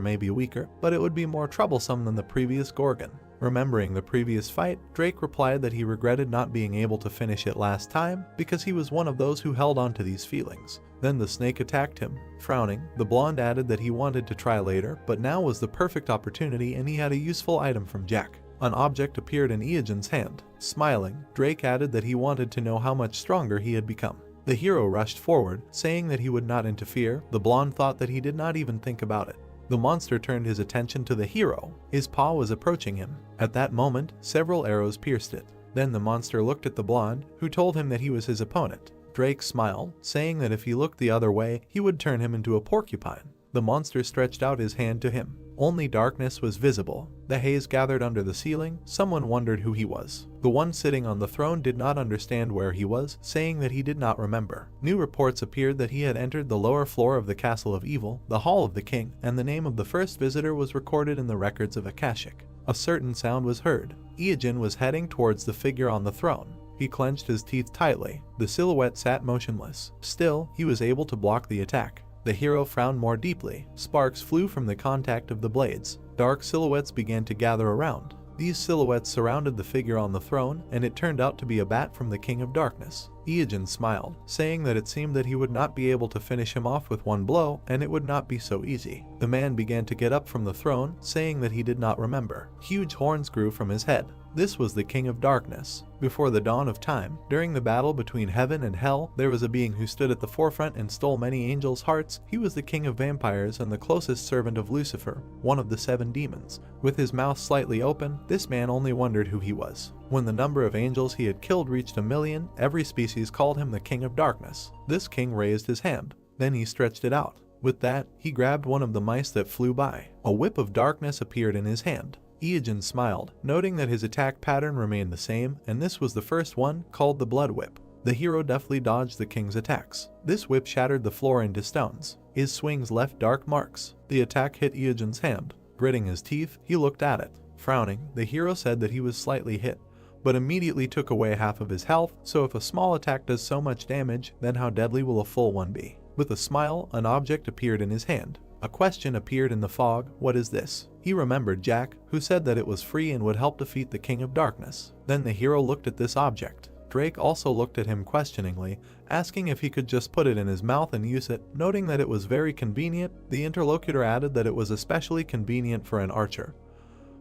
S1: may be weaker, but it would be more troublesome than the previous gorgon. Remembering the previous fight, Drake replied that he regretted not being able to finish it last time, because he was one of those who held on to these feelings. Then the snake attacked him. Frowning, the blonde added that he wanted to try later, but now was the perfect opportunity and he had a useful item from Jack. An object appeared in Iogen's hand. Smiling, Drake added that he wanted to know how much stronger he had become. The hero rushed forward, saying that he would not interfere. The blonde thought that he did not even think about it. The monster turned his attention to the hero. His paw was approaching him. At that moment, several arrows pierced it. Then the monster looked at the blonde, who told him that he was his opponent. Drake smiled, saying that if he looked the other way, he would turn him into a porcupine. The monster stretched out his hand to him. Only darkness was visible. The haze gathered under the ceiling. Someone wondered who he was. The one sitting on the throne did not understand where he was, saying that he did not remember. New reports appeared that he had entered the lower floor of the Castle of Evil, the Hall of the King, and the name of the first visitor was recorded in the records of Akashic. A certain sound was heard. Iyajin was heading towards the figure on the throne. He clenched his teeth tightly. The silhouette sat motionless. Still, he was able to block the attack. The hero frowned more deeply. Sparks flew from the contact of the blades. Dark silhouettes began to gather around. These silhouettes surrounded the figure on the throne, and it turned out to be a bat from the King of Darkness. Iyajin smiled, saying that it seemed that he would not be able to finish him off with one blow, and it would not be so easy. The man began to get up from the throne, saying that he did not remember. Huge horns grew from his head. This was the King of Darkness. Before the dawn of time, during the battle between heaven and hell, there was a being who stood at the forefront and stole many angels' hearts. He was the king of vampires and the closest servant of Lucifer, one of the 7 demons. With his mouth slightly open, this man only wondered who he was. When the number of angels he had killed reached 1,000,000, every species called him the King of Darkness. This king raised his hand. Then he stretched it out. With that, he grabbed one of the mice that flew by. A whip of darkness appeared in his hand. Iyajin smiled, noting that his attack pattern remained the same, and this was the first one, called the Blood Whip. The hero deftly dodged the king's attacks. This whip shattered the floor into stones. His swings left dark marks. The attack hit Iyajin's hand. Gritting his teeth, he looked at it. Frowning, the hero said that he was slightly hit, but immediately took away half of his health, so if a small attack does so much damage, then how deadly will a full one be? With a smile, an object appeared in his hand. A question appeared in the fog. What is this? He remembered Jack, who said that it was free and would help defeat the King of Darkness. Then the hero looked at this object. Drake also looked at him questioningly, asking if he could just put it in his mouth and use it. Noting that it was very convenient, the interlocutor added that it was especially convenient for an archer,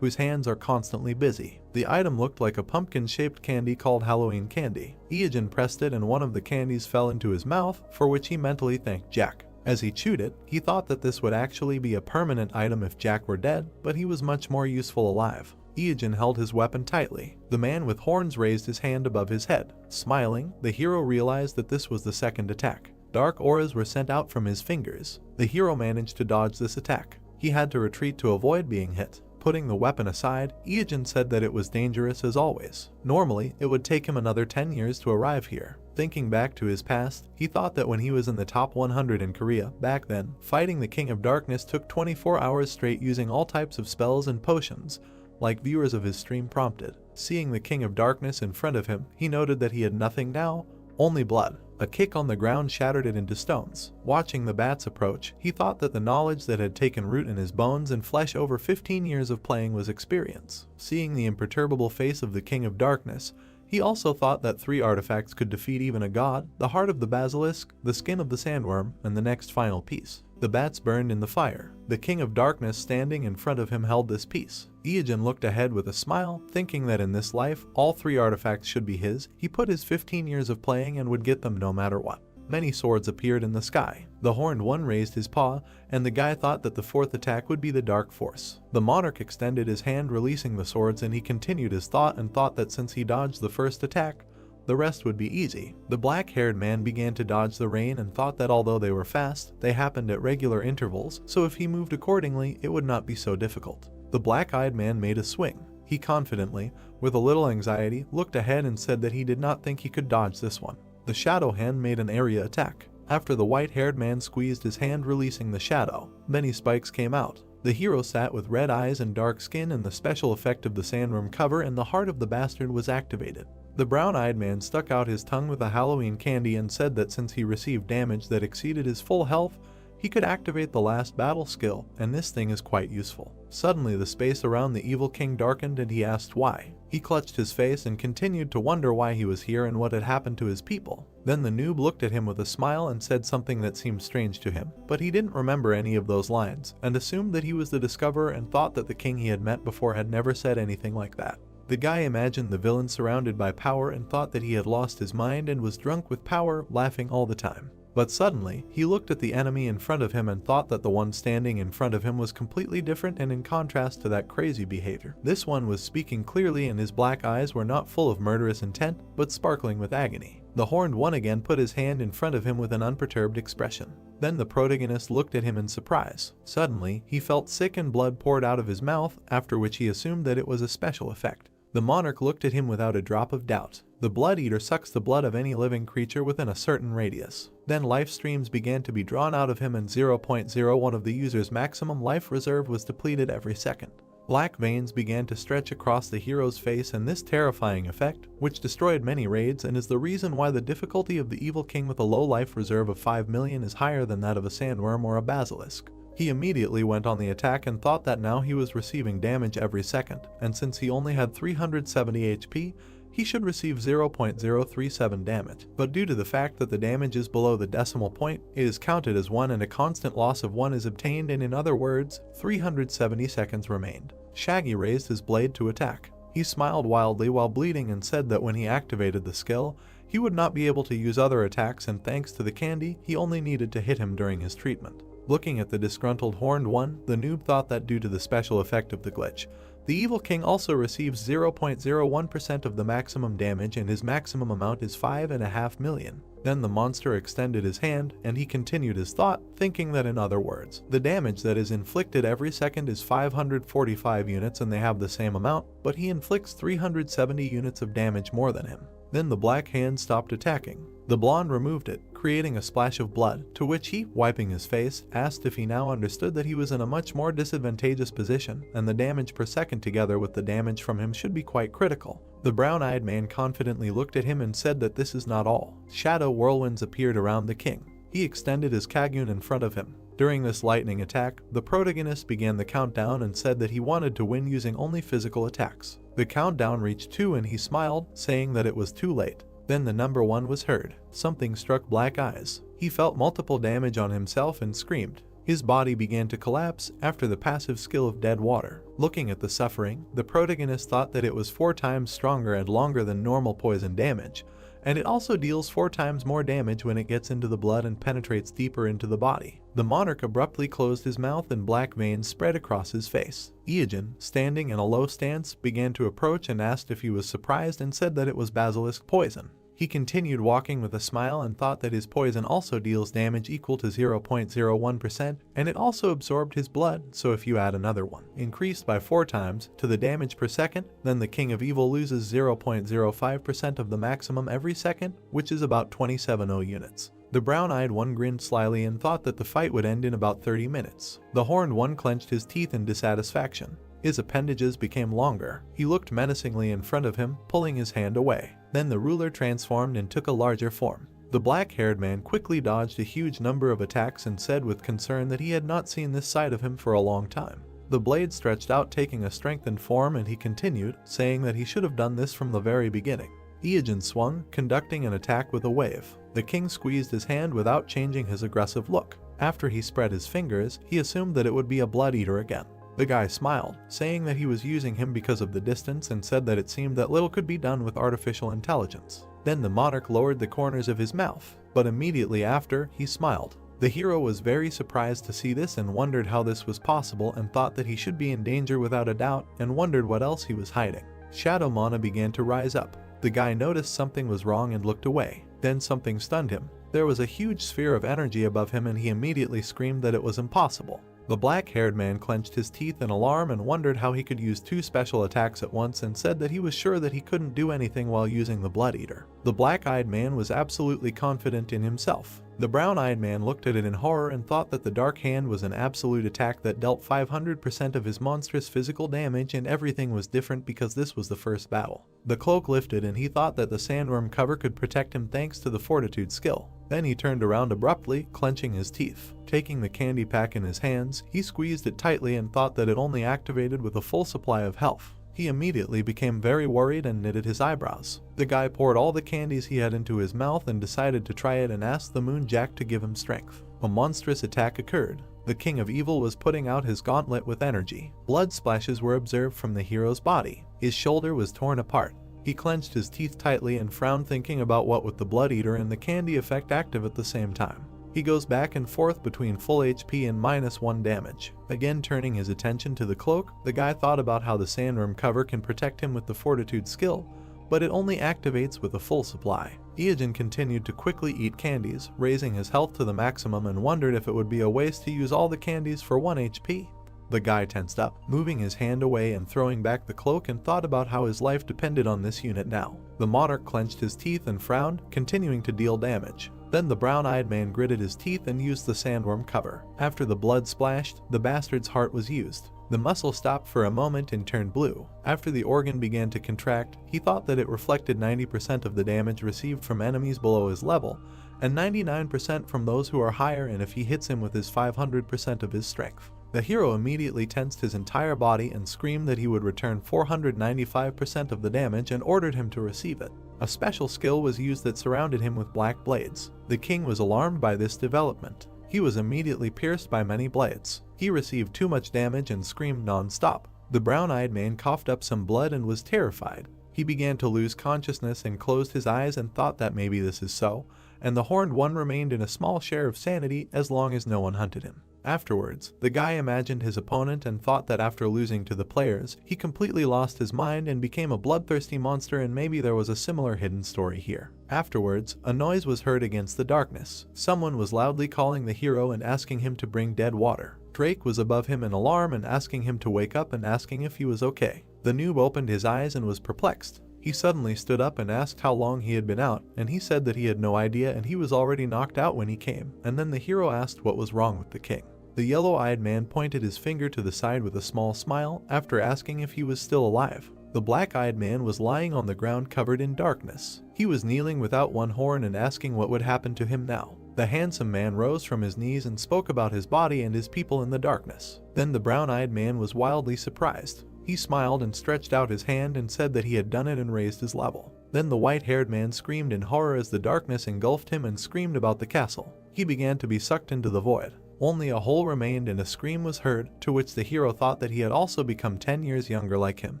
S1: whose hands are constantly busy. The item looked like a pumpkin-shaped candy called Halloween candy. Iyajin pressed it and one of the candies fell into his mouth, for which he mentally thanked Jack. As he chewed it, he thought that this would actually be a permanent item if Jack were dead, but he was much more useful alive. Iyajin held his weapon tightly. The man with horns raised his hand above his head. Smiling, the hero realized that this was the second attack. Dark auras were sent out from his fingers. The hero managed to dodge this attack. He had to retreat to avoid being hit. Putting the weapon aside, Iyajin said that it was dangerous as always. Normally, it would take him another 10 years to arrive here. Thinking back to his past, he thought that when he was in the top 100 in Korea, back then, fighting the King of Darkness took 24 hours straight using all types of spells and potions, like viewers of his stream prompted. Seeing the King of Darkness in front of him, he noted that he had nothing now, only blood. A kick on the ground shattered it into stones. Watching the bats approach, he thought that the knowledge that had taken root in his bones and flesh over 15 years of playing was experience. Seeing the imperturbable face of the King of Darkness, he also thought that 3 artifacts could defeat even a god: the heart of the basilisk, the skin of the sandworm, and the next final piece. The bats burned in the fire. The King of Darkness standing in front of him held this piece. Iyajin looked ahead with a smile, thinking that in this life, all 3 artifacts should be his. He put his 15 years of playing and would get them no matter what. Many swords appeared in the sky. The horned one raised his paw, and the guy thought that the 4th attack would be the Dark Force. The monarch extended his hand, releasing the swords, and he continued his thought and thought that since he dodged the first attack, the rest would be easy. The black-haired man began to dodge the rain and thought that although they were fast, they happened at regular intervals, so if he moved accordingly, it would not be so difficult. The black-eyed man made a swing. He confidently, with a little anxiety, looked ahead and said that he did not think he could dodge this one. The shadow hand made an area attack. After the white-haired man squeezed his hand, releasing the shadow, many spikes came out. The hero sat with red eyes and dark skin, and the special effect of the sandworm cover and the heart of the bastard was activated. The brown-eyed man stuck out his tongue with a Halloween candy and said that since he received damage that exceeded his full health, he could activate the last battle skill, and this thing is quite useful. Suddenly the space around the evil king darkened and he asked why. He clutched his face and continued to wonder why he was here and what had happened to his people. Then the noob looked at him with a smile and said something that seemed strange to him, but he didn't remember any of those lines, and assumed that he was the discoverer and thought that the king he had met before had never said anything like that. The guy imagined the villain surrounded by power and thought that he had lost his mind and was drunk with power, laughing all the time. But suddenly, he looked at the enemy in front of him and thought that the one standing in front of him was completely different and in contrast to that crazy behavior. This one was speaking clearly and his black eyes were not full of murderous intent, but sparkling with agony. The horned one again put his hand in front of him with an unperturbed expression. Then the protagonist looked at him in surprise. Suddenly, he felt sick and blood poured out of his mouth, after which he assumed that it was a special effect. The monarch looked at him without a drop of doubt. The blood eater sucks the blood of any living creature within a certain radius. Then life streams began to be drawn out of him and 0.01 of the user's maximum life reserve was depleted every second. Black veins began to stretch across the hero's face, and this terrifying effect, which destroyed many raids and is the reason why the difficulty of the evil king with a low life reserve of 5 million is higher than that of a sandworm or a basilisk. He immediately went on the attack and thought that now he was receiving damage every second, and since he only had 370 HP, he should receive 0.037 damage. But due to the fact that the damage is below the decimal point, it is counted as 1 and a constant loss of 1 is obtained, and in other words, 370 seconds remained. Shaggy raised his blade to attack. He smiled wildly while bleeding and said that when he activated the skill, he would not be able to use other attacks, and thanks to the candy, he only needed to hit him during his treatment. Looking at the disgruntled horned one, the noob thought that due to the special effect of the glitch, the evil king also receives 0.01% of the maximum damage and his maximum amount is 5.5 million. Then the monster extended his hand and he continued his thought, thinking that in other words, the damage that is inflicted every second is 545 units and they have the same amount, but he inflicts 370 units of damage more than him. Then the black hand stopped attacking. The blonde removed it, creating a splash of blood, to which he, wiping his face, asked if he now understood that he was in a much more disadvantageous position, and the damage per second together with the damage from him should be quite critical. The brown-eyed man confidently looked at him and said that this is not all. Shadow whirlwinds appeared around the king. He extended his kagun in front of him. During this lightning attack, the protagonist began the countdown and said that he wanted to win using only physical attacks. The countdown reached 2 and he smiled, saying that it was too late. Then the number 1 was heard. Something struck Black Eyes. He felt multiple damage on himself and screamed. His body began to collapse after the passive skill of Dead Water. Looking at the suffering, the protagonist thought that it was 4 times stronger and longer than normal poison damage, and it also deals 4 times more damage when it gets into the blood and penetrates deeper into the body. The monarch abruptly closed his mouth and black veins spread across his face. Iogen, standing in a low stance, began to approach and asked if he was surprised and said that it was basilisk poison. He continued walking with a smile and thought that his poison also deals damage equal to 0.01% and it also absorbed his blood, so if you add another one, increased by 4 times, to the damage per second, then the King of Evil loses 0.05% of the maximum every second, which is about 270 units. The brown-eyed one grinned slyly and thought that the fight would end in about 30 minutes. The horned one clenched his teeth in dissatisfaction. His appendages became longer. He looked menacingly in front of him, pulling his hand away. Then the ruler transformed and took a larger form. The black-haired man quickly dodged a huge number of attacks and said with concern that he had not seen this side of him for a long time. The blade stretched out, taking a strengthened form, and he continued, saying that he should have done this from the very beginning. Iogen swung, conducting an attack with a wave. The king squeezed his hand without changing his aggressive look. After he spread his fingers, he assumed that it would be a blood eater again. The guy smiled, saying that he was using him because of the distance and said that it seemed that little could be done with artificial intelligence. Then the monarch lowered the corners of his mouth, but immediately after, he smiled. The hero was very surprised to see this and wondered how this was possible and thought that he should be in danger without a doubt and wondered what else he was hiding. Shadow Mana began to rise up. The guy noticed something was wrong and looked away. Then something stunned him. There was a huge sphere of energy above him and he immediately screamed that it was impossible. The black-haired man clenched his teeth in alarm and wondered how he could use 2 special attacks at once and said that he was sure that he couldn't do anything while using the Blood Eater. The black-eyed man was absolutely confident in himself. The brown-eyed man looked at it in horror and thought that the Dark Hand was an absolute attack that dealt 500% of his monstrous physical damage, and everything was different because this was the first battle. The cloak lifted and he thought that the sandworm cover could protect him thanks to the Fortitude skill. Then he turned around abruptly, clenching his teeth. Taking the candy pack in his hands, he squeezed it tightly and thought that it only activated with a full supply of health. He immediately became very worried and knitted his eyebrows. The guy poured all the candies he had into his mouth and decided to try it and asked the Moon Jack to give him strength. A monstrous attack occurred. The King of Evil was putting out his gauntlet with energy. Blood splashes were observed from the hero's body. His shoulder was torn apart. He clenched his teeth tightly and frowned, thinking about what with the Blood Eater and the candy effect active at the same time. He goes back and forth between full HP and -1 damage. Again turning his attention to the cloak, the guy thought about how the sandworm cover can protect him with the Fortitude skill, but it only activates with a full supply. Iajin continued to quickly eat candies, raising his health to the maximum, and wondered if it would be a waste to use all the candies for 1 HP. The guy tensed up, moving his hand away and throwing back the cloak, and thought about how his life depended on this unit now. The monarch clenched his teeth and frowned, continuing to deal damage. Then the brown-eyed man gritted his teeth and used the sandworm cover. After the blood splashed, the bastard's heart was used. The muscle stopped for a moment and turned blue. After the organ began to contract, he thought that it reflected 90% of the damage received from enemies below his level, and 99% from those who are higher, and if he hits him with his 500% of his strength. The hero immediately tensed his entire body and screamed that he would return 495% of the damage and ordered him to receive it. A special skill was used that surrounded him with black blades. The king was alarmed by this development. He was immediately pierced by many blades. He received too much damage and screamed non-stop. The brown-eyed man coughed up some blood and was terrified. He began to lose consciousness and closed his eyes and thought that maybe this is so, and the horned one remained in a small share of sanity as long as no one hunted him. Afterwards, the guy imagined his opponent and thought that after losing to the players, he completely lost his mind and became a bloodthirsty monster, and maybe there was a similar hidden story here. Afterwards, a noise was heard against the darkness. Someone was loudly calling the hero and asking him to bring dead water. Drake was above him in alarm and asking him to wake up and asking if he was okay. The noob opened his eyes and was perplexed. He suddenly stood up and asked how long he had been out, and he said that he had no idea and he was already knocked out when he came. And then the hero asked what was wrong with the king. The yellow-eyed man pointed his finger to the side with a small smile after asking if he was still alive. The black-eyed man was lying on the ground covered in darkness. He was kneeling without one horn and asking what would happen to him now. The handsome man rose from his knees and spoke about his body and his people in the darkness. Then the brown-eyed man was wildly surprised. He smiled and stretched out his hand and said that he had done it and raised his level. Then the white-haired man screamed in horror as the darkness engulfed him and screamed about the castle. He began to be sucked into the void. Only a hole remained and a scream was heard, to which the hero thought that he had also become 10 years younger like him,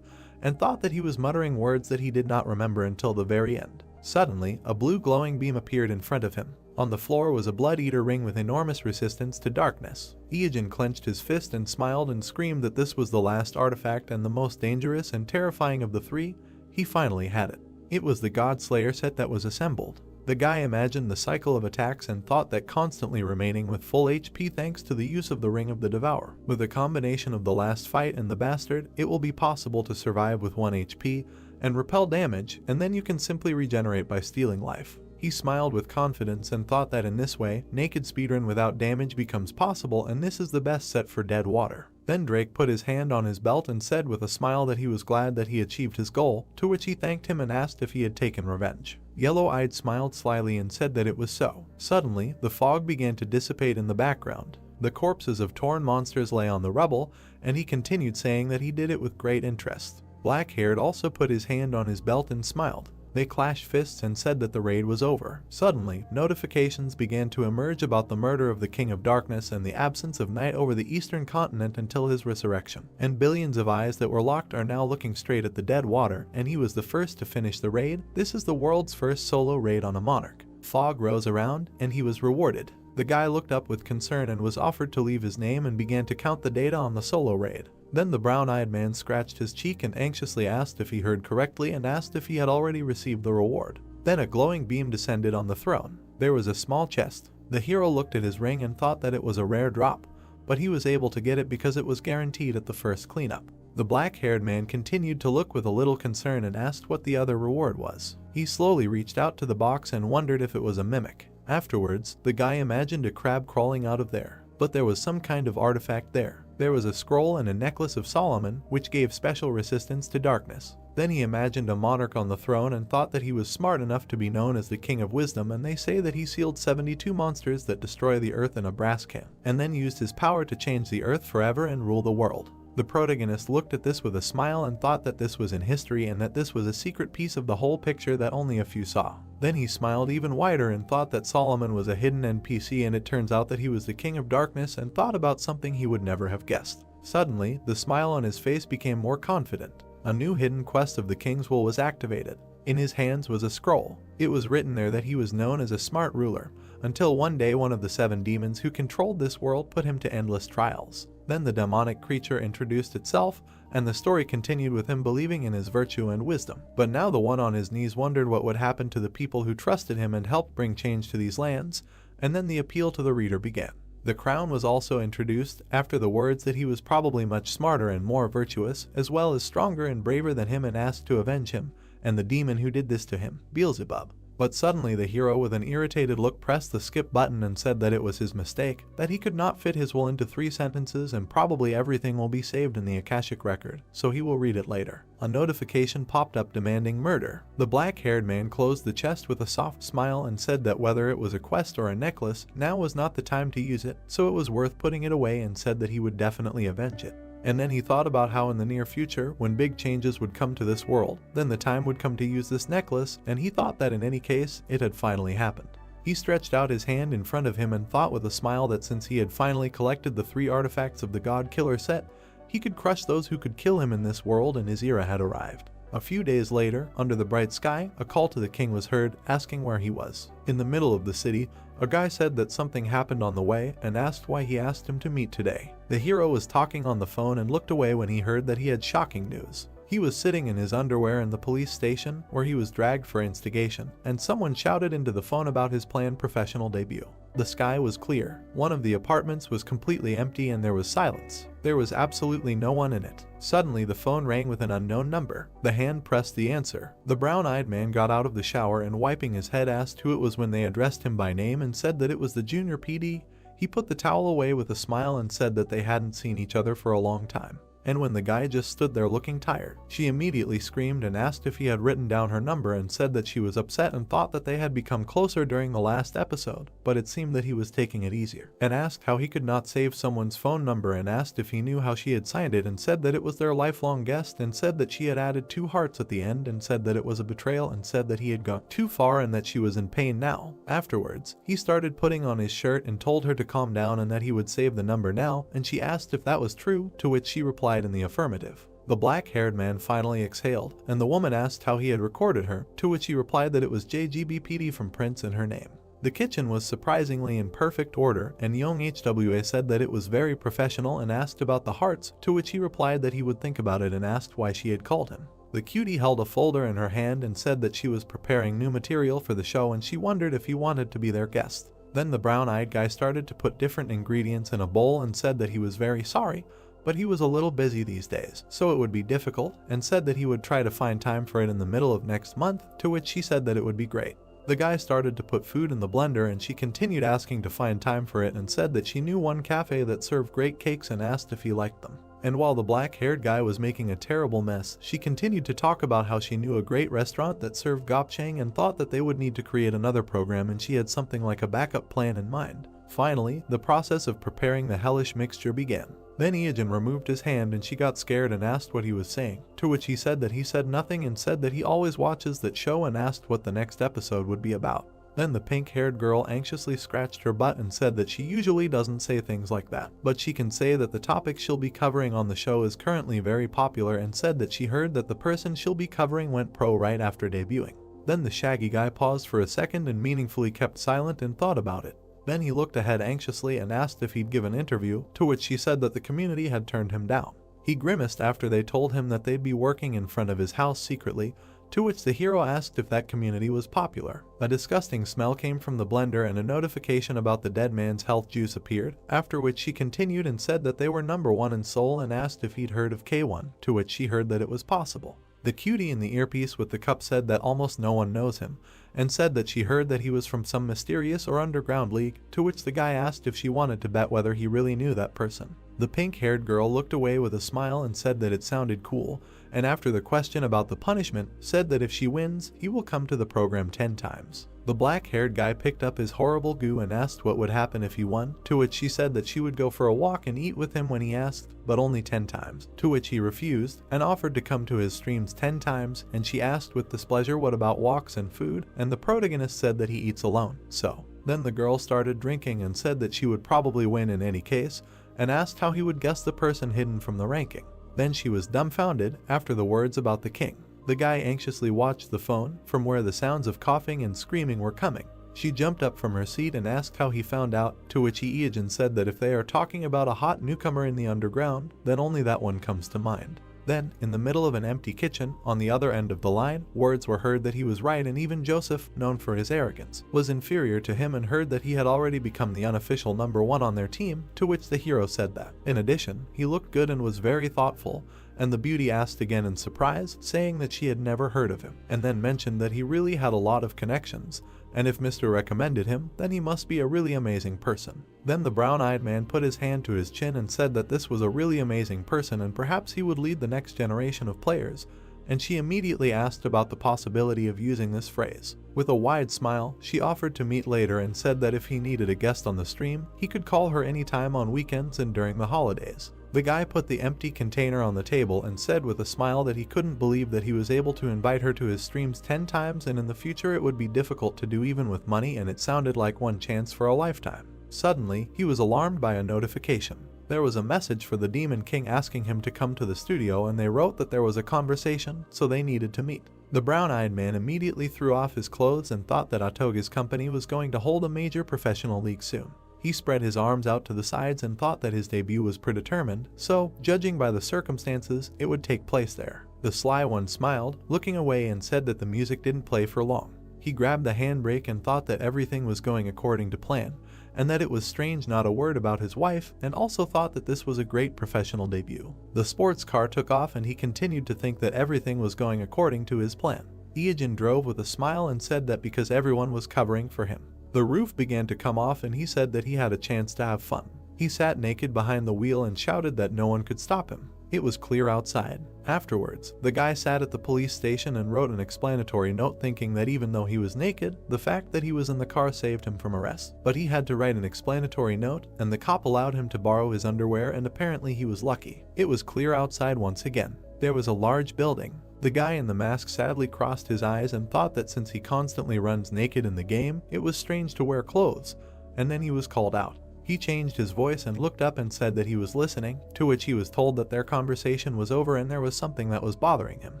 S1: and thought that he was muttering words that he did not remember until the very end. Suddenly, a blue glowing beam appeared in front of him. On the floor was a blood-eater ring with enormous resistance to darkness. Iajin clenched his fist and smiled and screamed that this was the last artifact and the most dangerous and terrifying of the three. He finally had it. It was the God Slayer set that was assembled. The guy imagined the cycle of attacks and thought that constantly remaining with full HP thanks to the use of the Ring of the Devourer. With a combination of the last fight and the bastard, it will be possible to survive with 1 HP and repel damage, and then you can simply regenerate by stealing life. He smiled with confidence and thought that in this way, naked speedrun without damage becomes possible, and this is the best set for dead water. Then Drake put his hand on his belt and said with a smile that he was glad that he achieved his goal, to which he thanked him and asked if he had taken revenge. Yellow-eyed smiled slyly and said that it was so. Suddenly, the fog began to dissipate in the background. The corpses of torn monsters lay on the rubble, and he continued saying that he did it with great interest. Black-haired also put his hand on his belt and smiled. They clashed fists and said that the raid was over. Suddenly, notifications began to emerge about the murder of the King of Darkness and the absence of night over the eastern continent until his resurrection. And billions of eyes that were locked are now looking straight at the dead water, and he was the first to finish the raid. This is the world's first solo raid on a monarch. Fog rose around, and he was rewarded. The guy looked up with concern and was offered to leave his name and began to count the data on the solo raid. Then the brown-eyed man scratched his cheek and anxiously asked if he heard correctly and asked if he had already received the reward. Then a glowing beam descended on the throne. There was a small chest. The hero looked at his ring and thought that it was a rare drop, but he was able to get it because it was guaranteed at the first cleanup. The black-haired man continued to look with a little concern and asked what the other reward was. He slowly reached out to the box and wondered if it was a mimic. Afterwards, the guy imagined a crab crawling out of there, but there was some kind of artifact there. There was a scroll and a necklace of Solomon, which gave special resistance to darkness. Then he imagined a monarch on the throne and thought that he was smart enough to be known as the King of Wisdom, and they say that he sealed 72 monsters that destroy the earth in a brass can, and then used his power to change the earth forever and rule the world. The protagonist looked at this with a smile and thought that this was in history and that this was a secret piece of the whole picture that only a few saw. Then he smiled even wider and thought that Solomon was a hidden NPC, and it turns out that he was the King of Darkness, and thought about something he would never have guessed. Suddenly, the smile on his face became more confident. A new hidden quest of the King's Will was activated. In his hands was a scroll. It was written there that he was known as a smart ruler, until one day one of the 7 demons who controlled this world put him to endless trials. Then the demonic creature introduced itself, and the story continued with him believing in his virtue and wisdom. But now the one on his knees wondered what would happen to the people who trusted him and helped bring change to these lands, and then the appeal to the reader began. The crown was also introduced after the words that he was probably much smarter and more virtuous, as well as stronger and braver than him, and asked to avenge him, and the demon who did this to him, Beelzebub. But suddenly the hero with an irritated look pressed the skip button and said that it was his mistake, that he could not fit his will into 3 sentences and probably everything will be saved in the Akashic record, so he will read it later. A notification popped up demanding murder. The black-haired man closed the chest with a soft smile and said that whether it was a quest or a necklace, now was not the time to use it, so it was worth putting it away, and said that he would definitely avenge it. And then he thought about how in the near future, when big changes would come to this world, then the time would come to use this necklace, and he thought that in any case, it had finally happened. He stretched out his hand in front of him and thought with a smile that since he had finally collected the 3 artifacts of the God Killer set, he could crush those who could kill him in this world, and his era had arrived. A few days later, under the bright sky, a call to the king was heard, asking where he was. In the middle of the city, a guy said that something happened on the way and asked why he asked him to meet today. The hero was talking on the phone and looked away when he heard that he had shocking news. He was sitting in his underwear in the police station where he was dragged for instigation, and someone shouted into the phone about his planned professional debut. The sky was clear. One of the apartments was completely empty and there was silence. There was absolutely no one in it. Suddenly the phone rang with an unknown number. The hand pressed the answer. The brown-eyed man got out of the shower and wiping his head asked who it was. When they addressed him by name and said that it was the junior PD, he put the towel away with a smile and said that they hadn't seen each other for a long time. And when the guy just stood there looking tired, she immediately screamed and asked if he had written down her number and said that she was upset and thought that they had become closer during the last episode, but it seemed that he was taking it easier, and asked how he could not save someone's phone number and asked if he knew how she had signed it and said that it was their lifelong guest and said that she had added 2 hearts at the end and said that it was a betrayal and said that he had gone too far and that she was in pain now. Afterwards, he started putting on his shirt and told her to calm down and that he would save the number now, and she asked if that was true, to which she replied in the affirmative. The black-haired man finally exhaled, and the woman asked how he had recorded her, to which he replied that it was JGBPD from Prince in her name. The kitchen was surprisingly in perfect order, and young HWA said that it was very professional and asked about the hearts, to which he replied that he would think about it and asked why she had called him. The cutie held a folder in her hand and said that she was preparing new material for the show and she wondered if he wanted to be their guest. Then the brown-eyed guy started to put different ingredients in a bowl and said that he was very sorry, but he was a little busy these days, so it would be difficult, and said that he would try to find time for it in the middle of next month, to which she said that it would be great. The guy started to put food in the blender and she continued asking to find time for it and said that she knew one cafe that served great cakes and asked if he liked them. And while the black-haired guy was making a terrible mess, she continued to talk about how she knew a great restaurant that served gopchang and thought that they would need to create another program and she had something like a backup plan in mind. Finally, the process of preparing the hellish mixture began. Then Iajin removed his hand and she got scared and asked what he was saying, to which he said that he said nothing and said that he always watches that show and asked what the next episode would be about. Then the pink-haired girl anxiously scratched her butt and said that she usually doesn't say things like that, but she can say that the topic she'll be covering on the show is currently very popular and said that she heard that the person she'll be covering went pro right after debuting. Then the shaggy guy paused for a second and meaningfully kept silent and thought about it. Then he looked ahead anxiously and asked if he'd give an interview, to which she said that the community had turned him down. He grimaced after they told him that they'd be working in front of his house secretly, to which the hero asked if that community was popular. A disgusting smell came from the blender and a notification about the dead man's health juice appeared, after which she continued and said that they were #1 in Seoul and asked if he'd heard of K1, to which she heard that it was possible. The cutie in the earpiece with the cup said that almost no one knows him, and said that she heard that he was from some mysterious or underground league, to which the guy asked if she wanted to bet whether he really knew that person. The pink-haired girl looked away with a smile and said that it sounded cool, and after the question about the punishment, said that if she wins, he will come to the program 10 times. The black-haired guy picked up his horrible goo and asked what would happen if he won, to which she said that she would go for a walk and eat with him when he asked, but only 10 times, to which he refused, and offered to come to his streams 10 times, and she asked with displeasure what about walks and food, and the protagonist said that he eats alone, so. Then the girl started drinking and said that she would probably win in any case, and asked how he would guess the person hidden from the ranking. Then she was dumbfounded after the words about the king. The guy anxiously watched the phone from where the sounds of coughing and screaming were coming. She jumped up from her seat and asked how he found out, to which Iajin said that if they are talking about a hot newcomer in the underground, then only that one comes to mind. Then, in the middle of an empty kitchen, on the other end of the line, words were heard that he was right, and even Joseph, known for his arrogance, was inferior to him, and heard that he had already become the unofficial #1 on their team, to which the hero said that. In addition, he looked good and was very thoughtful, and the beauty asked again in surprise, saying that she had never heard of him, and then mentioned that he really had a lot of connections, and if Mr. recommended him, then he must be a really amazing person. Then the brown-eyed man put his hand to his chin and said that this was a really amazing person and perhaps he would lead the next generation of players, and she immediately asked about the possibility of using this phrase. With a wide smile, she offered to meet later and said that if he needed a guest on the stream, he could call her anytime on weekends and during the holidays. The guy put the empty container on the table and said with a smile that he couldn't believe that he was able to invite her to his streams 10 times and in the future it would be difficult to do even with money, and it sounded like one chance for a lifetime. Suddenly, he was alarmed by a notification. There was a message for the Demon King asking him to come to the studio, and they wrote that there was a conversation, so they needed to meet. The brown-eyed man immediately threw off his clothes and thought that Atoge's company was going to hold a major professional league soon. He spread his arms out to the sides and thought that his debut was predetermined, so, judging by the circumstances, it would take place there. The sly one smiled, looking away, and said that the music didn't play for long. He grabbed the handbrake and thought that everything was going according to plan, and that it was strange not a word about his wife, and also thought that this was a great professional debut. The sports car took off and he continued to think that everything was going according to his plan. Ieogen drove with a smile and said that because everyone was covering for him. The roof began to come off and he said that he had a chance to have fun. He sat naked behind the wheel and shouted that no one could stop him. It was clear outside. Afterwards, the guy sat at the police station and wrote an explanatory note, thinking that even though he was naked, the fact that he was in the car saved him from arrest. But he had to write an explanatory note, and the cop allowed him to borrow his underwear, and apparently he was lucky. It was clear outside once again. There was a large building. The guy in the mask sadly crossed his eyes and thought that since he constantly runs naked in the game, it was strange to wear clothes, and then he was called out. He changed his voice and looked up and said that he was listening, to which he was told that their conversation was over and there was something that was bothering him.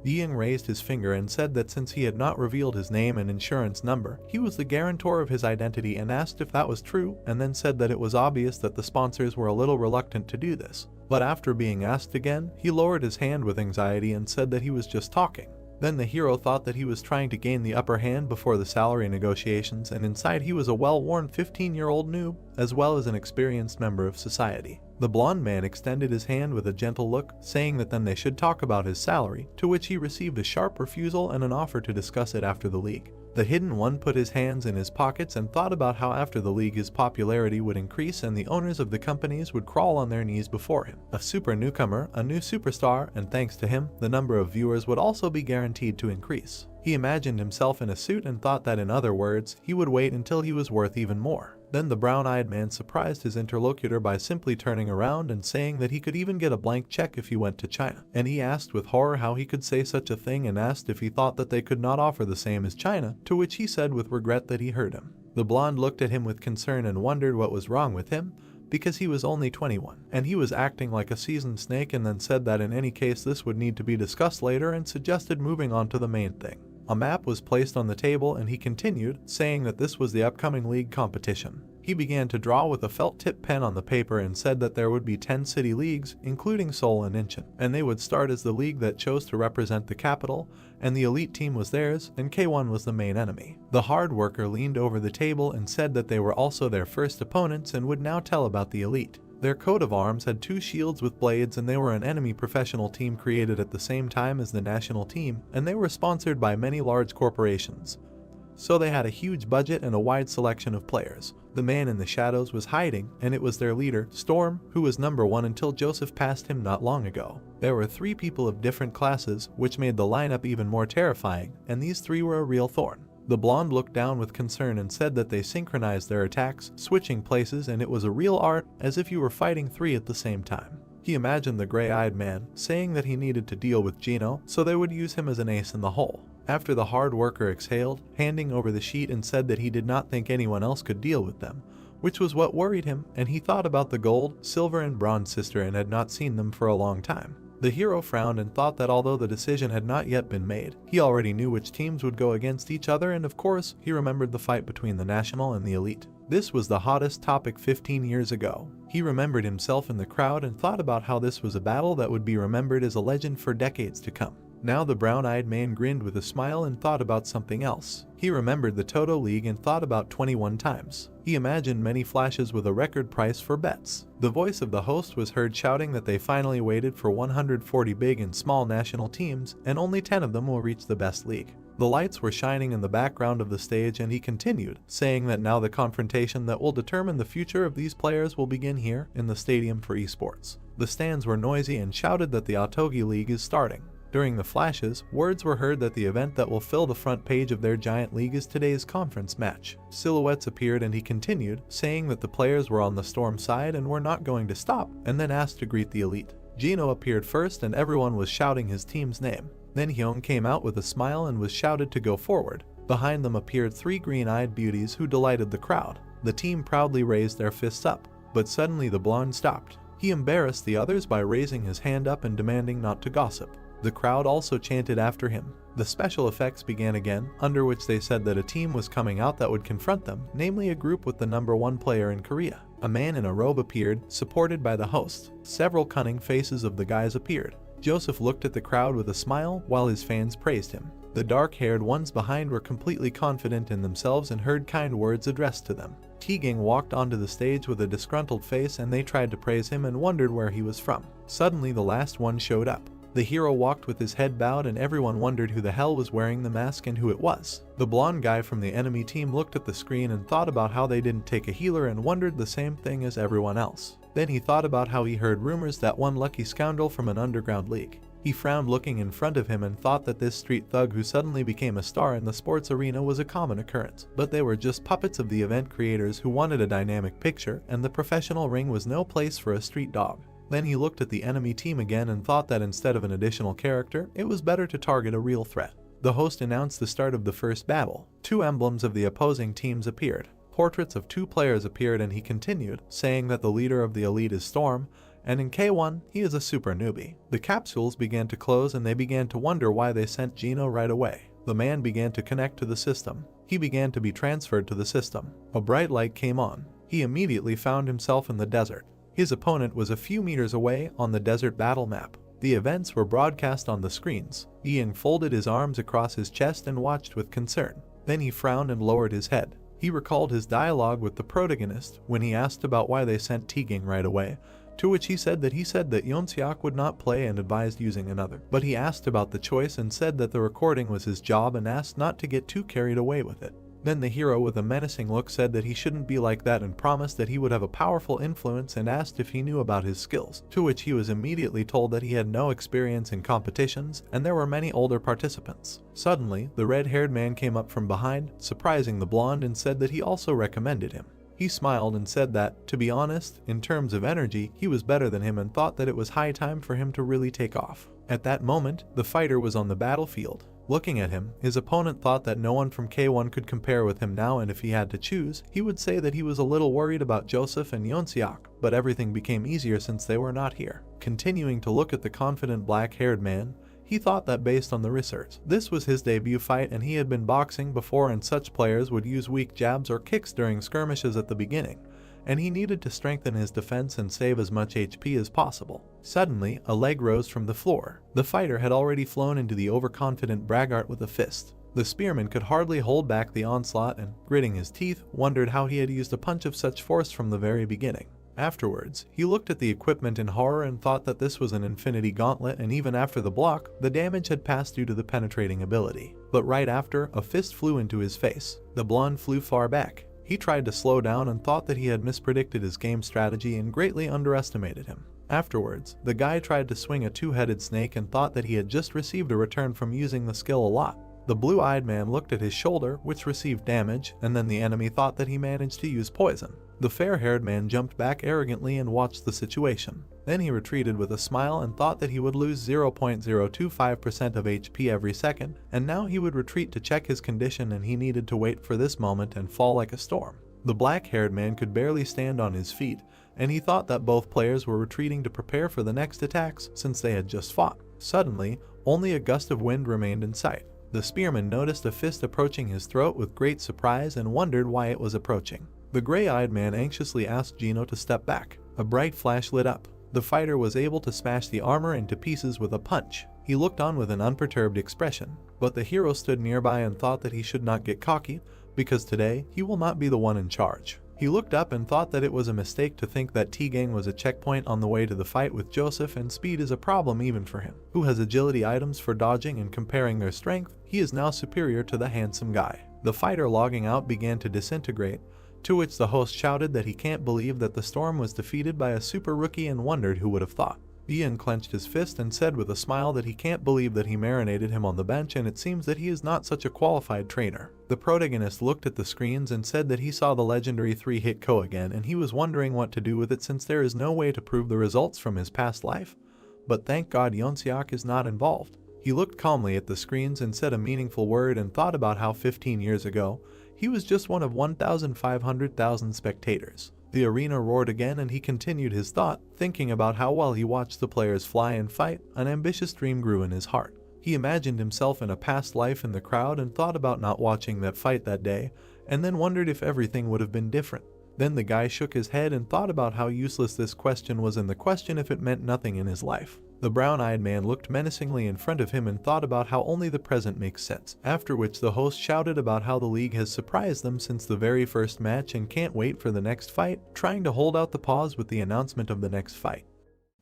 S1: Ying raised his finger and said that since he had not revealed his name and insurance number, he was the guarantor of his identity, and asked if that was true, and then said that it was obvious that the sponsors were a little reluctant to do this. But after being asked again, he lowered his hand with anxiety and said that he was just talking. Then the hero thought that he was trying to gain the upper hand before the salary negotiations, and inside he was a well-worn 15-year-old noob, as well as an experienced member of society. The blonde man extended his hand with a gentle look, saying that then they should talk about his salary, to which he received a sharp refusal and an offer to discuss it after the league. The hidden one put his hands in his pockets and thought about how after the league his popularity would increase and the owners of the companies would crawl on their knees before him. A super newcomer, a new superstar, and thanks to him, the number of viewers would also be guaranteed to increase. He imagined himself in a suit and thought that, in other words, he would wait until he was worth even more. Then the brown-eyed man surprised his interlocutor by simply turning around and saying that he could even get a blank check if he went to China. And he asked with horror how he could say such a thing, and asked if he thought that they could not offer the same as China, to which he said with regret that he heard him. The blonde looked at him with concern and wondered what was wrong with him, because he was only 21, and he was acting like a seasoned snake, and then said that in any case this would need to be discussed later and suggested moving on to the main thing. A map was placed on the table and he continued, saying that this was the upcoming league competition. He began to draw with a felt tip pen on the paper and said that there would be 10 city leagues, including Seoul and Incheon, and they would start as the league that chose to represent the capital, and the elite team was theirs, and K1 was the main enemy. The hard worker leaned over the table and said that they were also their first opponents and would now tell about the elite. Their coat of arms had 2 shields with blades, and they were an enemy professional team created at the same time as the national team, and they were sponsored by many large corporations. So they had a huge budget and a wide selection of players. The man in the shadows was hiding, and it was their leader, Storm, who was number 1 until Joseph passed him not long ago. There were 3 people of different classes, which made the lineup even more terrifying, and these 3 were a real thorn. The blonde looked down with concern and said that they synchronized their attacks, switching places, and it was a real art, as if you were fighting 3 at the same time. He imagined the gray-eyed man saying that he needed to deal with Gino, so they would use him as an ace in the hole. After the hard worker exhaled, handing over the sheet, and said that he did not think anyone else could deal with them, which was what worried him, and he thought about the gold, silver, and bronze sister and had not seen them for a long time. The hero frowned and thought that although the decision had not yet been made, he already knew which teams would go against each other, and of course, he remembered the fight between the national and the elite. This was the hottest topic 15 years ago. He remembered himself in the crowd and thought about how this was a battle that would be remembered as a legend for decades to come. Now the brown-eyed man grinned with a smile and thought about something else. He remembered the Toto League and thought about 21 times. He imagined many flashes with a record price for bets. The voice of the host was heard shouting that they finally waited for 140 big and small national teams, and only 10 of them will reach the best league. The lights were shining in the background of the stage, and he continued, saying that now the confrontation that will determine the future of these players will begin here in the stadium for esports. The stands were noisy and shouted that the Otogi League is starting. During the flashes, words were heard that the event that will fill the front page of their giant league is today's conference match. Silhouettes appeared and he continued, saying that the players were on the storm side and were not going to stop, and then asked to greet the elite. Gino appeared first and everyone was shouting his team's name. Then Hyung came out with a smile and was shouted to go forward. Behind them appeared 3 green-eyed beauties who delighted the crowd. The team proudly raised their fists up, but suddenly the blonde stopped. He embarrassed the others by raising his hand up and demanding not to gossip. The crowd also chanted after him. The special effects began again, under which they said that a team was coming out that would confront them, namely a group with the #1 player in Korea. A man in a robe appeared, supported by the host. Several cunning faces of the guys appeared. Joseph looked at the crowd with a smile while his fans praised him. The dark-haired ones behind were completely confident in themselves and heard kind words addressed to them. Tegang walked onto the stage with a disgruntled face and they tried to praise him and wondered where he was from. Suddenly the last one showed up. The hero walked with his head bowed and everyone wondered who the hell was wearing the mask and who it was. The blonde guy from the enemy team looked at the screen and thought about how they didn't take a healer and wondered the same thing as everyone else. Then he thought about how he heard rumors that one lucky scoundrel from an underground league. He frowned looking in front of him and thought that this street thug who suddenly became a star in the sports arena was a common occurrence. But they were just puppets of the event creators who wanted a dynamic picture, and the professional ring was no place for a street dog. Then he looked at the enemy team again and thought that instead of an additional character, it was better to target a real threat. The host announced the start of the first battle. 2 emblems of the opposing teams appeared. Portraits of 2 players appeared and he continued, saying that the leader of the elite is Storm, and in K1, he is a super newbie. The capsules began to close and they began to wonder why they sent Gino right away. The man began to connect to the system. He began to be transferred to the system. A bright light came on. He immediately found himself in the desert. His opponent was a few meters away on the desert battle map. The events were broadcast on the screens. Ian folded his arms across his chest and watched with concern. Then he frowned and lowered his head. He recalled his dialogue with the protagonist when he asked about why they sent Tegang right away, to which he said that Yeonseok would not play and advised using another. But he asked about the choice and said that the recording was his job and asked not to get too carried away with it. Then the hero with a menacing look said that he shouldn't be like that and promised that he would have a powerful influence and asked if he knew about his skills, to which he was immediately told that he had no experience in competitions and there were many older participants. Suddenly, the red-haired man came up from behind, surprising the blonde, and said that he also recommended him. He smiled and said that, to be honest, in terms of energy, he was better than him and thought that it was high time for him to really take off. At that moment, the fighter was on the battlefield. Looking at him, his opponent thought that no one from K1 could compare with him now, and if he had to choose, he would say that he was a little worried about Joseph and Yeonseok, but everything became easier since they were not here. Continuing to look at the confident black-haired man, he thought that based on the research, this was his debut fight and he had been boxing before and such players would use weak jabs or kicks during skirmishes at the beginning, and he needed to strengthen his defense and save as much HP as possible. Suddenly, a leg rose from the floor. The fighter had already flown into the overconfident braggart with a fist. The spearman could hardly hold back the onslaught and, gritting his teeth, wondered how he had used a punch of such force from the very beginning. Afterwards, he looked at the equipment in horror and thought that this was an infinity gauntlet, and even after the block, the damage had passed due to the penetrating ability. But right after, a fist flew into his face. The blonde flew far back. He tried to slow down and thought that he had mispredicted his game strategy and greatly underestimated him. Afterwards, the guy tried to swing a 2-headed snake and thought that he had just received a return from using the skill a lot. The blue-eyed man looked at his shoulder, which received damage, and then the enemy thought that he managed to use poison. The fair-haired man jumped back arrogantly and watched the situation. Then he retreated with a smile and thought that he would lose 0.025% of HP every second, and now he would retreat to check his condition and he needed to wait for this moment and fall like a storm. The black-haired man could barely stand on his feet, and he thought that both players were retreating to prepare for the next attacks since they had just fought. Suddenly, only a gust of wind remained in sight. The spearman noticed a fist approaching his throat with great surprise and wondered why it was approaching. The gray-eyed man anxiously asked Gino to step back. A bright flash lit up. The fighter was able to smash the armor into pieces with a punch. He looked on with an unperturbed expression, but the hero stood nearby and thought that he should not get cocky, because today he will not be the one in charge. He looked up and thought that it was a mistake to think that T-Gang was a checkpoint on the way to the fight with Joseph, and speed is a problem even for him, who has agility items for dodging, and comparing their strength, he is now superior to the handsome guy. The fighter logging out began to disintegrate, to which the host shouted that he can't believe that the storm was defeated by a super rookie and wondered who would have thought. Ian clenched his fist and said with a smile that he can't believe that he marinated him on the bench, and it seems that he is not such a qualified trainer. The protagonist looked at the screens and said that he saw the legendary 3-hit KO again, and he was wondering what to do with it since there is no way to prove the results from his past life. But thank God Yonsiak is not involved. He looked calmly at the screens and said a meaningful word and thought about how 15 years ago, he was just one of 1,500,000 spectators. The arena roared again and he continued his thought, thinking about how while he watched the players fly and fight, an ambitious dream grew in his heart. He imagined himself in a past life in the crowd and thought about not watching that fight that day, and then wondered if everything would have been different. Then the guy shook his head and thought about how useless this question was and the question if it meant nothing in his life. The brown-eyed man looked menacingly in front of him and thought about how only the present makes sense, after which the host shouted about how the league has surprised them since the very first match and can't wait for the next fight, trying to hold out the pause with the announcement of the next fight.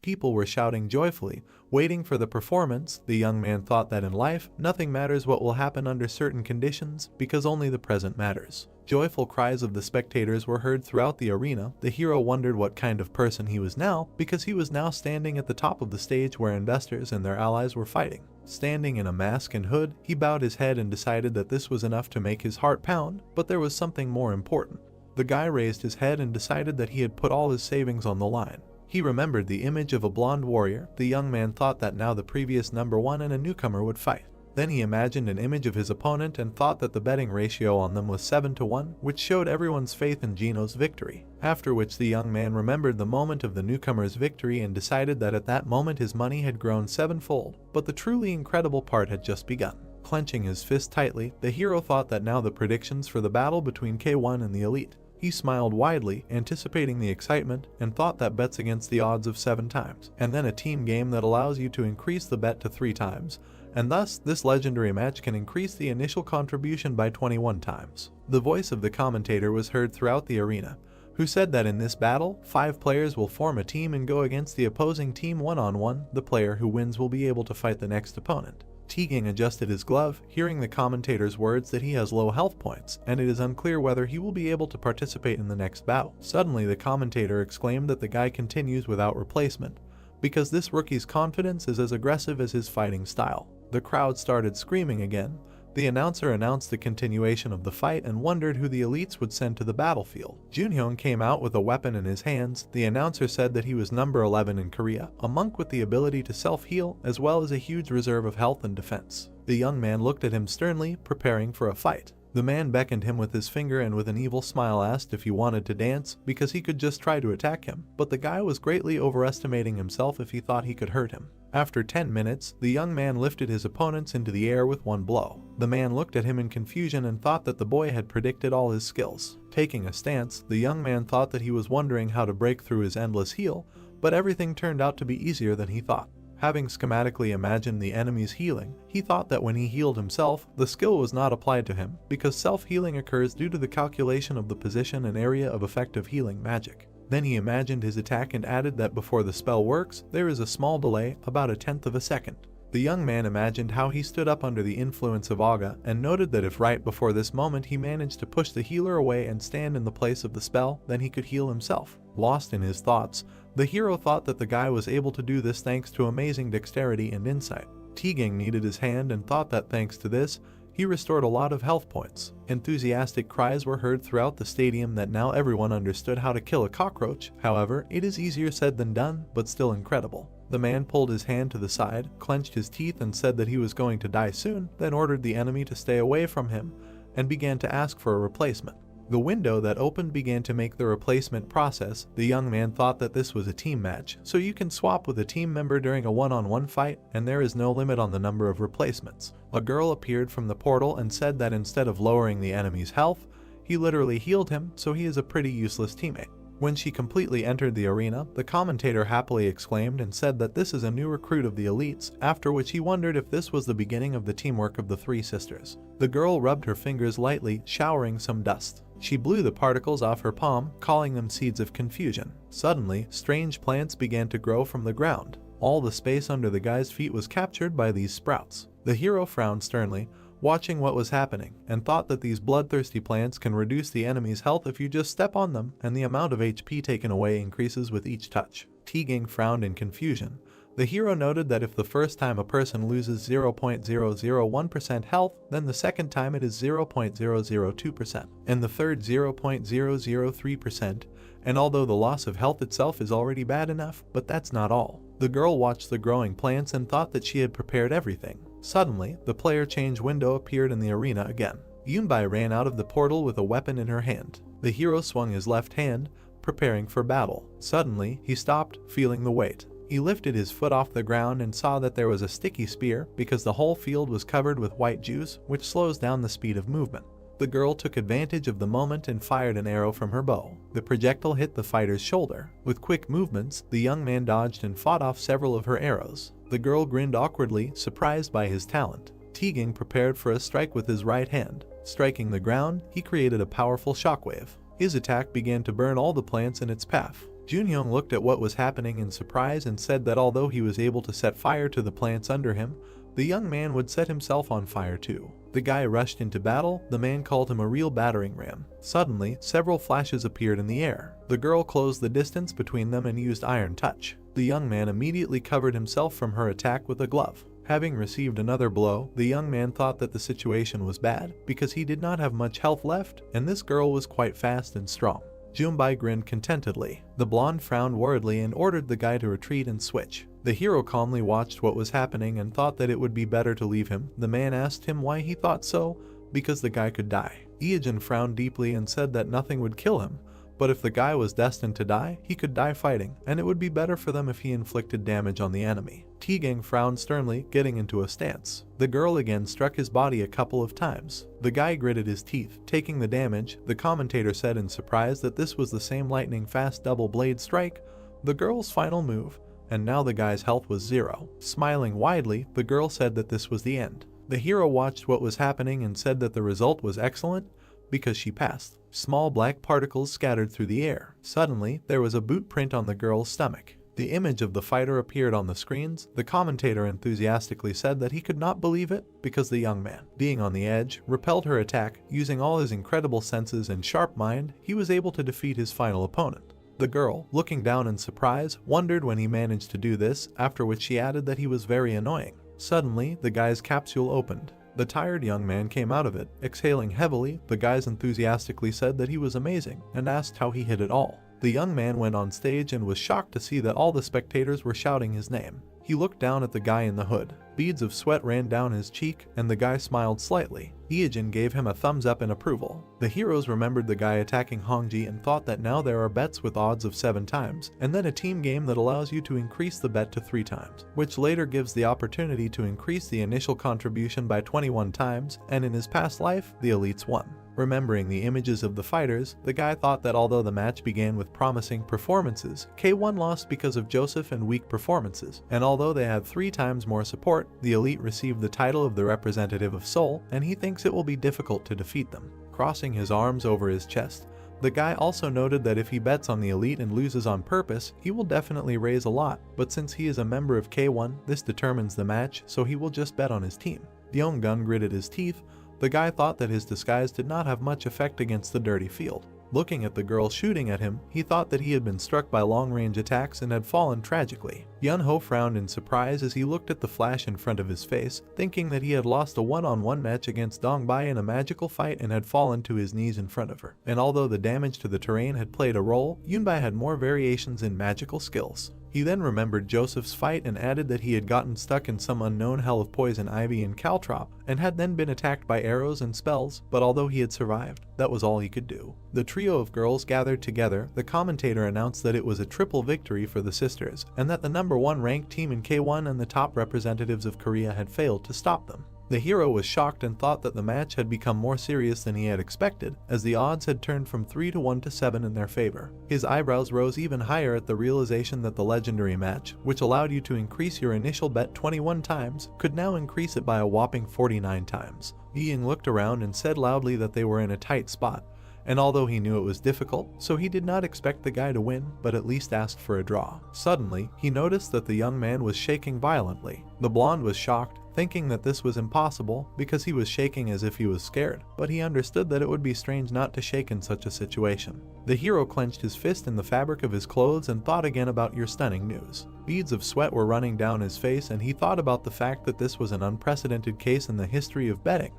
S1: People were shouting joyfully, waiting for the performance. The young man thought that in life, nothing matters what will happen under certain conditions, because only the present matters. Joyful cries of the spectators were heard throughout the arena. The hero wondered what kind of person he was now, because he was now standing at the top of the stage where investors and their allies were fighting. Standing in a mask and hood, he bowed his head and decided that this was enough to make his heart pound, but there was something more important. The guy raised his head and decided that he had put all his savings on the line. He remembered the image of a blonde warrior. The young man thought that now the previous number 1 and a newcomer would fight. Then he imagined an image of his opponent and thought that the betting ratio on them was 7-1, which showed everyone's faith in Gino's victory. After which the young man remembered the moment of the newcomer's victory and decided that at that moment his money had grown 7-fold, but the truly incredible part had just begun. Clenching his fist tightly, the hero thought that now the predictions for the battle between K1 and the Elite. He smiled widely, anticipating the excitement, and thought that bets against the odds of 7 times, and then a team game that allows you to increase the bet to 3 times, and thus this legendary match can increase the initial contribution by 21 times. The voice of the commentator was heard throughout the arena, who said that in this battle, 5 players will form a team and go against the opposing team one-on-one. The player who wins will be able to fight the next opponent. T-Gang adjusted his glove, hearing the commentator's words that he has low health points, and it is unclear whether he will be able to participate in the next battle. Suddenly the commentator exclaimed that the guy continues without replacement, because this rookie's confidence is as aggressive as his fighting style. The crowd started screaming again. The announcer announced the continuation of the fight and wondered who the elites would send to the battlefield. Junhyung came out with a weapon in his hands. The announcer said that he was number 11 in Korea, a monk with the ability to self-heal, as well as a huge reserve of health and defense. The young man looked at him sternly, preparing for a fight. The man beckoned him with his finger and with an evil smile asked if he wanted to dance, because he could just try to attack him, but the guy was greatly overestimating himself if he thought he could hurt him. After 10 minutes, the young man lifted his opponents into the air with one blow. The man looked at him in confusion and thought that the boy had predicted all his skills. Taking a stance, the young man thought that he was wondering how to break through his endless heal, but everything turned out to be easier than he thought. Having schematically imagined the enemy's healing, he thought that when he healed himself, the skill was not applied to him, because self-healing occurs due to the calculation of the position and area of effective healing magic. Then he imagined his attack and added that before the spell works, there is a small delay, about 1/10 of a second. The young man imagined how he stood up under the influence of Aga and noted that if right before this moment he managed to push the healer away and stand in the place of the spell, then he could heal himself. Lost in his thoughts, the hero thought that the guy was able to do this thanks to amazing dexterity and insight. T-Gang needed his hand and thought that thanks to this, he restored a lot of health points. Enthusiastic cries were heard throughout the stadium that now everyone understood how to kill a cockroach. However, it is easier said than done, but still incredible. The man pulled his hand to the side, clenched his teeth and said that he was going to die soon, then ordered the enemy to stay away from him, and began to ask for a replacement. The window that opened began to make the replacement process. The young man thought that this was a team match, so you can swap with a team member during a one-on-one fight, and there is no limit on the number of replacements. A girl appeared from the portal and said that instead of lowering the enemy's health, He literally healed him, so he is a pretty useless teammate. When she completely entered the arena, the commentator happily exclaimed and said that this is a new recruit of the elites, after which he wondered if this was the beginning of the teamwork of the three sisters. The girl rubbed her fingers lightly, showering some dust. She blew the particles off her palm, calling them seeds of confusion. Suddenly, strange plants began to grow from the ground. All the space under the guy's feet was captured by these sprouts. The hero frowned sternly, watching what was happening, and thought that these bloodthirsty plants can reduce the enemy's health if you just step on them, and the amount of HP taken away increases with each touch. Teaging frowned in confusion. The hero noted that if the first time a person loses 0.001% health, then the second time it is 0.002%, and the third 0.003%, and although the loss of health itself is already bad enough, but that's not all. The girl watched the growing plants and thought that she had prepared everything. Suddenly, the player change window appeared in the arena again. Yunbai ran out of the portal with a weapon in her hand. The hero swung his left hand, preparing for battle. Suddenly, he stopped, feeling the weight. He lifted his foot off the ground and saw that there was a sticky spear because the whole field was covered with white juice, which slows down the speed of movement. The girl took advantage of the moment and fired an arrow from her bow. The projectile hit the fighter's shoulder. With quick movements, the young man dodged and fought off several of her arrows. The girl grinned awkwardly, surprised by his talent. Teaging prepared for a strike with his right hand. Striking the ground, he created a powerful shockwave. His attack began to burn all the plants in its path. Junyoung looked at what was happening in surprise and said that although he was able to set fire to the plants under him, the young man would set himself on fire too. The guy rushed into battle. The man called him a real battering ram. Suddenly, several flashes appeared in the air. The girl closed the distance between them and used Iron Touch. The young man immediately covered himself from her attack with a glove. Having received another blow, the young man thought that the situation was bad because he did not have much health left, and this girl was quite fast and strong. Junbai grinned contentedly. The blonde frowned worriedly and ordered the guy to retreat and switch. The hero calmly watched what was happening and thought that it would be better to leave him. The man asked him why he thought so, because the guy could die. Iijin frowned deeply and said that nothing would kill him, but if the guy was destined to die, he could die fighting, and it would be better for them if he inflicted damage on the enemy. Teaging frowned sternly, getting into a stance. The girl again struck his body a couple of times. The guy gritted his teeth, taking the damage. The commentator said in surprise that this was the same lightning-fast double blade strike, the girl's final move, and now the guy's health was 0. Smiling widely, the girl said that this was the end. The hero watched what was happening and said that the result was excellent, because she passed. Small black particles scattered through the air. Suddenly, there was a boot print on the girl's stomach. The image of the fighter appeared on the screens. The commentator enthusiastically said that he could not believe it because the young man, being on the edge, repelled her attack. Using all his incredible senses and sharp mind, he was able to defeat his final opponent. The girl, looking down in surprise, wondered when he managed to do this, after which she added that he was very annoying. Suddenly, the guy's capsule opened. The tired young man came out of it, exhaling heavily. The guys enthusiastically said that he was amazing and asked how he hit it all. The young man went on stage and was shocked to see that all the spectators were shouting his name. He looked down at the guy in the hood. Beads of sweat ran down his cheek, and the guy smiled slightly. Iijin gave him a thumbs up in approval. The heroes remembered the guy attacking Hongji and thought that now there are bets with odds of 7 times, and then a team game that allows you to increase the bet to 3 times, which later gives the opportunity to increase the initial contribution by 21 times, and in his past life, the elites won. Remembering the images of the fighters, the guy thought that although the match began with promising performances, K1 lost because of Joseph and weak performances, and although they had 3 times more support, the elite received the title of the representative of Seoul, and he thinks it will be difficult to defeat them. Crossing his arms over his chest, the guy also noted that if he bets on the elite and loses on purpose, he will definitely raise a lot, but since he is a member of K1, this determines the match, so he will just bet on his team. Yeong-gun gritted his teeth. The guy thought that his disguise did not have much effect against the dirty field. Looking at the girl shooting at him, he thought that he had been struck by long-range attacks and had fallen tragically. Yunho frowned in surprise as he looked at the flash in front of his face, thinking that he had lost a one-on-one match against Dongbai in a magical fight and had fallen to his knees in front of her. And although the damage to the terrain had played a role, Yunbai had more variations in magical skills. He then remembered Joseph's fight and added that he had gotten stuck in some unknown hell of poison ivy and caltrop, and had then been attacked by arrows and spells, but although he had survived, that was all he could do. The trio of girls gathered together. The commentator announced that it was a triple victory for the sisters, and that the #1 ranked team in K1 and the top representatives of Korea had failed to stop them. The hero was shocked and thought that the match had become more serious than he had expected, as the odds had turned from 3 to 1 to 7 in their favor. His eyebrows rose even higher at the realization that the legendary match, which allowed you to increase your initial bet 21 times, could now increase it by a whopping 49 times. Ian looked around and said loudly that they were in a tight spot, and although he knew it was difficult, so he did not expect the guy to win, but at least asked for a draw. Suddenly, he noticed that the young man was shaking violently. The blonde was shocked, thinking that this was impossible because he was shaking as if he was scared, but he understood that it would be strange not to shake in such a situation. The hero clenched his fist in the fabric of his clothes and thought again about your stunning news. Beads of sweat were running down his face, and he thought about the fact that this was an unprecedented case in the history of betting,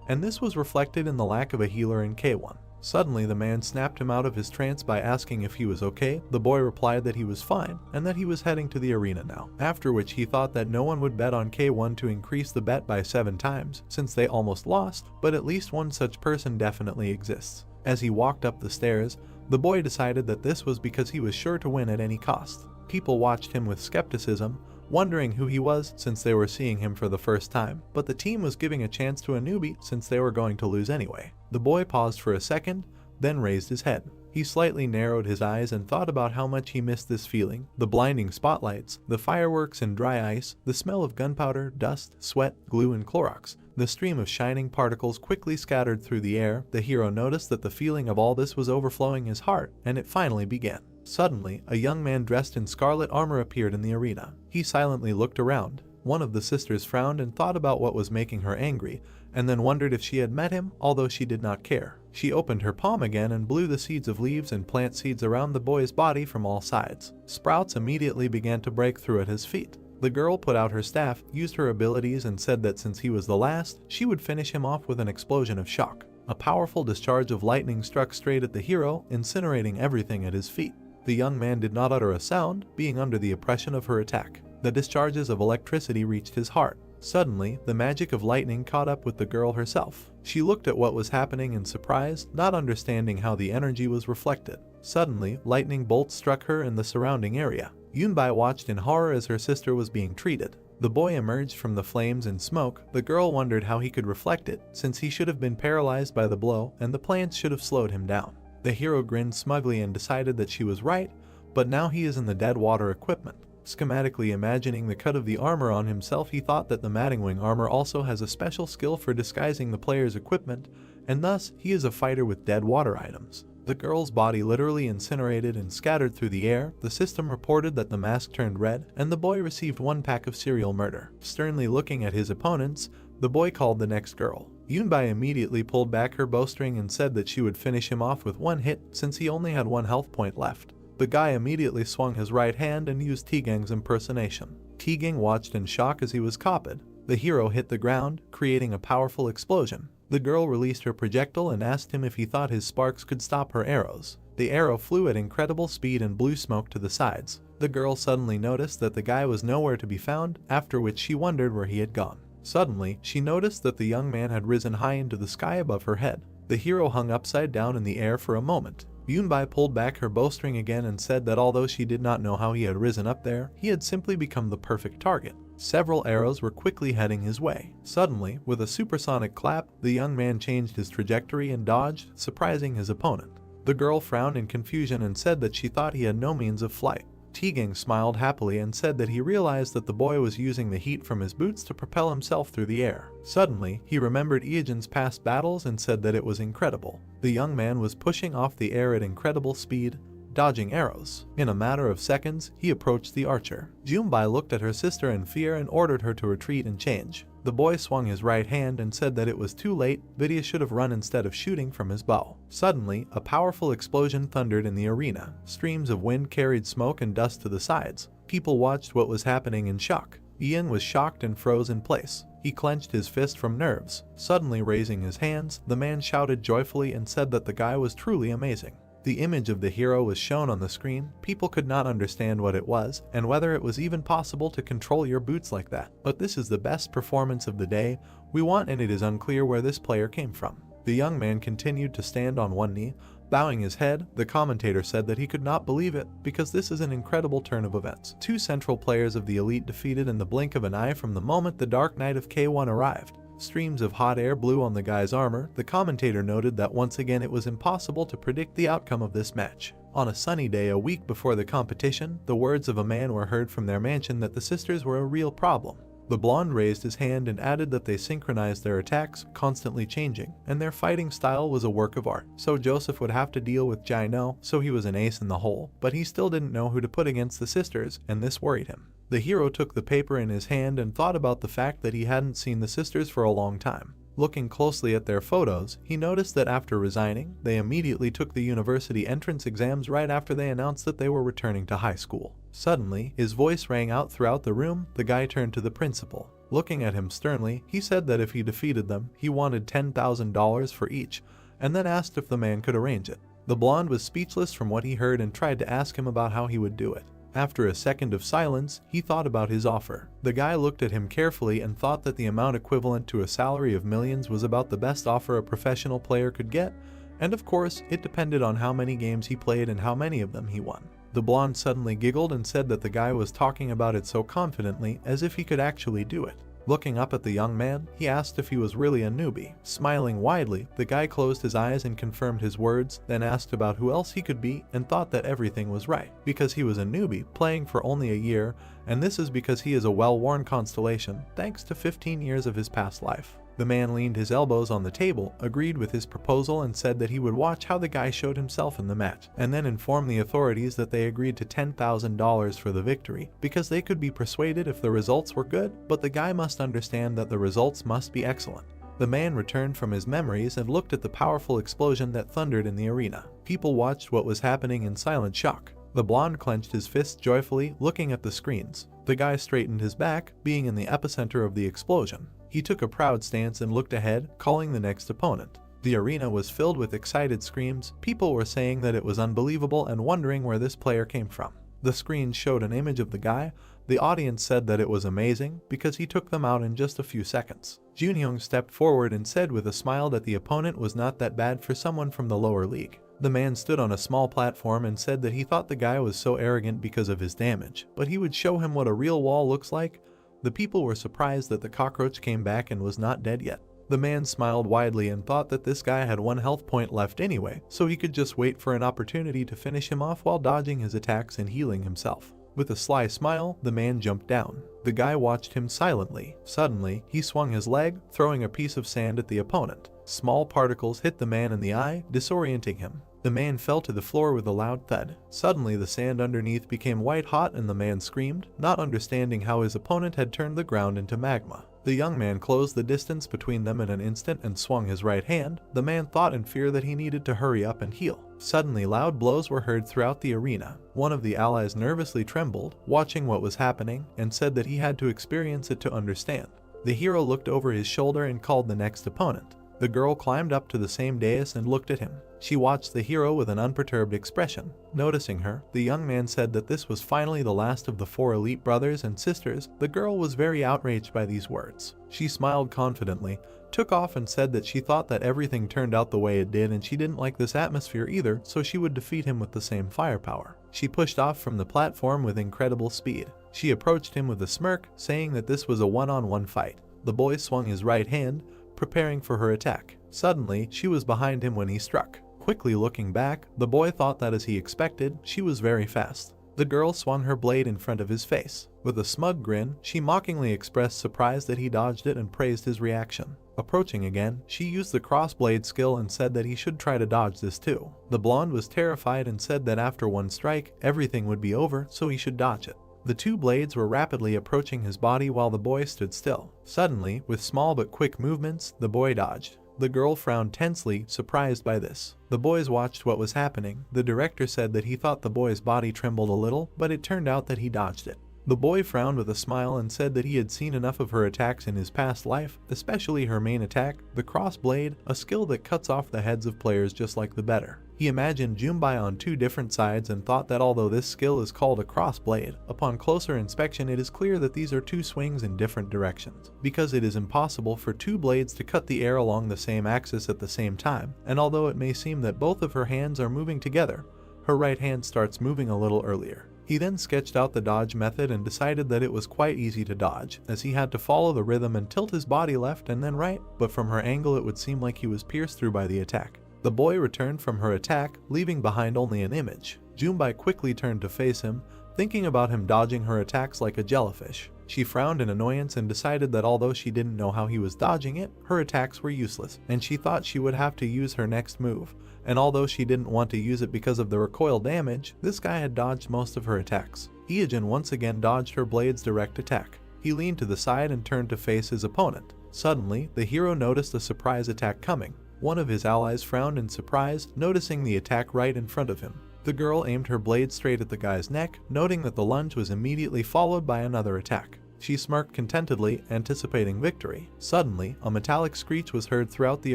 S1: and this was reflected in the lack of a healer in K1. Suddenly, the man snapped him out of his trance by asking if he was okay. The boy replied that he was fine and that he was heading to the arena now, after which he thought that no one would bet on K1 to increase the bet by 7 times, since they almost lost, but at least one such person definitely exists. As he walked up the stairs, the boy decided that this was because he was sure to win at any cost. People watched him with skepticism, wondering who he was since they were seeing him for the first time, but the team was giving a chance to a newbie since they were going to lose anyway. The boy paused for a second, then raised his head. He slightly narrowed his eyes and thought about how much he missed this feeling: the blinding spotlights, the fireworks and dry ice, the smell of gunpowder, dust, sweat, glue, and Clorox. The stream of shining particles quickly scattered through the air. The hero noticed that the feeling of all this was overflowing his heart, and it finally began. Suddenly, a young man dressed in scarlet armor appeared in the arena. He silently looked around. One of the sisters frowned and thought about what was making her angry, and then wondered if she had met him, although she did not care. She opened her palm again and blew the seeds of leaves and plant seeds around the boy's body from all sides. Sprouts immediately began to break through at his feet. The girl put out her staff, used her abilities, and said that since he was the last, she would finish him off with an explosion of shock. A powerful discharge of lightning struck straight at the hero, incinerating everything at his feet. The young man did not utter a sound, being under the oppression of her attack. The discharges of electricity reached his heart. Suddenly, the magic of lightning caught up with the girl herself. She looked at what was happening in surprise, not understanding how the energy was reflected. Suddenly, lightning bolts struck her in the surrounding area. Yunbai watched in horror as her sister was being treated. The boy emerged from the flames and smoke. The girl wondered how he could reflect it, since he should have been paralyzed by the blow, and the plants should have slowed him down. The hero grinned smugly and decided that she was right, but now he is in the dead water equipment. Schematically imagining the cut of the armor on himself, he thought that the Mattingwing armor also has a special skill for disguising the player's equipment, and thus he is a fighter with dead water items. The girl's body literally incinerated and scattered through the air. The system reported that the mask turned red, and the boy received 1 pack of serial murder. Sternly looking at his opponents, the boy called the next girl. Yunbai immediately pulled back her bowstring and said that she would finish him off with 1 hit since he only had 1 health point left. The guy immediately swung his right hand and used Tigang's impersonation. Tigang watched in shock as he was copied. The hero hit the ground, creating a powerful explosion. The girl released her projectile and asked him if he thought his sparks could stop her arrows. The arrow flew at incredible speed and blew smoke to the sides. The girl suddenly noticed that the guy was nowhere to be found, after which she wondered where he had gone. Suddenly, she noticed that the young man had risen high into the sky above her head. The hero hung upside down in the air for a moment. Yunbai pulled back her bowstring again and said that although she did not know how he had risen up there, he had simply become the perfect target. Several arrows were quickly heading his way. Suddenly, with a supersonic clap, the young man changed his trajectory and dodged, surprising his opponent. The girl frowned in confusion and said that she thought he had no means of flight. Tigang smiled happily and said that he realized that the boy was using the heat from his boots to propel himself through the air. Suddenly, he remembered Ijin's past battles and said that it was incredible. The young man was pushing off the air at incredible speed, dodging arrows. In a matter of seconds, he approached the archer. Yunbai looked at her sister in fear and ordered her to retreat and change. The boy swung his right hand and said that it was too late. Vidya should have run instead of shooting from his bow. Suddenly, a powerful explosion thundered in the arena. Streams of wind carried smoke and dust to the sides. People watched what was happening in shock. Ian was shocked and froze in place. He clenched his fist from nerves. Suddenly raising his hands, the man shouted joyfully and said that the guy was truly amazing. The image of the hero was shown on the screen. People could not understand what it was, and whether it was even possible to control your boots like that. But this is the best performance of the day we want, and it is unclear where this player came from. The young man continued to stand on one knee, bowing his head. The commentator said that he could not believe it, because this is an incredible turn of events. 2 central players of the elite defeated in the blink of an eye from the moment the Dark Knight of K1 arrived. Streams of hot air blew on the guy's armor. The commentator noted that once again it was impossible to predict the outcome of this match. On a sunny day a week before the competition, the words of a man were heard from their mansion that the sisters were a real problem. The blonde raised his hand and added that they synchronized their attacks, constantly changing, and their fighting style was a work of art. So Joseph would have to deal with Jaino, so he was an ace in the hole, but he still didn't know who to put against the sisters, and this worried him. The hero took the paper in his hand and thought about the fact that he hadn't seen the sisters for a long time. Looking closely at their photos, he noticed that after resigning, they immediately took the university entrance exams right after they announced that they were returning to high school. Suddenly, his voice rang out throughout the room. The guy turned to the principal. Looking at him sternly, he said that if he defeated them, he wanted $10,000 for each, and then asked if the man could arrange it. The blonde was speechless from what he heard and tried to ask him about how he would do it. After a second of silence, he thought about his offer. The guy looked at him carefully and thought that the amount equivalent to a salary of millions was about the best offer a professional player could get, and of course, it depended on how many games he played and how many of them he won. The blonde suddenly giggled and said that the guy was talking about it so confidently as if he could actually do it. Looking up at the young man, he asked if he was really a newbie. Smiling widely, the guy closed his eyes and confirmed his words, then asked about who else he could be and thought that everything was right, because he was a newbie playing for only a year, and this is because he is a well-worn constellation thanks to 15 years of his past life. The man leaned his elbows on the table, agreed with his proposal, and said that he would watch how the guy showed himself in the match, and then inform the authorities that they agreed to $10,000 for the victory, because they could be persuaded if the results were good, but the guy must understand that the results must be excellent. The man returned from his memories and looked at the powerful explosion that thundered in the arena. People watched what was happening in silent shock. The blonde clenched his fists joyfully, looking at the screens. The guy straightened his back, being in the epicenter of the explosion. He took a proud stance and looked ahead, calling the next opponent. The arena was filled with excited screams. People were saying that it was unbelievable and wondering where this player came from. The screen showed an image of the guy. The audience said that it was amazing because he took them out in just a few seconds. Junhyung stepped forward and said with a smile that the opponent was not that bad for someone from the lower league. The man stood on a small platform and said that he thought the guy was so arrogant because of his damage, but he would show him what a real wall looks like. The people were surprised that the cockroach came back and was not dead yet. The man smiled widely and thought that this guy had 1 health point left anyway, so he could just wait for an opportunity to finish him off while dodging his attacks and healing himself. With a sly smile, the man jumped down. The guy watched him silently. Suddenly, he swung his leg, throwing a piece of sand at the opponent. Small particles hit the man in the eye, disorienting him. The man fell to the floor with a loud thud. Suddenly, the sand underneath became white hot and the man screamed, not understanding how his opponent had turned the ground into magma. The young man closed the distance between them in an instant and swung his right hand. The man thought in fear that he needed to hurry up and heal. Suddenly, loud blows were heard throughout the arena. One of the allies nervously trembled, watching what was happening, and said that he had to experience it to understand. The hero looked over his shoulder and called the next opponent. The girl climbed up to the same dais and looked at him. She watched the hero with an unperturbed expression. Noticing her, the young man said that this was finally the last of the 4 elite brothers and sisters. The girl was very outraged by these words. She smiled confidently, took off and said that she thought that everything turned out the way it did and she didn't like this atmosphere either, so she would defeat him with the same firepower. She pushed off from the platform with incredible speed. She approached him with a smirk, saying that this was a one-on-one fight. The boy swung his right hand, preparing for her attack. Suddenly, she was behind him when he struck. Quickly looking back, the boy thought that as he expected, she was very fast. The girl swung her blade in front of his face. With a smug grin, she mockingly expressed surprise that he dodged it and praised his reaction. Approaching again, she used the crossblade skill and said that he should try to dodge this too. The blonde was terrified and said that after one strike, everything would be over, so he should dodge it. The 2 blades were rapidly approaching his body while the boy stood still. Suddenly, with small but quick movements, the boy dodged. The girl frowned tensely, surprised by this. The boys watched what was happening. The director said that he thought the boy's body trembled a little, but it turned out that he dodged it. The boy frowned with a smile and said that he had seen enough of her attacks in his past life, especially her main attack, the cross blade, a skill that cuts off the heads of players just like the better. He imagined Jumbai on 2 different sides and thought that although this skill is called a cross blade, upon closer inspection it is clear that these are 2 swings in different directions, because it is impossible for 2 blades to cut the air along the same axis at the same time, and although it may seem that both of her hands are moving together, her right hand starts moving a little earlier. He then sketched out the dodge method and decided that it was quite easy to dodge, as he had to follow the rhythm and tilt his body left and then right, but from her angle it would seem like he was pierced through by the attack. The boy returned from her attack, leaving behind only an image. Junbai quickly turned to face him, thinking about him dodging her attacks like a jellyfish. She frowned in annoyance and decided that although she didn't know how he was dodging it, her attacks were useless, and she thought she would have to use her next move. And although she didn't want to use it because of the recoil damage, this guy had dodged most of her attacks. Hyojin once again dodged her blade's direct attack. He leaned to the side and turned to face his opponent. Suddenly, the hero noticed a surprise attack coming. One of his allies frowned in surprise, noticing the attack right in front of him. The girl aimed her blade straight at the guy's neck, noting that the lunge was immediately followed by another attack. She smirked contentedly, anticipating victory. Suddenly, a metallic screech was heard throughout the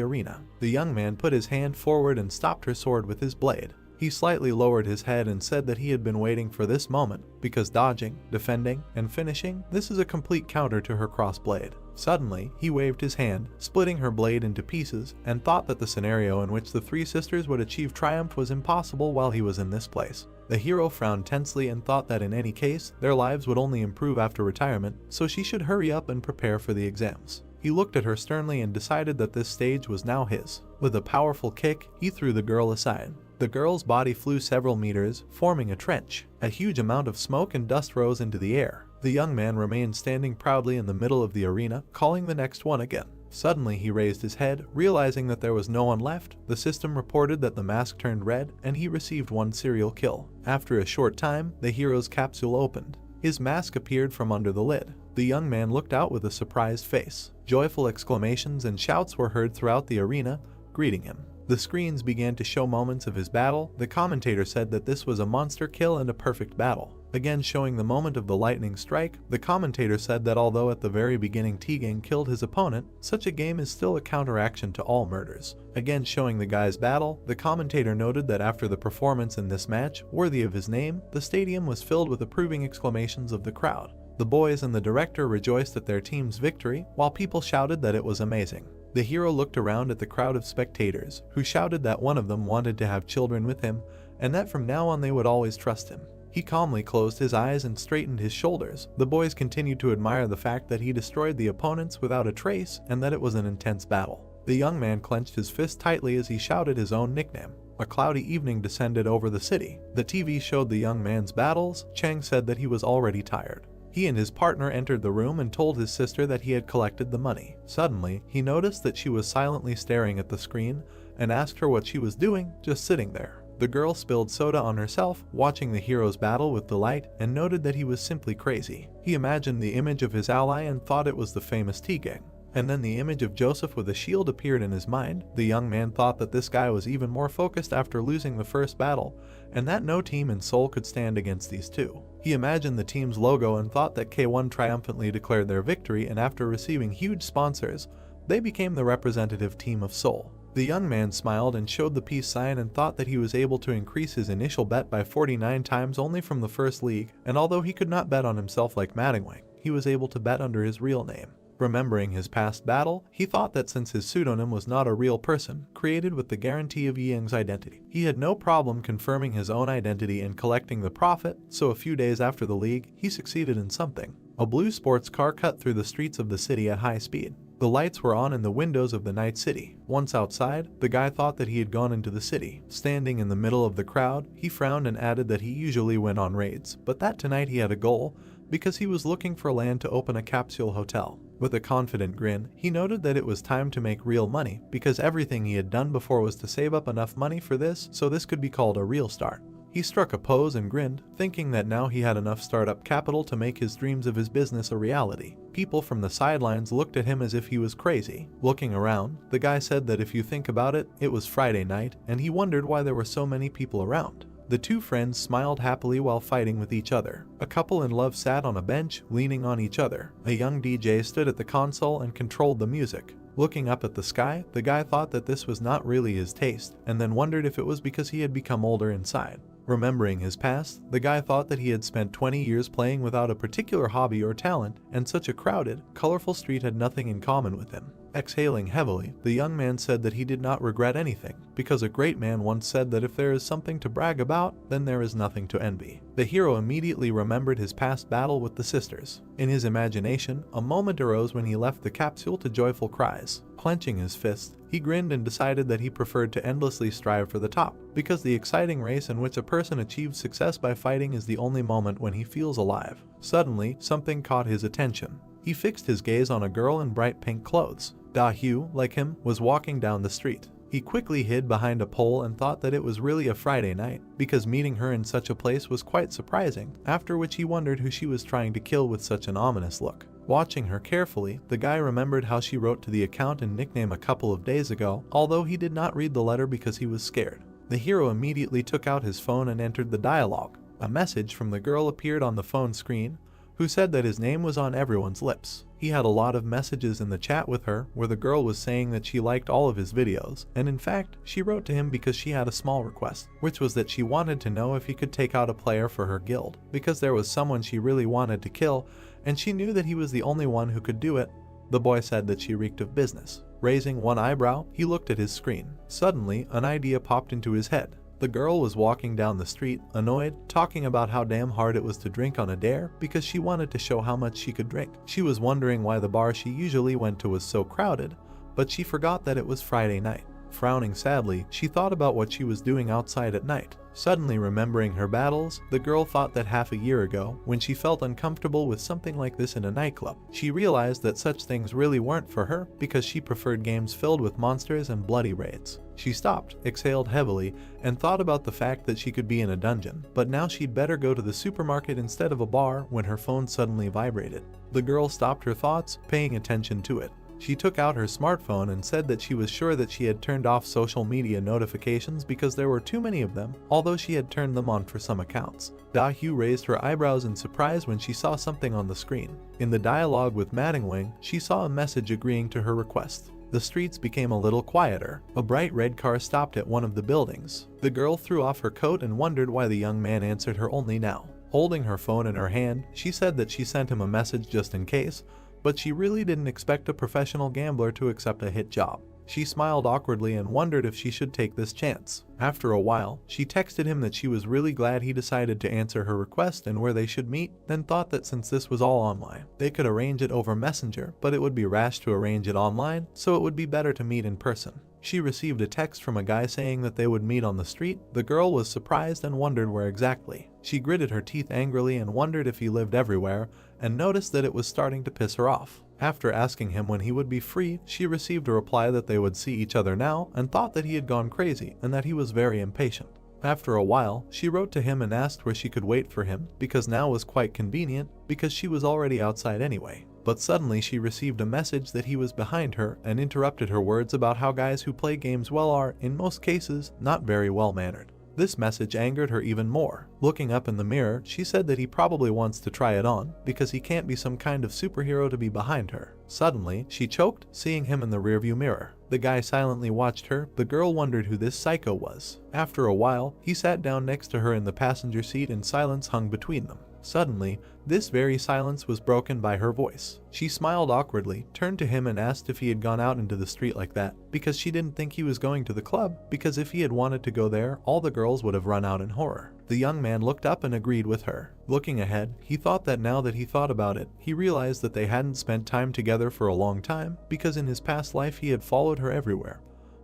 S1: arena. The young man put his hand forward and stopped her sword with his blade. He slightly lowered his head and said that he had been waiting for this moment, because dodging, defending, and finishing, this is a complete counter to her cross blade. Suddenly, he waved his hand, splitting her blade into pieces, and thought that the scenario in which the three sisters would achieve triumph was impossible while he was in this place. The hero frowned tensely and thought that in any case, their lives would only improve after retirement, so she should hurry up and prepare for the exams. He looked at her sternly and decided that this stage was now his. With a powerful kick, he threw the girl aside. The girl's body flew several meters, forming a trench. A huge amount of smoke and dust rose into the air. The young man remained standing proudly in the middle of the arena, calling the next one again. Suddenly he raised his head, realizing that there was no one left. The system reported that the mask turned red, and he received one serial kill. After a short time, the hero's capsule opened. His mask appeared from under the lid. The young man looked out with a surprised face. Joyful exclamations and shouts were heard throughout the arena, greeting him. The screens began to show moments of his battle. The commentator said that this was a monster kill and a perfect battle. Again showing the moment of the lightning strike, the commentator said that although at the very beginning Tegan killed his opponent, such a game is still a counteraction to all murders. Again showing the guy's battle, the commentator noted that after the performance in this match, worthy of his name, the stadium was filled with approving exclamations of the crowd. The boys and the director rejoiced at their team's victory, while people shouted that it was amazing. The hero looked around at the crowd of spectators, who shouted that one of them wanted to have children with him, and that from now on they would always trust him. He calmly closed his eyes and straightened his shoulders. The boys continued to admire the fact that he destroyed the opponents without a trace, and that it was an intense battle. The young man clenched his fist tightly as he shouted his own nickname. A cloudy evening descended over the city. The TV showed the young man's battles. Chang said that he was already tired. He and his partner entered the room and told his sister that he had collected the money. Suddenly, he noticed that she was silently staring at the screen and asked her what she was doing, just sitting there. The girl spilled soda on herself, watching the hero's battle with delight, and noted that he was simply crazy. He imagined the image of his ally and thought it was the famous Tegang. And then the image of Joseph with a shield appeared in his mind. The young man thought that this guy was even more focused after losing the first battle, and that no team in Seoul could stand against these two. He imagined the team's logo and thought that K1 triumphantly declared their victory, and after receiving huge sponsors, they became the representative team of Seoul. The young man smiled and showed the peace sign and thought that he was able to increase his initial bet by 49 times only from the first league, and although he could not bet on himself like Madingwang, he was able to bet under his real name. Remembering his past battle, he thought that since his pseudonym was not a real person, created with the guarantee of Ying's identity, he had no problem confirming his own identity and collecting the profit, so a few days after the league, he succeeded in something. A blue sports car cut through the streets of the city at high speed. The lights were on in the windows of the night city. Once outside, the guy thought that he had gone into the city. Standing in the middle of the crowd, he frowned and added that he usually went on raids, but that tonight he had a goal, because he was looking for land to open a capsule hotel. With a confident grin, he noted that it was time to make real money, because everything he had done before was to save up enough money for this, so this could be called a real start. He struck a pose and grinned, thinking that now he had enough startup capital to make his dreams of his business a reality. People from the sidelines looked at him as if he was crazy. Looking around, the guy said that if you think about it, it was Friday night, and he wondered why there were so many people around. The two friends smiled happily while fighting with each other. A couple in love sat on a bench, leaning on each other. A young DJ stood at the console and controlled the music. Looking up at the sky, the guy thought that this was not really his taste, and then wondered if it was because he had become older inside. Remembering his past, the guy thought that he had spent 20 years playing without a particular hobby or talent, and such a crowded, colorful street had nothing in common with him. Exhaling heavily, the young man said that he did not regret anything, because a great man once said that if there is something to brag about, then there is nothing to envy. The hero immediately remembered his past battle with the sisters. In his imagination, a moment arose when he left the capsule to joyful cries. Clenching his fist, he grinned and decided that he preferred to endlessly strive for the top, because the exciting race in which a person achieves success by fighting is the only moment when he feels alive. Suddenly, something caught his attention. He fixed his gaze on a girl in bright pink clothes. Da-Hyu, like him, was walking down the street. He quickly hid behind a pole and thought that it was really a Friday night, because meeting her in such a place was quite surprising, after which he wondered who she was trying to kill with such an ominous look. Watching her carefully, the guy remembered how she wrote to the account and nickname a couple of days ago, although he did not read the letter because he was scared. The hero immediately took out his phone and entered the dialogue. A message from the girl appeared on the phone screen, who said that his name was on everyone's lips. He had a lot of messages in the chat with her where the girl was saying that she liked all of his videos, and in fact, she wrote to him because she had a small request, which was that she wanted to know if he could take out a player for her guild, because there was someone she really wanted to kill, and she knew that he was the only one who could do it. The boy said that she reeked of business. Raising one eyebrow, he looked at his screen. Suddenly, an idea popped into his head. The girl was walking down the street, annoyed, talking about how damn hard it was to drink on a dare because she wanted to show how much she could drink. She was wondering why the bar she usually went to was so crowded, but she forgot that it was Friday night. Frowning sadly, she thought about what she was doing outside at night. Suddenly remembering her battles, the girl thought that half a year ago, when she felt uncomfortable with something like this in a nightclub, she realized that such things really weren't for her because she preferred games filled with monsters and bloody raids. She stopped, exhaled heavily, and thought about the fact that she could be in a dungeon, but now she'd better go to the supermarket instead of a bar when her phone suddenly vibrated. The girl stopped her thoughts, paying attention to it. She took out her smartphone and said that she was sure that she had turned off social media notifications because there were too many of them, although she had turned them on for some accounts. Da-Hyu raised her eyebrows in surprise when she saw something on the screen. In the dialogue with Madingwing, she saw a message agreeing to her request. The streets became a little quieter. A bright red car stopped at one of the buildings. The girl threw off her coat and wondered why the young man answered her only now. Holding her phone in her hand, she said that she sent him a message just in case, but she really didn't expect a professional gambler to accept a hit job. She smiled awkwardly and wondered if she should take this chance. After a while, she texted him that she was really glad he decided to answer her request and where they should meet, then thought that since this was all online, they could arrange it over Messenger, but it would be rash to arrange it online, so it would be better to meet in person. She received a text from a guy saying that they would meet on the street. The girl was surprised and wondered where exactly. She gritted her teeth angrily and wondered if he lived everywhere, and noticed that it was starting to piss her off. After asking him when he would be free, she received a reply that they would see each other now and thought that he had gone crazy and that he was very impatient. After a while, she wrote to him and asked where she could wait for him because now was quite convenient because she was already outside anyway. But suddenly she received a message that he was behind her and interrupted her words about how guys who play games well are, in most cases, not very well-mannered. This message angered her even more. Looking up in the mirror, she said that he probably wants to try it on, because he can't be some kind of superhero to be behind her. Suddenly, she choked, seeing him in the rearview mirror. The guy silently watched her. The girl wondered who this psycho was. After a while, he sat down next to her in the passenger seat and silence hung between them. Suddenly, this very silence was broken by her voice. She smiled awkwardly, turned to him and asked if he had gone out into the street like that, because she didn't think he was going to the club, because if he had wanted to go there, all the girls would have run out in horror. The young man looked up and agreed with her. Looking ahead, he thought that now that he thought about it, he realized that they hadn't spent time together for a long time, because in his past life he had followed her everywhere,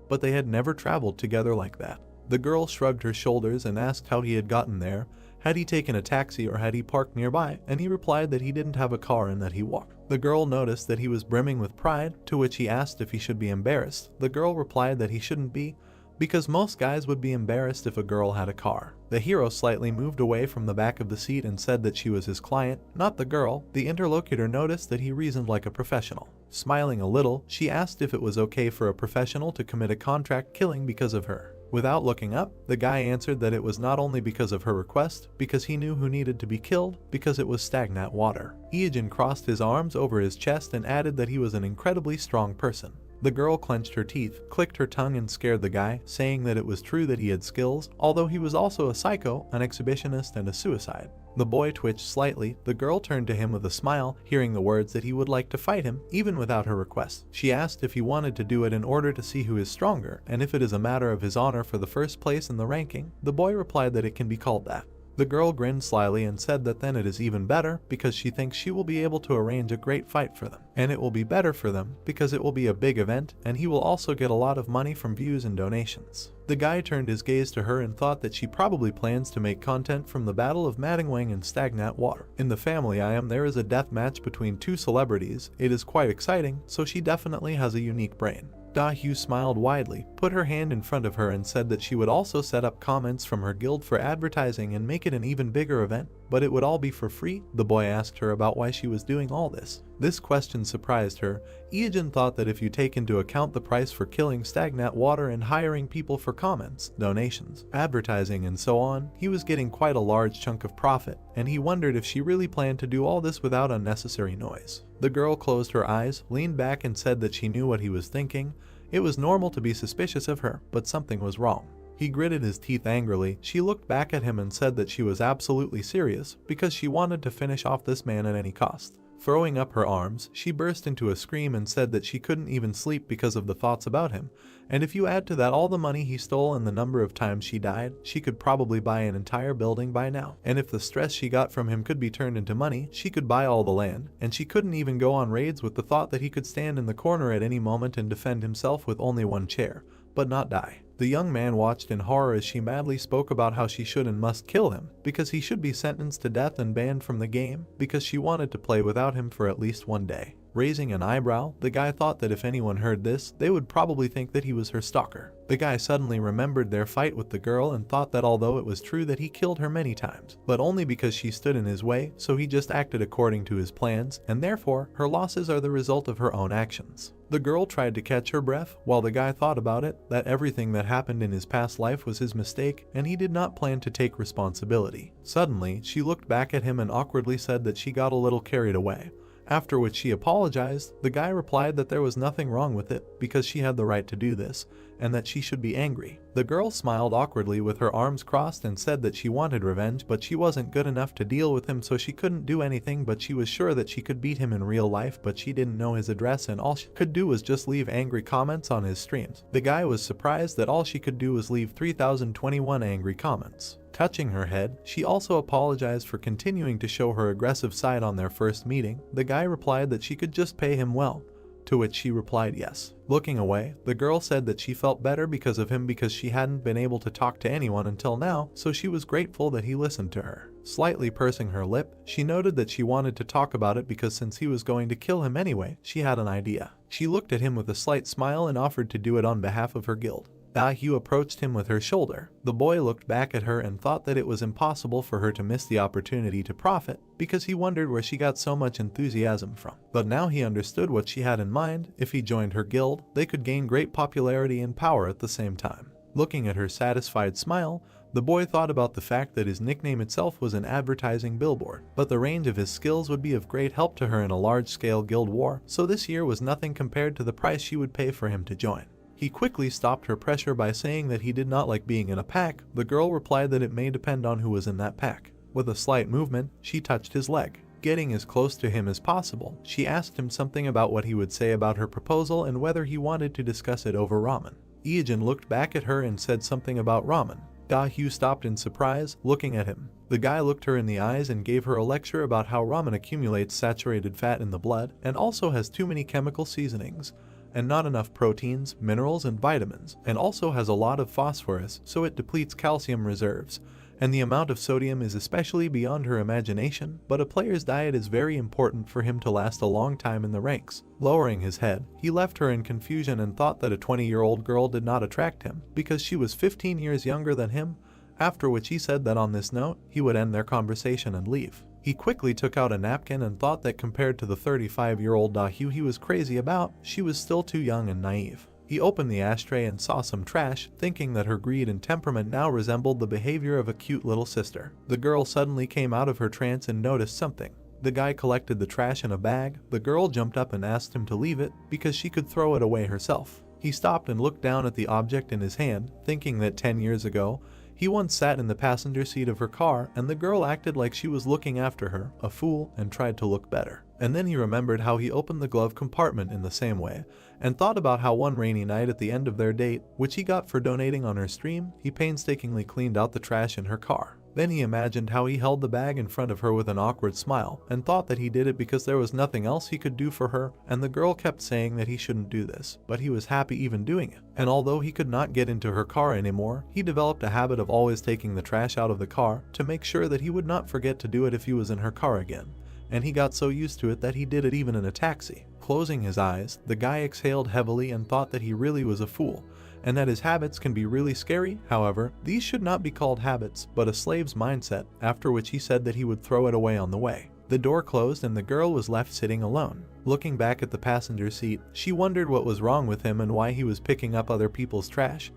S1: but they had never traveled together like that. The girl shrugged her shoulders and asked how he had gotten there. Had he taken a taxi or had he parked nearby, and he replied that he didn't have a car and that he walked. The girl noticed that he was brimming with pride, to which he asked if he should be embarrassed. The girl replied that he shouldn't be, because most guys would be embarrassed if a girl had a car. The hero slightly moved away from the back of the seat and said that she was his client, not the girl. The interlocutor noticed that he reasoned like a professional. Smiling a little, she asked if it was okay for a professional to commit a contract killing because of her. Without looking up, the guy answered that it was not only because of her request, because he knew who needed to be killed, because it was stagnant water. Ijin crossed his arms over his chest and added that he was an incredibly strong person. The girl clenched her teeth, clicked her tongue and scared the guy, saying that it was true that he had skills, although he was also a psycho, an exhibitionist and a suicide. The boy twitched slightly. The girl turned to him with a smile, hearing the words that he would like to fight him, even without her request. She asked if he wanted to do it in order to see who is stronger, and if it is a matter of his honor for the first place in the ranking. The boy replied that it can be called that. The girl grinned slyly and said that then it is even better because she thinks she will be able to arrange a great fight for them. And it will be better for them because it will be a big event and he will also get a lot of money from views and donations. The guy turned his gaze to her and thought that she probably plans to make content from the Battle of Madingwang and stagnant water. In the family I am there is a death match between two celebrities. It is quite exciting, so she definitely has a unique brain. Da-hyu smiled widely, put her hand in front of her and said that she would also set up comments from her guild for advertising and make it an even bigger event, but it would all be for free. The boy asked her about why she was doing all this. This question surprised her. Ijin thought that if you take into account the price for killing stagnant water and hiring people for comments, donations, advertising and so on, he was getting quite a large chunk of profit, and he wondered if she really planned to do all this without unnecessary noise. The girl closed her eyes, leaned back and said that she knew what he was thinking. It was normal to be suspicious of her, but something was wrong. He gritted his teeth angrily. She looked back at him and said that she was absolutely serious because she wanted to finish off this man at any cost. Throwing up her arms, she burst into a scream and said that she couldn't even sleep because of the thoughts about him, and if you add to that all the money he stole and the number of times she died, she could probably buy an entire building by now. And if the stress she got from him could be turned into money, she could buy all the land, and she couldn't even go on raids with the thought that he could stand in the corner at any moment and defend himself with only one chair, but not die. The young man watched in horror as she madly spoke about how she should and must kill him, because he should be sentenced to death and banned from the game, because she wanted to play without him for at least one day. Raising an eyebrow, the guy thought that if anyone heard this, they would probably think that he was her stalker. The guy suddenly remembered their fight with the girl and thought that although it was true that he killed her many times, but only because she stood in his way, so he just acted according to his plans, and therefore, her losses are the result of her own actions. The girl tried to catch her breath, while the guy thought about it, that everything that happened in his past life was his mistake, and he did not plan to take responsibility. Suddenly, she looked back at him and awkwardly said that she got a little carried away. After which she apologized. The guy replied that there was nothing wrong with it, because she had the right to do this, and that she should be angry. The girl smiled awkwardly with her arms crossed and said that she wanted revenge, but she wasn't good enough to deal with him, so she couldn't do anything, but she was sure that she could beat him in real life, but she didn't know his address and all she could do was just leave angry comments on his streams. The guy was surprised that all she could do was leave 3021 angry comments. Touching her head, she also apologized for continuing to show her aggressive side on their first meeting. The guy replied that she could just pay him well, to which she replied yes. Looking away, the girl said that she felt better because of him because she hadn't been able to talk to anyone until now, so she was grateful that he listened to her. Slightly pursing her lip, she noted that she wanted to talk about it because since he was going to kill him anyway, she had an idea. She looked at him with a slight smile and offered to do it on behalf of her guild. Da-hyu approached him with her shoulder. The boy looked back at her and thought that it was impossible for her to miss the opportunity to profit, because he wondered where she got so much enthusiasm from. But now he understood what she had in mind. If he joined her guild, they could gain great popularity and power at the same time. Looking at her satisfied smile, the boy thought about the fact that his nickname itself was an advertising billboard, but the range of his skills would be of great help to her in a large-scale guild war, so this year was nothing compared to the price she would pay for him to join. He quickly stopped her pressure by saying that he did not like being in a pack. The girl replied that it may depend on who was in that pack. With a slight movement, she touched his leg. Getting as close to him as possible, she asked him something about what he would say about her proposal and whether he wanted to discuss it over ramen. Ijin looked back at her and said something about ramen. Da-hyu stopped in surprise, looking at him. The guy looked her in the eyes and gave her a lecture about how ramen accumulates saturated fat in the blood and also has too many chemical seasonings, and not enough proteins, minerals, and vitamins, and also has a lot of phosphorus, so it depletes calcium reserves, and the amount of sodium is especially beyond her imagination, but a player's diet is very important for him to last a long time in the ranks. Lowering his head, he left her in confusion and thought that a 20-year-old girl did not attract him, because she was 15 years younger than him, after which he said that on this note, he would end their conversation and leave. He quickly took out a napkin and thought that compared to the 35-year-old Da-hyu he was crazy about, she was still too young and naive. He opened the ashtray and saw some trash, thinking that her greed and temperament now resembled the behavior of a cute little sister. The girl suddenly came out of her trance and noticed something. The guy collected the trash in a bag. The girl jumped up and asked him to leave it because she could throw it away herself. He stopped and looked down at the object in his hand, thinking that 10 years ago, he once sat in the passenger seat of her car and the girl acted like she was looking after her, a fool, and tried to look better. And then he remembered how he opened the glove compartment in the same way, and thought about how one rainy night at the end of their date, which he got for donating on her stream, he painstakingly cleaned out the trash in her car. Then he imagined how he held the bag in front of her with an awkward smile, and thought that he did it because there was nothing else he could do for her, and the girl kept saying that he shouldn't do this, but he was happy even doing it. And although he could not get into her car anymore, he developed a habit of always taking the trash out of the car to make sure that he would not forget to do it if he was in her car again. And he got so used to it that he did it even in a taxi. Closing his eyes, the guy exhaled heavily and thought that he really was a fool, and that his habits can be really scary. However, these should not be called habits, but a slave's mindset, after which he said that he would throw it away on the way. The door closed and the girl was left sitting alone. Looking back at the passenger seat, she wondered what was wrong with him and why he was picking up other people's trash.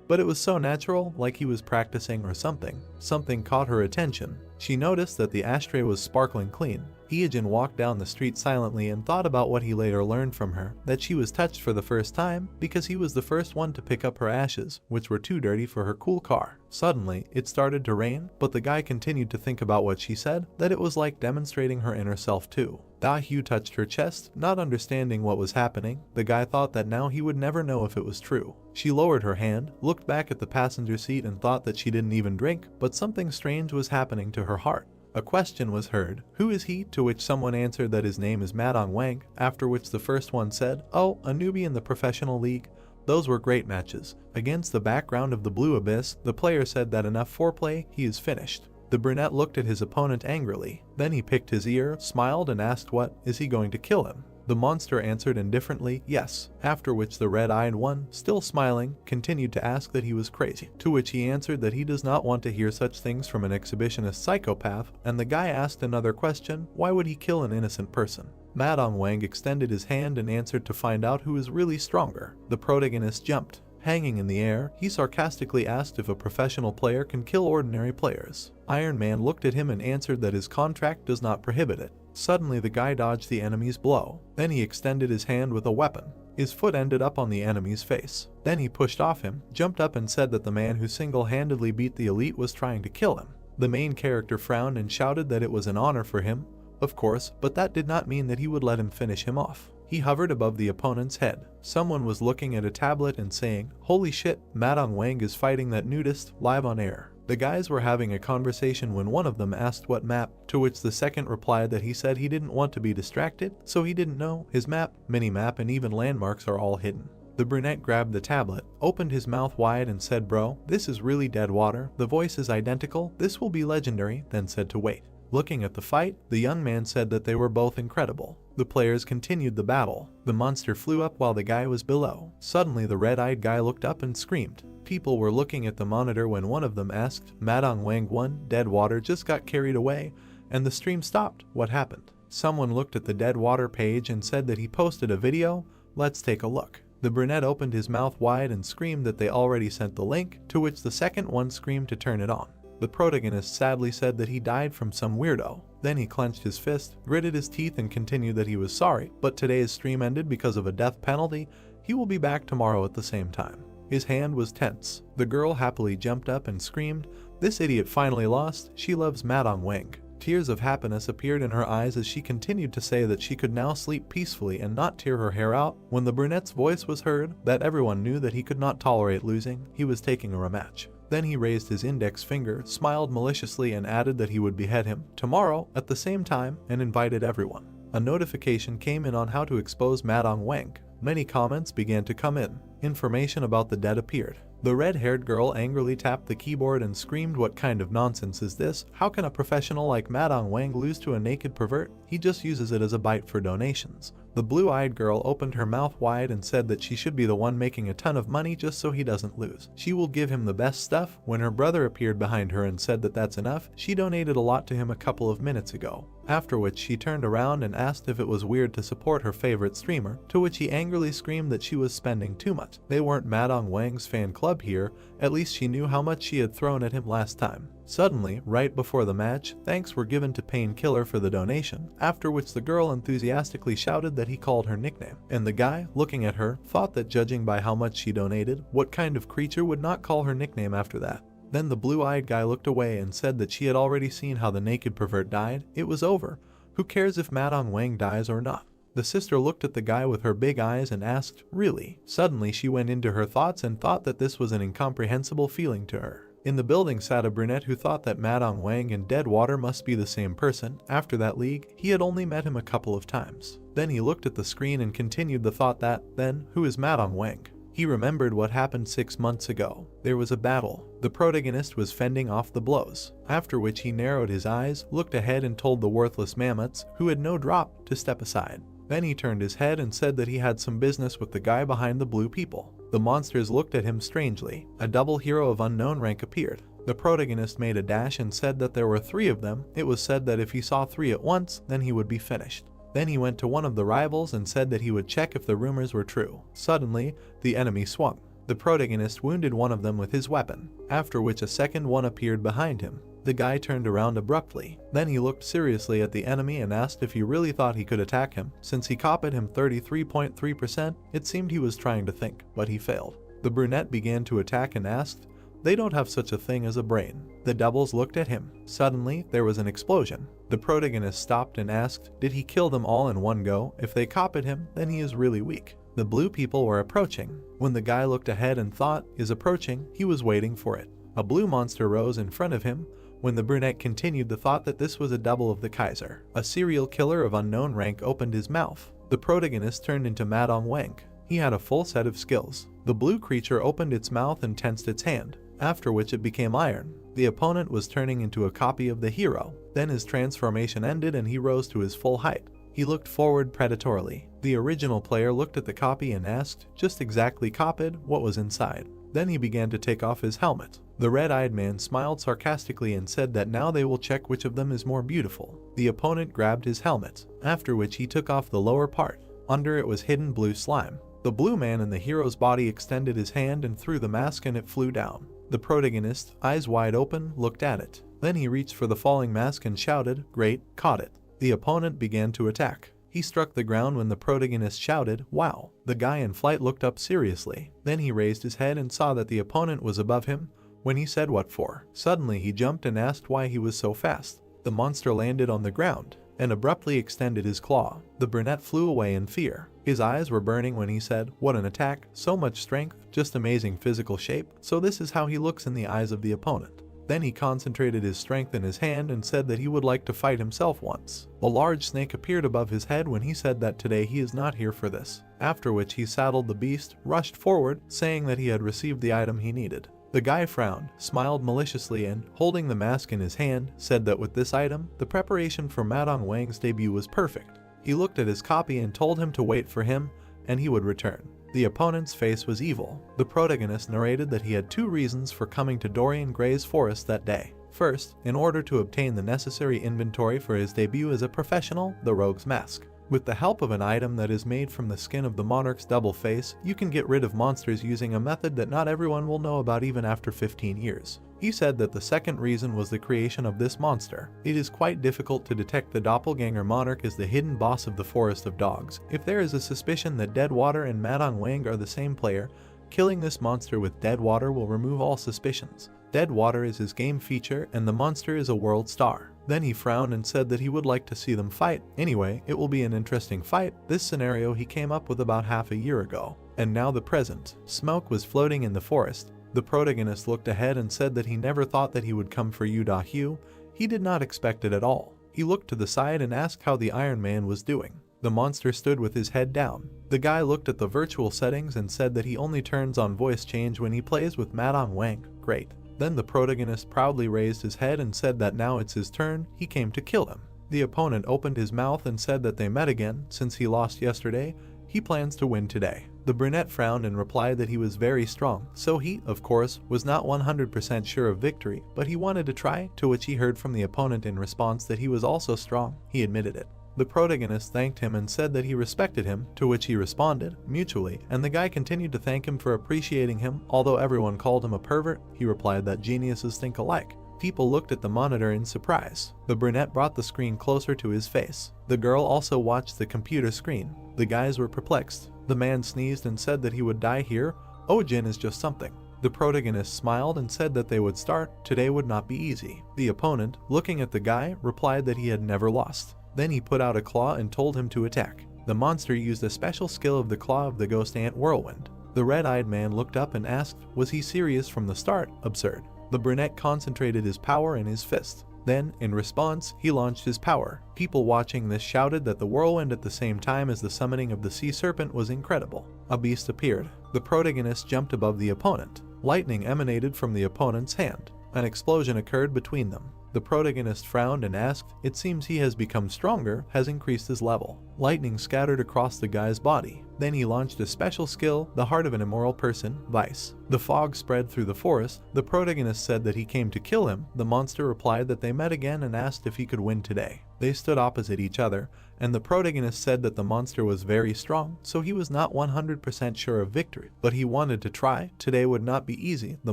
S1: But it was so natural, like he was practicing or something. Something caught her attention. She noticed that the ashtray was sparkling clean. Hyejin walked down the street silently and thought about what he later learned from her, that she was touched for the first time because he was the first one to pick up her ashes, which were too dirty for her cool car. Suddenly, it started to rain, but the guy continued to think about what she said, that it was like demonstrating her inner self too. Hyu touched her chest, not understanding what was happening. The guy thought that now he would never know if it was true. She lowered her hand, looked back at the passenger seat and thought that she didn't even drink, but something strange was happening to her heart. A question was heard, "Who is he?" to which someone answered that his name is Madong Wang, after which the first one said, "Oh, a newbie in the professional league. Those were great matches." Against the background of the blue abyss, the player said that enough foreplay, he is finished. The brunette looked at his opponent angrily. Then he picked his ear, smiled and asked what, is he going to kill him? The monster answered indifferently, yes, after which the red-eyed one, still smiling, continued to ask that he was crazy, to which he answered that he does not want to hear such things from an exhibitionist psychopath, and the guy asked another question, why would he kill an innocent person? Madong Wang extended his hand and answered to find out who is really stronger. The protagonist jumped. Hanging in the air, he sarcastically asked if a professional player can kill ordinary players. Iron Man looked at him and answered that his contract does not prohibit it. Suddenly the guy dodged the enemy's blow. Then he extended his hand with a weapon. His foot ended up on the enemy's face. Then he pushed off him, jumped up and said that the man who single-handedly beat the elite was trying to kill him. The main character frowned and shouted that it was an honor for him, of course, but that did not mean that he would let him finish him off. He hovered above the opponent's head. Someone was looking at a tablet and saying, "Holy shit, Madong Wang is fighting that nudist, live on air." The guys were having a conversation when one of them asked what map, to which the second replied that he said he didn't want to be distracted, so he didn't know. His map, mini-map and even landmarks are all hidden. The brunette grabbed the tablet, opened his mouth wide and said, "Bro, this is really dead water. The voice is identical. This will be legendary," then said to wait. Looking at the fight, the young man said that they were both incredible. The players continued the battle. The monster flew up while the guy was below. Suddenly the red-eyed guy looked up and screamed. People were looking at the monitor when one of them asked, Madong Wang won, dead water just got carried away, and the stream stopped. What happened? Someone looked at the dead water page and said that he posted a video. Let's take a look. The brunette opened his mouth wide and screamed that they already sent the link, to which the second one screamed to turn it on. The protagonist sadly said that he died from some weirdo. Then he clenched his fist, gritted his teeth and continued that he was sorry, but today's stream ended because of a death penalty. He will be back tomorrow at the same time. His hand was tense. The girl happily jumped up and screamed, "This idiot finally lost. She loves Madong Wang." Tears of happiness appeared in her eyes as she continued to say that she could now sleep peacefully and not tear her hair out. When the brunette's voice was heard, that everyone knew that he could not tolerate losing. He was taking a rematch. Then he raised his index finger, smiled maliciously and added that he would behead him tomorrow at the same time and invited everyone. A notification came in on how to expose Madong Wang. Many comments began to come in. Information about the dead appeared. The red-haired girl angrily tapped the keyboard and screamed, "What kind of nonsense is this? How can a professional like Madong Wang lose to a naked pervert? He just uses it as a bite for donations." The blue-eyed girl opened her mouth wide and said that she should be the one making a ton of money just so he doesn't lose. She will give him the best stuff. When her brother appeared behind her and said that that's enough, she donated a lot to him a couple of minutes ago. after which she turned around and asked if it was weird to support her favorite streamer, to which he angrily screamed that she was spending too much. They weren't Madong Wang's fan club here, at least she knew how much she had thrown at him last time. Suddenly, right before the match, thanks were given to Painkiller for the donation, after which the girl enthusiastically shouted that he called her nickname, and the guy, looking at her, thought that judging by how much she donated, what kind of creature would not call her nickname after that? Then the blue-eyed guy looked away and said that she had already seen how the naked pervert died. It was over. Who cares if Madong Wang dies or not? The sister looked at the guy with her big eyes and asked, "Really?" Suddenly she went into her thoughts and thought that this was an incomprehensible feeling to her. In the building sat a brunette who thought that Madong Wang and Deadwater must be the same person. After that league, he had only met him a couple of times. Then he looked at the screen and continued the thought that, then, who is Madong Wang? He remembered what happened 6 months ago. There was a battle. The protagonist was fending off the blows, after which he narrowed his eyes, looked ahead and told the worthless mammoths, who had no drop, to step aside. Then he turned his head and said that he had some business with the guy behind the blue people. The monsters looked at him strangely. A double hero of unknown rank appeared. The protagonist made a dash and said that there were 3 of them. It was said that if he saw 3 at once, then he would be finished. Then he went to one of the rivals and said that he would check if the rumors were true. Suddenly, the enemy swung. The protagonist wounded one of them with his weapon, after which a second one appeared behind him. The guy turned around abruptly. Then he looked seriously at the enemy and asked if he really thought he could attack him. Since he copied him 33.3%, it seemed he was trying to think, but he failed. The brunette began to attack and asked, "They don't have such a thing as a brain." The doubles looked at him. Suddenly, there was an explosion. The protagonist stopped and asked, did he kill them all in one go? If they copied him, then he is really weak. The blue people were approaching. When the guy looked ahead and thought, is approaching, he was waiting for it. A blue monster rose in front of him. When the brunette continued the thought that this was a double of the Kaiser. A serial killer of unknown rank opened his mouth. The protagonist turned into Madong Wang. He had a full set of skills. The blue creature opened its mouth and tensed its hand, after which it became iron. The opponent was turning into a copy of the hero. Then his transformation ended and he rose to his full height. He looked forward predatorily. The original player looked at the copy and asked, just exactly copied, what was inside. Then he began to take off his helmet. The red-eyed man smiled sarcastically and said that now they will check which of them is more beautiful. The opponent grabbed his helmet, after which he took off the lower part. Under it was hidden blue slime. The blue man in the hero's body extended his hand and threw the mask and it flew down. The protagonist, eyes wide open, looked at it. Then he reached for the falling mask and shouted, "Great, caught it." The opponent began to attack. He struck the ground when the protagonist shouted, "Wow." The guy in flight looked up seriously. Then he raised his head and saw that the opponent was above him. When he said, "What for?" Suddenly he jumped and asked why he was so fast. The monster landed on the ground and abruptly extended his claw. The brunette flew away in fear. His eyes were burning when he said, "What an attack, so much strength, just amazing physical shape." So this is how he looks in the eyes of the opponent. Then he concentrated his strength in his hand and said that he would like to fight himself once. A large snake appeared above his head when he said that today he is not here for this. After which he saddled the beast, rushed forward, saying that he had received the item he needed. The guy frowned, smiled maliciously and, holding the mask in his hand, said that with this item, the preparation for Madong Wang's debut was perfect. He looked at his copy and told him to wait for him, and he would return. The opponent's face was evil. The protagonist narrated that he had 2 reasons for coming to Dorian Gray's forest that day. First, in order to obtain the necessary inventory for his debut as a professional, the Rogue's Mask. With the help of an item that is made from the skin of the monarch's double face, you can get rid of monsters using a method that not everyone will know about even after 15 years. He said that the second reason was the creation of this monster. It is quite difficult to detect the doppelganger monarch as the hidden boss of the Forest of Dogs. If there is a suspicion that Deadwater and Madong Wang are the same player, killing this monster with Deadwater will remove all suspicions. Deadwater is his game feature and the monster is a world star. Then he frowned and said that he would like to see them fight. Anyway, it will be an interesting fight. This scenario he came up with about half a year ago. And now the present. Smoke was floating in the forest. The protagonist looked ahead and said that he never thought that he would come for Yu. He did not expect it at all. He looked to the side and asked how the Iron Man was doing. The monster stood with his head down. The guy looked at the virtual settings and said that he only turns on voice change when he plays with Madong Wang. Great. Then the protagonist proudly raised his head and said that now it's his turn, he came to kill him. The opponent opened his mouth and said that they met again. Since he lost yesterday, he plans to win today. The brunette frowned and replied that he was very strong, so he, of course, was not 100% sure of victory, but he wanted to try, to which he heard from the opponent in response that he was also strong. He admitted it. The protagonist thanked him and said that he respected him, to which he responded, mutually, and the guy continued to thank him for appreciating him. Although everyone called him a pervert, he replied that geniuses think alike. People looked at the monitor in surprise. The brunette brought the screen closer to his face. The girl also watched the computer screen. The guys were perplexed. The man sneezed and said that he would die here. Oh, Jin is just something. The protagonist smiled and said that they would start. Today would not be easy. The opponent, looking at the guy, replied that he had never lost. Then he put out a claw and told him to attack. The monster used a special skill of the claw of the ghost ant whirlwind. The red-eyed man looked up and asked, was he serious from the start? Absurd. The brunette concentrated his power in his fist. Then, in response, he launched his power. People watching this shouted that the whirlwind at the same time as the summoning of the sea serpent was incredible. A beast appeared. The protagonist jumped above the opponent. Lightning emanated from the opponent's hand. An explosion occurred between them. The protagonist frowned and asked, it seems he has become stronger, has increased his level. Lightning scattered across the guy's body. Then he launched a special skill, the heart of an immoral person, vice. The fog spread through the forest. The protagonist said that he came to kill him. The monster replied that they met again and asked if he could win today. They stood opposite each other, and the protagonist said that the monster was very strong, so he was not 100% sure of victory, but he wanted to try. Today would not be easy. The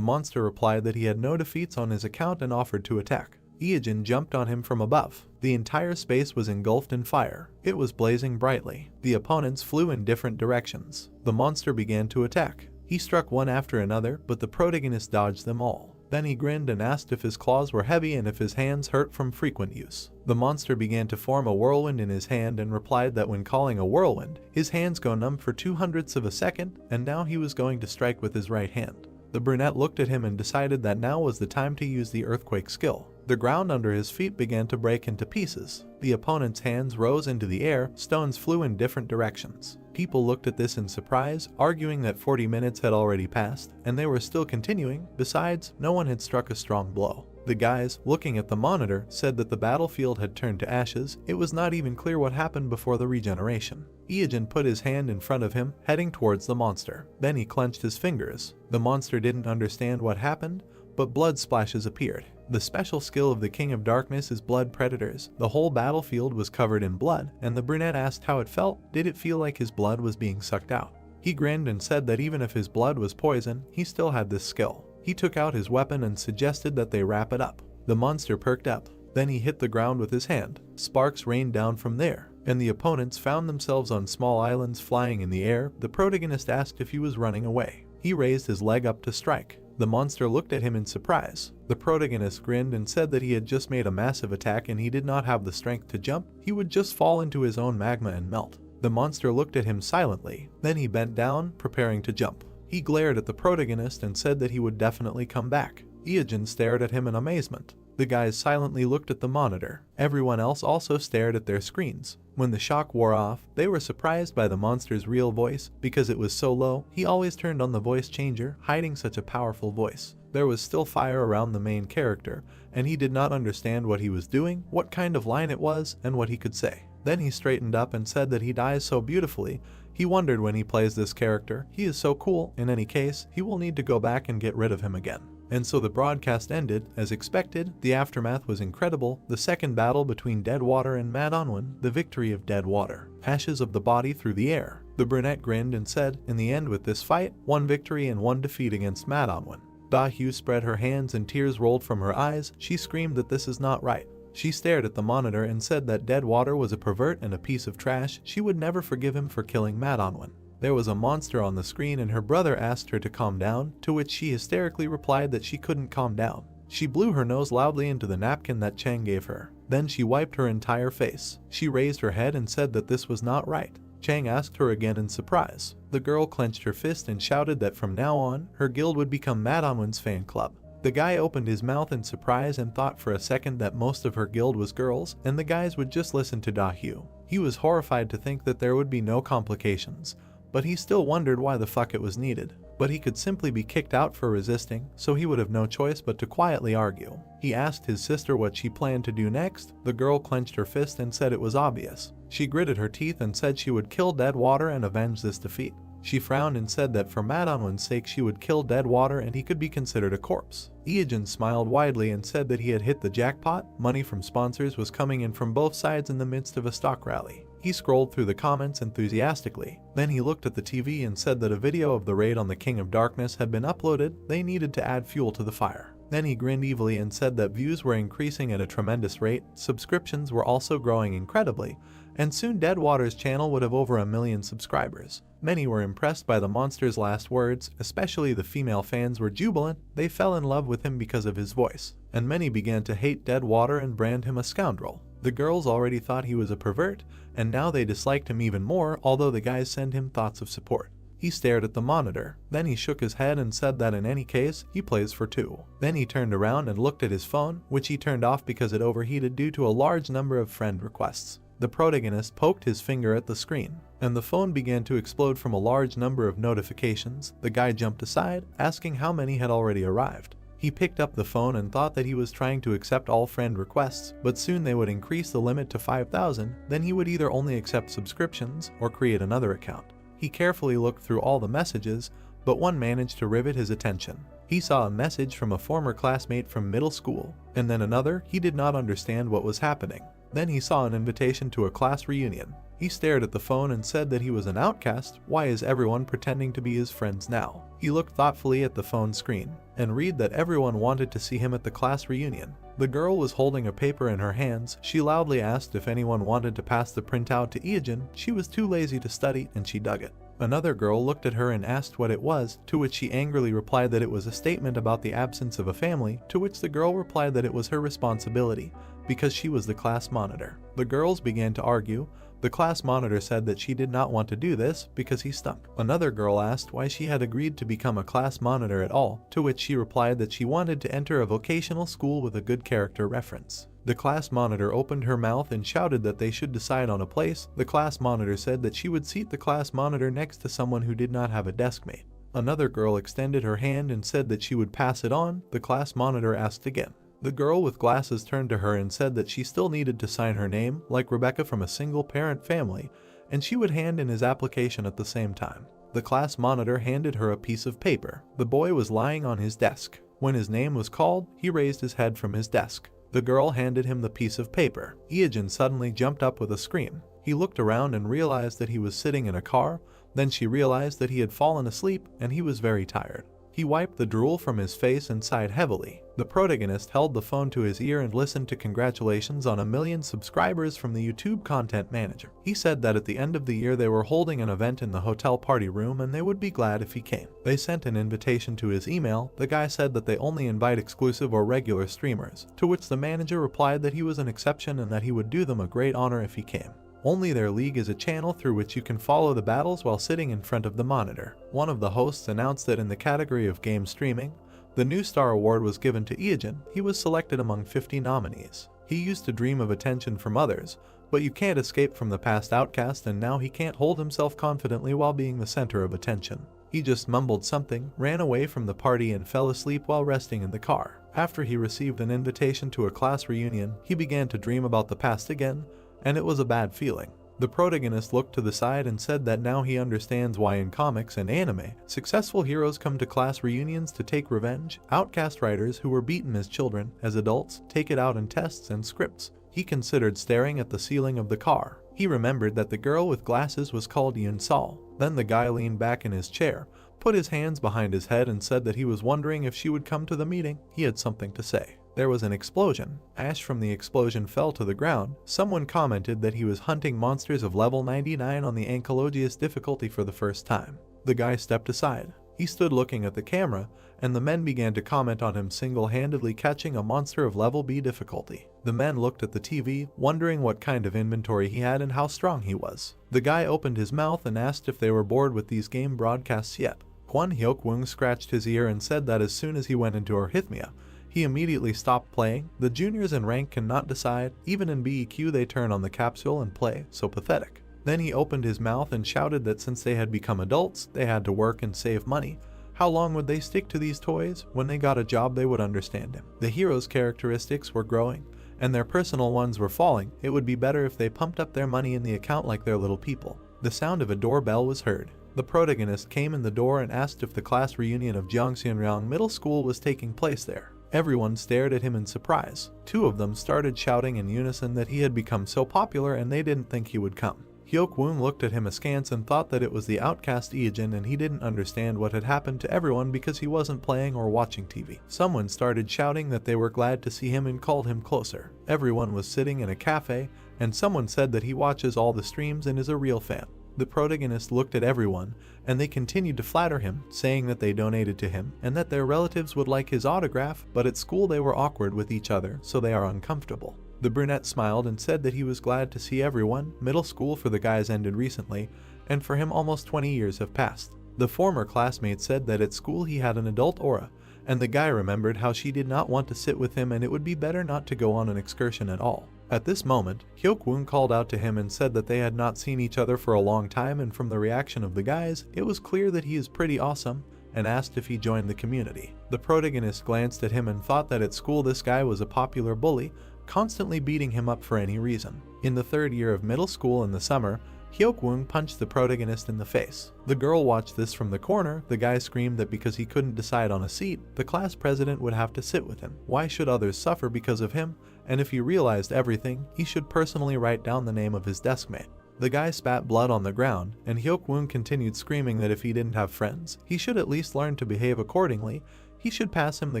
S1: monster replied that he had no defeats on his account and offered to attack. Iajin jumped on him from above. The entire space was engulfed in fire. It was blazing brightly. The opponents flew in different directions. The monster began to attack. He struck one after another, but the protagonist dodged them all. Then he grinned and asked if his claws were heavy and if his hands hurt from frequent use. The monster began to form a whirlwind in his hand and replied that when calling a whirlwind, his hands go numb for 0.02 of a second, and now he was going to strike with his right hand. The brunette looked at him and decided that now was the time to use the earthquake skill. The ground under his feet began to break into pieces. The opponent's hands rose into the air. Stones flew in different directions. People looked at this in surprise, arguing that 40 minutes had already passed, and they were still continuing. Besides, no one had struck a strong blow. The guys, looking at the monitor, said that the battlefield had turned to ashes. It was not even clear what happened before the regeneration. Iajin put his hand in front of him, heading towards the monster. Then he clenched his fingers. The monster didn't understand what happened, but blood splashes appeared. The special skill of the King of Darkness is blood predators. The whole battlefield was covered in blood, and the brunette asked how it felt. Did it feel like his blood was being sucked out? He grinned and said that even if his blood was poison, he still had this skill. He took out his weapon and suggested that they wrap it up. The monster perked up. Then he hit the ground with his hand. Sparks rained down from there, and the opponents found themselves on small islands flying in the air. The protagonist asked if he was running away. He raised his leg up to strike. The monster looked at him in surprise. The protagonist grinned and said that he had just made a massive attack and he did not have the strength to jump. He would just fall into his own magma and melt. The monster looked at him silently. Then he bent down, preparing to jump. He glared at the protagonist and said that he would definitely come back. Iajin stared at him in amazement. The guys silently looked at the monitor. Everyone else also stared at their screens. When the shock wore off, they were surprised by the monster's real voice. Because it was so low, he always turned on the voice changer, hiding such a powerful voice. There was still fire around the main character, and he did not understand what he was doing, what kind of line it was, and what he could say. Then he straightened up and said that he dies so beautifully. He wondered when he plays this character. He is so cool. In any case, he will need to go back and get rid of him again. And so the broadcast ended. As expected, the aftermath was incredible. The second battle between Deadwater and Madonwan, the victory of Deadwater. Ashes of the body through the air. The brunette grinned and said, in the end with this fight, 1 victory and 1 defeat against Madonwan. Dahu spread her hands and tears rolled from her eyes. She screamed that this is not right. She stared at the monitor and said that Deadwater was a pervert and a piece of trash. She would never forgive him for killing Madonwan. There was a monster on the screen and her brother asked her to calm down, to which she hysterically replied that she couldn't calm down. She blew her nose loudly into the napkin that Chang gave her. Then she wiped her entire face. She raised her head and said that this was not right. Chang asked her again in surprise. The girl clenched her fist and shouted that from now on, her guild would become Madonwan's fan club. The guy opened his mouth in surprise and thought for a second that most of her guild was girls, and the guys would just listen to Dahu. He was horrified to think that there would be no complications, but he still wondered why the fuck it was needed. But he could simply be kicked out for resisting, so he would have no choice but to quietly argue. He asked his sister what she planned to do next. The girl clenched her fist and said it was obvious. She gritted her teeth and said she would kill Deadwater and avenge this defeat. She frowned and said that for Madamada's sake she would kill dead water and he could be considered a corpse. Iijin smiled widely and said that he had hit the jackpot. Money from sponsors was coming in from both sides in the midst of a stock rally. He scrolled through the comments enthusiastically. Then he looked at the TV and said that a video of the raid on the King of Darkness had been uploaded. They needed to add fuel to the fire. Then he grinned evilly and said that views were increasing at a tremendous rate, subscriptions were also growing incredibly, and soon Deadwater's channel would have over 1 million subscribers. Many were impressed by the monster's last words, especially the female fans were jubilant. They fell in love with him because of his voice, and many began to hate Deadwater and brand him a scoundrel. The girls already thought he was a pervert, and now they disliked him even more, although the guys send him thoughts of support. He stared at the monitor. Then he shook his head and said that in any case, he plays for 2. Then he turned around and looked at his phone, which he turned off because it overheated due to a large number of friend requests. The protagonist poked his finger at the screen, and the phone began to explode from a large number of notifications. The guy jumped aside, asking how many had already arrived. He picked up the phone and thought that he was trying to accept all friend requests, but soon they would increase the limit to 5,000, then he would either only accept subscriptions or create another account. He carefully looked through all the messages, but one managed to rivet his attention. He saw a message from a former classmate from middle school, and then another. He did not understand what was happening. Then he saw an invitation to a class reunion. He stared at the phone and said that he was an outcast. Why is everyone pretending to be his friends now? He looked thoughtfully at the phone screen and read that everyone wanted to see him at the class reunion. The girl was holding a paper in her hands. She loudly asked if anyone wanted to pass the printout to Iijin. She was too lazy to study and she dug it. Another girl looked at her and asked what it was, to which she angrily replied that it was a statement about the absence of a family, to which the girl replied that it was her responsibility, because she was the class monitor. The girls began to argue. The class monitor said that she did not want to do this because he stunk. Another girl asked why she had agreed to become a class monitor at all, to which she replied that she wanted to enter a vocational school with a good character reference. The class monitor opened her mouth and shouted that they should decide on a place. The class monitor said that she would seat the class monitor next to someone who did not have a desk mate. Another girl extended her hand and said that she would pass it on. The class monitor asked again. The girl with glasses turned to her and said that she still needed to sign her name, like Rebecca from a single-parent family, and she would hand in his application at the same time. The class monitor handed her a piece of paper. The boy was lying on his desk. When his name was called, he raised his head from his desk. The girl handed him the piece of paper. Iijin suddenly jumped up with a scream. He looked around and realized that he was sitting in a car. Then she realized that he had fallen asleep and he was very tired. He wiped the drool from his face and sighed heavily. The protagonist held the phone to his ear and listened to congratulations on 1 million subscribers from the YouTube content manager. He said that at the end of the year they were holding an event in the hotel party room and they would be glad if he came. They sent an invitation to his email. The guy said that they only invite exclusive or regular streamers, to which the manager replied that he was an exception and that he would do them a great honor if he came. Only their league is a channel through which you can follow the battles while sitting in front of the monitor. One of the hosts announced that in the category of game streaming, the New Star Award was given to Iijin. He was selected among 50 nominees. He used to dream of attention from others, but you can't escape from the past outcast, and now he can't hold himself confidently while being the center of attention. He just mumbled something, ran away from the party and fell asleep while resting in the car. After he received an invitation to a class reunion, he began to dream about the past again, and it was a bad feeling. The protagonist looked to the side and said that now he understands why in comics and anime, successful heroes come to class reunions to take revenge. Outcast writers who were beaten as children, as adults, take it out in tests and scripts. He considered staring at the ceiling of the car. He remembered that the girl with glasses was called Yun Sol. Then the guy leaned back in his chair, put his hands behind his head and said that he was wondering if she would come to the meeting. He had something to say. There was an explosion. Ash from the explosion fell to the ground. Someone commented that he was hunting monsters of level 99 on the Ankylogious difficulty for the first time. The guy stepped aside. He stood looking at the camera, and the men began to comment on him single-handedly catching a monster of level B difficulty. The men looked at the TV, wondering what kind of inventory he had and how strong he was. The guy opened his mouth and asked if they were bored with these game broadcasts yet. Kwon Hyuk-woong scratched his ear and said that as soon as he went into arrhythmia, he immediately stopped playing. The juniors in rank cannot decide. Even in BEQ they turn on the capsule and play. So pathetic. Then he opened his mouth and shouted that since they had become adults, they had to work and save money. How long would they stick to these toys? When they got a job they would understand him. The heroes' characteristics were growing, and their personal ones were falling. It would be better if they pumped up their money in the account like their little people. The sound of a doorbell was heard. The protagonist came in the door and asked if the class reunion of Jiangxinryang Middle School was taking place there. Everyone stared at him in surprise. Two of them started shouting in unison that he had become so popular and they didn't think he would come. Hyuk-woon looked at him askance and thought that it was the outcast Eejin, and he didn't understand what had happened to everyone because he wasn't playing or watching TV. Someone started shouting that they were glad to see him and called him closer. Everyone was sitting in a cafe, and someone said that he watches all the streams and is a real fan. The protagonist looked at everyone, and they continued to flatter him, saying that they donated to him and that their relatives would like his autograph, but at school they were awkward with each other, so they are uncomfortable. The brunette smiled and said that he was glad to see everyone. Middle school for the guys ended recently, and for him almost 20 years have passed. The former classmate said that at school he had an adult aura, and the guy remembered how she did not want to sit with him and it would be better not to go on an excursion at all. At this moment, Hyuk-woon called out to him and said that they had not seen each other for a long time, and from the reaction of the guys, it was clear that he is pretty awesome, and asked if he joined the community. The protagonist glanced at him and thought that at school this guy was a popular bully, constantly beating him up for any reason. In the third year of middle school in the summer, Hyuk-woon punched the protagonist in the face. The girl watched this from the corner. The guy screamed that because he couldn't decide on a seat, the class president would have to sit with him. Why should others suffer because of him? And if he realized everything, he should personally write down the name of his deskmate. The guy spat blood on the ground, and Hyuk-woon continued screaming that if he didn't have friends, he should at least learn to behave accordingly. He should pass him the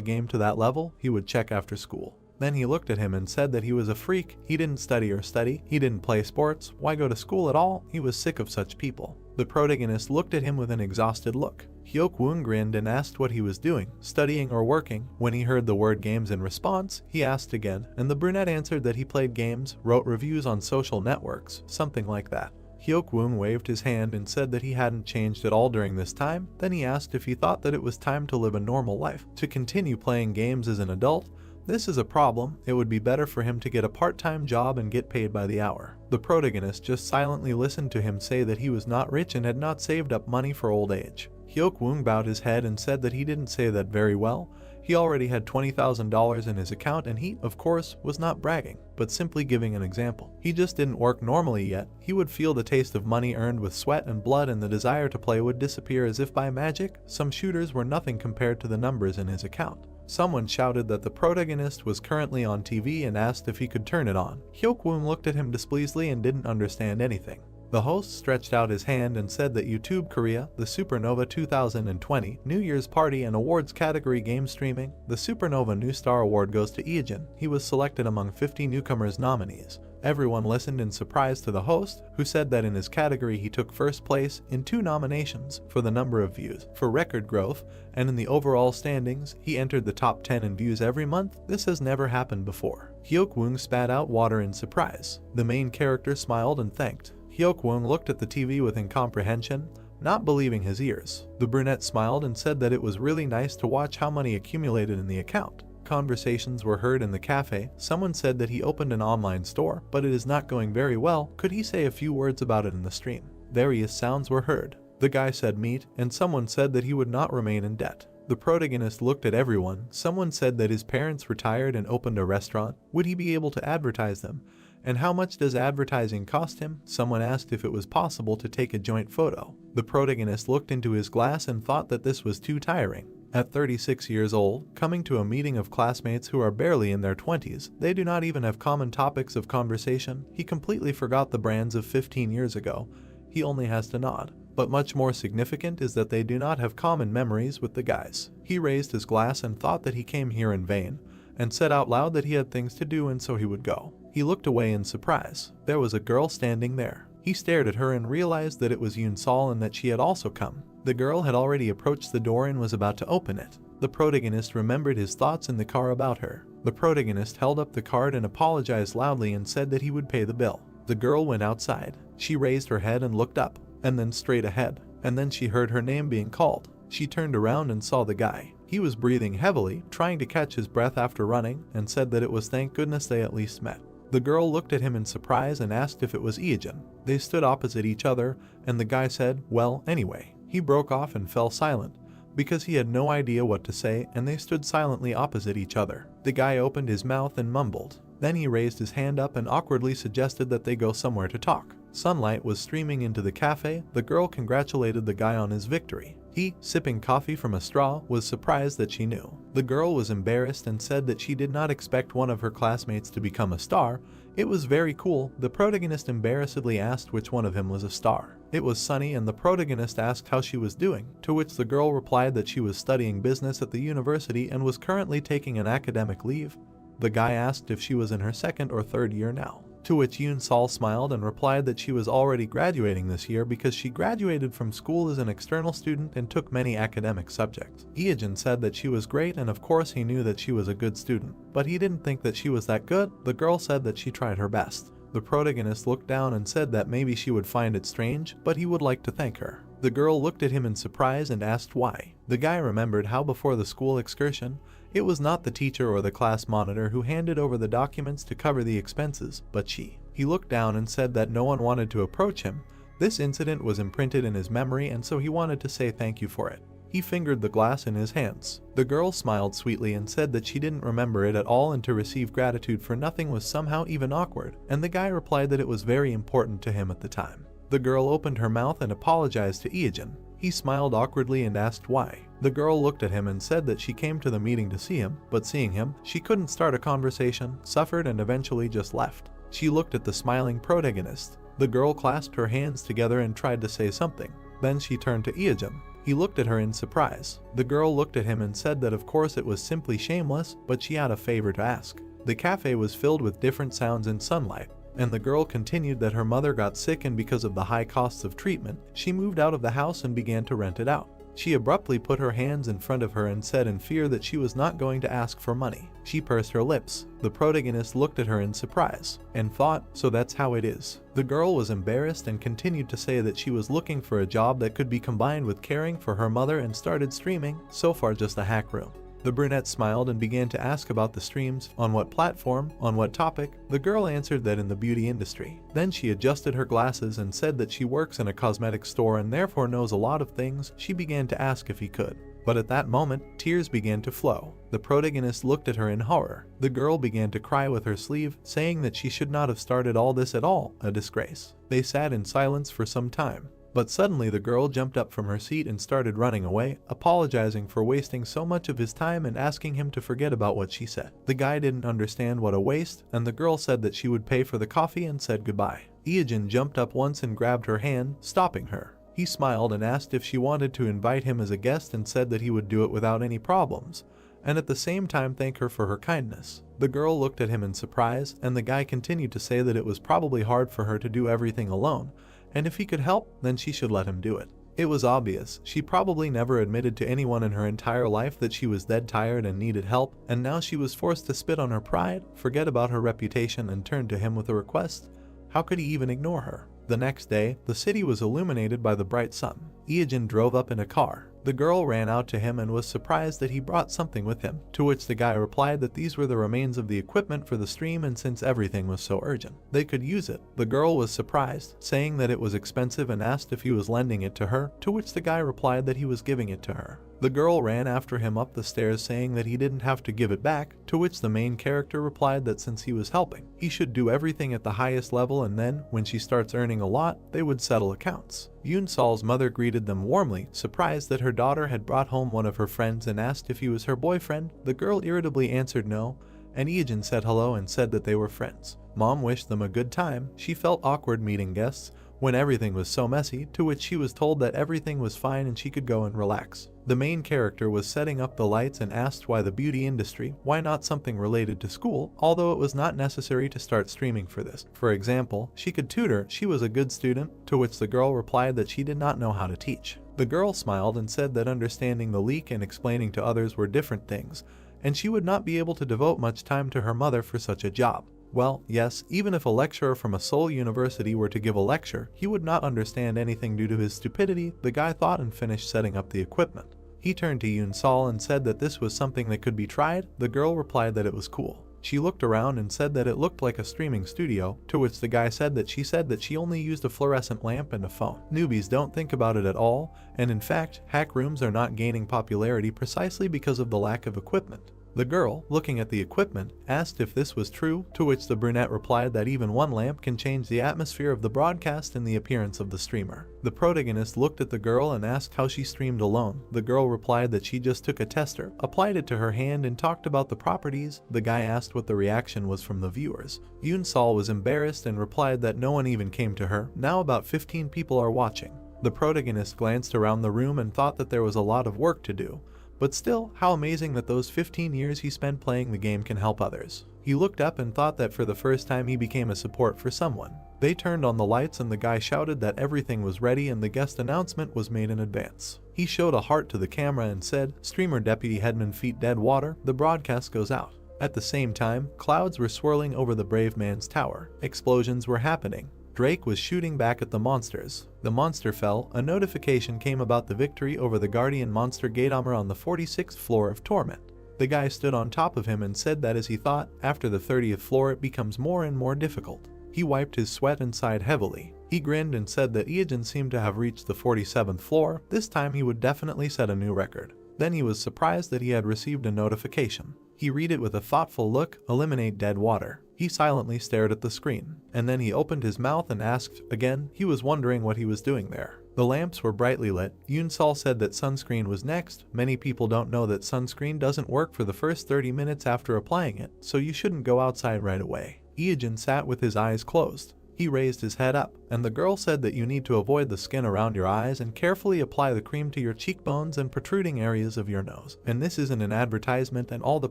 S1: game to that level. He would check after school. Then he looked at him and said that he was a freak. He didn't study or study. He didn't play sports. Why go to school at all? He was sick of such people. The protagonist looked at him with an exhausted look. Hyuk-woon grinned and asked what he was doing, studying or working. When he heard the word games in response, he asked again, and the brunette answered that he played games, wrote reviews on social networks, something like that. Hyuk-woon waved his hand and said that he hadn't changed at all during this time. Then he asked if he thought that it was time to live a normal life, to continue playing games as an adult. This is a problem. It would be better for him to get a part-time job and get paid by the hour. The protagonist just silently listened to him say that he was not rich and had not saved up money for old age. Hyuk-woon bowed his head and said that he didn't say that very well. He already had $20,000 in his account, and he, of course, was not bragging, but simply giving an example. He just didn't work normally yet. He would feel the taste of money earned with sweat and blood, and the desire to play would disappear as if by magic. Some shooters were nothing compared to the numbers in his account. Someone shouted that the protagonist was currently on TV and asked if he could turn it on. Hyuk-woon looked at him displeasedly and didn't understand anything. The host stretched out his hand and said that YouTube Korea, the Supernova 2020 New Year's Party and Awards category game streaming, the Supernova New Star Award goes to Eejin. He was selected among 50 newcomers nominees. Everyone listened in surprise to the host, who said that in his category he took first place in 2 nominations for the number of views, for record growth, and in the overall standings, he entered the top 10 in views every month. This has never happened before. Hyuk-woon spat out water in surprise. The main character smiled and thanked. Hyuk-woon looked at the TV with incomprehension, not believing his ears. The brunette smiled and said that it was really nice to watch how money accumulated in the account. Conversations were heard in the cafe. Someone said that he opened an online store, but it is not going very well. Could he say a few words about it in the stream? Various sounds were heard. The guy said meat, and someone said that he would not remain in debt. The protagonist looked at everyone. Someone said that his parents retired and opened a restaurant. Would he be able to advertise them? And how much does advertising cost him? Someone asked if it was possible to take a joint photo. The protagonist looked into his glass and thought that this was too tiring. At 36 years old, coming to a meeting of classmates who are barely in their 20s, they do not even have common topics of conversation. He completely forgot the brands of 15 years ago. He only has to nod. But much more significant is that they do not have common memories with the guys. He raised his glass and thought that he came here in vain, and said out loud that he had things to do and so he would go. He looked away in surprise. There was a girl standing there. He stared at her and realized that it was Yoon Sol and that she had also come. The girl had already approached the door and was about to open it. The protagonist remembered his thoughts in the car about her. The protagonist held up the card and apologized loudly and said that he would pay the bill. The girl went outside. She raised her head and looked up, and then straight ahead, and then she heard her name being called. She turned around and saw the guy. He was breathing heavily, trying to catch his breath after running, and said that it was thank goodness they at least met. The girl looked at him in surprise and asked if it was Eejin. They stood opposite each other, and the guy said, well, anyway. He broke off and fell silent, because he had no idea what to say, and they stood silently opposite each other. The guy opened his mouth and mumbled. Then he raised his hand up and awkwardly suggested that they go somewhere to talk. Sunlight was streaming into the cafe. The girl congratulated the guy on his victory. He, sipping coffee from a straw, was surprised that she knew. The girl was embarrassed and said that she did not expect one of her classmates to become a star. It was very cool. The protagonist embarrassedly asked which one of him was a star. It was Sunny, and the protagonist asked how she was doing, to which the girl replied that she was studying business at the university and was currently taking an academic leave. The guy asked if she was in her second or third year now, to which Yoon Sol smiled and replied that she was already graduating this year because she graduated from school as an external student and took many academic subjects. Yeojin said that she was great, and of course he knew that she was a good student, but he didn't think that she was that good. The girl said that she tried her best. The protagonist looked down and said that maybe she would find it strange, but he would like to thank her. The girl looked at him in surprise and asked why. The guy remembered how before the school excursion, it was not the teacher or the class monitor who handed over the documents to cover the expenses, but she. He looked down and said that no one wanted to approach him. This incident was imprinted in his memory, and so he wanted to say thank you for it. He fingered the glass in his hands. The girl smiled sweetly and said that she didn't remember it at all, and to receive gratitude for nothing was somehow even awkward, and the guy replied that it was very important to him at the time. The girl opened her mouth and apologized to Yeojin. He smiled awkwardly and asked why. The girl looked at him and said that she came to the meeting to see him, but seeing him, she couldn't start a conversation, suffered, and eventually just left. She looked at the smiling protagonist. The girl clasped her hands together and tried to say something. Then she turned to Yeojin. He looked at her in surprise. The girl looked at him and said that of course it was simply shameless, but she had a favor to ask. The cafe was filled with different sounds and sunlight, and the girl continued that her mother got sick, and because of the high costs of treatment, she moved out of the house and began to rent it out. She abruptly put her hands in front of her and said in fear that she was not going to ask for money. She pursed her lips. The protagonist looked at her in surprise and thought, so that's how it is. The girl was embarrassed and continued to say that she was looking for a job that could be combined with caring for her mother and started streaming, so far just a hack room. The brunette smiled and began to ask about the streams, on what platform, on what topic. The girl answered that in the beauty industry. Then she adjusted her glasses and said that she works in a cosmetic store and therefore knows a lot of things. She began to ask if he could. But at that moment, tears began to flow. The protagonist looked at her in horror. The girl began to cry with her sleeve, saying that she should not have started all this at all, a disgrace. They sat in silence for some time. But suddenly the girl jumped up from her seat and started running away, apologizing for wasting so much of his time and asking him to forget about what she said. The guy didn't understand what a waste, and the girl said that she would pay for the coffee and said goodbye. Yeojin jumped up once and grabbed her hand, stopping her. He smiled and asked if she wanted to invite him as a guest and said that he would do it without any problems, and at the same time thank her for her kindness. The girl looked at him in surprise, and the guy continued to say that it was probably hard for her to do everything alone, and if he could help, then she should let him do it. It was obvious. She probably never admitted to anyone in her entire life that she was dead tired and needed help, and now she was forced to spit on her pride, forget about her reputation, and turn to him with a request. How could he even ignore her? The next day, the city was illuminated by the bright sun. Yeojin drove up in a car. The girl ran out to him and was surprised that he brought something with him, to which the guy replied that these were the remains of the equipment for the stream, and since everything was so urgent, they could use it. The girl was surprised, saying that it was expensive, and asked if he was lending it to her, to which the guy replied that he was giving it to her. The girl ran after him up the stairs, saying that he didn't have to give it back, to which the main character replied that since he was helping, he should do everything at the highest level, and then, when she starts earning a lot, they would settle accounts. Yoon Sol's mother greeted them warmly, surprised that her daughter had brought home one of her friends, and asked if he was her boyfriend. The girl irritably answered no, and Yeojin said hello and said that they were friends. Mom wished them a good time. She felt awkward meeting guests when everything was so messy, to which she was told that everything was fine and she could go and relax. The main character was setting up the lights and asked why the beauty industry, why not something related to school, although it was not necessary to start streaming for this. For example, she could tutor, she was a good student, to which the girl replied that she did not know how to teach. The girl smiled and said that understanding the leak and explaining to others were different things, and she would not be able to devote much time to her mother for such a job. Well, yes, even if a lecturer from a Seoul university were to give a lecture, he would not understand anything due to his stupidity, the guy thought, and finished setting up the equipment. He turned to Yoon Sol and said that this was something that could be tried. The girl replied that it was cool. She looked around and said that it looked like a streaming studio, to which the guy said that she only used a fluorescent lamp and a phone. Newbies don't think about it at all, and in fact, hack rooms are not gaining popularity precisely because of the lack of equipment. The girl, looking at the equipment, asked if this was true, to which the brunette replied that even one lamp can change the atmosphere of the broadcast and the appearance of the streamer. The protagonist looked at the girl and asked how she streamed alone. The girl replied that she just took a tester, applied it to her hand and talked about the properties. The guy asked what the reaction was from the viewers. Yoon Sol was embarrassed and replied that no one even came to her. Now about 15 people are watching. The protagonist glanced around the room and thought that there was a lot of work to do. But still, how amazing that those 15 years he spent playing the game can help others. He looked up and thought that for the first time he became a support for someone. They turned on the lights and the guy shouted that everything was ready and the guest announcement was made in advance. He showed a heart to the camera and said, "Streamer Deputy Headman feet dead water, the broadcast goes out." At the same time, clouds were swirling over the brave man's tower. Explosions were happening. Drake was shooting back at the monsters. The monster fell. A notification came about the victory over the guardian monster Gatomir on the 46th floor of Torment. The guy stood on top of him and said that as he thought, after the 30th floor it becomes more and more difficult. He wiped his sweat and sighed heavily. He grinned and said that Eugene seemed to have reached the 47th floor. This time he would definitely set a new record. Then he was surprised that he had received a notification. He read it with a thoughtful look, "Eliminate dead water." He silently stared at the screen, and then he opened his mouth and asked again. He was wondering what he was doing there. The lamps were brightly lit. Yoon Sol said that sunscreen was next. Many people don't know that sunscreen doesn't work for the first 30 minutes after applying it, so you shouldn't go outside right away. Eugene sat with his eyes closed. He raised his head up, and the girl said that you need to avoid the skin around your eyes and carefully apply the cream to your cheekbones and protruding areas of your nose. And this isn't an advertisement, and all the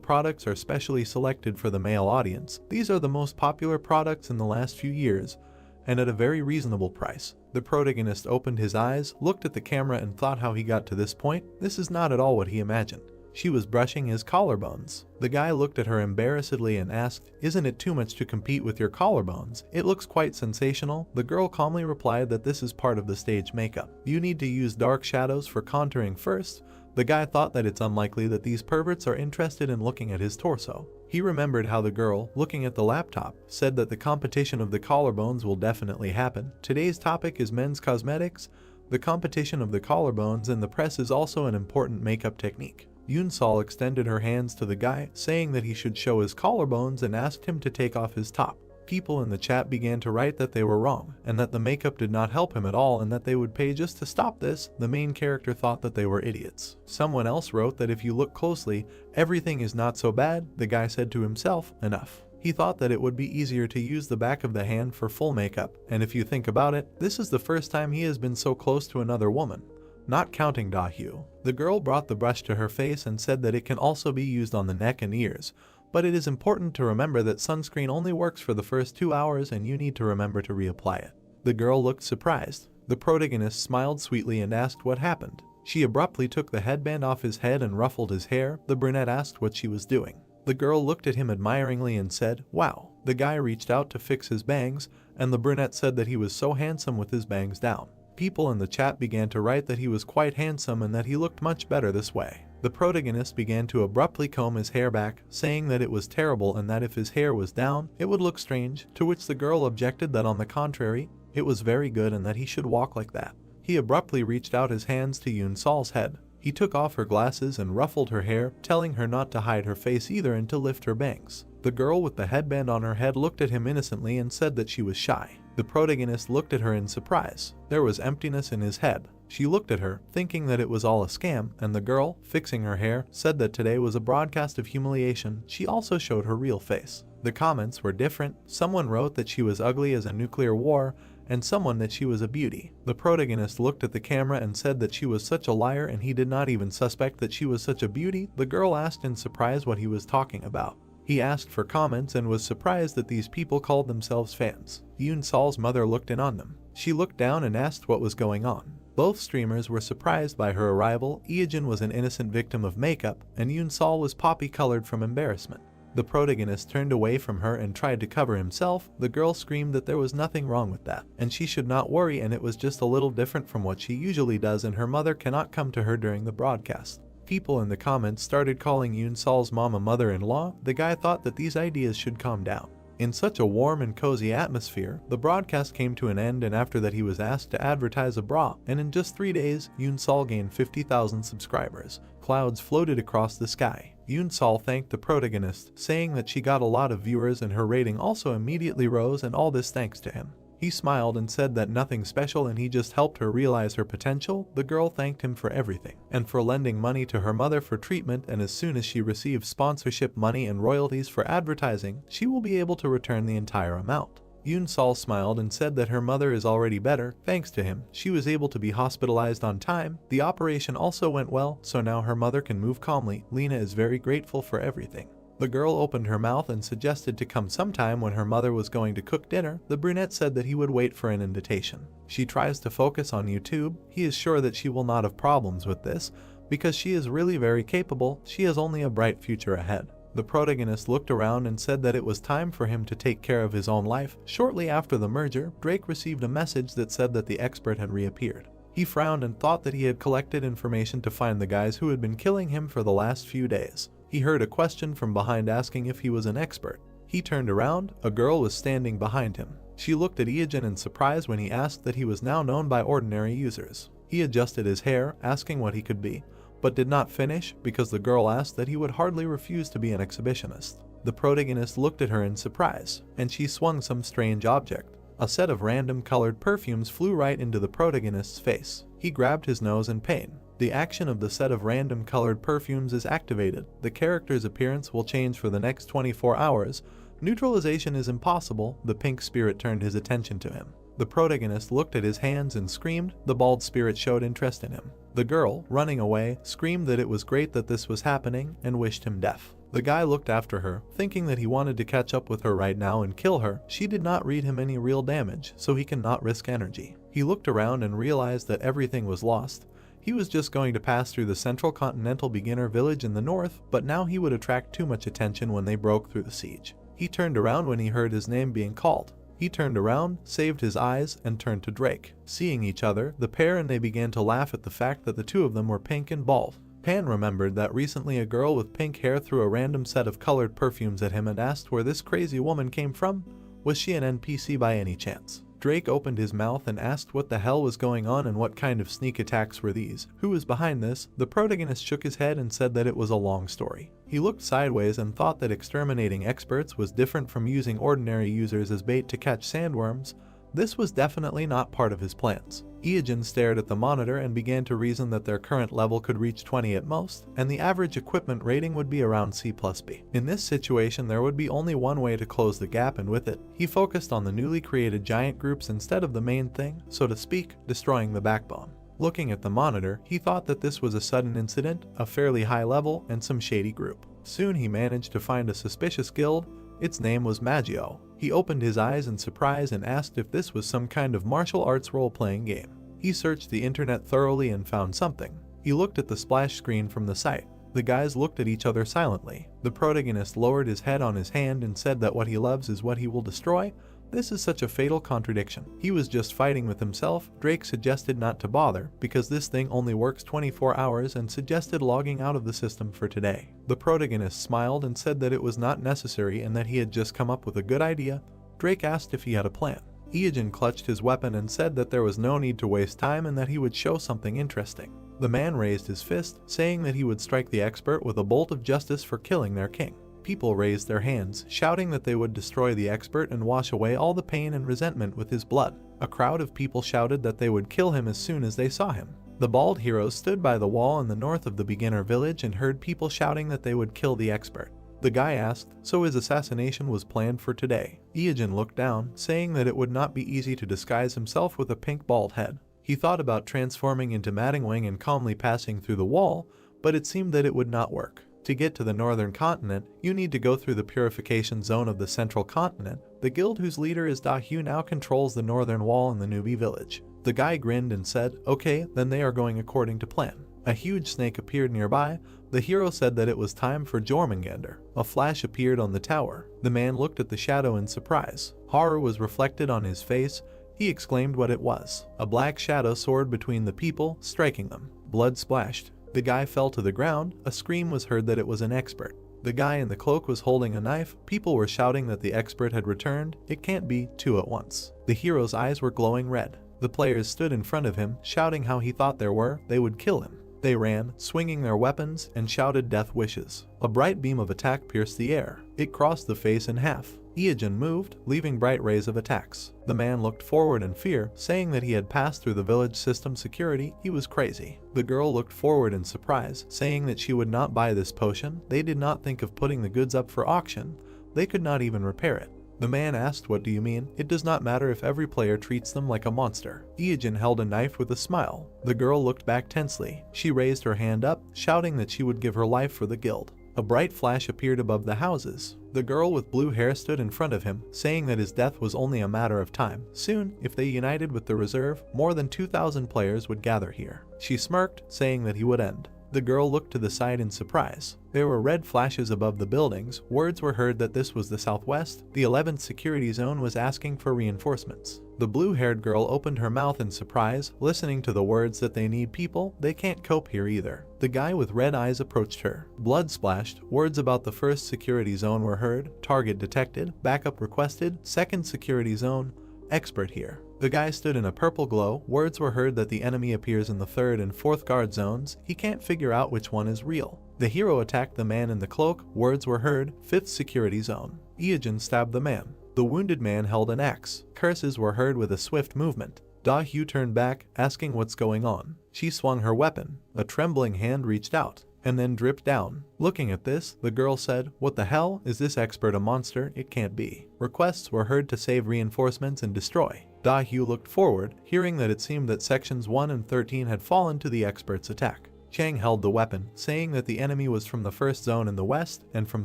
S1: products are specially selected for the male audience. These are the most popular products in the last few years, and at a very reasonable price. The protagonist opened his eyes, looked at the camera and thought how he got to this point. This is not at all what he imagined. She was brushing his collarbones. The guy looked at her embarrassedly and asked, "Isn't it too much to compete with your collarbones? It looks quite sensational." The girl calmly replied that this is part of the stage makeup. You need to use dark shadows for contouring first. The guy thought that it's unlikely that these perverts are interested in looking at his torso. He remembered how the girl, looking at the laptop, said that the competition of the collarbones will definitely happen. Today's topic is men's cosmetics. The competition of the collarbones in the press is also an important makeup technique. Yoon Sol extended her hands to the guy, saying that he should show his collarbones and asked him to take off his top. People in the chat began to write that they were wrong, and that the makeup did not help him at all and that they would pay just to stop this. The main character thought that they were idiots. Someone else wrote that if you look closely, everything is not so bad. The guy said to himself, enough. He thought that it would be easier to use the back of the hand for full makeup, and if you think about it, this is the first time he has been so close to another woman. Not counting Dahyu. The girl brought the brush to her face and said that it can also be used on the neck and ears, but it is important to remember that sunscreen only works for the first 2 hours and you need to remember to reapply it. The girl looked surprised. The protagonist smiled sweetly and asked what happened. She abruptly took the headband off his head and ruffled his hair. The brunette asked what she was doing. The girl looked at him admiringly and said, "Wow." The guy reached out to fix his bangs, and the brunette said that he was so handsome with his bangs down. People in the chat began to write that he was quite handsome and that he looked much better this way. The protagonist began to abruptly comb his hair back, saying that it was terrible and that if his hair was down, it would look strange, to which the girl objected that on the contrary, it was very good and that he should walk like that. He abruptly reached out his hands to Yoon Sol's head. He took off her glasses and ruffled her hair, telling her not to hide her face either and to lift her bangs. The girl with the headband on her head looked at him innocently and said that she was shy. The protagonist looked at her in surprise. There was emptiness in his head. She looked at her, thinking that it was all a scam, and the girl, fixing her hair, said that today was a broadcast of humiliation. She also showed her real face. The comments were different. Someone wrote that she was ugly as a nuclear war, and someone that she was a beauty. The protagonist looked at the camera and said that she was such a liar and he did not even suspect that she was such a beauty. The girl asked in surprise what he was talking about. He asked for comments and was surprised that these people called themselves fans. Yoon Sol's mother looked in on them. She looked down and asked what was going on. Both streamers were surprised by her arrival. Eugene was an innocent victim of makeup, and Yoon Sol was poppy-colored from embarrassment. The protagonist turned away from her and tried to cover himself. The girl screamed that there was nothing wrong with that, and she should not worry, and it was just a little different from what she usually does, and her mother cannot come to her during the broadcast. People in the comments started calling Yoon Sol's mom a mother-in-law. The guy thought that these ideas should calm down. In such a warm and cozy atmosphere, the broadcast came to an end, and after that he was asked to advertise a bra, and in just 3 days, Yoon Sol gained 50,000 subscribers. Clouds floated across the sky. Yoon-sol thanked the protagonist, saying that she got a lot of viewers and her rating also immediately rose, and all this thanks to him. He smiled and said that nothing special and he just helped her realize her potential. The girl thanked him for everything and for lending money to her mother for treatment, and as soon as she receives sponsorship money and royalties for advertising, she will be able to return the entire amount. Yoon-sol smiled and said that her mother is already better. Thanks to him, she was able to be hospitalized on time. The operation also went well, so now her mother can move calmly. Lena is very grateful for everything. The girl opened her mouth and suggested to come sometime when her mother was going to cook dinner. The brunette said that he would wait for an invitation. She tries to focus on YouTube. He is sure that she will not have problems with this because she is really very capable. She has only a bright future ahead. The protagonist looked around and said that it was time for him to take care of his own life. Shortly after the merger, Drake received a message that said that the expert had reappeared. He frowned and thought that he had collected information to find the guys who had been killing him for the last few days. He heard a question from behind asking if he was an expert. He turned around. A girl was standing behind him. She looked at Eugene in surprise when he asked that he was now known by ordinary users. He adjusted his hair, asking what he could be, but did not finish because the girl asked that he would hardly refuse to be an exhibitionist. The protagonist looked at her in surprise, and she swung some strange object. A set of random colored perfumes flew right into the protagonist's face. He grabbed his nose in pain. The action of the set of random colored perfumes is activated. The character's appearance will change for the next 24 hours. Neutralization is impossible. The pink spirit turned his attention to him. The protagonist looked at his hands and screamed. The bald spirit showed interest in him. The girl, running away, screamed that it was great that this was happening and wished him death. The guy looked after her, thinking that he wanted to catch up with her right now and kill her. She did not read him any real damage, so he cannot risk energy. He looked around and realized that everything was lost. He was just going to pass through the Central Continental Beginner Village in the north, but now he would attract too much attention when they broke through the siege. He turned around when he heard his name being called. He turned around, saved his eyes, and turned to Drake. Seeing each other, the pair and they began to laugh at the fact that the two of them were pink and bald. Pan remembered that recently a girl with pink hair threw a random set of colored perfumes at him and asked where this crazy woman came from. Was she an NPC by any chance? Drake opened his mouth and asked what the hell was going on and what kind of sneak attacks were these. Who was behind this? The protagonist shook his head and said that it was a long story. He looked sideways and thought that exterminating experts was different from using ordinary users as bait to catch sandworms. This was definitely not part of his plans. Eugene stared at the monitor and began to reason that their current level could reach 20 at most, and the average equipment rating would be around C+B. In this situation, there would be only one way to close the gap, and with it, he focused on the newly created giant groups instead of the main thing, so to speak, destroying the backbone. Looking at the monitor, he thought that this was a sudden incident, a fairly high level, and some shady group. Soon he managed to find a suspicious guild. Its name was Magio. He opened his eyes in surprise and asked if this was some kind of martial arts role-playing game. He searched the internet thoroughly and found something. He looked at the splash screen from the site. The guys looked at each other silently. The protagonist lowered his head on his hand and said that what he loves is what he will destroy. This is such a fatal contradiction. He was just fighting with himself. Drake suggested not to bother because this thing only works 24 hours and suggested logging out of the system for today. The protagonist smiled and said that it was not necessary and that he had just come up with a good idea. Drake asked if he had a plan. Eugene clutched his weapon and said that there was no need to waste time and that he would show something interesting. The man raised his fist, saying that he would strike the expert with a bolt of justice for killing their king. People raised their hands, shouting that they would destroy the expert and wash away all the pain and resentment with his blood. A crowd of people shouted that they would kill him as soon as they saw him. The bald hero stood by the wall in the north of the beginner village and heard people shouting that they would kill the expert. The guy asked, so his assassination was planned for today. Eugene looked down, saying that it would not be easy to disguise himself with a pink bald head. He thought about transforming into Madamada and calmly passing through the wall, but it seemed that it would not work. To get to the northern continent, you need to go through the purification zone of the central continent. The guild whose leader is Dahu now controls the northern wall in the newbie village. The guy grinned and said, okay, then they are going according to plan. A huge snake appeared nearby. The hero said that it was time for Jormungandr. A flash appeared on the tower. The man looked at the shadow in surprise. Horror was reflected on his face. He exclaimed what it was. A black shadow soared between the people, striking them. Blood splashed. The guy fell to the ground. A scream was heard that it was an expert. The guy in the cloak was holding a knife. People were shouting that the expert had returned. It can't be two at once. The hero's eyes were glowing red. The players stood in front of him, shouting how he thought they would kill him. They ran, swinging their weapons, and shouted death wishes. A bright beam of attack pierced the air. It crossed the face in half. Iajin moved, leaving bright rays of attacks. The man looked forward in fear, saying that he had passed through the village system security. He was crazy. The girl looked forward in surprise, saying that she would not buy this potion. They did not think of putting the goods up for auction. They could not even repair it. The man asked, "What do you mean? It does not matter if every player treats them like a monster." Iajin held a knife with a smile. The girl looked back tensely. She raised her hand up, shouting that she would give her life for the guild. A bright flash appeared above the houses. The girl with blue hair stood in front of him, saying that his death was only a matter of time. Soon, if they united with the reserve, more than 2,000 players would gather here. She smirked, saying that he would end. The girl looked to the side in surprise. There were red flashes above the buildings. Words were heard that this was the southwest. The 11th security zone was asking for reinforcements. The blue-haired girl opened her mouth in surprise, listening to the words that they need people. They can't cope here either. The guy with red eyes approached her. Blood splashed. Words about the first security zone were heard. Target detected. Backup requested. Second security zone. Expert here. The guy stood in a purple glow. Words were heard that the enemy appears in the 3rd and 4th guard zones. He can't figure out which one is real. The hero attacked the man in the cloak. Words were heard. 5th security zone. Iajin stabbed the man. The wounded man held an axe. Curses were heard with a swift movement. Da-hyu turned back, asking what's going on. She swung her weapon. A trembling hand reached out, and then dripped down. Looking at this, the girl said, "What the hell? Is this expert a monster? It can't be." Requests were heard to save reinforcements and destroy. Da-hyu looked forward, hearing that it seemed that sections 1 and 13 had fallen to the expert's attack. Chang held the weapon, saying that the enemy was from the 1st zone in the west and from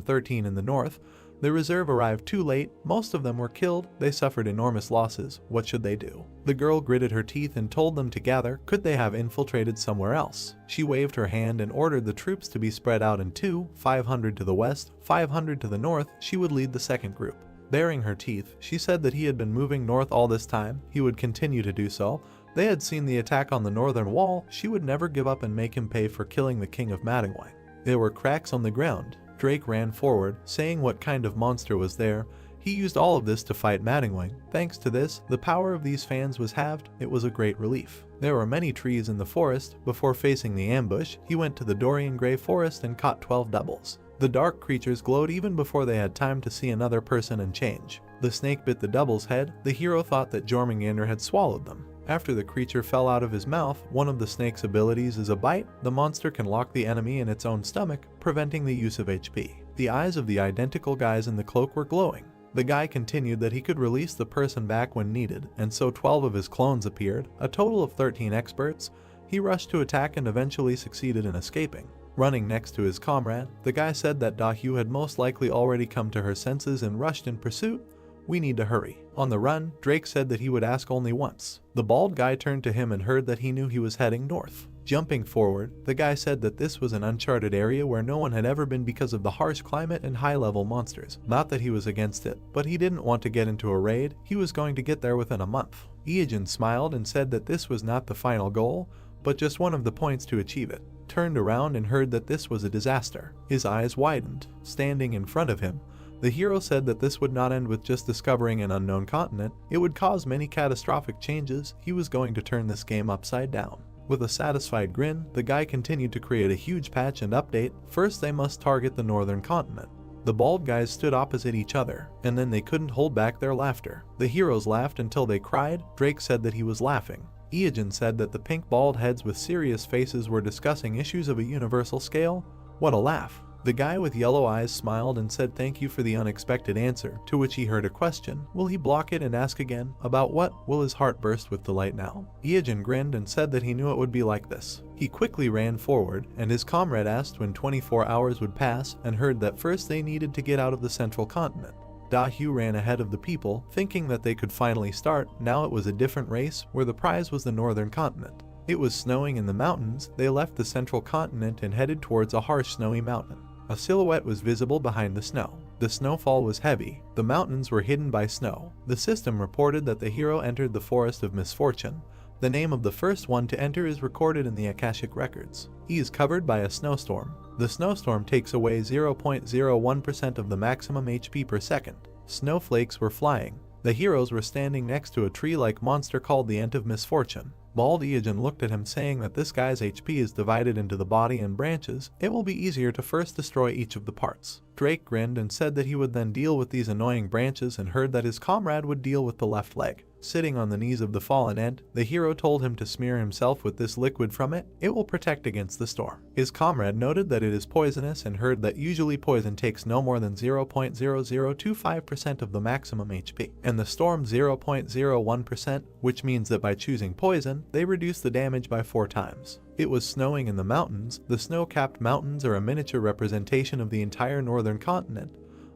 S1: 13 in the north. The reserve arrived too late. Most of them were killed. They suffered enormous losses. What should they do? The girl gritted her teeth and told them to gather. Could they have infiltrated somewhere else? She waved her hand and ordered the troops to be spread out in two, 500 to the west, 500 to the north. She would lead the second group. Baring her teeth, she said that he had been moving north all this time. He would continue to do so. They had seen the attack on the northern wall. She would never give up and make him pay for killing the king of Manhwa. There were cracks on the ground. Drake ran forward, saying what kind of monster was there. He used all of this to fight Manhwa. Thanks to this, the power of these fans was halved. It was a great relief. There were many trees in the forest. Before facing the ambush, he went to the Dorian Grey forest and caught 12 doubles. The dark creatures glowed even before they had time to see another person and change. The snake bit the double's head. The hero thought that Jormungandr had swallowed them. After the creature fell out of his mouth, one of the snake's abilities is a bite. The monster can lock the enemy in its own stomach, preventing the use of HP. The eyes of the identical guys in the cloak were glowing. The guy continued that he could release the person back when needed, and so 12 of his clones appeared, a total of 13 experts. He rushed to attack and eventually succeeded in escaping. Running next to his comrade, the guy said that Da-hyu had most likely already come to her senses and rushed in pursuit. "We need to hurry." On the run, Drake said that he would ask only once. The bald guy turned to him and heard that he knew he was heading north. Jumping forward, the guy said that this was an uncharted area where no one had ever been because of the harsh climate and high-level monsters. Not that he was against it, but he didn't want to get into a raid. He was going to get there within a month. Iajin smiled and said that this was not the final goal, but just one of the points to achieve it. Turned around and heard that this was a disaster. His eyes widened. Standing in front of him, the hero said that this would not end with just discovering an unknown continent. It would cause many catastrophic changes. He was going to turn this game upside down. With a satisfied grin, the guy continued to create a huge patch and update. First, they must target the northern continent. The bald guys stood opposite each other, and then they couldn't hold back their laughter. The heroes laughed until they cried. Drake said that he was laughing. Iajin said that the pink bald heads with serious faces were discussing issues of a universal scale. What a laugh. The guy with yellow eyes smiled and said thank you for the unexpected answer, to which he heard a question. Will he block it and ask again? About what? Will his heart burst with delight now? Iajin grinned and said that he knew it would be like this. He quickly ran forward, and his comrade asked when 24 hours would pass, and heard that first they needed to get out of the central continent. Da-hyu ran ahead of the people, thinking that they could finally start. Now it was a different race, where the prize was the northern continent. It was snowing in the mountains. They left the central continent and headed towards a harsh snowy mountain. A silhouette was visible behind the snow. The snowfall was heavy. The mountains were hidden by snow. The system reported that the hero entered the Forest of Misfortune. The name of the first one to enter is recorded in the Akashic records. He is covered by a snowstorm. The snowstorm takes away 0.01% of the maximum HP per second. Snowflakes were flying. The heroes were standing next to a tree-like monster called the Ant of Misfortune. Bald Iajin looked at him, saying that this guy's HP is divided into the body and branches. It will be easier to first destroy each of the parts. Drake grinned and said that he would then deal with these annoying branches, and heard that his comrade would deal with the left leg. Sitting on the knees of the fallen ant, the hero told him to smear himself with this liquid from it. It will protect against the storm. His comrade noted that it is poisonous and heard that usually poison takes no more than 0.0025% of the maximum HP, and the storm 0.01%, which means that by choosing poison, they reduce the damage by 4 times. It was snowing in the mountains. The snow-capped mountains are a miniature representation of the entire northern continent,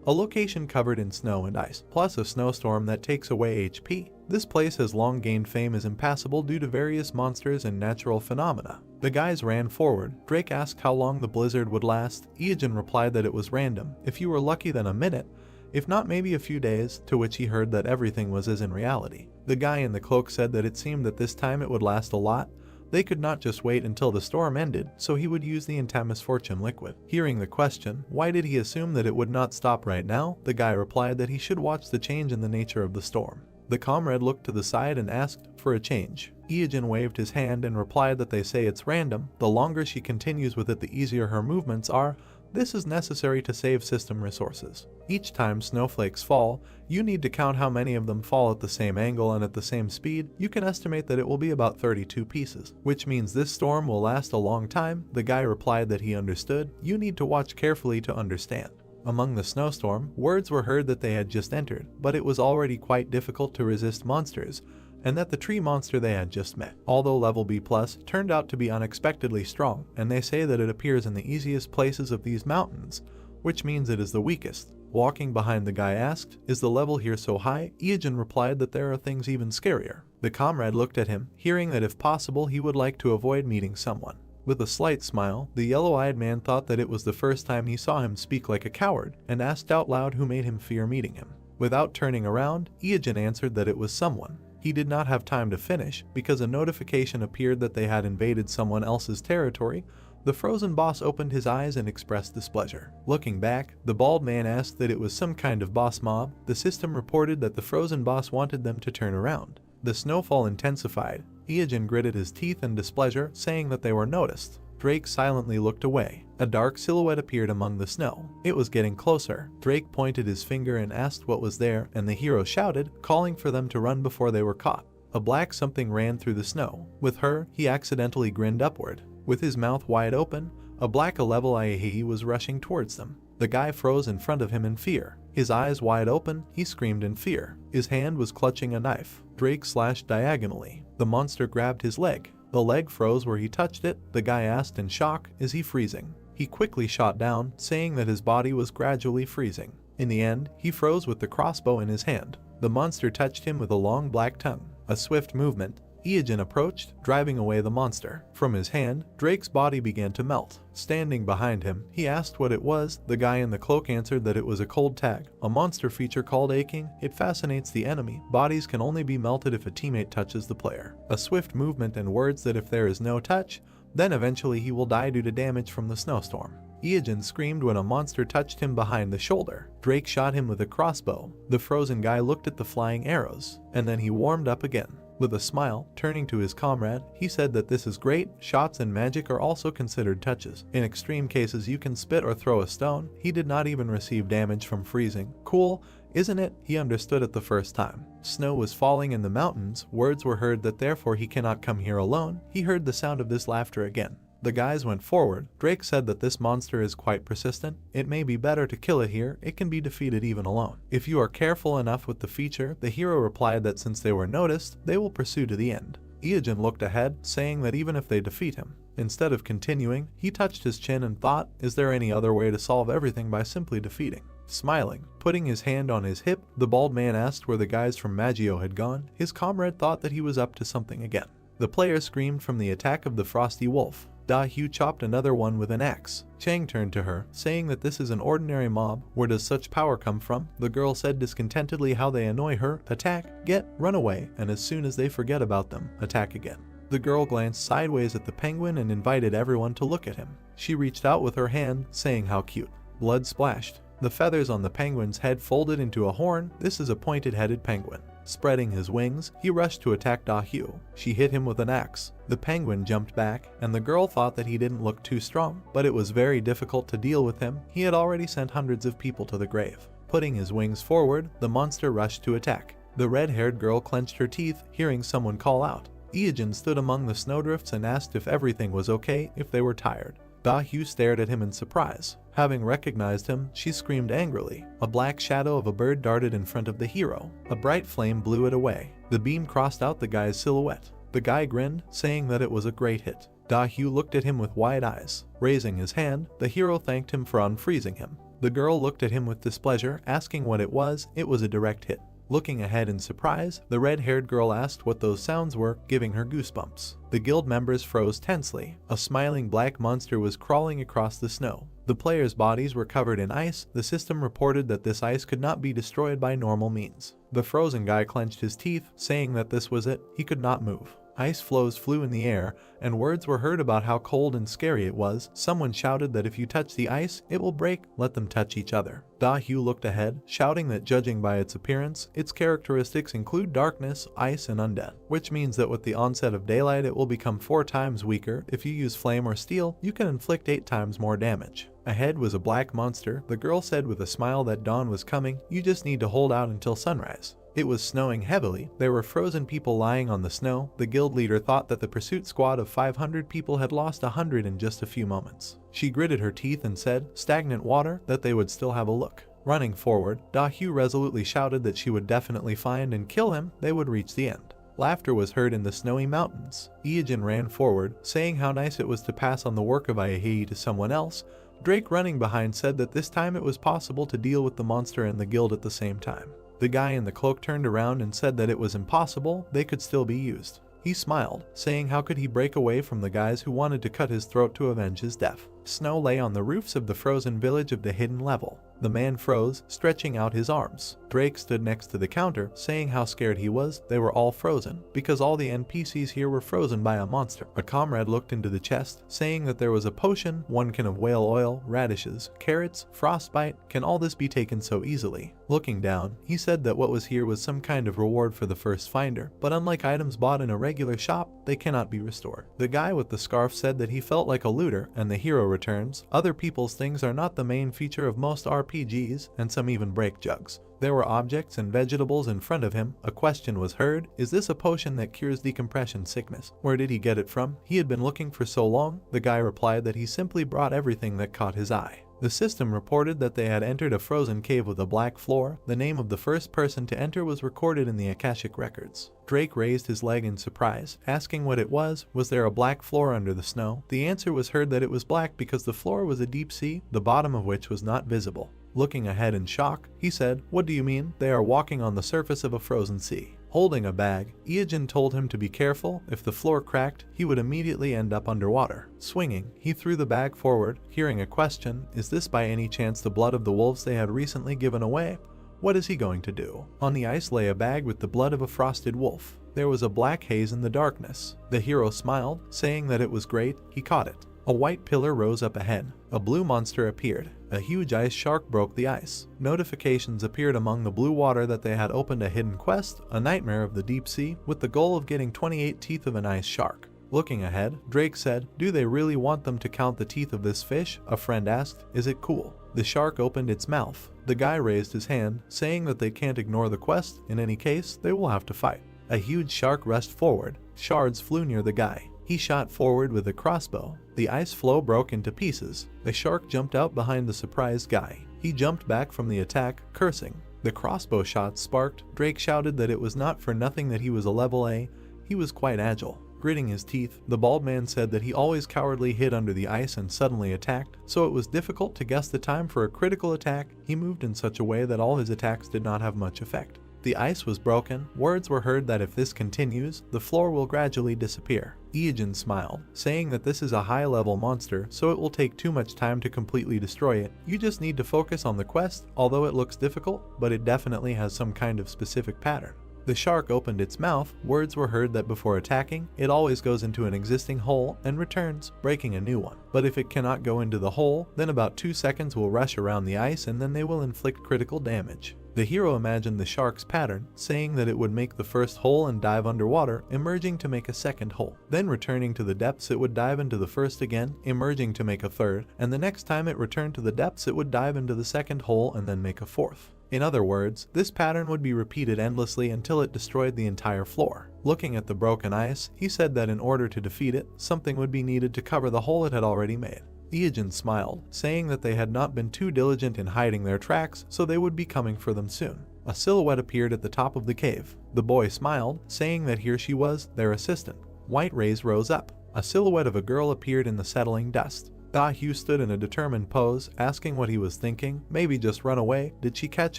S1: a location covered in snow and ice, plus a snowstorm that takes away HP. This place has long gained fame as impassable due to various monsters and natural phenomena. The guys ran forward. Drake asked how long the blizzard would last. Iajin replied that it was random. If you were lucky, then a minute, if not maybe a few days, to which he heard that everything was as in reality. The guy in the cloak said that it seemed that this time it would last a lot. They could not just wait until the storm ended, so he would use the anti-misfortune liquid. Hearing the question, why did he assume that it would not stop right now, the guy replied that he should watch the change in the nature of the storm. The comrade looked to the side and asked for a change. Iajin waved his hand and replied that they say it's random. The longer she continues with it, the easier her movements are. This is necessary to save system resources. Each time snowflakes fall, you need to count how many of them fall at the same angle and at the same speed. You can estimate that it will be about 32 pieces, which means this storm will last a long time. The guy replied that he understood. You need to watch carefully to understand. Among the snowstorm, words were heard that they had just entered, but it was already quite difficult to resist monsters, and that the tree monster they had just met, although level B+, turned out to be unexpectedly strong, and they say that it appears in the easiest places of these mountains, which means it is the weakest. Walking behind, the guy asked, "Is the level here so high?" Iajin replied that there are things even scarier. The comrade looked at him, hearing that if possible he would like to avoid meeting someone. With a slight smile, the yellow-eyed man thought that it was the first time he saw him speak like a coward, and asked out loud who made him fear meeting him. Without turning around, Iajin answered that it was someone. He did not have time to finish, because a notification appeared that they had invaded someone else's territory. The frozen boss opened his eyes and expressed displeasure. Looking back, the bald man asked that it was some kind of boss mob. The system reported that the frozen boss wanted them to turn around. The snowfall intensified. Iajin gritted his teeth in displeasure, saying that they were noticed. Drake silently looked away. A dark silhouette appeared among the snow. It was getting closer. Drake pointed his finger and asked what was there, and the hero shouted, calling for them to run before they were caught. A black something ran through the snow. With her, he accidentally grinned upward. With his mouth wide open, a black level Yahello was rushing towards them. The guy froze in front of him in fear. His eyes wide open, he screamed in fear. His hand was clutching a knife. Drake slashed diagonally. The monster grabbed his leg. The leg froze where he touched it. The guy asked in shock, "Is he freezing?" He quickly shot down, saying that his body was gradually freezing. In the end, he froze with the crossbow in his hand. The monster touched him with a long black tongue. A swift movement. Iajin approached, driving away the monster. From his hand, Drake's body began to melt. Standing behind him, he asked what it was. The guy in the cloak answered that it was a cold tag, a monster feature called aching. It fascinates the enemy. Bodies can only be melted if a teammate touches the player. A swift movement and words that if there is no touch, then eventually he will die due to damage from the snowstorm. Iajin screamed when a monster touched him behind the shoulder. Drake shot him with a crossbow. The frozen guy looked at the flying arrows, and then he warmed up again. With a smile, turning to his comrade, he said that this is great. Shots and magic are also considered touches. In extreme cases you can spit or throw a stone. He did not even receive damage from freezing. Cool, isn't it? He understood it the first time. Snow was falling in the mountains. Words were heard that therefore he cannot come here alone. He heard the sound of this laughter again. The guys went forward. Drake said that this monster is quite persistent. It may be better to kill it here. It can be defeated even alone. If you are careful enough with the feature, the hero replied that since they were noticed, they will pursue to the end. Iajin looked ahead, saying that even if they defeat him. Instead of continuing, he touched his chin and thought, is there any other way to solve everything by simply defeating? Smiling, putting his hand on his hip, the bald man asked where the guys from Maggio had gone. His comrade thought that he was up to something again. The player screamed from the attack of the frosty wolf. Da Hu chopped another one with an axe. Chang turned to her, saying that this is an ordinary mob. Where does such power come from? The girl said discontentedly how they annoy her. Attack, get, run away, and as soon as they forget about them, attack again. The girl glanced sideways at the penguin and invited everyone to look at him. She reached out with her hand, saying how cute. Blood splashed. The feathers on the penguin's head folded into a horn. This is a pointed-headed penguin. Spreading his wings, he rushed to attack Da Hyu. She hit him with an axe. The penguin jumped back, and the girl thought that he didn't look too strong, but it was very difficult to deal with him. He had already sent hundreds of people to the grave. Putting his wings forward, the monster rushed to attack. The red-haired girl clenched her teeth, hearing someone call out. Iyajin stood among the snowdrifts and asked if everything was okay, if they were tired. Da Hyu stared at him in surprise. Having recognized him, she screamed angrily. A black shadow of a bird darted in front of the hero. A bright flame blew it away. The beam crossed out the guy's silhouette. The guy grinned, saying that it was a great hit. Da Hyu looked at him with wide eyes. Raising his hand, the hero thanked him for unfreezing him. The girl looked at him with displeasure, asking what it was. It was a direct hit. Looking ahead in surprise, the red-haired girl asked what those sounds were, giving her goosebumps. The guild members froze tensely. A smiling black monster was crawling across the snow. The players' bodies were covered in ice. The system reported that this ice could not be destroyed by normal means. The frozen guy clenched his teeth, saying that this was it. He could not move. Ice floes flew in the air, and words were heard about how cold and scary it was. Someone shouted that if you touch the ice, it will break. Let them touch each other. Da Hyu looked ahead, shouting that judging by its appearance, its characteristics include darkness, ice, and undead, which means that with the onset of daylight it will become 4 times weaker. If you use flame or steel, you can inflict 8 times more damage. Ahead was a black monster. The girl said with a smile that dawn was coming. You just need to hold out until sunrise. It was snowing heavily. There were frozen people lying on the snow. The guild leader thought that the pursuit squad of 500 people had lost 100 in just a few moments. She gritted her teeth and said, stagnant water, that they would still have a look. Running forward, Da Hyu resolutely shouted that she would definitely find and kill him. They would reach the end. Laughter was heard in the snowy mountains. Iyajin ran forward, saying how nice it was to pass on the work of Yahello to someone else. Drake, running behind, said that this time it was possible to deal with the monster and the guild at the same time. The guy in the cloak turned around and said that it was impossible. They could still be used. He smiled, saying how could he break away from the guys who wanted to cut his throat to avenge his death. Snow lay on the roofs of the frozen village of the hidden level. The man froze, stretching out his arms. Drake stood next to the counter, saying how scared he was. They were all frozen, because all the NPCs here were frozen by a monster. A comrade looked into the chest, saying that there was a potion, 1 can of whale oil, radishes, carrots, frostbite. Can all this be taken so easily? Looking down, he said that what was here was some kind of reward for the first finder, but unlike items bought in a regular shop, they cannot be restored. The guy with the scarf said that he felt like a looter, and the hero returns. Other people's things are not the main feature of most RPGs, and some even break jugs. There were objects and vegetables in front of him. A question was heard. Is this a potion that cures decompression sickness? Where did he get it from? He had been looking for so long. The guy replied that he simply brought everything that caught his eye. The system reported that they had entered a frozen cave with a black floor. The name of the first person to enter was recorded in the Akashic records. Drake raised his leg in surprise, asking what it was. Was there a black floor under the snow? The answer was heard that it was black because the floor was a deep sea, the bottom of which was not visible. Looking ahead in shock, he said, "What do you mean? They are walking on the surface of a frozen sea." Holding a bag, Iyajin told him to be careful. If the floor cracked, he would immediately end up underwater. Swinging, he threw the bag forward, hearing a question. Is this by any chance the blood of the wolves they had recently given away? What is he going to do? On the ice lay a bag with the blood of a frosted wolf. There was a black haze in the darkness. The hero smiled, saying that it was great. He caught it. A white pillar rose up ahead. A blue monster appeared. A huge ice shark broke the ice. Notifications appeared among the blue water that they had opened a hidden quest, a nightmare of the deep sea, with the goal of getting 28 teeth of an ice shark. Looking ahead, Drake said, "Do they really want them to count the teeth of this fish?" A friend asked, "Is it cool?" The shark opened its mouth. The guy raised his hand, saying that they can't ignore the quest. In any case, they will have to fight. A huge shark rushed forward. Shards flew near the guy. He shot forward with a crossbow. The ice floe broke into pieces. The shark jumped out behind the surprised guy. He jumped back from the attack, cursing. The crossbow shots sparked. Drake shouted that it was not for nothing that he was a level A. He was quite agile. Gritting his teeth, the bald man said that he always cowardly hid under the ice and suddenly attacked, so it was difficult to guess the time for a critical attack. He moved in such a way that all his attacks did not have much effect. The ice was broken. Words were heard that if this continues, the floor will gradually disappear. Iyajin smiled, saying that this is a high-level monster, so it will take too much time to completely destroy it. You just need to focus on the quest, although it looks difficult, but it definitely has some kind of specific pattern. The shark opened its mouth. Words were heard that before attacking, it always goes into an existing hole and returns, breaking a new one. But if it cannot go into the hole, then about 2 seconds will rush around the ice and then they will inflict critical damage. The hero imagined the shark's pattern, saying that it would make the first hole and dive underwater, emerging to make a second hole. Then returning to the depths it would dive into the first again, emerging to make a third, and the next time it returned to the depths it would dive into the second hole and then make a fourth. In other words, this pattern would be repeated endlessly until it destroyed the entire floor. Looking at the broken ice, he said that in order to defeat it, something would be needed to cover the hole it had already made. Iijin smiled, saying that they had not been too diligent in hiding their tracks, so they would be coming for them soon. A silhouette appeared at the top of the cave. The boy smiled, saying that here she was, their assistant. White rays rose up. A silhouette of a girl appeared in the settling dust. Da-hyu stood in a determined pose, asking what he was thinking. Maybe just run away. Did she catch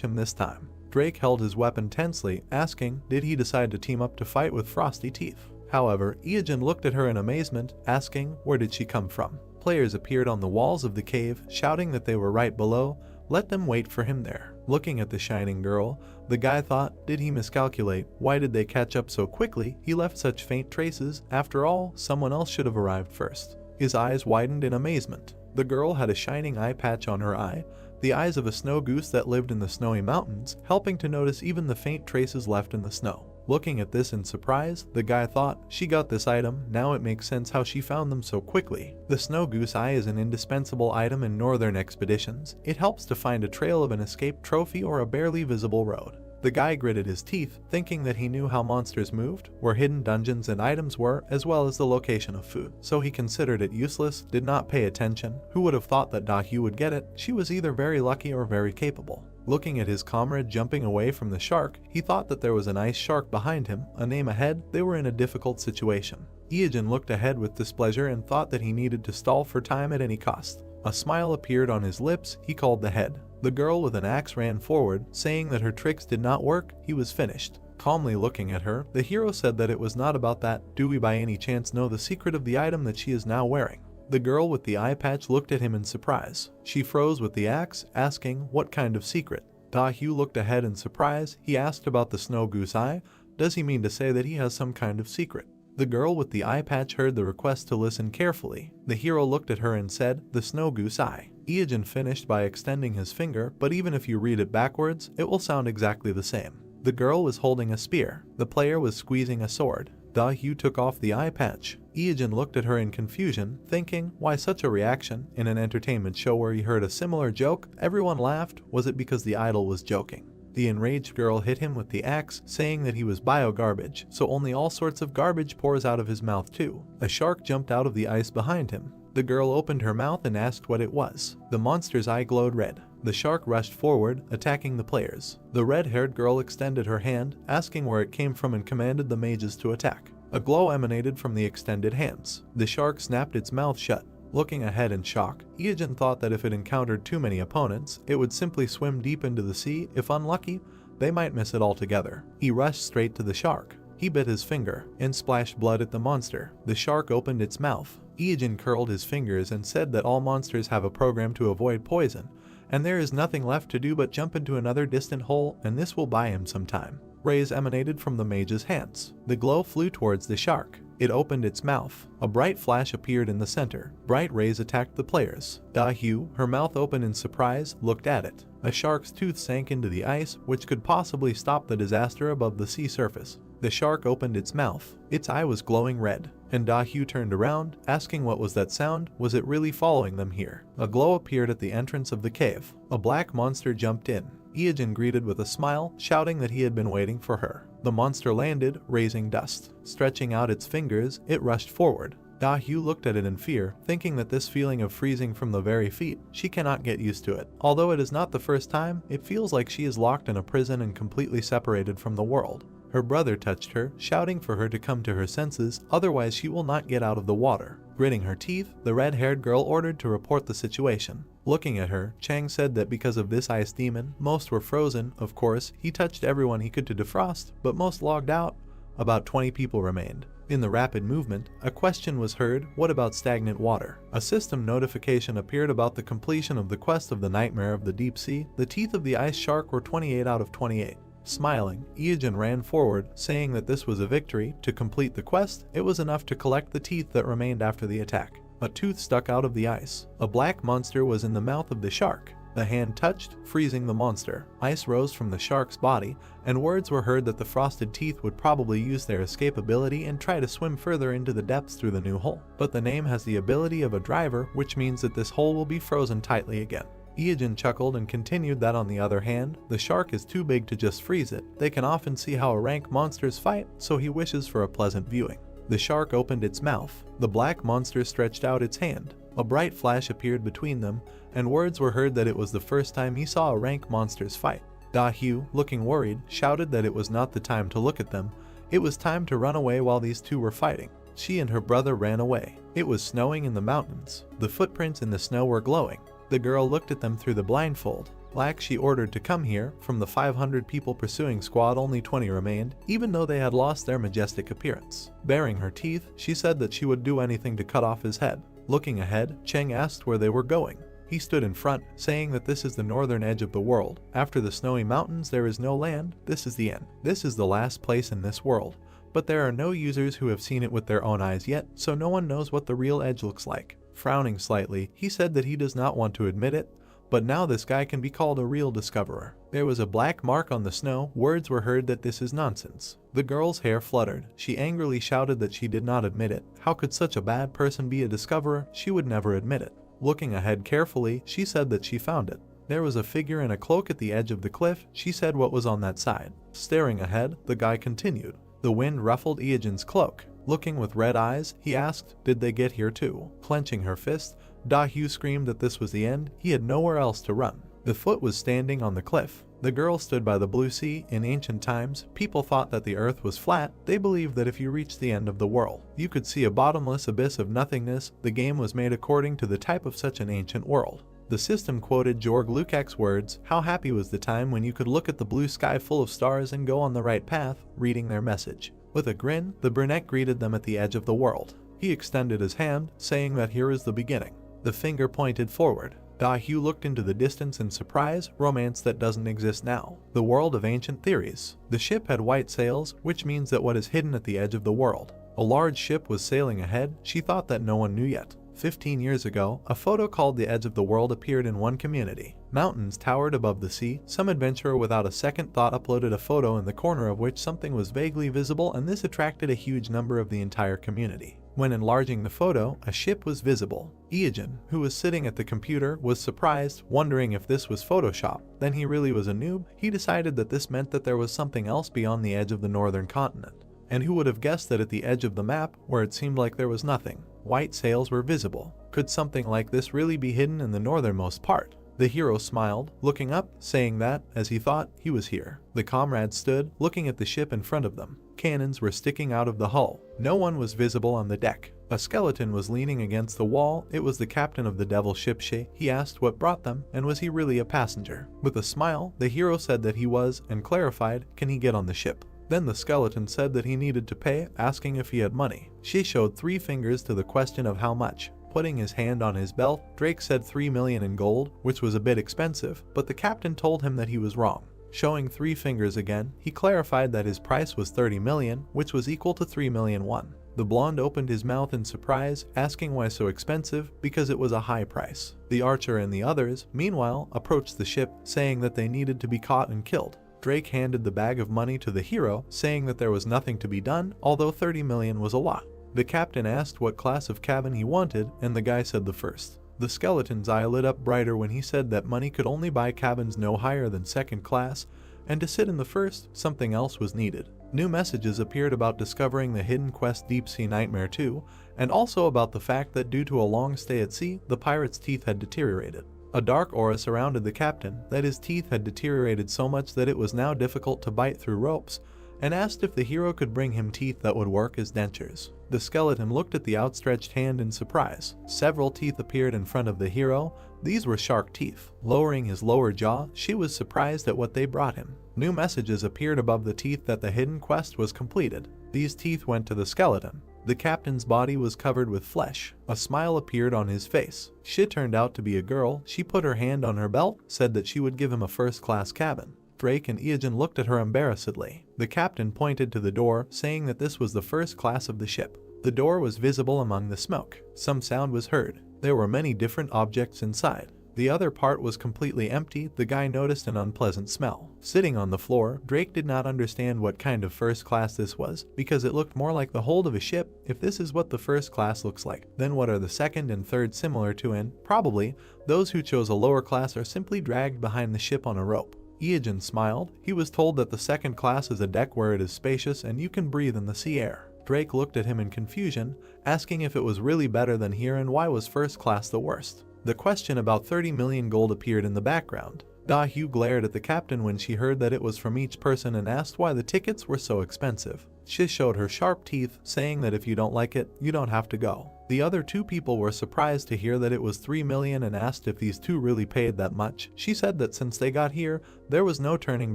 S1: him this time? Drake held his weapon tensely, asking, did he decide to team up to fight with Frosty Teeth? However, Iijin looked at her in amazement, asking, where did she come from? Players appeared on the walls of the cave, shouting that they were right below. Let them wait for him there. Looking at the shining girl, the guy thought, did he miscalculate? Why did they catch up so quickly? He left such faint traces. After all, someone else should have arrived first. His eyes widened in amazement. The girl had a shining eye patch on her eye, the eyes of a snow goose that lived in the snowy mountains, helping to notice even the faint traces left in the snow. Looking at this in surprise, the guy thought, she got this item, now it makes sense how she found them so quickly. The snow goose eye is an indispensable item in northern expeditions. It helps to find a trail of an escaped trophy or a barely visible road. The guy gritted his teeth, thinking that he knew how monsters moved, where hidden dungeons and items were, as well as the location of food. So he considered it useless, did not pay attention. Who would have thought that Da-hyu would get it? She was either very lucky or very capable. Looking at his comrade jumping away from the shark, he thought that there was an ice shark behind him, a name ahead. They were in a difficult situation. Iijin looked ahead with displeasure and thought that he needed to stall for time at any cost. A smile appeared on his lips. He called the head. The girl with an axe ran forward, saying that her tricks did not work. He was finished. Calmly looking at her, the hero said that it was not about that. Do we by any chance know the secret of the item that she is now wearing? The girl with the eye patch looked at him in surprise. She froze with the axe, asking, what kind of secret? Da-hyu looked ahead in surprise. He asked about the snow goose eye. Does he mean to say that he has some kind of secret? The girl with the eye patch heard the request to listen carefully. The hero looked at her and said, the snow goose eye. Iijin finished by extending his finger, but even if you read it backwards, it will sound exactly the same. The girl was holding a spear. The player was squeezing a sword. Da-hyu took off the eye patch. Iijin looked at her in confusion, thinking, why such a reaction? In an entertainment show where he heard a similar joke, everyone laughed. Was it because the idol was joking? The enraged girl hit him with the axe, saying that he was bio-garbage, so only all sorts of garbage pours out of his mouth too. A shark jumped out of the ice behind him. The girl opened her mouth and asked what it was. The monster's eye glowed red. The shark rushed forward, attacking the players. The red-haired girl extended her hand, asking where it came from and commanded the mages to attack. A glow emanated from the extended hands. The shark snapped its mouth shut. Looking ahead in shock, Iijin thought that if it encountered too many opponents, it would simply swim deep into the sea. If unlucky, they might miss it altogether. He rushed straight to the shark. He bit his finger and splashed blood at the monster. The shark opened its mouth. Iijin curled his fingers and said that all monsters have a program to avoid poison, and there is nothing left to do but jump into another distant hole, and this will buy him some time. Rays emanated from the mage's hands. The glow flew towards the shark. It opened its mouth. A bright flash appeared in the center. Bright rays attacked the players. Da-hyu, her mouth open in surprise, looked at it. A shark's tooth sank into the ice, which could possibly stop the disaster above the sea surface. The shark opened its mouth. Its eye was glowing red. And Da-hyu turned around, asking what was that sound? Was it really following them here? A glow appeared at the entrance of the cave. A black monster jumped in. Iijin greeted with a smile, shouting that he had been waiting for her. The monster landed, raising dust. Stretching out its fingers, it rushed forward. Da-hyu looked at it in fear, thinking that this feeling of freezing from the very feet, she cannot get used to it. Although it is not the first time, it feels like she is locked in a prison and completely separated from the world. Her brother touched her, shouting for her to come to her senses, otherwise she will not get out of the water. Gritting her teeth, the red-haired girl ordered to report the situation. Looking at her, Chang said that because of this ice demon, most were frozen. Of course, he touched everyone he could to defrost, but most logged out. About 20 people remained. In the rapid movement, a question was heard, what about stagnant water? A system notification appeared about the completion of the quest of the Nightmare of the Deep Sea. The teeth of the ice shark were 28 out of 28. Smiling, Iijin ran forward, saying that this was a victory. To complete the quest, it was enough to collect the teeth that remained after the attack. A tooth stuck out of the ice. A black monster was in the mouth of the shark. The hand touched, freezing the monster. Ice rose from the shark's body, and words were heard that the frosted teeth would probably use their escape ability and try to swim further into the depths through the new hole. But the name has the ability of a driver, which means that this hole will be frozen tightly again. Iijin chuckled and continued that on the other hand, the shark is too big to just freeze it. They can often see how rank monsters fight, so he wishes for a pleasant viewing. The shark opened its mouth. The black monster stretched out its hand. A bright flash appeared between them, and words were heard that it was the first time he saw a rank monster's fight. Da-Hyu, looking worried, shouted that it was not the time to look at them. It was time to run away while these two were fighting. She and her brother ran away. It was snowing in the mountains. The footprints in the snow were glowing. The girl looked at them through the blindfold. Black, she ordered to come here. From the 500 people pursuing squad, only 20 remained, even though they had lost their majestic appearance. Baring her teeth, she said that she would do anything to cut off his head. Looking ahead, Cheng asked where they were going. He stood in front, saying that this is the northern edge of the world. After the snowy mountains there is no land. This is the end. This is the last place in this world. But there are no users who have seen it with their own eyes yet, so no one knows what the real edge looks like. Frowning slightly, he said that he does not want to admit it, but now this guy can be called a real discoverer. There was a black mark on the snow. Words were heard that this is nonsense. The girl's hair fluttered. She angrily shouted that she did not admit it. How could such a bad person be a discoverer? She would never admit it. Looking ahead carefully, she said that she found it. There was a figure in a cloak at the edge of the cliff. She said what was on that side. Staring ahead, the guy continued. The wind ruffled Iijin's cloak. Looking with red eyes, he asked, did they get here too? Clenching her fist, Da-Hyu screamed that this was the end. He had nowhere else to run. The foot was standing on the cliff. The girl stood by the blue sea. In ancient times, people thought that the earth was flat. They believed that if you reached the end of the world, you could see a bottomless abyss of nothingness. The game was made according to the type of such an ancient world. The system quoted Georg Lukács' words, how happy was the time when you could look at the blue sky full of stars and go on the right path, reading their message. With a grin, the brunette greeted them at the edge of the world. He extended his hand, saying that here is the beginning. The finger pointed forward. Da-Hyu looked into the distance in surprise. Romance that doesn't exist now. The world of ancient theories. The ship had white sails, which means that what is hidden at the edge of the world. A large ship was sailing ahead. She thought that no one knew yet. 15 years ago, a photo called The Edge of the World appeared in one community. Mountains towered above the sea. Some adventurer without a second thought uploaded a photo in the corner of which something was vaguely visible, and this attracted a huge number of the entire community. When enlarging the photo, a ship was visible. Iijin, who was sitting at the computer, was surprised, wondering if this was Photoshop. Then he really was a noob. He decided that this meant that there was something else beyond the edge of the northern continent. And who would have guessed that at the edge of the map, where it seemed like there was nothing, white sails were visible. Could something like this really be hidden in the northernmost part? The hero smiled, looking up, saying that, as he thought, he was here. The comrades stood, looking at the ship in front of them. Cannons were sticking out of the hull. No one was visible on the deck. A skeleton was leaning against the wall. It was the captain of the devil ship. He asked what brought them, and was he really a passenger? With a smile, the hero said that he was, and clarified, can he get on the ship? Then the skeleton said that he needed to pay, asking if he had money. She showed 3 fingers to the question of how much. Putting his hand on his belt, Drake said 3 million in gold, which was a bit expensive, but the captain told him that he was wrong. Showing 3 fingers again, he clarified that his price was 30 million, which was equal to 3 million won. The blonde opened his mouth in surprise, asking why so expensive, because it was a high price. The archer and the others, meanwhile, approached the ship, saying that they needed to be caught and killed. Drake handed the bag of money to the hero, saying that there was nothing to be done, although 30 million was a lot. The captain asked what class of cabin he wanted, and the guy said the first. The skeleton's eye lit up brighter when he said that money could only buy cabins no higher than second class, and to sit in the first, something else was needed. New messages appeared about discovering the hidden quest Deep Sea Nightmare 2, and also about the fact that due to a long stay at sea, the pirate's teeth had deteriorated. A dark aura surrounded the captain, that his teeth had deteriorated so much that it was now difficult to bite through ropes, and asked if the hero could bring him teeth that would work as dentures. The skeleton looked at the outstretched hand in surprise. Several teeth appeared in front of the hero. These were shark teeth. Lowering his lower jaw, she was surprised at what they brought him. New messages appeared above the teeth that the hidden quest was completed. These teeth went to the skeleton. The captain's body was covered with flesh. A smile appeared on his face. She turned out to be a girl. She put her hand on her belt, said that she would give him a first-class cabin. Drake and Iijin looked at her embarrassedly. The captain pointed to the door, saying that this was the first class of the ship. The door was visible among the smoke. Some sound was heard. There were many different objects inside. The other part was completely empty. The guy noticed an unpleasant smell. Sitting on the floor, Drake did not understand what kind of first class this was, because it looked more like the hold of a ship. If this is what the first class looks like, then what are the second and third similar to? And probably, those who chose a lower class are simply dragged behind the ship on a rope. Iajin smiled. He was told that the second class is a deck where it is spacious and you can breathe in the sea air. Drake looked at him in confusion, asking if it was really better than here and why was first class the worst. The question about 30 million gold appeared in the background. Da-Hyu glared at the captain when she heard that it was from each person and asked why the tickets were so expensive. She showed her sharp teeth, saying that if you don't like it, you don't have to go. The other two people were surprised to hear that it was 3 million and asked if these two really paid that much. She said that since they got here, there was no turning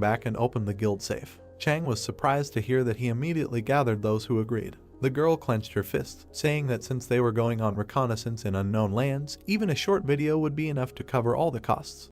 S1: back and opened the guild safe. Chang was surprised to hear that he immediately gathered those who agreed. The girl clenched her fists, saying that since they were going on reconnaissance in unknown lands, even a short video would be enough to cover all the costs.